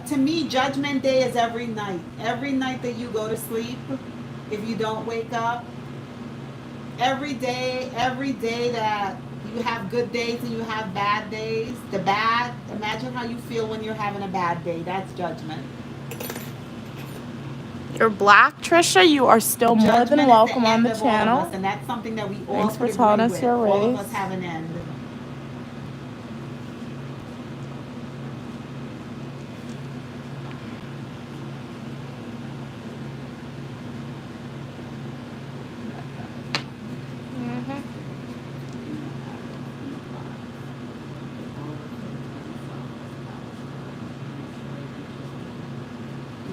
To me, Judgment Day is every night. Every night that you go to sleep, if you don't wake up, every day that you have good days and you have bad days, imagine how you feel when you're having a bad day. That's judgment. You're black, Trisha. You are still more than welcome on the channel. All of us, and that's something that we all Thanks for could telling agree us with. your All of race. us have an end.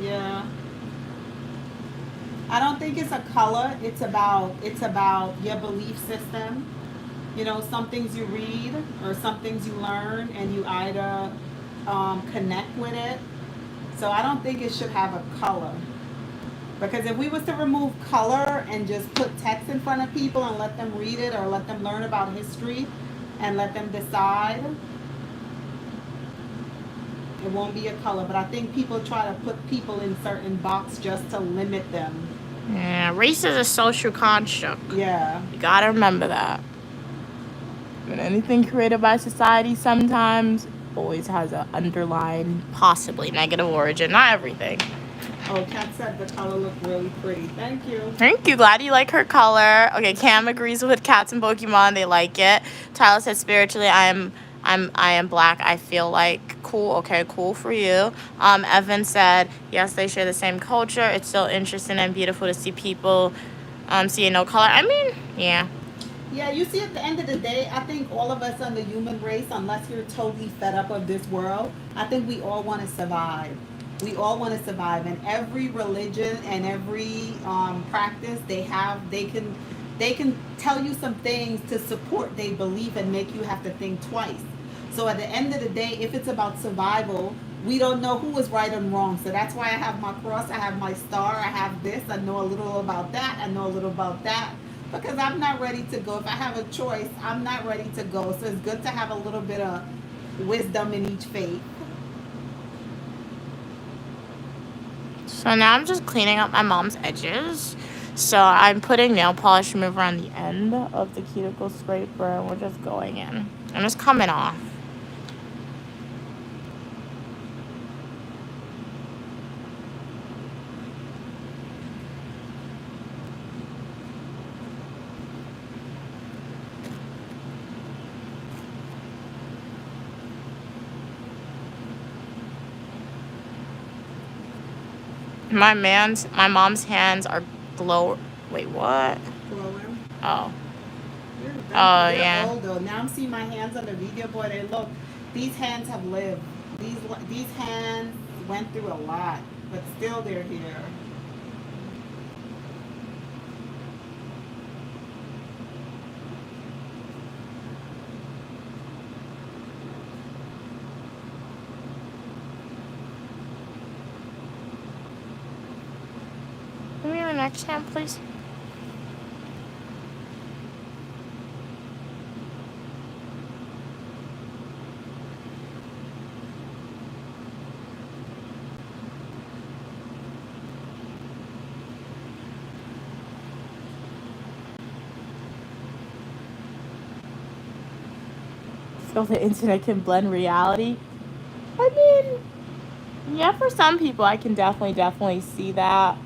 Yeah. I don't think it's a color. It's about your belief system. You know, some things you read or some things you learn, and you either connect with it. So I don't think it should have a color. Because if we was to remove color and just put text in front of people and let them read it or let them learn about history and let them decide, it won't be a color. But I think people try to put people in certain box just to limit them. Yeah, race is a social construct. Yeah. You gotta remember that. And anything created by society sometimes always has an underlying, possibly negative origin. Not everything. Oh, Kat said the color looked really pretty. Thank you. Thank you. Glad you like her color. Okay, Cam agrees with cats and Pokemon. They like it. Tyler said spiritually, I am black. I feel like cool. Okay, cool for you. Evan said yes, they share the same culture. It's so interesting and beautiful to see people seeing no color. I mean, yeah. Yeah, you see, at the end of the day, I think all of us on the human race, unless you're totally fed up of this world, I think we all want to survive. We all want to survive, and every religion and every practice they can tell you some things to support their belief and make you have to think twice. So at the end of the day, if it's about survival, we don't know who is right and wrong. So that's why I have my cross, I have my star, I have this, I know a little about that, I know a little about that. Because I'm not ready to go. If I have a choice, I'm not ready to go. So it's good to have a little bit of wisdom in each faith. So now I'm just cleaning up my mom's edges. So I'm putting nail polish remover on the end of the cuticle scraper, and we're just going in. I'm just coming off. My mom's hands are glow. Wait, what? Glowing. Oh. They're Yeah. old though. Now I'm seeing my hands on the video board and look, these hands have lived. These hands went through a lot, but still they're here. Give me your next hand, please. So the internet can blend reality. I mean, yeah, for some people, I can definitely see that.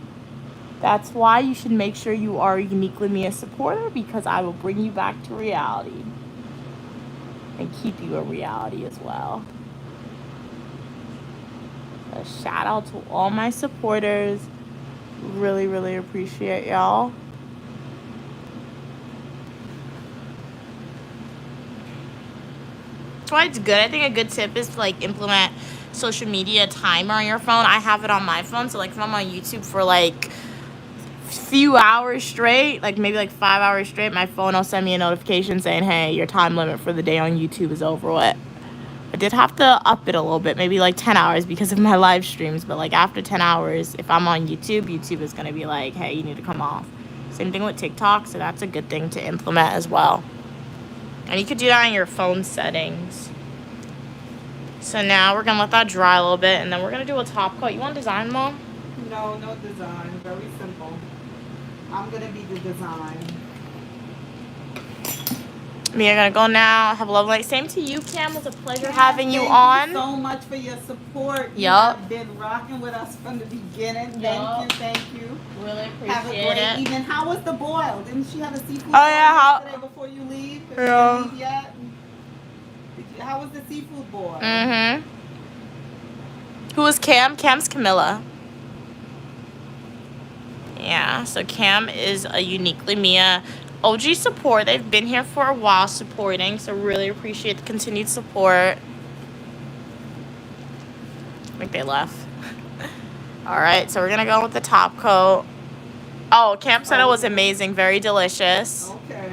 That's why you should make sure you are a Uniquely Mia supporter, because I will bring you back to reality and keep you a reality as well. A shout out to all my supporters. Really appreciate y'all. That's why it's good. I think a good tip is to like implement social media timer on your phone. I have it on my phone, so like if I'm on YouTube for like few hours straight, like maybe like 5 hours straight, my phone will send me a notification saying, hey, your time limit for the day on YouTube is over with. I did have to up it a little bit, maybe like 10 hours because of my live streams, but like after 10 hours, if I'm on YouTube, YouTube is going to be like, hey, you need to come off. Same thing with TikTok, so that's a good thing to implement as well. And you could do that on your phone settings. So now we're going to let that dry a little bit, and then we're going to do a top coat. You want design, Mom? No, no design. Very simple. I'm gonna be the design. Me, I'm gonna go now. Have a lovely night. Same to you, Cam. It was a pleasure having you on. Thank you so much for your support. Yup. You have been rocking with us from the beginning. Yup. Thank you. Really appreciate Have a great evening. How was the boil? Didn't she have a seafood boil yesterday before you leave? If you didn't leave yet? How was the seafood boil? Mm-hmm. Who is Cam? Cam's Camilla. Yeah, so Cam is a Uniquely Mia OG support. They've been here for a while supporting, so really appreciate the continued support. I think they left. All right, so we're gonna go with the top coat. Oh, Cam said it was amazing, very delicious. Okay.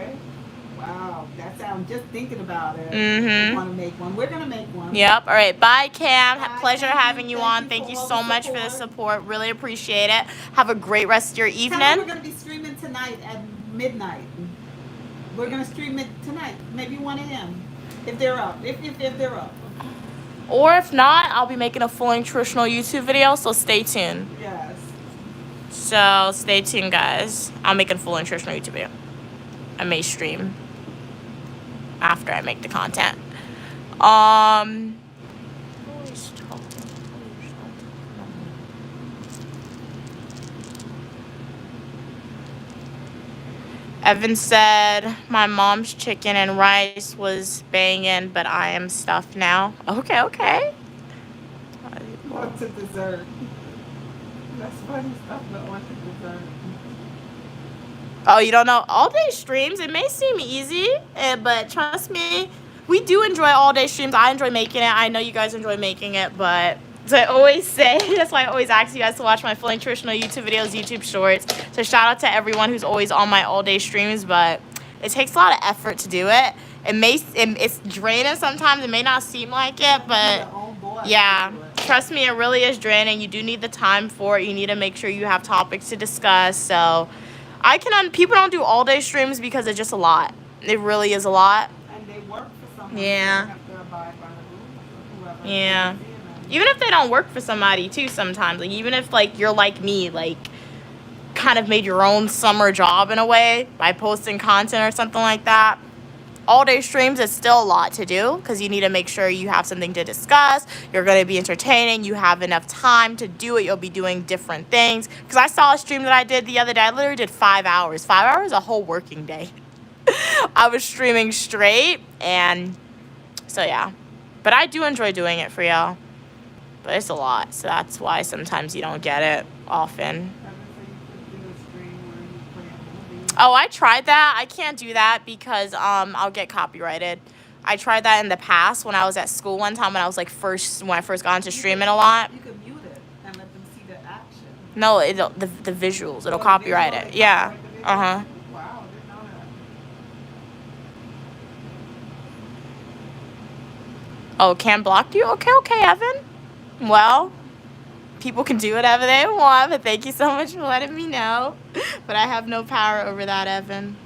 Wow, that sounds, just thinking about it. Mm-hmm. We want to make one. We're gonna make one. Yep. All right. Bye, Cam. Bye, Pleasure having you on. Thank Thank you you for so all the much for the support. support. Really appreciate it. Have a great rest of your Tell them evening. we're gonna be streaming tonight at midnight. We're gonna stream it tonight, maybe 1 a.m. if they're up. If they're up. Or if not, I'll be making a full nutritional YouTube video, so stay tuned. Yes. So stay tuned, guys. I'll make a full nutritional YouTube video. I may stream after I make the content. Evan said, my mom's chicken and rice was banging, but I am stuffed now. Okay. What to dessert? That's funny stuff, but what to dessert? Oh, you don't know? All day streams, it may seem easy, but trust me, we do enjoy all day streams. I enjoy making it. I know you guys enjoy making it, but as I always say, that's why I always ask you guys to watch my full nutritional YouTube videos, YouTube shorts. So shout out to everyone who's always on my all day streams, but it takes a lot of effort to do it. It's draining sometimes. It may not seem like it, but yeah, trust me, it really is draining. You do need the time for it. You need to make sure you have topics to discuss. So people don't do all day streams because it's just a lot. It really is a lot. And they work for someone. Yeah. They have to abide by the rules of whoever. Yeah. Even if they don't work for somebody too sometimes. Like even if like you're like me, like kind of made your own summer job in a way by posting content or something like that. All day streams is still a lot to do because you need to make sure you have something to discuss. You're going to be entertaining. You have enough time to do it. You'll be doing different things. Because I saw a stream that I did the other day. I literally did 5 hours. 5 hours, a whole working day. I was streaming straight. And so, yeah. But I do enjoy doing it for y'all. but it's a lot. So that's why sometimes you don't get it often. Oh, I tried that. I can't do that because I'll get copyrighted. I tried that in the past when I was at school one time when I was like when I first got into streaming a lot. You could mute it and let them see the action. No, the visuals. It'll copyright it. Yeah. Uh-huh. Wow, I didn't know that. Oh, Cam blocked you? Okay, Evan. Well, people can do whatever they want, but thank you so much for letting me know. But I have no power over that, Evan.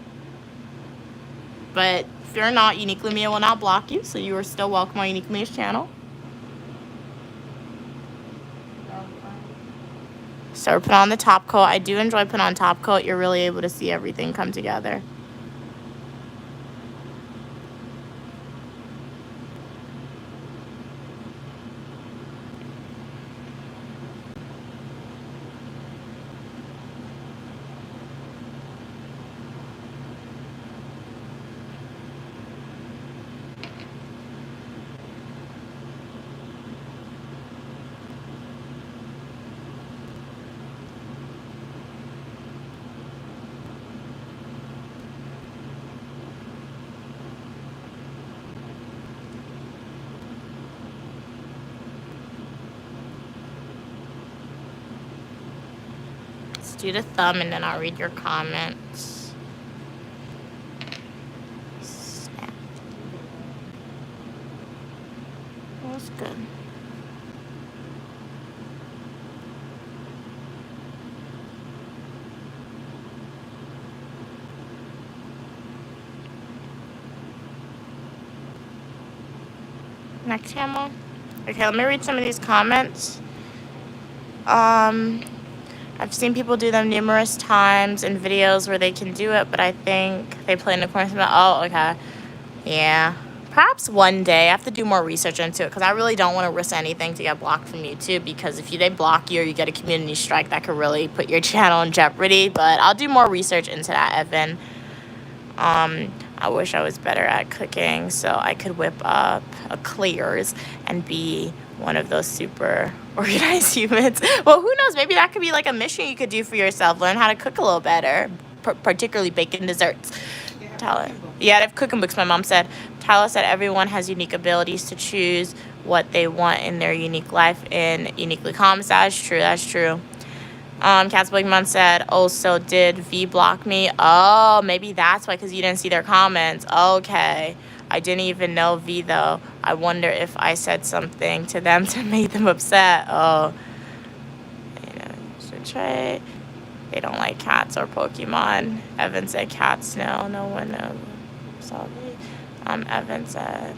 But fear not, Uniquely Mia will not block you, so you are still welcome on Uniquely Mia's channel. So put on the top coat. I do enjoy putting on top coat. You're really able to see everything come together. Let's do the thumb and then I'll read your comments. Snap. That's good. Next camera. Okay, let me read some of these comments. I've seen people do them numerous times in videos where they can do it, but I think they play in the corner. Oh, okay. Yeah. Perhaps one day I have to do more research into it because I really don't want to risk anything to get blocked from YouTube, because if they block you or you get a community strike, that could really put your channel in jeopardy. But I'll do more research into that, Evan. I wish I was better at cooking so I could whip up eclairs and be one of those super organized humans. Well, who knows? Maybe that could be like a mission you could do for yourself. Learn how to cook a little better, particularly baking desserts. Tyler. Yeah, I have cooking books, my mom said. Tyler said everyone has unique abilities to choose what they want in their unique life and uniquely calm. That's true. That's true. Cats Bligman said, oh, so did V block me? Oh, maybe that's why, because you didn't see their comments. Okay. I didn't even know V, though. I wonder if I said something to them to make them upset. Oh. You know, you should try. They don't like cats or Pokemon. Evan said cats, no. No one knows. Sorry. Evan said,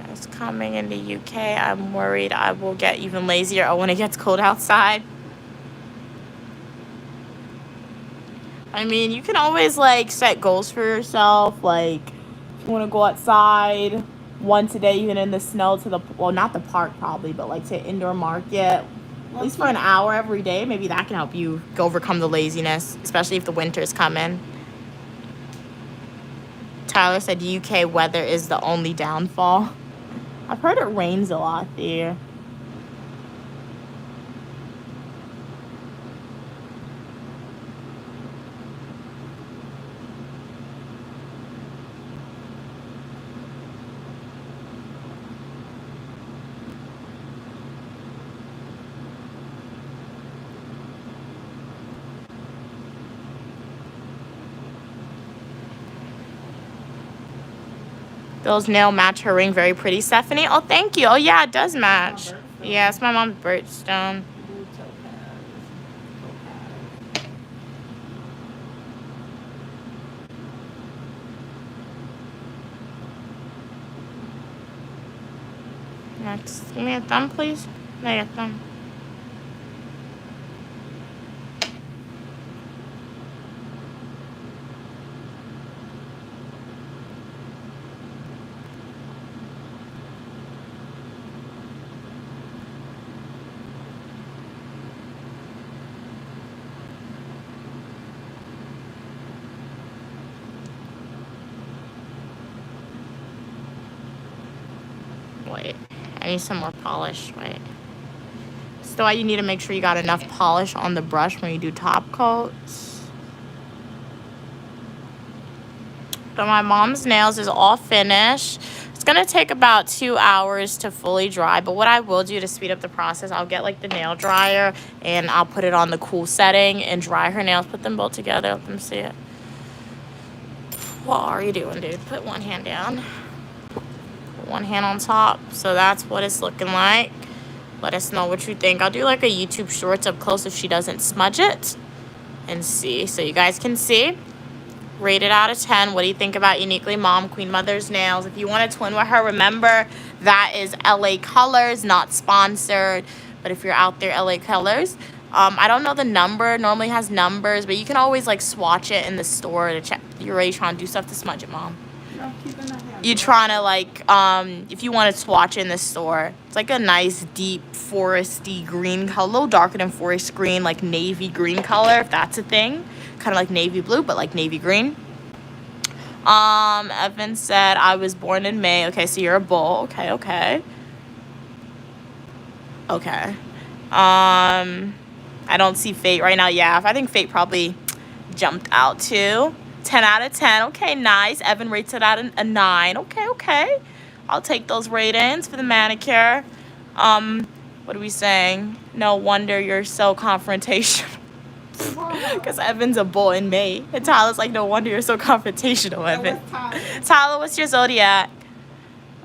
it's coming in the UK. I'm worried I will get even lazier when it gets cold outside. I mean, you can always, like, set goals for yourself. Like, if you want to go outside once a day, even in the snow, to the, well, not the park probably, but, like, to indoor market, at least for an hour every day. Maybe that can help you overcome the laziness, especially if the winter's coming. Tyler said UK weather is the only downfall. I've heard it rains a lot there. Those nails match her ring very pretty, Stephanie. Oh, thank you. Oh, yeah, it does match. Yeah, it's my mom's birthstone. Next, give me a thumb, please. There, a thumb. Wait, I need some more polish. Wait. So you need to make sure you got enough polish on the brush when you do top coats. So my mom's nails is all finished. It's gonna take about 2 hours to fully dry, but what I will do to speed up the process, I'll get like the nail dryer and I'll put it on the cool setting and dry her nails, put them both together, let them see it. What are you doing, dude? Put one hand down. Put one hand on top. So that's what it's looking like. Let us know what you think. I'll do like a YouTube shorts up close if she doesn't smudge it. And see. So you guys can see. Rate it out of 10. What do you think about Uniquely Mom, Queen Mother's Nails? If you want to twin with her, remember that is LA Colors, not sponsored. But if you're out there, LA Colors. I don't know the number. Normally has numbers, but you can always like swatch it in the store to check. You're already trying to do stuff to smudge it, Mom. No, keeping the hand. You're trying to like, if you want to swatch it in the store, it's like a nice deep foresty green color, a little darker than forest green, like navy green color, if that's a thing. Kind of like navy blue, but like navy green. Evan said I was born in May. Okay, so you're a bull. Okay. I don't see Fate right now. Yeah, I think Fate probably jumped out too. 10 out of 10. Okay, nice. Evan rates it at a 9. Okay. I'll take those ratings for the manicure. What are we saying? No wonder you're so confrontational. Because Evan's a bull in May. And Tyler's like, no wonder you're so confrontational, Evan. Tyler, what's your zodiac?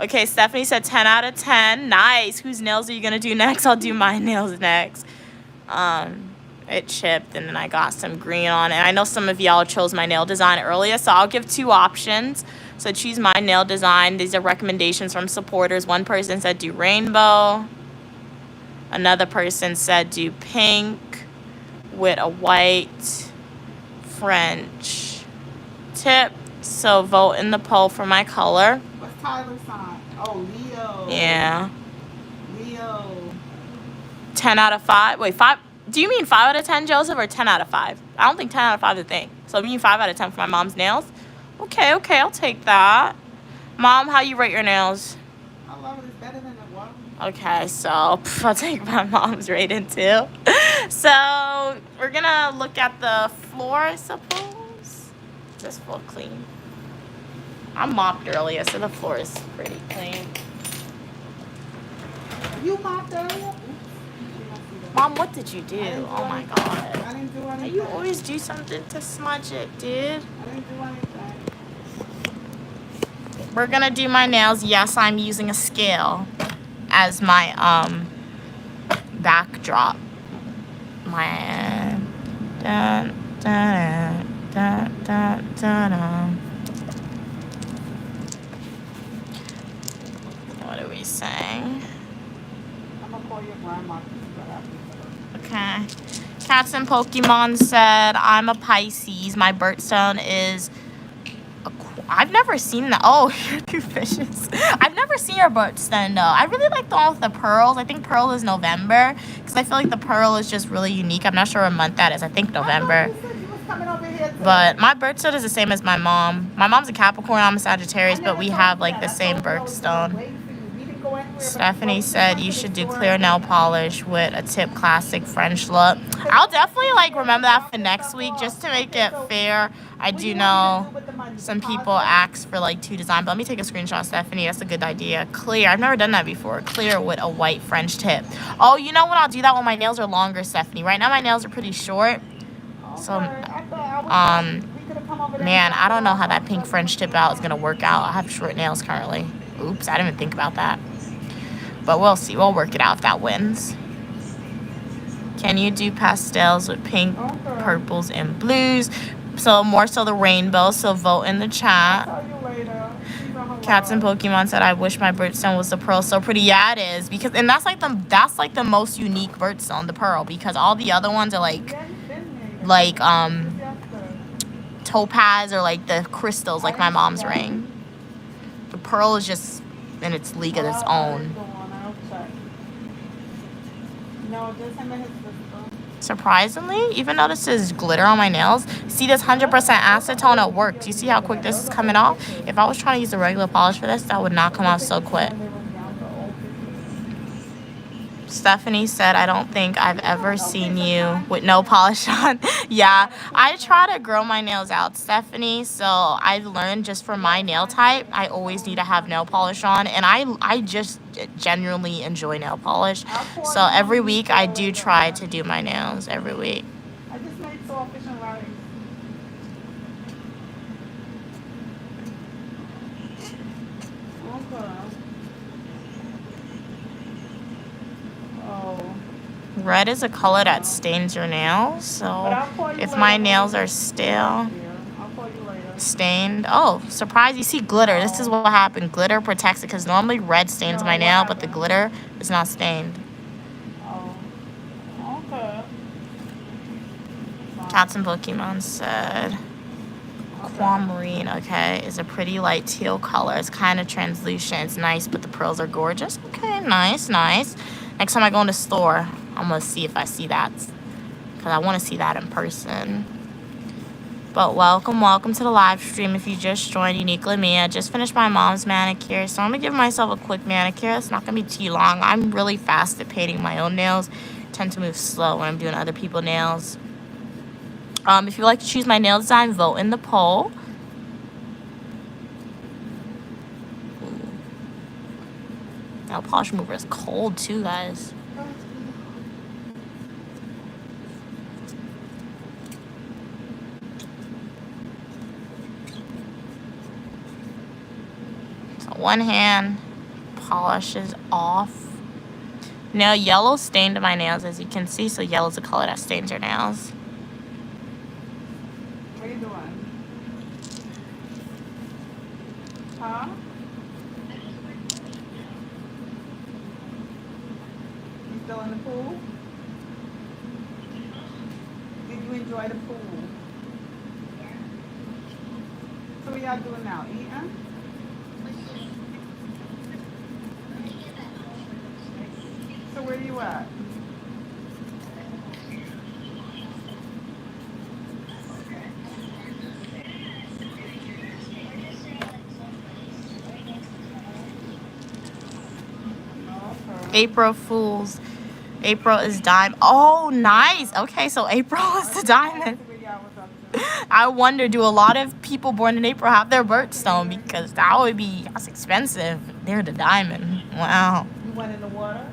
Okay, Stephanie said 10 out of 10. Nice. Whose nails are you going to do next? I'll do my nails next. It chipped and then I got some green on it. I know some of y'all chose my nail design earlier, so I'll give 2 options. So choose my nail design. These are recommendations from supporters. One person said do rainbow. Another person said do pink with a white French tip. So vote in the poll for my color. What's Tyler's sign? Oh, Leo. Yeah. Leo. 10 out of 5. Wait, 5. Do you mean 5 out of 10, Joseph, or 10 out of 5? I don't think 10 out of 5 is a thing. So you mean 5 out of 10 for my mom's nails? Okay, I'll take that. Mom, how you rate your nails? I love it. It's better than it was. Okay, so I'll take my mom's rating too. So we're gonna look at the floor, I suppose. Is this floor clean? I mopped earlier, so the floor is pretty clean. You mopped earlier? Mom, what did you do? Oh my god. I didn't do anything. You always do something to smudge it, dude. I didn't do anything. We're gonna do my nails. Yes, I'm using a scale as my backdrop. My dun, dun, dun, dun, dun, dun. What are we saying? I'm gonna call your grandma. Okay. Cats and Pokemon said I'm a Pisces. My birthstone is I've never seen that. Oh, you're too vicious. I've never seen your birthstone though. I really like the one with the pearls. I think pearl is November because I feel like the pearl is just really unique. I'm not sure what month that is. I think November. But my birthstone is the same as my mom. My mom's a Capricorn. I'm a Sagittarius, but we have like the same birthstone. Stephanie said you should do clear nail polish with a tip classic French look. I'll definitely like remember that for next week just to make it fair. I do know some people ask for like 2 designs, but let me take a screenshot, Stephanie. That's a good idea. Clear. I've never done that before. Clear with a white French tip. Oh, you know what? I'll do that when my nails are longer, Stephanie. Right now my nails are pretty short. So, man, I don't know how that pink French tip out is going to work out. I have short nails currently. Oops, I didn't even think about that. But we'll see. We'll work it out if that wins. Can you do pastels with pink, purples, and blues? So more so the rainbow. So vote in the chat. Cats and Pokemon said I wish my birthstone was the pearl. So pretty. Yeah, it is. Because and that's like the most unique birthstone, the pearl. Because all the other ones are like topaz or like the crystals, like my mom's ring. The pearl is just in its league of its own. Surprisingly, even though this is glitter on my nails, see this 100% acetone, it works. You see how quick this is coming off? If I was trying to use a regular polish for this, that would not come off so quick. Stephanie said, I don't think I've ever seen you with no polish on. Yeah, I try to grow my nails out, Stephanie. So I've learned just for my nail type, I always need to have nail polish on. And I just genuinely enjoy nail polish. So every week I do try to do my nails every week. I just made saltfish and rice. Okay. Oh. Red is a color that stains your nails. So if my nails are still I'll call you later. stained, oh, surprise, you see glitter. This is what happened. Glitter protects it because normally red stains my nail, but the glitter is not stained. Oh. Okay. Cats and Pokemon said aquamarine, okay, is a pretty light teal color. It's kind of translucent. It's nice, but the pearls are gorgeous. Okay, nice, nice. Next time I go in the store, I'm going to see if I see that because I want to see that in person. But welcome to the live stream. If you just joined, Uniquely Me, I just finished my mom's manicure, so I'm going to give myself a quick manicure. It's not going to be too long. I'm really fast at painting my own nails. I tend to move slow when I'm doing other people's nails. If you'd like to choose my nail design, vote in the poll. Nail polish remover is cold too, guys. So one hand polishes off. Now yellow stained my nails, as you can see. So yellow is the color that stains your nails. What are you doing? Huh? You still in the pool? Did you enjoy the pool? So what y'all doing now? Eating? So where you at? April Fools. April is diamond. Oh, nice. Okay, so April is the diamond. I wonder, do a lot of people born in April have their birthstone? Because that's expensive. They're the diamond. Wow. You went in the water?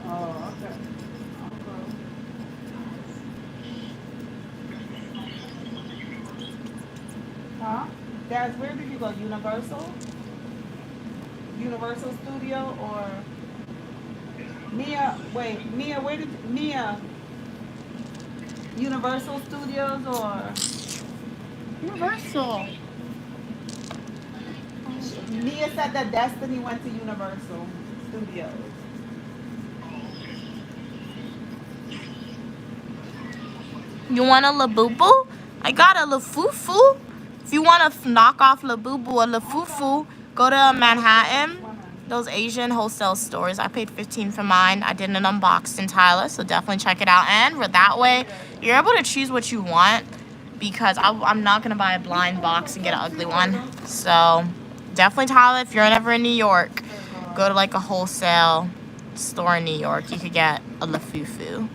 Oh, okay. Huh? Daz, where did you go? Universal? Universal Studio or Mia? Wait, Mia, where did Mia? Universal Studios or Universal. Mia said that Destiny went to Universal Studios. You want a Labubu? I got a Lafufu. If you want to knock off Labubu or Lafufu, go to Manhattan. Those Asian wholesale stores. I paid $15 for mine. I did an unboxing, Tyler, so definitely check it out. And for that way, you're able to choose what you want because I'm not going to buy a blind box and get an ugly one. So definitely, Tyler, if you're ever in New York, go to like a wholesale store in New York. You could get a Lafufu.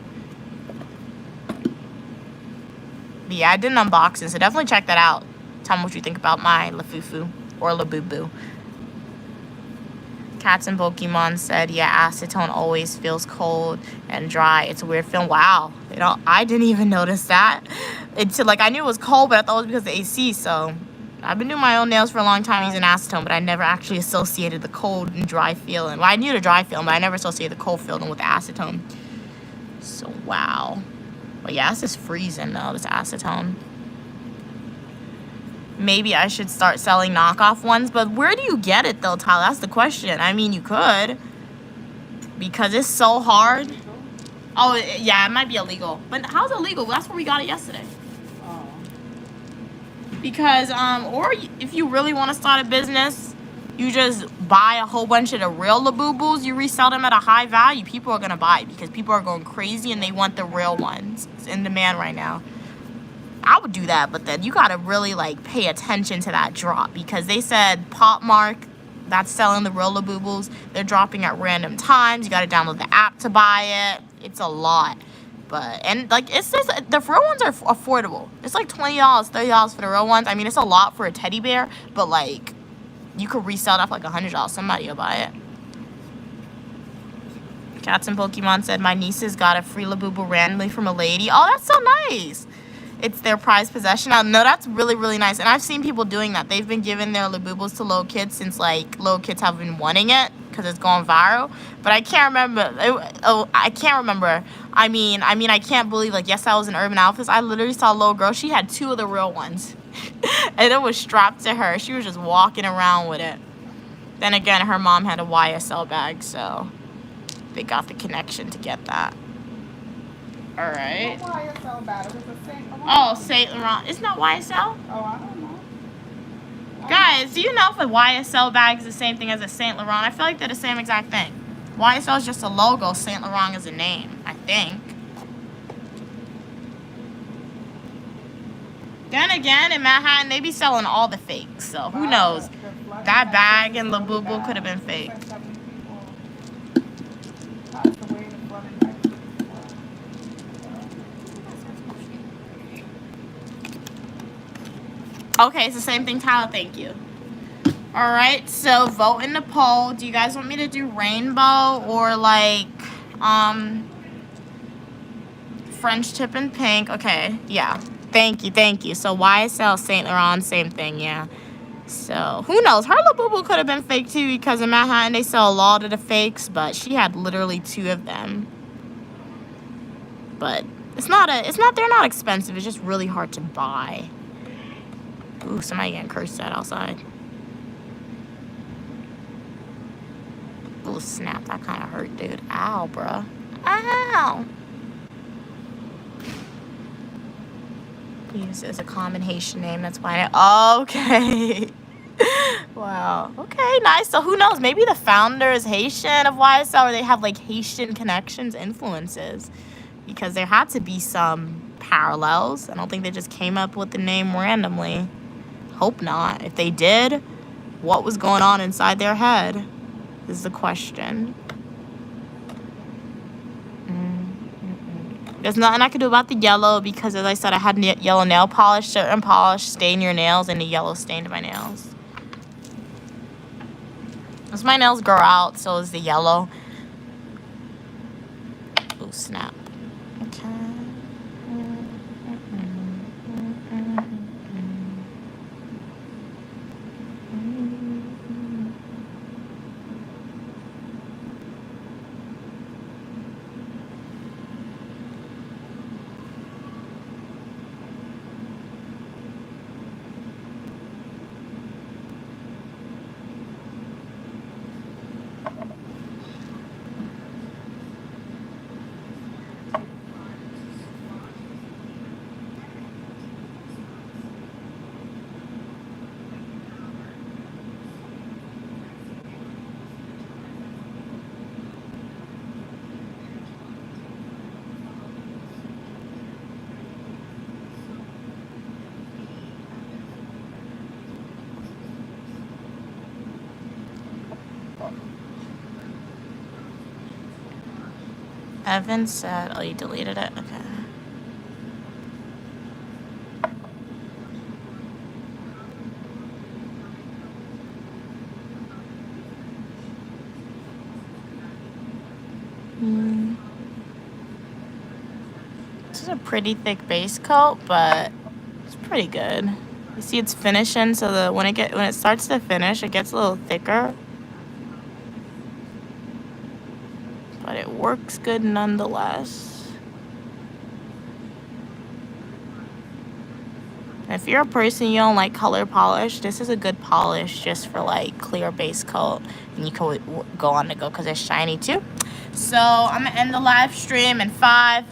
But yeah, I did an unboxing, so definitely check that out. Tell me what you think about my Lafufu or Labubu. Cats and Pokemon said, yeah, acetone always feels cold and dry. It's a weird feeling. Wow. You know, I didn't even notice that. Until, like, I knew it was cold, but I thought it was because of the AC. So I've been doing my own nails for a long time using acetone, but I never actually associated the cold and dry feeling. Well, I knew the dry feeling, but I never associated the cold feeling with the acetone. So, wow. But yeah, this is freezing, though, this acetone. Maybe I should start selling knockoff ones, but where do you get it though, Tyler? That's the question. I mean, you could, because it's so hard. Oh, yeah, it might be illegal. But how's it illegal? That's where we got it yesterday. Oh. Because, or if you really want to start a business, you just buy a whole bunch of the real Labubus, you resell them at a high value. People are going to buy it because people are going crazy and they want the real ones. It's in demand right now. I would do that, but then you gotta really like pay attention to that drop because they said Pop Mark that's selling the real Labubu's. They're dropping at random times. You got to download the app to buy it. It's a lot. But, and like, it's just, the real ones are affordable. It's like $20, $30 for the real ones. I mean, it's a lot for a teddy bear, but like, you could resell that for like $100. Somebody will buy it. Cats and Pokemon said, my nieces got a free Labubu randomly from a lady. Oh, that's so nice. It's their prized possession. No, that's really, really nice. And I've seen people doing that. They've been giving their Labubus to little kids since, like, little kids have been wanting it because it's going viral. But I can't remember. I can't remember. I mean, I can't believe, like, yes, I was in Urban Outfitters. I literally saw a little girl. She had 2 of the real ones. And it was strapped to her. She was just walking around with it. Then again, her mom had a YSL bag, so they got the connection to get that. All right. YSL bag. It was a Saint Laurent. Oh, Saint Laurent. Isn't that YSL? Oh, I don't know. Guys, do you know if a YSL bag is the same thing as a Saint Laurent? I feel like they're the same exact thing. YSL is just a logo. Saint Laurent is a name, I think. Then again, in Manhattan, they be selling all the fakes. So who knows? That bag and Labubu could have been fake. Okay, it's the same thing, Tyler. Thank you. All right, so vote in the poll. Do you guys want me to do rainbow or like French tip and pink? Okay, yeah. Thank you. So YSL, Saint Laurent, same thing, yeah. So who knows? Her Labubu could have been fake too because in Manhattan they sell a lot of the fakes, but she had literally 2 of them. But they're not expensive. It's just really hard to buy. Ooh, somebody getting cursed at outside. Ooh, snap. That kind of hurt, dude. Ow, bruh. Ow. Use as a common Haitian name. That's why okay. Wow. Okay, nice. So who knows? Maybe the founder is Haitian of YSL or they have like Haitian connections, influences. Because there had to be some parallels. I don't think they just came up with the name randomly. Hope not. If they did, what was going on inside their head is the question. There's nothing I could do about the yellow because, as I said, I had yellow nail polish. Certain polish stain your nails, and the yellow stained my nails. As my nails grow out, so is the yellow. Oh, snap. Okay. Evan said, oh, you deleted it? Okay. This is a pretty thick base coat, but it's pretty good. You see it's finishing, so when it starts to finish, it gets a little thicker. But it works good nonetheless. If you're a person you don't like color polish, this is a good polish just for like clear base coat. And you can go on to go because it's shiny too. So I'm going to end the live stream in 5,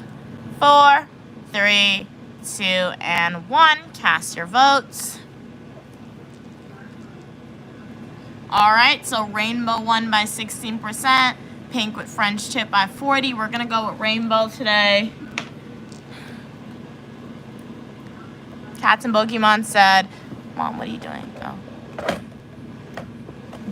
4, 3, 2, and 1. Cast your votes. Alright, so rainbow won by 16%. Pink with French tip by 40. We're gonna go with rainbow today. Cats and Pokemon said, Mom, what are you doing? Oh.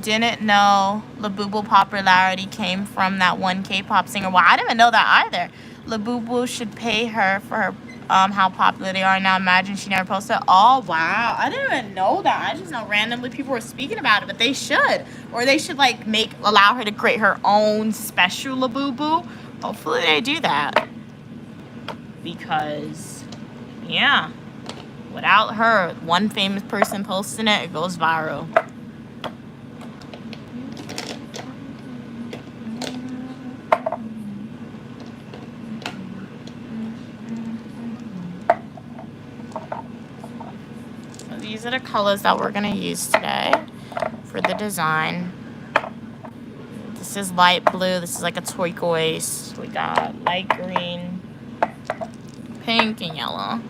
didn't know Labubu popularity came from that one K-pop singer. Well, I didn't even know that either. Labubu should pay her for her how popular they are now. Imagine she never posted. Oh wow, I didn't even know that. I just know randomly people were speaking about it, but they should, or they should like allow her to create her own special Labubu. Hopefully they do that, because yeah, without her, one famous person posting it, it goes viral. These are the colors that we're gonna use today for the design. This is light blue. This is like a turquoise. We got light green, pink, and yellow.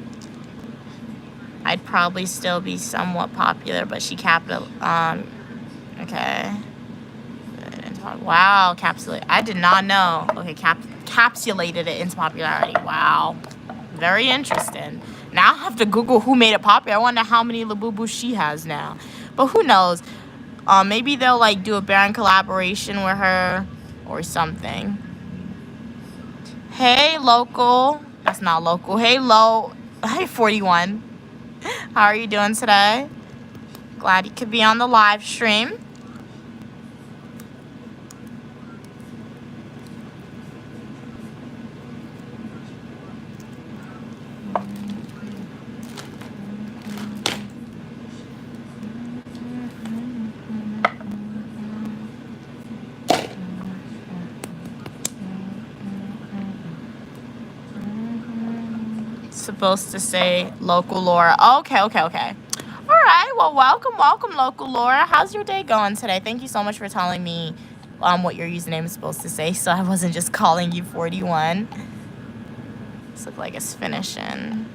I'd probably still be somewhat popular, but she okay. Wow, capsulate. I did not know. Okay, capsulated it into popularity. Wow, very interesting. Now I have to Google who made it popular. I wonder how many Labubu she has now. But who knows? Maybe they'll like do a brand collaboration with her or something. Hey, local. That's not local. Hey, low. Hey, 41. How are you doing today? Glad you could be on the live stream. Supposed to say local Laura. Okay. All right. Well, welcome, local Laura. How's your day going today? Thank you so much for telling me what your username is supposed to say, so I wasn't just calling you 41. This looks like it's finishing.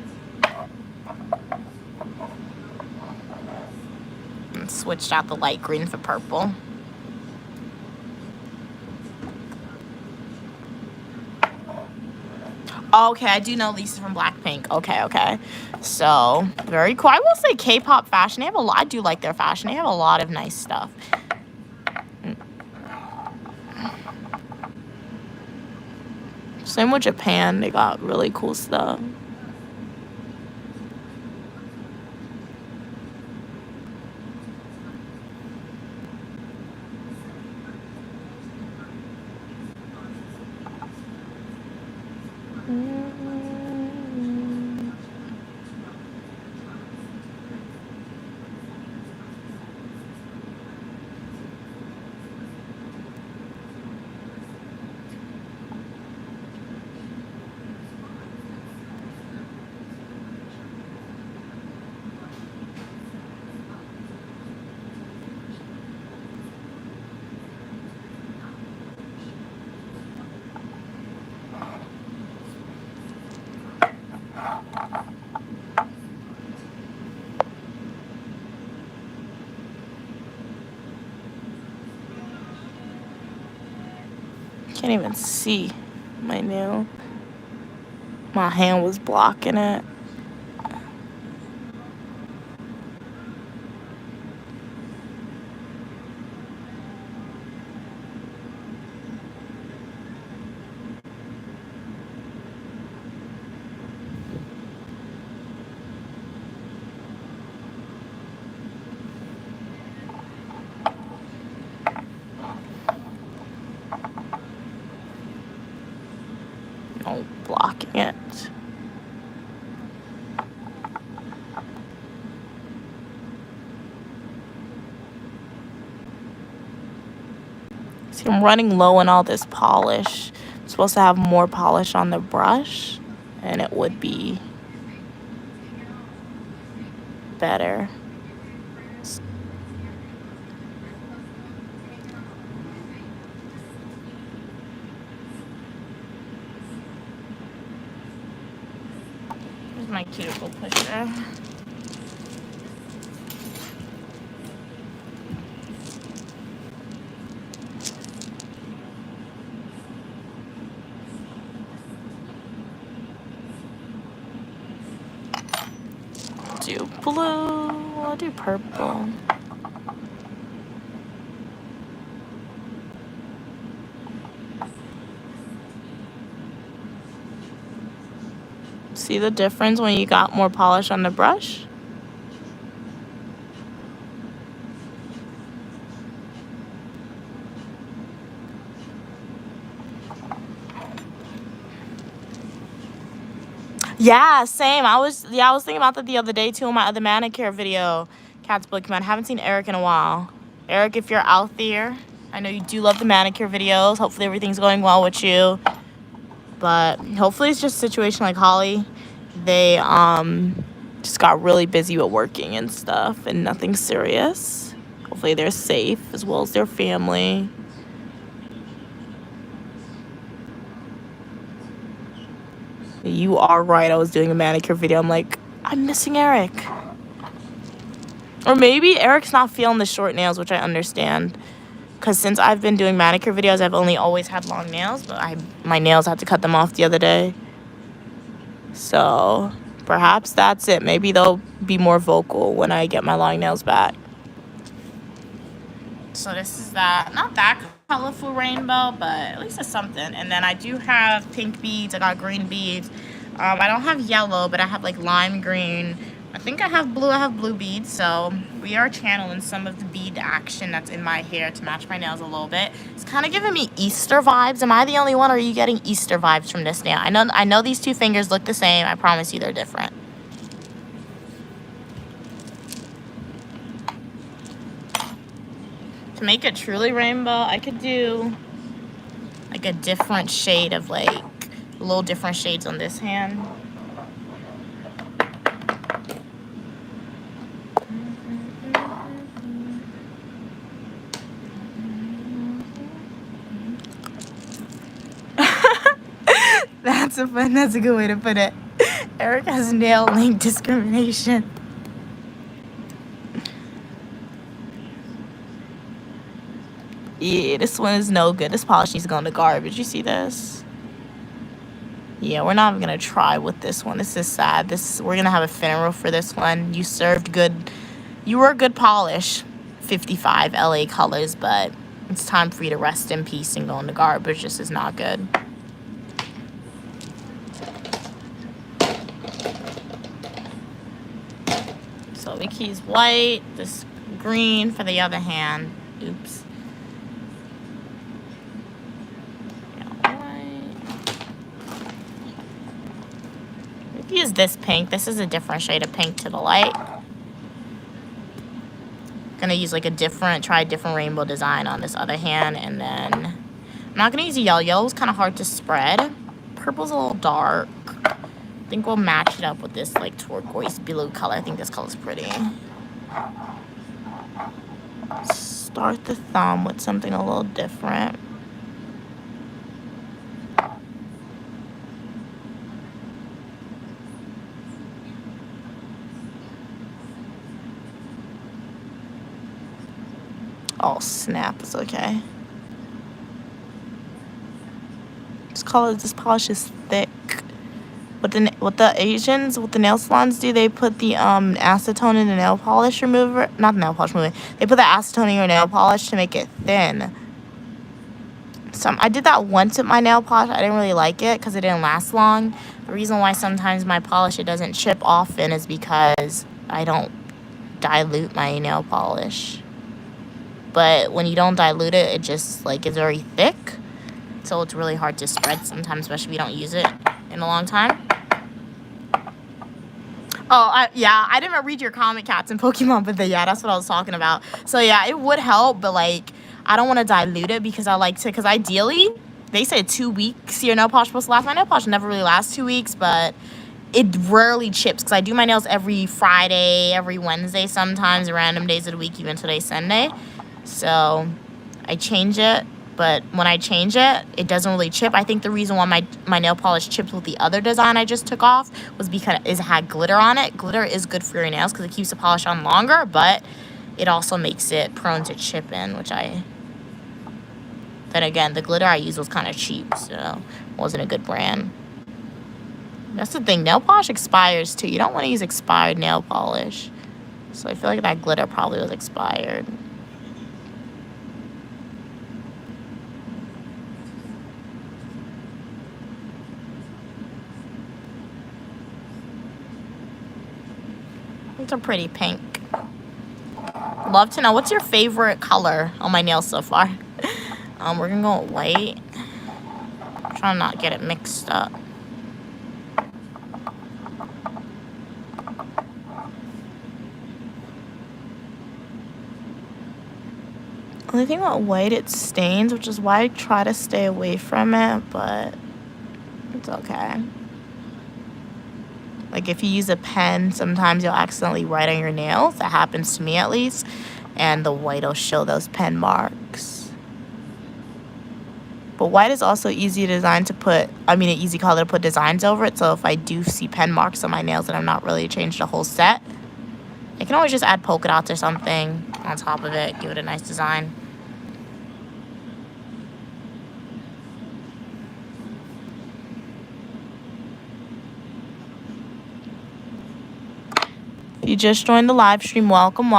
And switched out the light green for purple. Okay, I do know Lisa from Blackpink. Okay. So, very cool. I will say K-pop fashion. They have a lot. I do like their fashion. They have a lot of nice stuff. Same with Japan. They got really cool stuff. Can't even see my nail. My hand was blocking it. No, blocking it. See, I'm running low on all this polish. I'm supposed to have more polish on the brush, and it would be better. Here's my cuticle pusher. Do blue. I'll do purple. See the difference when you got more polish on the brush? Yeah, same. I was thinking about that the other day too in my other manicure video. Cat's Book Man. I haven't seen Eric in a while. Eric, if you're out there, I know you do love the manicure videos. Hopefully everything's going well with you. But hopefully it's just a situation like Holly. They just got really busy with working and stuff and nothing serious. Hopefully they're safe as well as their family. You are right. I was doing a manicure video. I'm like, I'm missing Eric. Or maybe Eric's not feeling the short nails, which I understand. Because since I've been doing manicure videos, I've only always had long nails. But my nails had to cut them off the other day. So perhaps that's it. Maybe they'll be more vocal when I get my long nails back. So this is that. Not that colorful rainbow, but at least it's something. And then I do have pink beads. I got green beads. I don't have yellow, but I have like lime green. I think I have blue. I have blue beads. So we are channeling some of the bead action that's in my hair to match my nails a little bit. It's kind of giving me Easter vibes. Am I the only one, or are you getting Easter vibes from this nail? I know these two fingers look the same. I promise you they're different. To make it truly rainbow, I could do like a different shade of like little different shades on this hand. That's a good way to put it. Eric has nail length discrimination. Yeah, this one is no good. This polish needs to go in the garbage. You see this? Yeah, we're not even gonna try with this one. This is sad. We're gonna have a funeral for this one. You served good. You were a good polish. 55 LA colors, but it's time for you to rest in peace and go in the garbage. This is not good. So Vicky's white, this green for the other hand. Oops. Use this pink. This is a different shade of pink to the light. Gonna use like try a different rainbow design on this other hand, and then I'm not gonna use yellow. Yellow's kind of hard to spread. Purple's a little dark. I think we'll match it up with this like turquoise blue color. I think this color's pretty. Start the thumb with something a little different. Oh snap, it's okay. This polish is thick. What the Asians, what the nail salons do, they put the acetone in the nail polish remover. Not the nail polish remover. They put the acetone in your nail polish to make it thin. So I did that once with my nail polish. I didn't really like it because it didn't last long. The reason why sometimes my polish, it doesn't chip often, is because I don't dilute my nail polish. But when you don't dilute it, it just like is very thick. So it's really hard to spread sometimes, especially if you don't use it in a long time. Oh, I didn't read your comment, Cats and Pokemon, but yeah, that's what I was talking about. So yeah, it would help, but like, I don't want to dilute it because because ideally, they said 2 weeks your nail polish is supposed to last. My nail polish never really lasts 2 weeks, but it rarely chips because I do my nails every Friday, every Wednesday, sometimes random days of the week, even today's Sunday. So I change it, but when I change it, it doesn't really chip. I think the reason why my nail polish chips with the other design I just took off was because it had glitter on it. Glitter is good for your nails because it keeps the polish on longer, but it also makes it prone to chipping, then again, the glitter I used was kind of cheap, so it wasn't a good brand. That's the thing, nail polish expires too. You don't want to use expired nail polish. So I feel like that glitter probably was expired. It's a pretty pink. Love to know, what's your favorite color on my nails so far? We're gonna go with white. Try to not get it mixed up. Only thing about white, it stains, which is why I try to stay away from it, but it's okay. Like if you use a pen, sometimes you'll accidentally write on your nails. That happens to me at least. And the white will show those pen marks. But white is also easy design to put, an easy color to put designs over it. So if I do see pen marks on my nails and I'm not really changed the whole set, I can always just add polka dots or something on top of it, give it a nice design. If you just joined the live stream, welcome.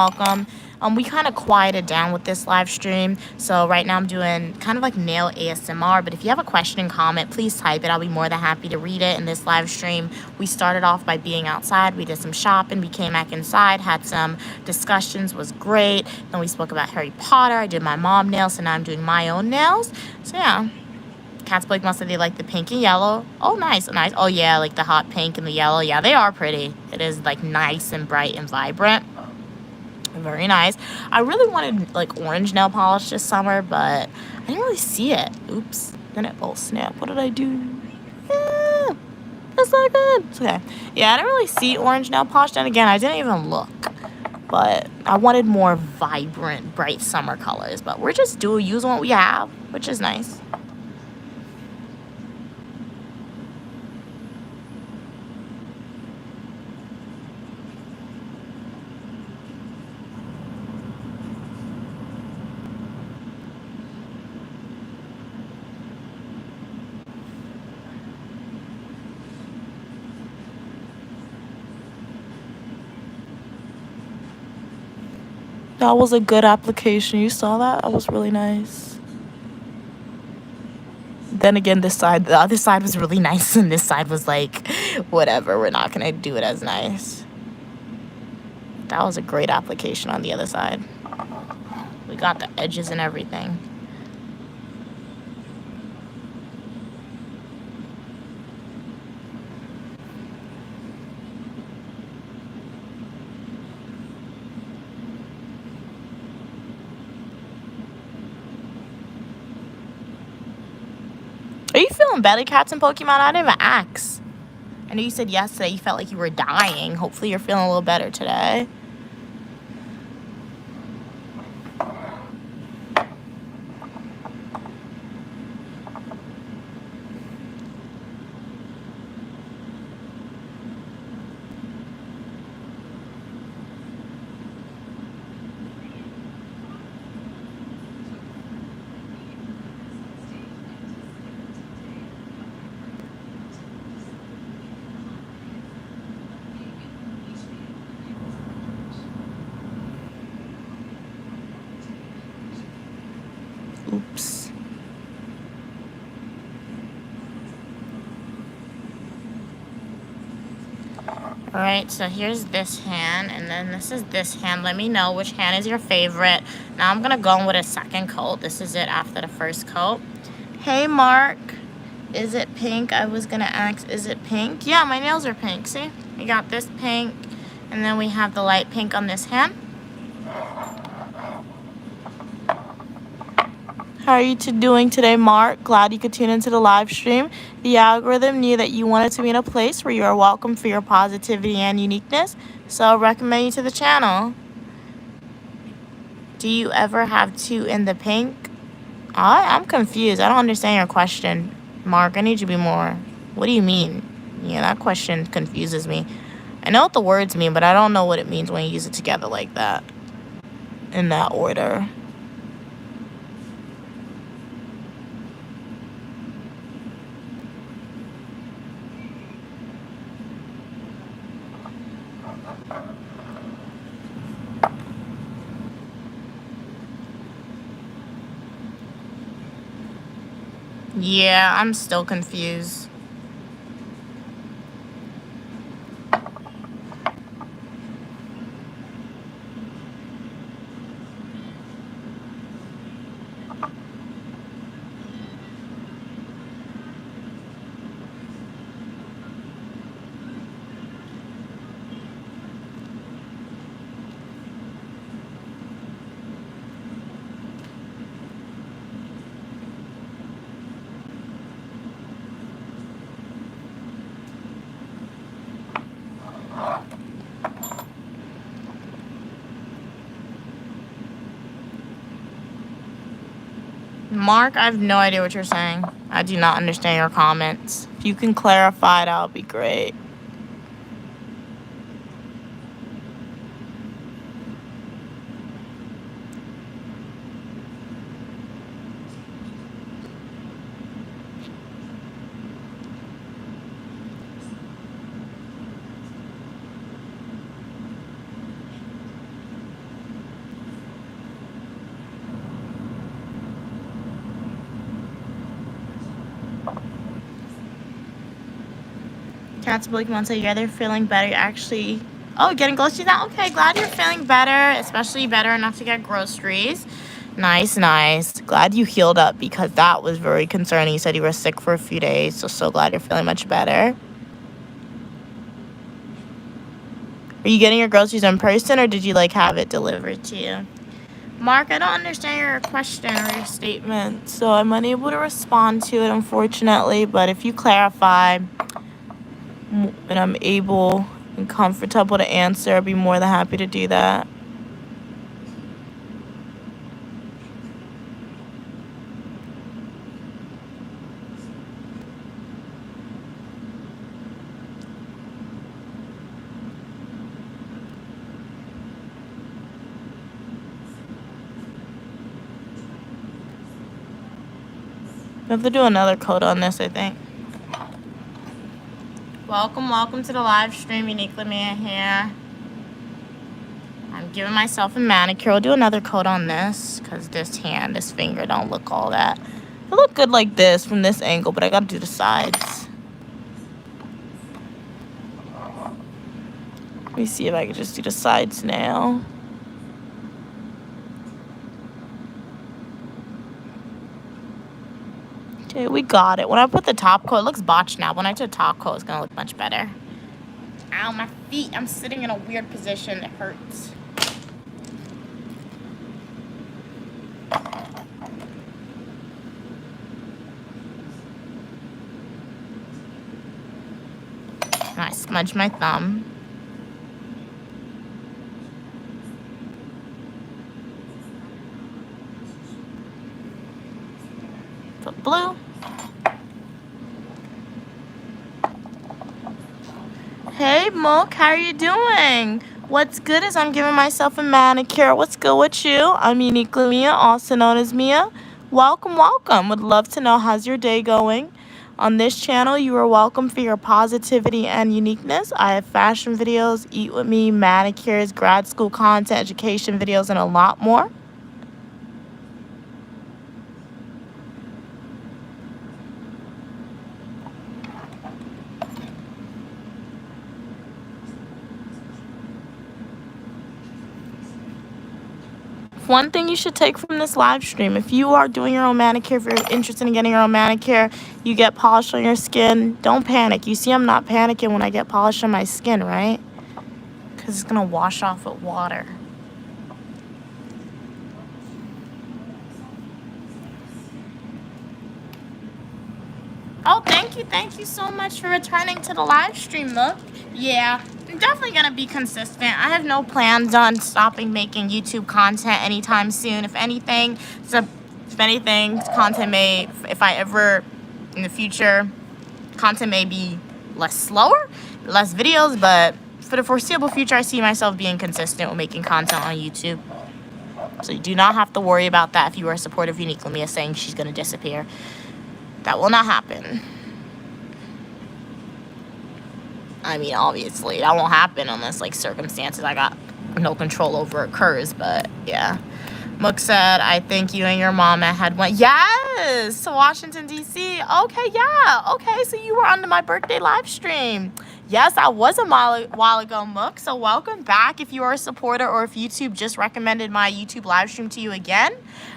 We kind of quieted down with this live stream, so right now I'm doing kind of like nail ASMR, but if you have a question and comment, please type it. I'll be more than happy to read it in this live stream. We started off by being outside, we did some shopping, we came back inside, had some discussions, was great. Then we spoke about Harry Potter, I did my mom nails, so now I'm doing my own nails. So yeah. Cats Blake must say they like the pink and yellow. Oh, nice. Oh, yeah, like the hot pink and the yellow. Yeah, they are pretty. It is, like, nice and bright and vibrant. Very nice. I really wanted, like, orange nail polish this summer, but I didn't really see it. Oops. Then it, oh, snap. What did I do? Yeah, that's not good. It's okay. Yeah, I didn't really see orange nail polish. And again, I didn't even look. But I wanted more vibrant, bright summer colors. But we're just using what we have, which is nice. That was a good application. You saw that? That was really nice. Then again, the other side was really nice, and this side was like, whatever, we're not gonna do it as nice. That was a great application on the other side. We got the edges and everything. Are you feeling better, Cats and Pokemon? I didn't even ask. I know you said yesterday you felt like you were dying. Hopefully you're feeling a little better today. Oops. Alright, so here's this hand, and then this is this hand. Let me know which hand is your favorite. Now I'm gonna go in with a second coat. This is it after the first coat. Hey, Mark. Is it pink? I was gonna ask, is it pink? Yeah, my nails are pink, see? We got this pink, and then we have the light pink on this hand. How are you doing today, Mark? Glad you could tune into the live stream. The algorithm knew that you wanted to be in a place where you are welcome for your positivity and uniqueness, so I'll recommend you to the channel. Do you ever have two in the pink? I'm confused. I don't understand your question, Mark. I need you to be more. What do you mean? Yeah, that question confuses me. I know what the words mean, but I don't know what it means when you use it together like that, in that order. Yeah, I'm still confused. Mark, I have no idea what you're saying. I do not understand your comments. If you can clarify, that would be great. Cats Blake wants to say, yeah, they're feeling better. Actually, oh, getting groceries now? Okay, glad you're feeling better, especially better enough to get groceries. Nice, nice. Glad you healed up because that was very concerning. You said you were sick for a few days, so glad you're feeling much better. Are you getting your groceries in person or did you like have it delivered to you? Mark, I don't understand your question or your statement, so I'm unable to respond to it, unfortunately, but if you clarify and I'm able and comfortable to answer, I'd be more than happy to do that. We have to do another code on this, I think. Welcome to the live stream. Uniquely Mia here. I'm giving myself a manicure. We'll do another coat on this because this finger don't look all that. It look good like this from this angle, but I gotta do the sides. Let me see if I can just do the sides now. Okay, we got it. When I put the top coat, it looks botched now. When I do the top coat, it's gonna look much better. Ow, my feet. I'm sitting in a weird position. It hurts. And I smudge my thumb. Put blue. Hey, Mook, how are you doing? What's good is I'm giving myself a manicure. What's good with you? I'm Uniquely Mia, also known as Mia. Welcome. Would love to know how's your day going. On this channel, you are welcome for your positivity and uniqueness. I have fashion videos, eat with me, manicures, grad school content, education videos, and a lot more. One thing you should take from this live stream, if you are doing your own manicure, if you're interested in getting your own manicure, you get polish on your skin, don't panic. You see I'm not panicking when I get polish on my skin, right? Because it's going to wash off with water. Oh, thank you so much for returning to the live stream, look. Yeah, I'm definitely gonna be consistent. I have no plans on stopping making YouTube content anytime soon. If anything, content may, if I ever, in the future, content may be less videos, but for the foreseeable future, I see myself being consistent with making content on YouTube. So you do not have to worry about that if you are a supporter of Uniquely Mia saying she's gonna disappear. That will not happen. I mean, obviously, that won't happen unless, like, circumstances I got no control over occurs, but, yeah. Mook said, I think you and your mom had went, yes, to Washington, D.C. Okay, yeah. Okay, so you were on my birthday live stream. Yes, I was a while ago, Mook, so welcome back. If you are a supporter or if YouTube just recommended my YouTube live stream to you again,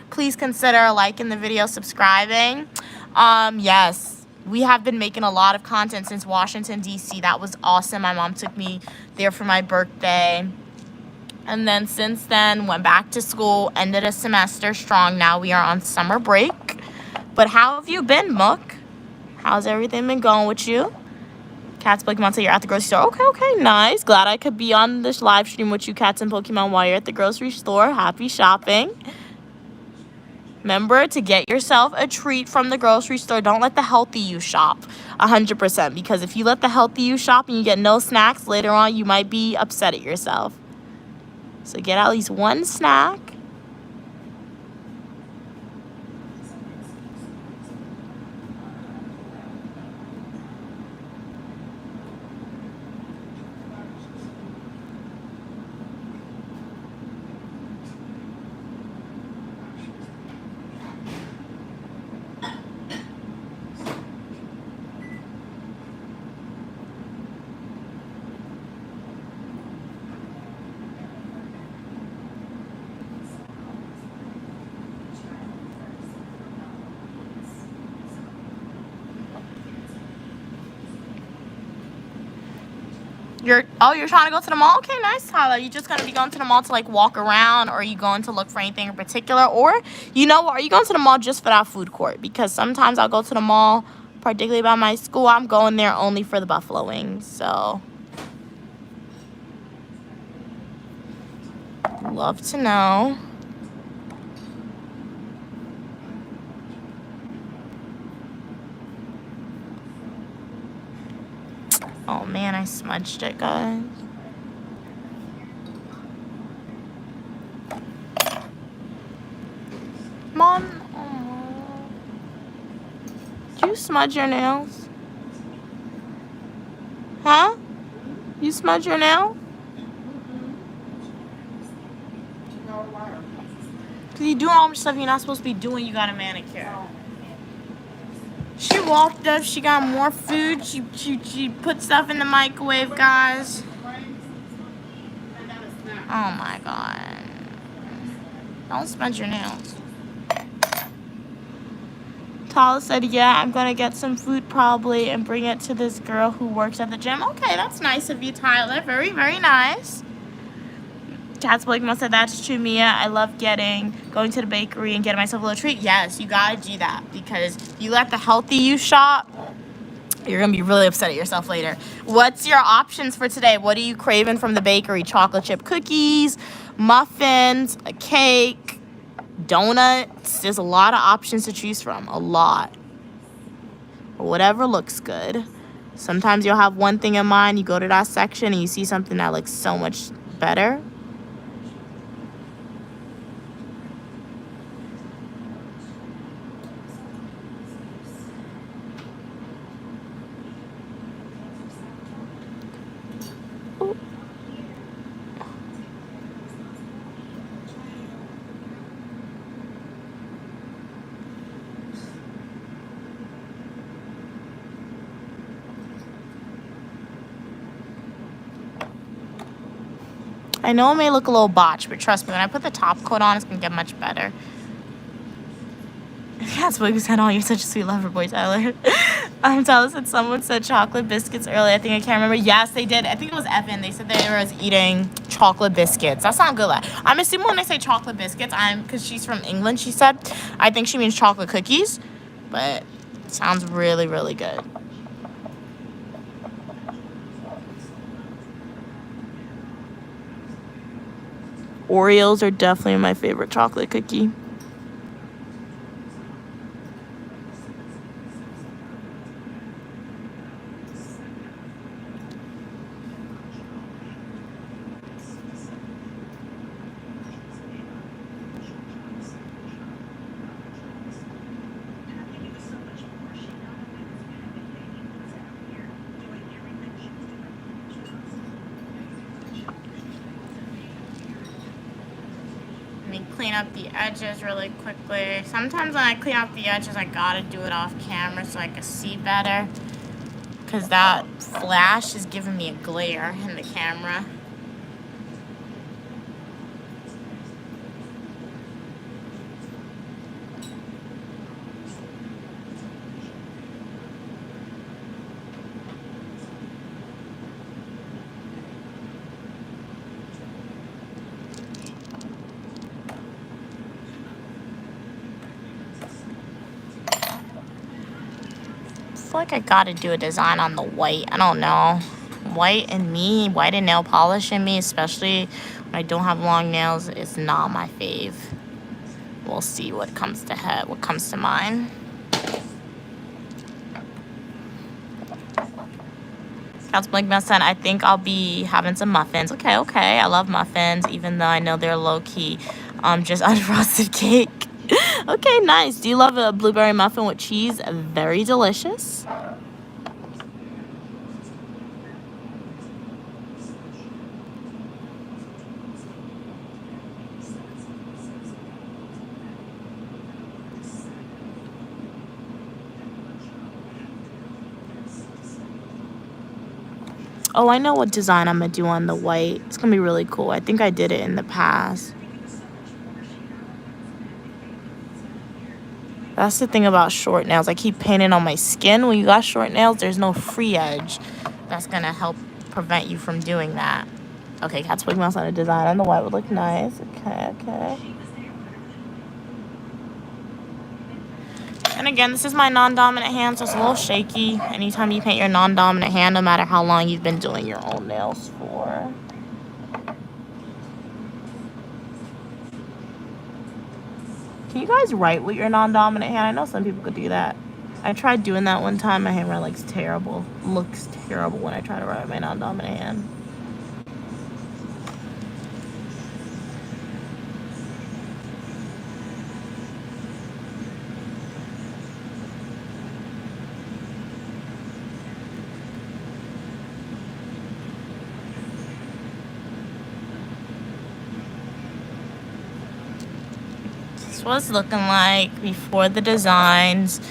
please consider liking the video, subscribing. Yes, we have been making a lot of content since Washington, D.C. That was awesome. My mom took me there for my birthday. And then since then, went back to school, ended a semester strong. Now we are on summer break. But how have you been, Mook? How's everything been going with you? Cats, Pokemon, say you're at the grocery store. Okay, nice. Glad I could be on this live stream with you, Cats and Pokemon, while you're at the grocery store. Happy shopping. Remember to get yourself a treat from the grocery store. Don't let the healthy you shop 100%, because if you let the healthy you shop and you get no snacks, later on you might be upset at yourself. So get at least one snack. You're trying to go to the mall? Okay, nice, Tyler. You just gonna be going to the mall to like walk around, or are you going to look for anything in particular? Or, you know what, are you going to the mall just for that food court? Because sometimes I'll go to the mall, particularly by my school, I'm going there only for the buffalo wings. So, love to know. Oh man, I smudged it, guys. Mom, oh. Did you smudge your nails? Huh? You smudge your nail? Because you're doing all the stuff you're not supposed to be doing. You got a manicure. She walked up. She got more food. She put stuff in the microwave, guys. Oh, my God. Don't smudge your nails. Tyler said, yeah, I'm going to get some food probably and bring it to this girl who works at the gym. Okay, that's nice of you, Tyler. Very, very nice. Chad Blakemore said, that's true, Mia. I love going to the bakery and getting myself a little treat. Yes, you got to do that, because you let the healthy you shop, you're going to be really upset at yourself later. What's your options for today? What are you craving from the bakery? Chocolate chip cookies, muffins, a cake, donuts. There's a lot of options to choose from. A lot. Whatever looks good. Sometimes you'll have one thing in mind. You go to that section and you see something that looks so much better. I know it may look a little botched, but trust me, when I put the top coat on, it's going to get much better. That's what you said. Oh, you're such a sweet lover boy, Tyler. Tyler said someone said chocolate biscuits earlier. I think I can't remember. Yes, they did. I think it was Evan. They said they were eating chocolate biscuits. That's not good. I'm assuming when they say chocolate biscuits, because she's from England, she said, I think she means chocolate cookies. But it sounds really, really good. Oreos are definitely my favorite chocolate cookie. Clean up the edges really quickly. Sometimes when I clean up the edges, I gotta do it off camera so I can see better, because that flash is giving me a glare in the camera. I feel like I gotta do a design on the white. I don't know. White and nail polish in me, especially when I don't have long nails, is not my fave. we'll see what comes to mind. Couch Blink Messon, I think I'll be having some muffins. Okay, I love muffins, even though I know they're low-key just unfrosted cake. Okay, nice. Do you love a blueberry muffin with cheese? Very delicious. Oh, I know what design I'm going to do on the white. It's going to be really cool. I think I did it in the past. That's the thing about short nails. I keep painting on my skin. When you got short nails, there's no free edge. That's going to help prevent you from doing that. Okay, Cat's Wig Mouse on a design on the white would look nice. Okay. And again, this is my non-dominant hand, so it's a little shaky. Anytime you paint your non-dominant hand, no matter how long you've been doing your own nails for. Can you guys write with your non-dominant hand? I know some people could do that. I tried doing that one time. My handwriting looks terrible. Looks terrible when I try to write with my non-dominant hand. What it's looking like before the designs.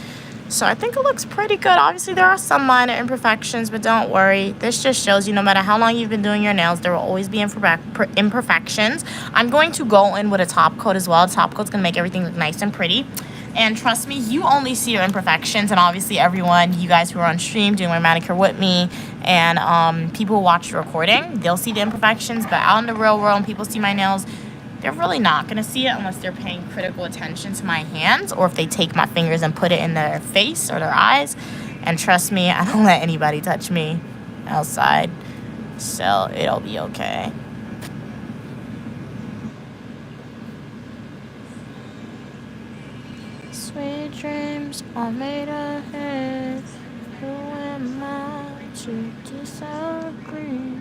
So I think it looks pretty good. Obviously there are some minor imperfections, but don't worry, this just shows you no matter how long you've been doing your nails, there will always be imperfections. I'm going to go in with a top coat as well. The top coat's going to make everything look nice and pretty, and trust me, you only see your imperfections. And obviously everyone, you guys who are on stream doing my manicure with me, and people who watch the recording, they'll see the imperfections. But out in the real world, when people see my nails, they're really not going to see it unless they're paying critical attention to my hands, or if they take my fingers and put it in their face or their eyes. And trust me, I don't let anybody touch me outside, so it'll be okay. Sweet dreams are made ahead. Who am I to disagree?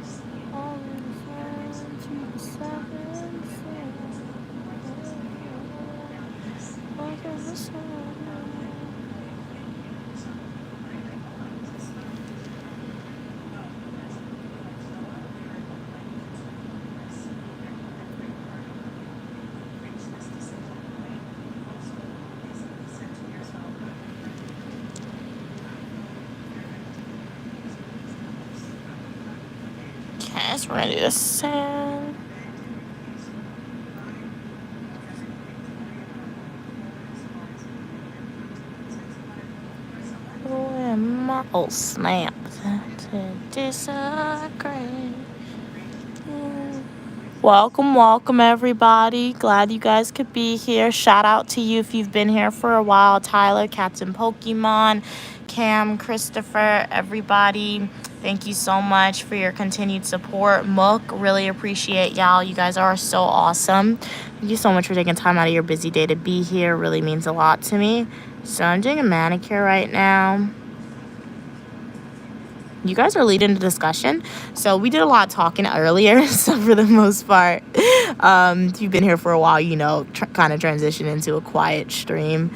All to the seven. Okay, so we're gonna do the sand. Oh snap, to disagree. Welcome everybody. Glad you guys could be here. Shout out to you if you've been here for a while. Tyler, Captain Pokemon, Cam, Christopher, everybody. Thank you so much for your continued support. Mook, really appreciate y'all. You guys are so awesome. Thank you so much for taking time out of your busy day to be here. Really means a lot to me. So I'm doing a manicure right now. You guys are leading the discussion, so we did a lot of talking earlier. So for the most part, if you've been here for a while, you know, kind of transition into a quiet stream.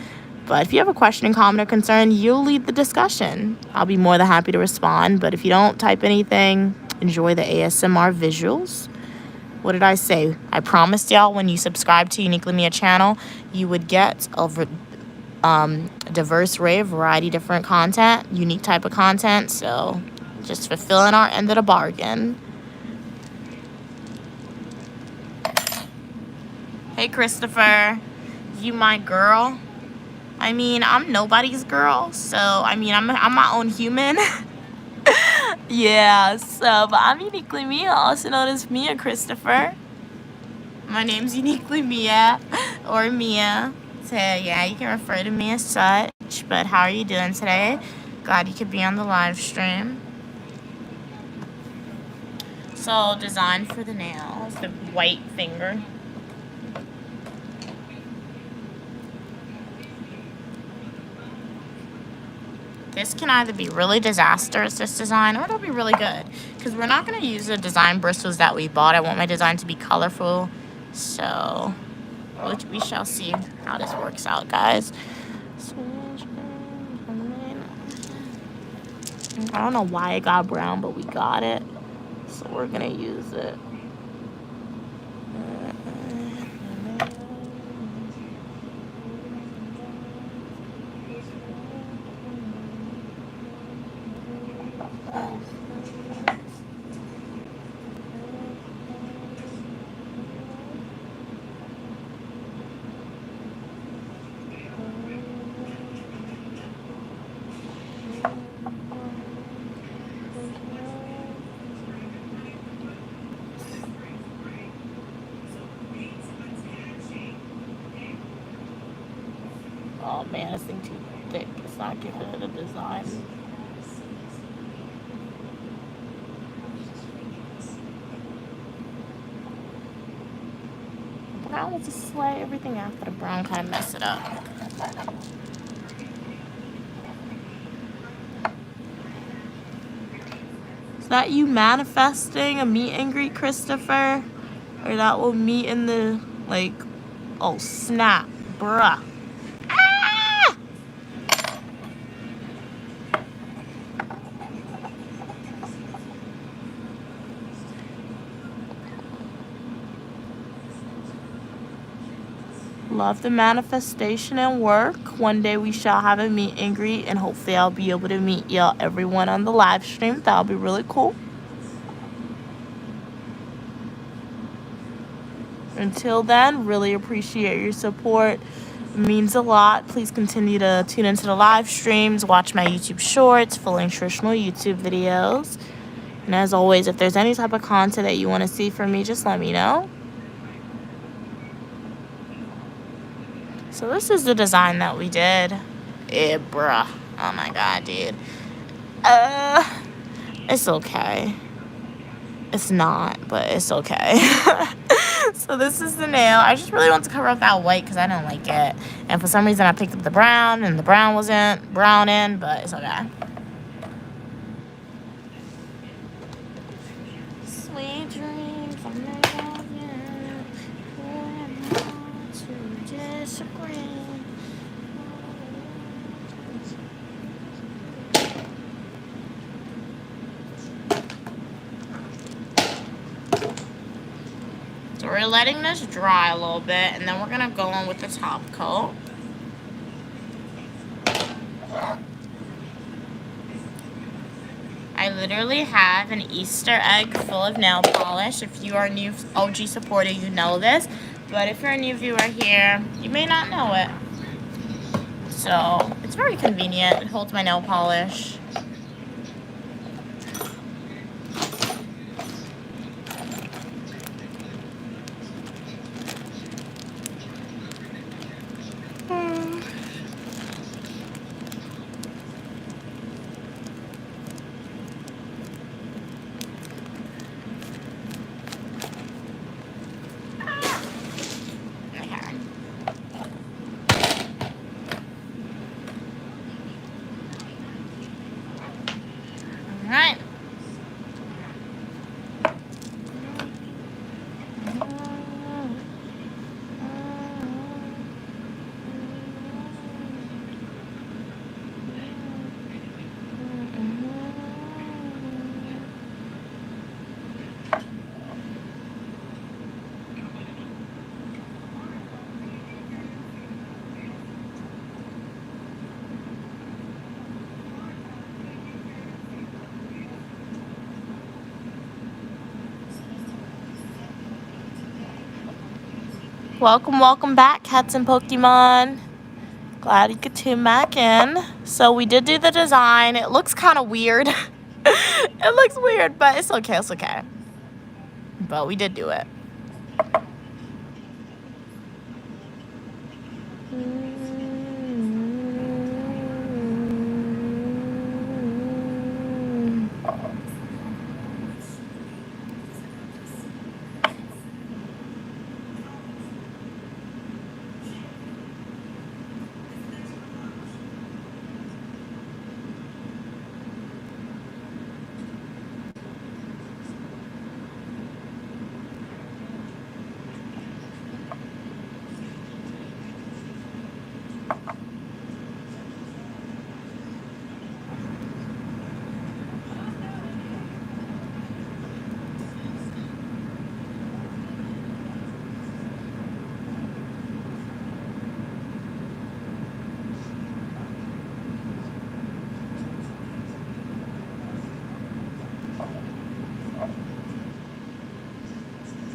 But if you have a question, comment, or concern, you'll lead the discussion. I'll be more than happy to respond. But if you don't type anything, enjoy the ASMR visuals. What did I say? I promised y'all when you subscribe to Uniquely Mia channel, you would get a diverse array of variety, different content, unique type of content. So just fulfilling our end of the bargain. Hey Christopher, you my girl? I mean, I'm nobody's girl, so I mean, I'm my own human. Yeah, so but I'm Uniquely Mia, also known as Mia Christopher. My name's Uniquely Mia, or Mia. So yeah, you can refer to me as such. But how are you doing today? Glad you could be on the live stream. So design for the nails, the white finger. This can either be really disastrous, this design, or it'll be really good. Because we're not going to use the design bristles that we bought. I want my design to be colorful. So, we shall see how this works out, guys. I don't know why it got brown, but we got it. So we're going to use it. Oh man, this thing too thick. It's not giving it a design. Brown was a slay. Everything after the brown kind of messed it up. Is that you manifesting a meet and greet, Christopher? Or that will meet in the, like, oh snap, bruh. Ah! Love the manifestation and work. One day we shall have a meet and greet, and hopefully I'll be able to meet y'all, everyone on the live stream. That'll be really cool. Until then, really appreciate your support. It means a lot. Please continue to tune into the live streams, watch my YouTube shorts, fully nutritional YouTube videos. And as always, if there's any type of content that you want to see from me, just let me know. So this is the design that we did. Eh, bruh. Oh my god, dude. It's okay. It's not, but it's okay. So this is the nail. I just really want to cover up that white because I don't like it. And for some reason I picked up the brown, and the brown wasn't brown in, but it's okay. Sweet dreams, I'm not yet. We're not to disagree. So we're letting this dry a little bit, and then we're gonna go in with the top coat. I literally have an Easter egg full of nail polish. If you are a new OG supporter, you know this. But if you're a new viewer here, you may not know it. So it's very convenient. It holds my nail polish. Alright. Welcome back, cats and Pokemon. Glad you could tune back in. So we did do the design. It looks kind of weird. It looks weird, but it's okay, it's okay. But we did do it.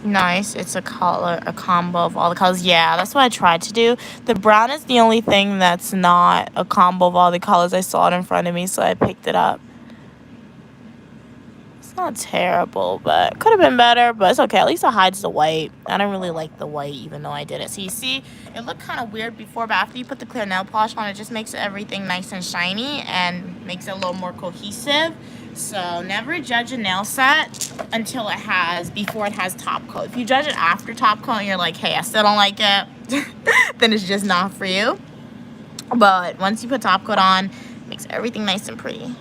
Nice. It's a combo of all the colors. Yeah, that's what I tried to do. The brown is the only thing that's not a combo of all the colors. I saw it in front of me, so I picked it up. It's not terrible, but could have been better, but it's okay. At least it hides the white. I don't really like the white, even though I did it. So you see, it looked kind of weird before, but after you put the clear nail polish on, it just makes everything nice and shiny and makes it a little more cohesive. So never judge a nail set until before it has top coat. If you judge it after top coat and you're like, hey, I still don't like it, then it's just not for you. But once you put top coat on, it makes everything nice and pretty.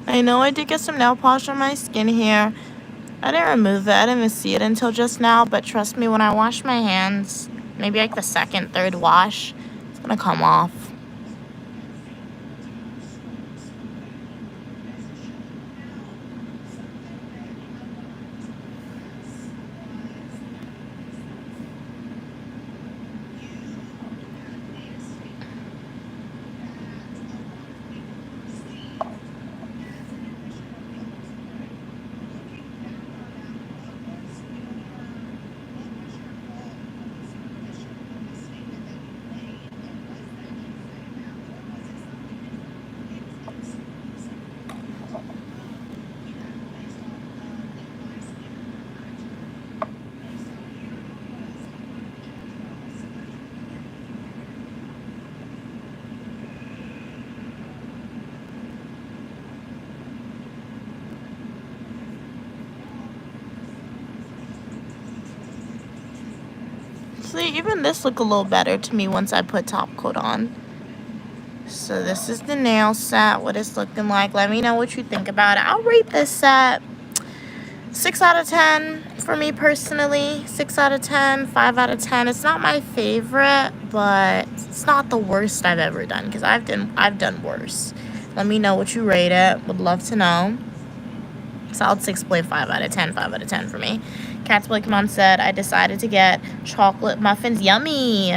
I know I did get some nail polish on my skin here. I didn't remove it. I didn't even see it until just now, but trust me, when I wash my hands, maybe like the second, third wash, it's gonna come off. See, even this looked a little better to me once I put top coat on. So this is the nail set, what it's looking like. Let me know what you think about it. I'll rate this set 6 out of 10 for me personally. 6 out of 10, 5 out of 10. It's not my favorite, but it's not the worst I've ever done, because I've done worse. Let me know what you rate it. Would love to know. Solid 6.5 out of 10, 5 out of 10 for me. Cat's Blake Mom said, I decided to get chocolate muffins. Yummy.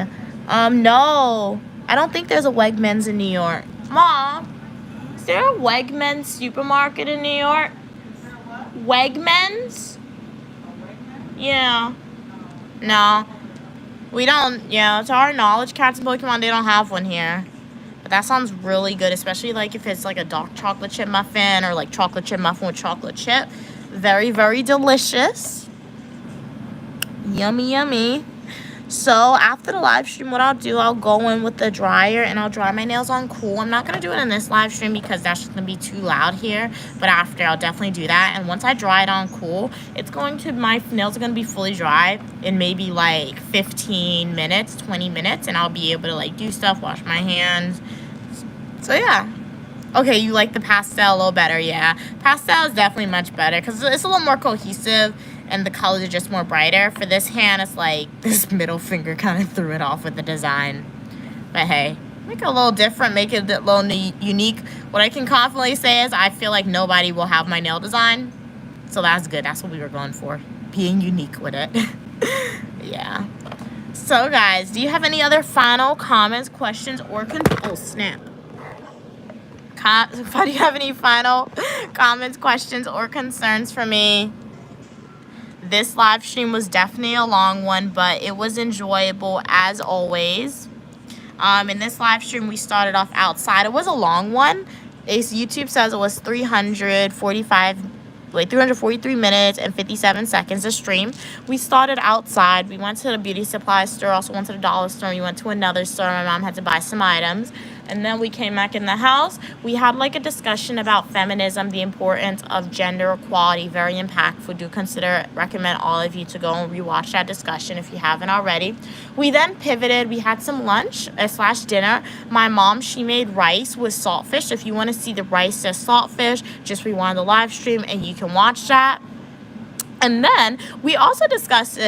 No. I don't think there's a Wegmans in New York. Mom, is there a Wegmans supermarket in New York? Wegmans? Yeah. No. We don't, yeah, to our knowledge, Cats and Pokemon, they don't have one here. But that sounds really good, especially like if it's like a dark chocolate chip muffin or like chocolate chip muffin with chocolate chip. Very, very delicious. Yummy, yummy. So after the live stream, what I'll do, I'll go in with the dryer and I'll dry my nails on cool. I'm not going to do it in this live stream because that's just going to be too loud here. But after, I'll definitely do that. And once I dry it on cool, my nails are going to be fully dry in maybe like 15 minutes, 20 minutes. And I'll be able to like do stuff, wash my hands. So yeah. Okay, you like the pastel a little better, yeah. Pastel is definitely much better because it's a little more cohesive and the colors are just more brighter. For this hand, it's like this middle finger kind of threw it off with the design. But hey, make it a little different, make it a little unique. What I can confidently say is I feel like nobody will have my nail design. So that's good. That's what we were going for, being unique with it. Yeah. So guys, do you have any other final comments, questions, or oh snap. Do you have any final comments, questions, or concerns for me? This live stream was definitely a long one, but it was enjoyable as always. In this live stream, we started off outside. It was a long one. YouTube says it was 343 minutes and 57 seconds to stream. We started outside. We went to the beauty supply store, also went to the dollar store. We went to another store. My mom had to buy some items. And then we came back in the house. We had like a discussion about feminism, the importance of gender equality, very impactful. Do recommend all of you to go and rewatch that discussion if you haven't already. We then pivoted. We had some lunch / dinner. My mom, she made rice with saltfish. If you want to see the rice as saltfish, just rewind the live stream and you can watch that. And then we also discussed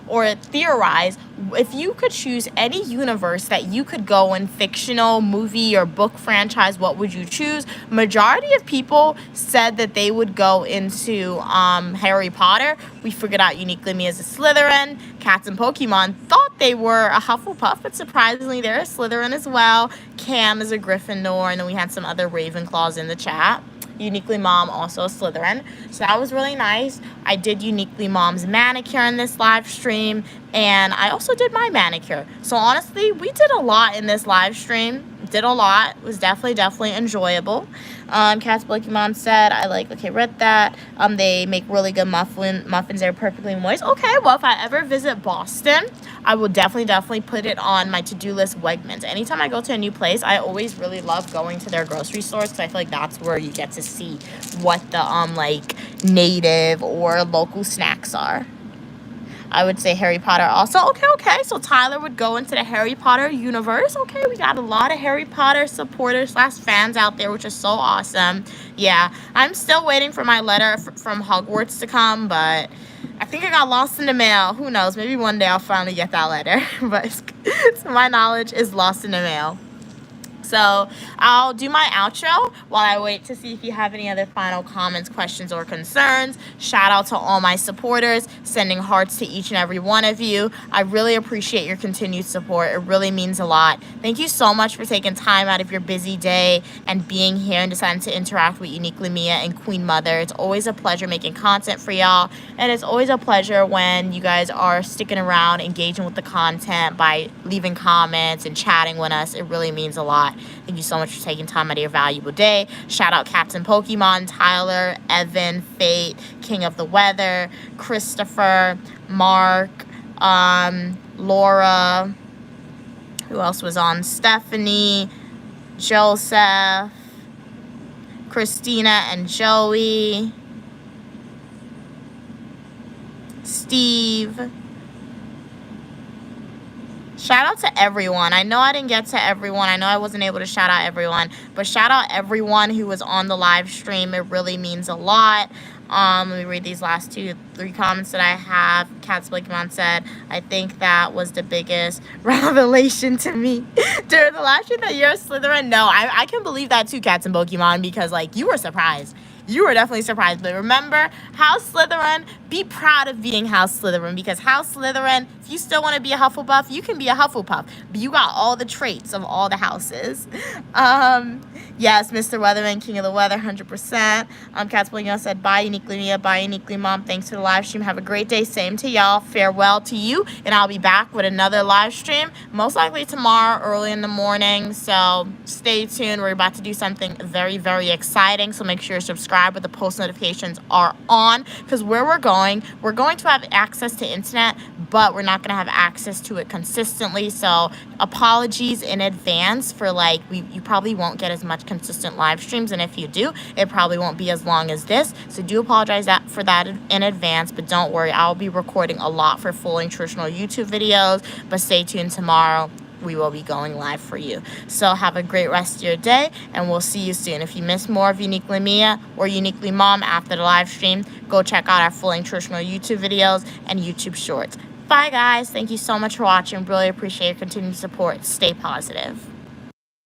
or theorized if you could choose any universe that you could go in, fictional, movie, or book franchise, what would you choose? Majority of people said that they would go into Harry Potter. We figured out Uniquely Me as a Slytherin. Cats and Pokemon thought they were a Hufflepuff, but surprisingly they're a Slytherin as well. Cam is a Gryffindor, and then we had some other Ravenclaws in the chat. Uniquely Mom, also a Slytherin. So that was really nice. I did Uniquely Mom's manicure in this live stream, and I also did my manicure. So honestly, we did a lot in this live stream. Did a lot. It was definitely enjoyable. Cats Pokemon said, read that. They make really good muffins. They're perfectly moist. Okay, well, if I ever visit Boston, I will definitely put it on my to-do list, Wegmans. Anytime I go to a new place, I always really love going to their grocery stores because I feel like that's where you get to see what the native or local snacks are. I would say Harry Potter also. Okay. So Tyler would go into the Harry Potter universe. Okay, we got a lot of Harry Potter supporters / fans out there, which is so awesome. Yeah, I'm still waiting for my letter from Hogwarts to come, but I think it got lost in the mail. Who knows? Maybe one day I'll finally get that letter. But to my knowledge, it's lost in the mail. So I'll do my outro while I wait to see if you have any other final comments, questions, or concerns. Shout out to all my supporters, sending hearts to each and every one of you. I really appreciate your continued support. It really means a lot. Thank you so much for taking time out of your busy day and being here and deciding to interact with Uniquely Mia and Queen Mother. It's always a pleasure making content for y'all, and it's always a pleasure when you guys are sticking around, engaging with the content by leaving comments and chatting with us. It really means a lot. Thank you so much for taking time out of your valuable day. Shout out Captain Pokemon, Tyler, Evan, Fate, King of the Weather, Christopher, Mark, Laura, who else was on? Stephanie, Joseph, Christina and Joey, Steve. Shout out to everyone. I know I didn't get to everyone. I know I wasn't able to shout out everyone, but shout out everyone who was on the live stream. It really means a lot. Let me read these last 2-3 comments that I have. Cats Pokemon said, I think that was the biggest revelation to me during the live stream that you're a Slytherin. No, I can believe that too, Cats and Pokemon, because you were surprised. You were definitely surprised. But remember, House Slytherin, be proud of being House Slytherin, because House Slytherin, if you still want to be a Hufflepuff, you can be a Hufflepuff. But you got all the traits of all the houses. Yes, Mr. Weatherman, King of the Weather, 100%. Cats Pokemon said, bye, Uniquely Mia, bye, Uniquely Mom. Thanks for the live stream. Have a great day. Same to y'all. Farewell to you. And I'll be back with another live stream, most likely tomorrow, early in the morning. So stay tuned. We're about to do something very, very exciting. So make sure you subscribe with the post notifications are on, because where we're going to have access to internet, but we're not going to have access to it consistently. So apologies in advance for you probably won't get as much consistent live streams, and if you do, it probably won't be as long as this. So do apologize for that in advance, but don't worry, I'll be recording a lot for full nutritional YouTube videos. But stay tuned tomorrow. We will be going live for you. So have a great rest of your day, and we'll see you soon. If you miss more of Uniquely Mia or Uniquely Mom after the live stream, go check out our full nutritional YouTube videos and YouTube shorts. Bye guys. Thank you so much for watching. Really appreciate your continued support. Stay positive.